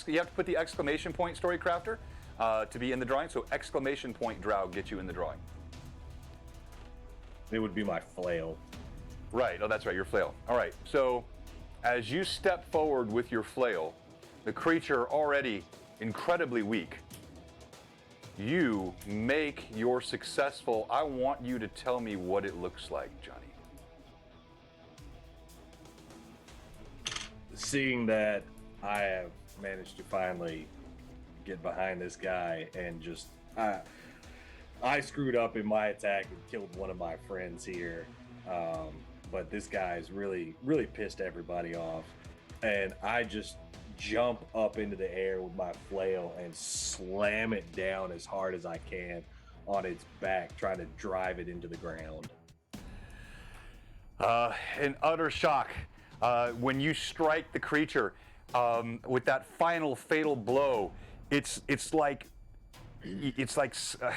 You have to put the exclamation point, Storycrafter, to be in the drawing. So exclamation point drow gets you in the drawing. It would be my flail. Right. Oh, that's right. Your flail. All right. So as you step forward with your flail, the creature already incredibly weak, you make your successful. I want you to tell me what it looks like, Johnny. Seeing that I have managed to finally get behind this guy and just I screwed up in my attack and killed one of my friends here, but this guy's really pissed everybody off, and I just jump up into the air with my flail and slam it down as hard as I can on its back, trying to drive it into the ground. In utter shock, when you strike the creature with that final fatal blow, it's like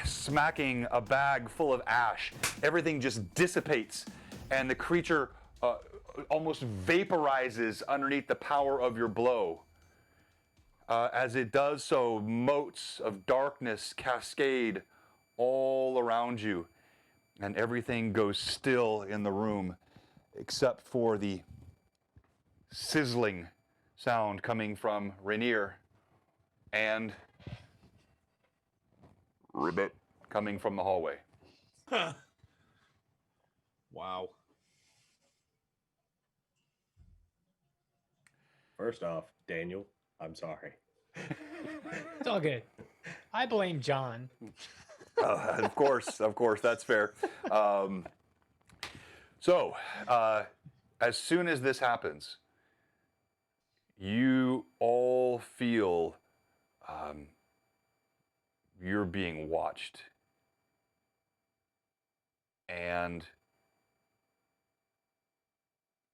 smacking a bag full of ash. Everything just dissipates, and the creature almost vaporizes underneath the power of your blow. As it does so, motes of darkness cascade all around you, and everything goes still in the room except for the sizzling sound coming from Rainier and Ribbit coming from the hallway. Wow. First off, Daniel, I'm sorry. It's all good. I blame John. Of course, that's fair. So, as soon as this happens, you all feel you're being watched. And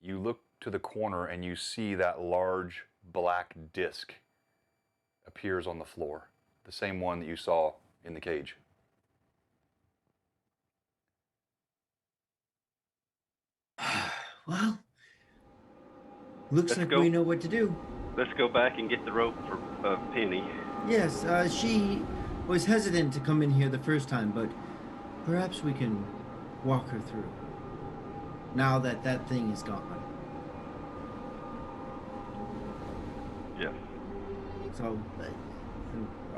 you look to the corner and you see that large black disc appears on the floor, the same one that you saw in the cage. Well, looks Let's like go. we know what to do. Let's go back and get the rope for Penny. Yes, she was hesitant to come in here the first time, but perhaps we can walk her through. Now that that thing is gone. Yes. So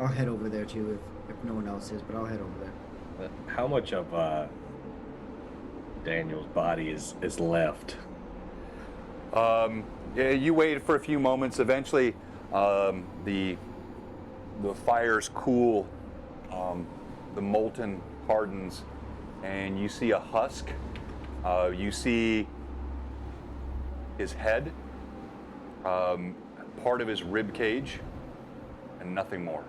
I'll head over there too if no one else is, but I'll head over there. How much of Daniel's body is left? Yeah, you wait for a few moments. Eventually, the fires cool, the molten hardens, and you see a husk. You see his head, part of his rib cage, and nothing more.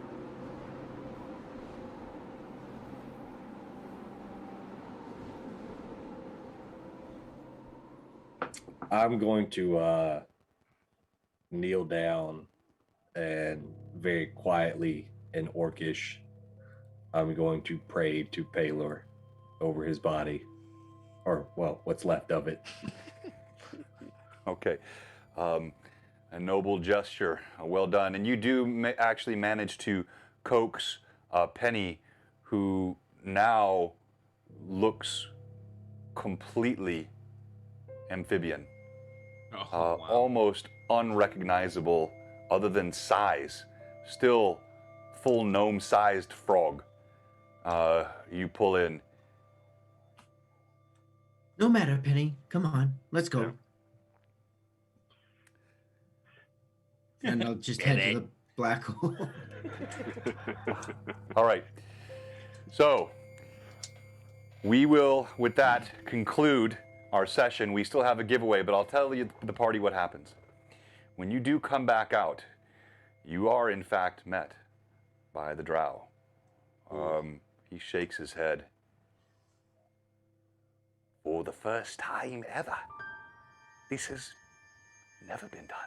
I'm going to kneel down and very quietly and orcish, I'm going to pray to Paylor over his body, or well, what's left of it. Okay. A noble gesture. Well done. And you do actually manage to coax Penny, who now looks completely amphibian. Oh, wow. Almost unrecognizable other than size. Still full gnome-sized frog. You pull in. No matter, Penny. Come on, let's go. Yeah. And I'll just head to the black hole. All right. So we will, with that, conclude our session. We still have a giveaway, but I'll tell you the party what happens. When you do come back out, you are in fact met by the drow. He shakes his head. For the first time ever, this has never been done.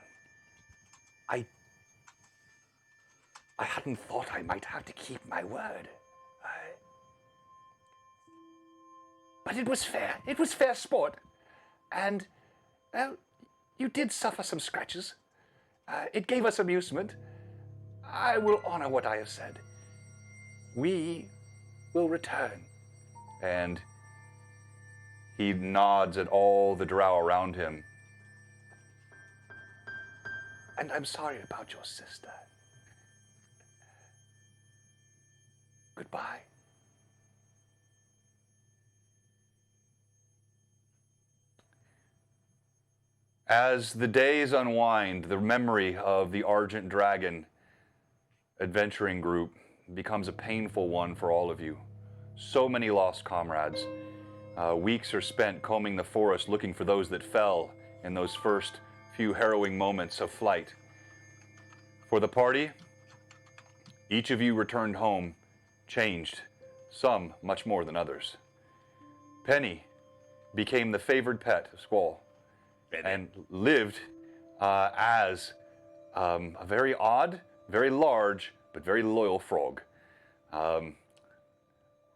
I hadn't thought I might have to keep my word. But it was fair. It was fair sport. And, well, you did suffer some scratches. It gave us amusement. I will honor what I have said. We will return. And he nods at all the drow around him. And I'm sorry about your sister. Goodbye. As the days unwind, the memory of the Argent Dragon adventuring group becomes a painful one for all of you. So many lost comrades. Weeks are spent combing the forest looking for those that fell in those first few harrowing moments of flight. For the party, each of you returned home changed, some much more than others. Penny became the favored pet of Squall and lived as a very odd, very large, but very loyal frog.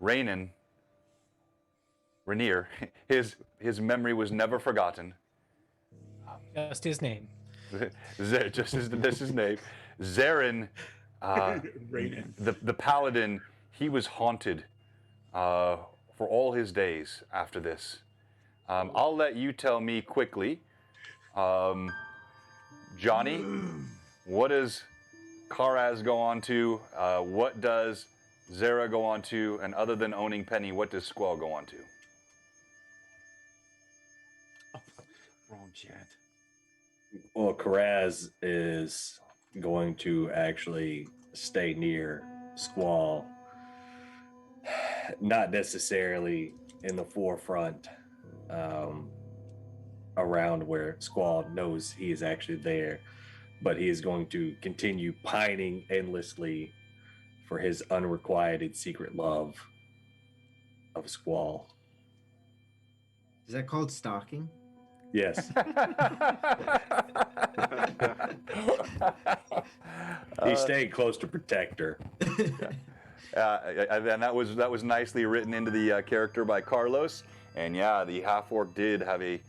Raynon Rainier, his memory was never forgotten. Just his name. Just his name. Zarin, Raiden. the paladin, he was haunted for all his days after this. I'll let you tell me quickly. Johnny, what does Karaz go on to? What does Zara go on to? And other than owning Penny, what does Squall go on to? Wrong chat. Well, Karaz is going to actually stay near Squall, not necessarily in the forefront, around where Squall knows he is actually there, but he is going to continue pining endlessly for his unrequited secret love of Squall. Is that called stalking? Yes. He stayed close to protect her. And that was nicely written into the character by Carlos. And yeah, the half-orc did have a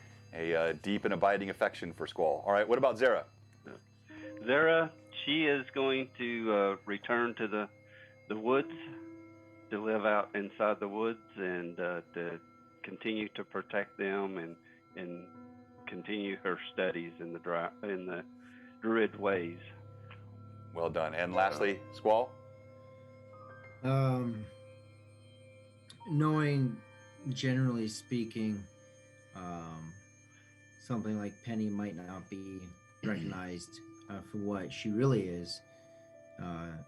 deep and abiding affection for Squall. All right, what about Zara? Zara, she is going to return to the woods, to live out inside the woods, and to continue to protect them and continue her studies in the druid ways. Well done. And lastly, Squall? Knowing, generally speaking, something like Penny might not be recognized for what she really is,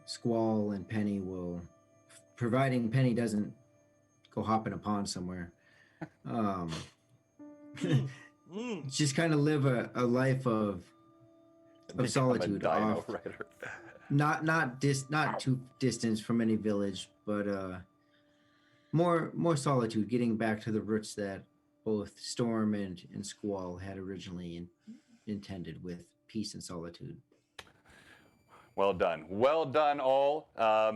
Squall and Penny will, providing Penny doesn't go hop in a pond somewhere, just kind of live a life of solitude, off, not too distant from any village, but more solitude, getting back to the roots that both Storm and Squall had originally intended, with peace and solitude. Well done. Well done, all.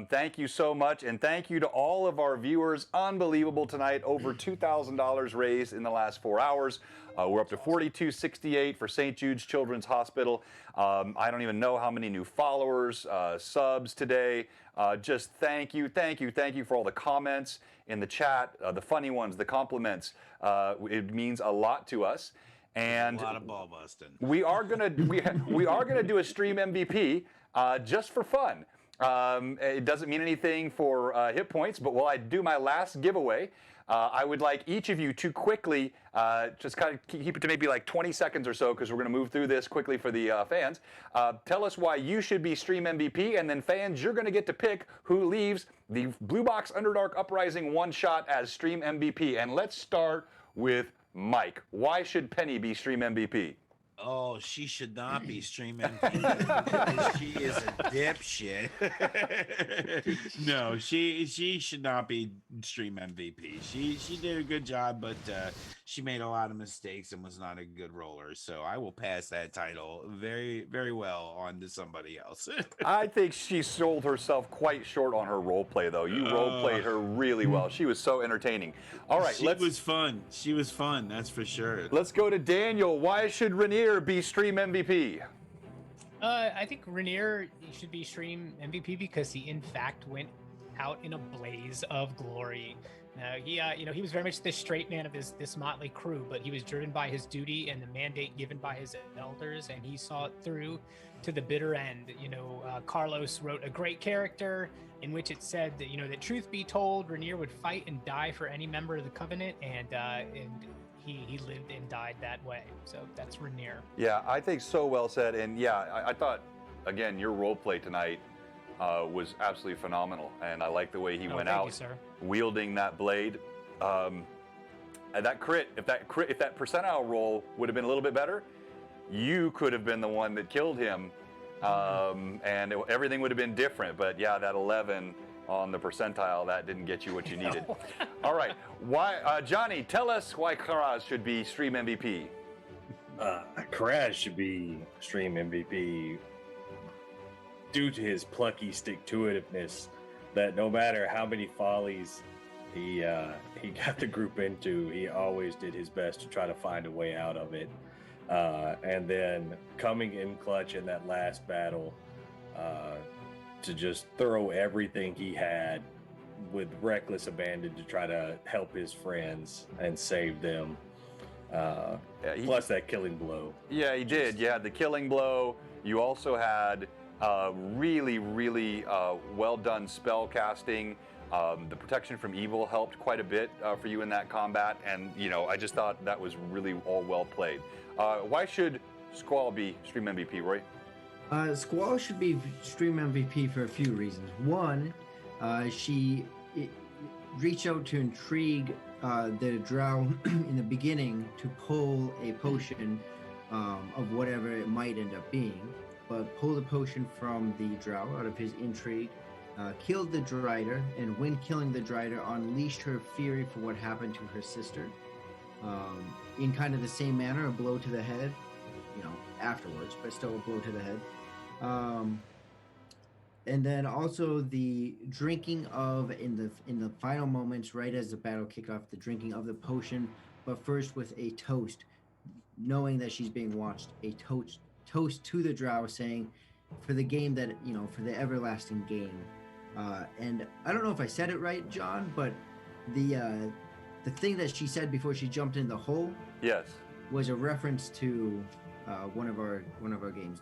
Thank you so much. And thank you to all of our viewers. Unbelievable tonight. Over $2,000 raised in the last 4 hours. We're up to $42.68 for St. Jude's Children's Hospital. I don't even know how many new followers, subs today. Just thank you for all the comments in the chat, the funny ones, the compliments. It means a lot to us. And a lot of ball busting. we are gonna do a stream MVP just for fun. It doesn't mean anything for hit points, but while I do my last giveaway, I would like each of you to quickly just kind of keep it to maybe like 20 seconds or so, because we're going to move through this quickly for the fans. Tell us why you should be stream MVP, and then fans, you're going to get to pick who leaves the Bluebox Underdark Uprising one shot as stream MVP. And let's start with Mike. Why should Penny be stream MVP? Oh, she should not be stream MVP because she is a dipshit. No, she should not be stream MVP. She did a good job, but she made a lot of mistakes and was not a good roller. So I will pass that title very, very well on to somebody else. I think she sold herself quite short on her role play, though. You role played her really well. She was so entertaining. All right, She was fun. She was fun, that's for sure. Let's go to Daniel. Why should Rainier be stream MVP? I think Rainier should be stream MVP because he, in fact, went out in a blaze of glory. He was very much the straight man of this motley crew, but he was driven by his duty and the mandate given by his elders, and he saw it through to the bitter end. Carlos wrote a great character in which it said that, that truth be told, Rainier would fight and die for any member of the Covenant, and he lived and died that way. So that's Rainier. Yeah, I think so well said. And yeah, I thought, again, your role play tonight was absolutely phenomenal. And I like the way he went out wielding that blade. And that crit, if that percentile roll would have been a little bit better, you could have been the one that killed him. And everything would have been different. But yeah, that 11 on the percentile, that didn't get you what you needed. All right, why, Johnny? Tell us why Karaz should be stream MVP. Karaz should be stream MVP due to his plucky stick-to-itiveness. That no matter how many follies he got the group into. He always did his best to try to find a way out of it, and then coming in clutch in that last battle, to just throw everything he had with reckless abandon to try to help his friends and save them. Plus that killing blow. Yeah, he did. You had the killing blow. You also had really, really well done spell casting. The protection from evil helped quite a bit for you in that combat, and I just thought that was really all well played. Why should Squall be Stream MVP, Roy? Squall should be Stream MVP for a few reasons. One, she reached out to intrigue the drow in the beginning to pull a potion of whatever it might end up being, but pull the potion from the drow out of his intrigue, killed the Drider, and when killing the Drider, unleashed her fury for what happened to her sister. In kind of the same manner, a blow to the head, afterwards, but still a blow to the head. And then also the drinking of in the final moments, right as the battle kicked off, the drinking of the potion, but first with a toast, knowing that she's being watched, a toast to the drow, saying, for the game that for the everlasting game. And I don't know if I said it right, John, but the thing that she said before she jumped in the hole, yes, was a reference to one of our games.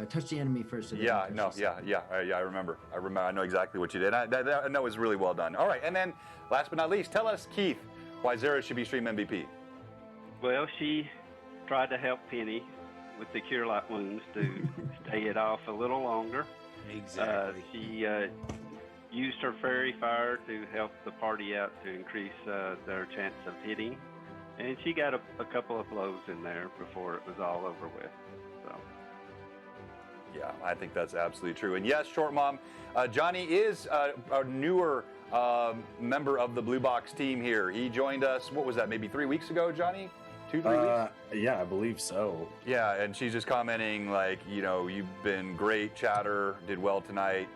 Touch the enemy first. I remember. I know exactly what you did. That was really well done. All right, and then last but not least, tell us, Keith, why Zara should be Stream MVP. Well, she tried to help Penny with the Cure Light wounds to stay it off a little longer. Exactly. She used her fairy fire to help the party out to increase their chance of hitting. And she got a couple of blows in there before it was all over with. So. Yeah, I think that's absolutely true. And yes, Short Mom, Johnny is a newer member of the Bluebox team here. He joined us, what was that, maybe 3 weeks ago, Johnny? 2-3 weeks? Yeah, I believe so. Yeah, and she's just commenting like, you've been great, chatter, did well tonight.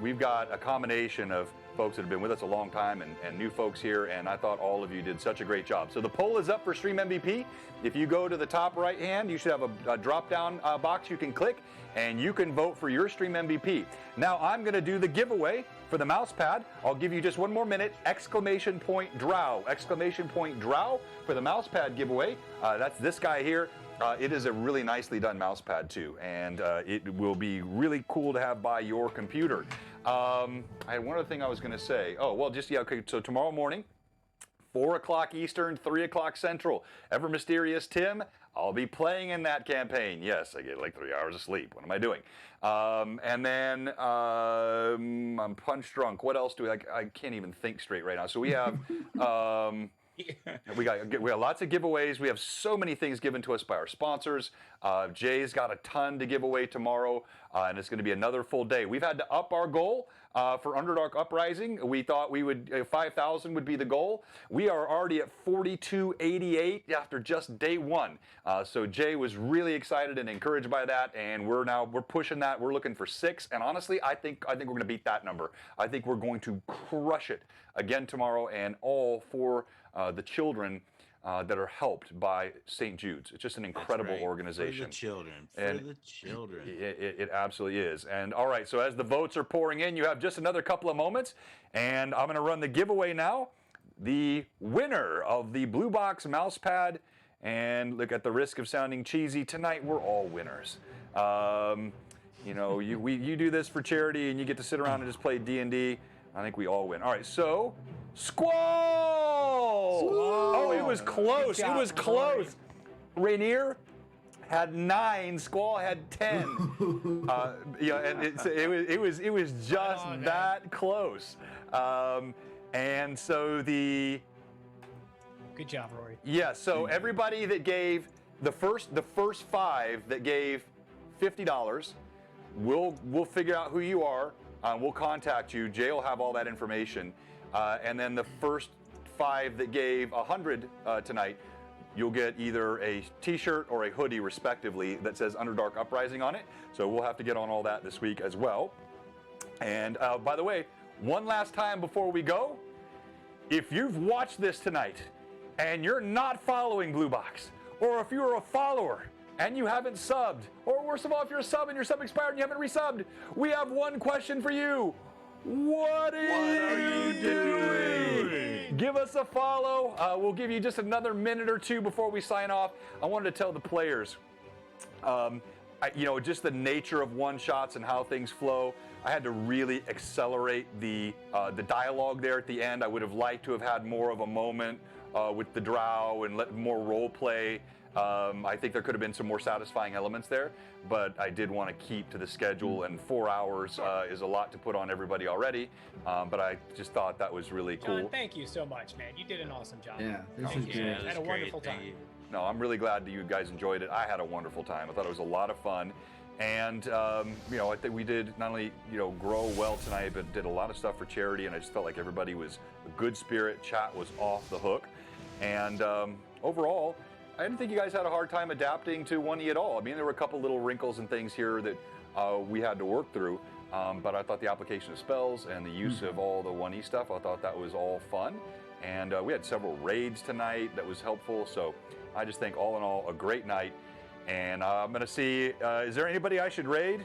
We've got a combination of folks that have been with us a long time and new folks here, and I thought all of you did such a great job. So the poll is up for Stream MVP. If you go to the top right hand, you should have a drop-down box you can click, and you can vote for your Stream MVP. Now I'm going to do the giveaway for the mouse pad. I'll give you just one more minute. Exclamation point drow. Exclamation point drow for the mouse pad giveaway. That's this guy here. It is a really nicely done mouse pad too, and it will be really cool to have by your computer. I had one other thing I was going to say. Oh, well, okay, so tomorrow morning, 4 o'clock Eastern, 3 o'clock Central. Ever Mysterious Tim, I'll be playing in that campaign. Yes, I get like 3 hours of sleep. What am I doing? And then I'm punch drunk. What else do I can't even think straight right now. So we have... We got lots of giveaways. We have so many things given to us by our sponsors. Jay's got a ton to give away tomorrow, and it's going to be another full day. We've had to up our goal for Underdark Uprising. We thought we would 5,000 would be the goal. We are already at 4,288 after just day one. So Jay was really excited and encouraged by that, and we're pushing that. We're looking for 6, and honestly, I think we're going to beat that number. I think we're going to crush it again tomorrow, and all for the children that are helped by St. Jude's. It's just an incredible organization. For the children. It absolutely is. And all right, so as the votes are pouring in, you have just another couple of moments, and I'm going to run the giveaway now. The winner of the Bluebox mousepad, and look, at the risk of sounding cheesy, tonight we're all winners. You do this for charity, and you get to sit around and just play D&D. I think we all win. All right, so Squall! Oh, it was close. It was close. Rainier had 9. Squall had 10. And it was just that close. And so good job, Rory. Yeah. So everybody that gave the first 5 that gave $50, we'll figure out who you are. We'll contact you. Jay will have all that information. And then the first 5 that gave $100 tonight, you'll get either a t-shirt or a hoodie, respectively, that says Underdark Uprising on it. So we'll have to get on all that this week as well. And by the way, one last time before we go, if you've watched this tonight and you're not following Bluebox, or if you're a follower and you haven't subbed, or worst of all, if you're a sub and your sub expired and you haven't resubbed, we have one question for you. What are you doing? Give us a follow. We'll give you just another minute or two before we sign off. I wanted to tell the players, just the nature of one-shots and how things flow. I had to really accelerate the dialogue there at the end. I would have liked to have had more of a moment with the drow and let more role play. I think there could have been some more satisfying elements there, but I did want to keep to the schedule, and 4 hours is a lot to put on everybody already, but I just thought that was really cool. John, thank you so much, man. You did an awesome job. Yeah, this Thank was you. great. I had a wonderful time. No, I'm really glad that you guys enjoyed it. I had a wonderful time. I thought it was a lot of fun. And, I think we did not only, grow well tonight, but did a lot of stuff for charity. And I just felt like everybody was a good spirit. Chat was off the hook. And overall, I didn't think you guys had a hard time adapting to 1E at all. I mean, there were a couple little wrinkles and things here that we had to work through. But I thought the application of spells and the use of all the 1E stuff, I thought that was all fun. And we had several raids tonight that was helpful. So I just think all in all, a great night. And I'm going to see, is there anybody I should raid?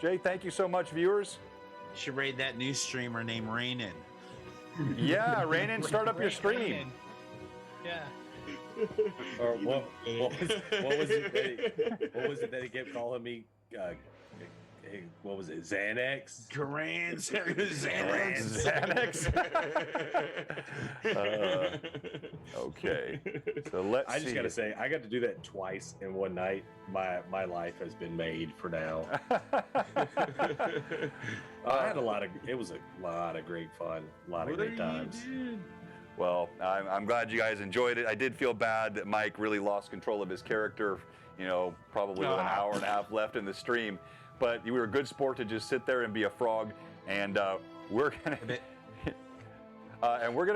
Jay, thank you so much, viewers. You should raid that new streamer named Rainin. Yeah, Rainin, start up your stream. Yeah. Or what was it that he kept calling me? What was it? Xanax? Xanax. Okay. So let's see. I just got to say, I got to do that twice in one night. My life has been made for now. It was a lot of great fun, a lot of great times. Well, I'm glad you guys enjoyed it. I did feel bad that Mike really lost control of his character, probably with an hour and a half left in the stream. But you were a good sport to just sit there and be a frog. And we're gonna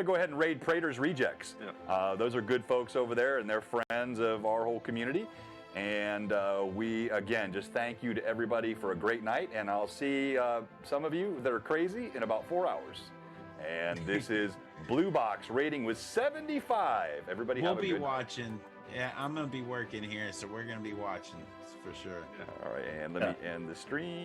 go ahead and raid Praetor's Rejects. Yeah. Those are good folks over there, and they're friends of our whole community. And we again just thank you to everybody for a great night. And I'll see some of you that are crazy in about 4 hours. And this is Bluebox rating with 75. Everybody We'll have a be good watching. Yeah, I'm gonna be working here, so we're gonna be watching for sure. All right, and let me end the stream.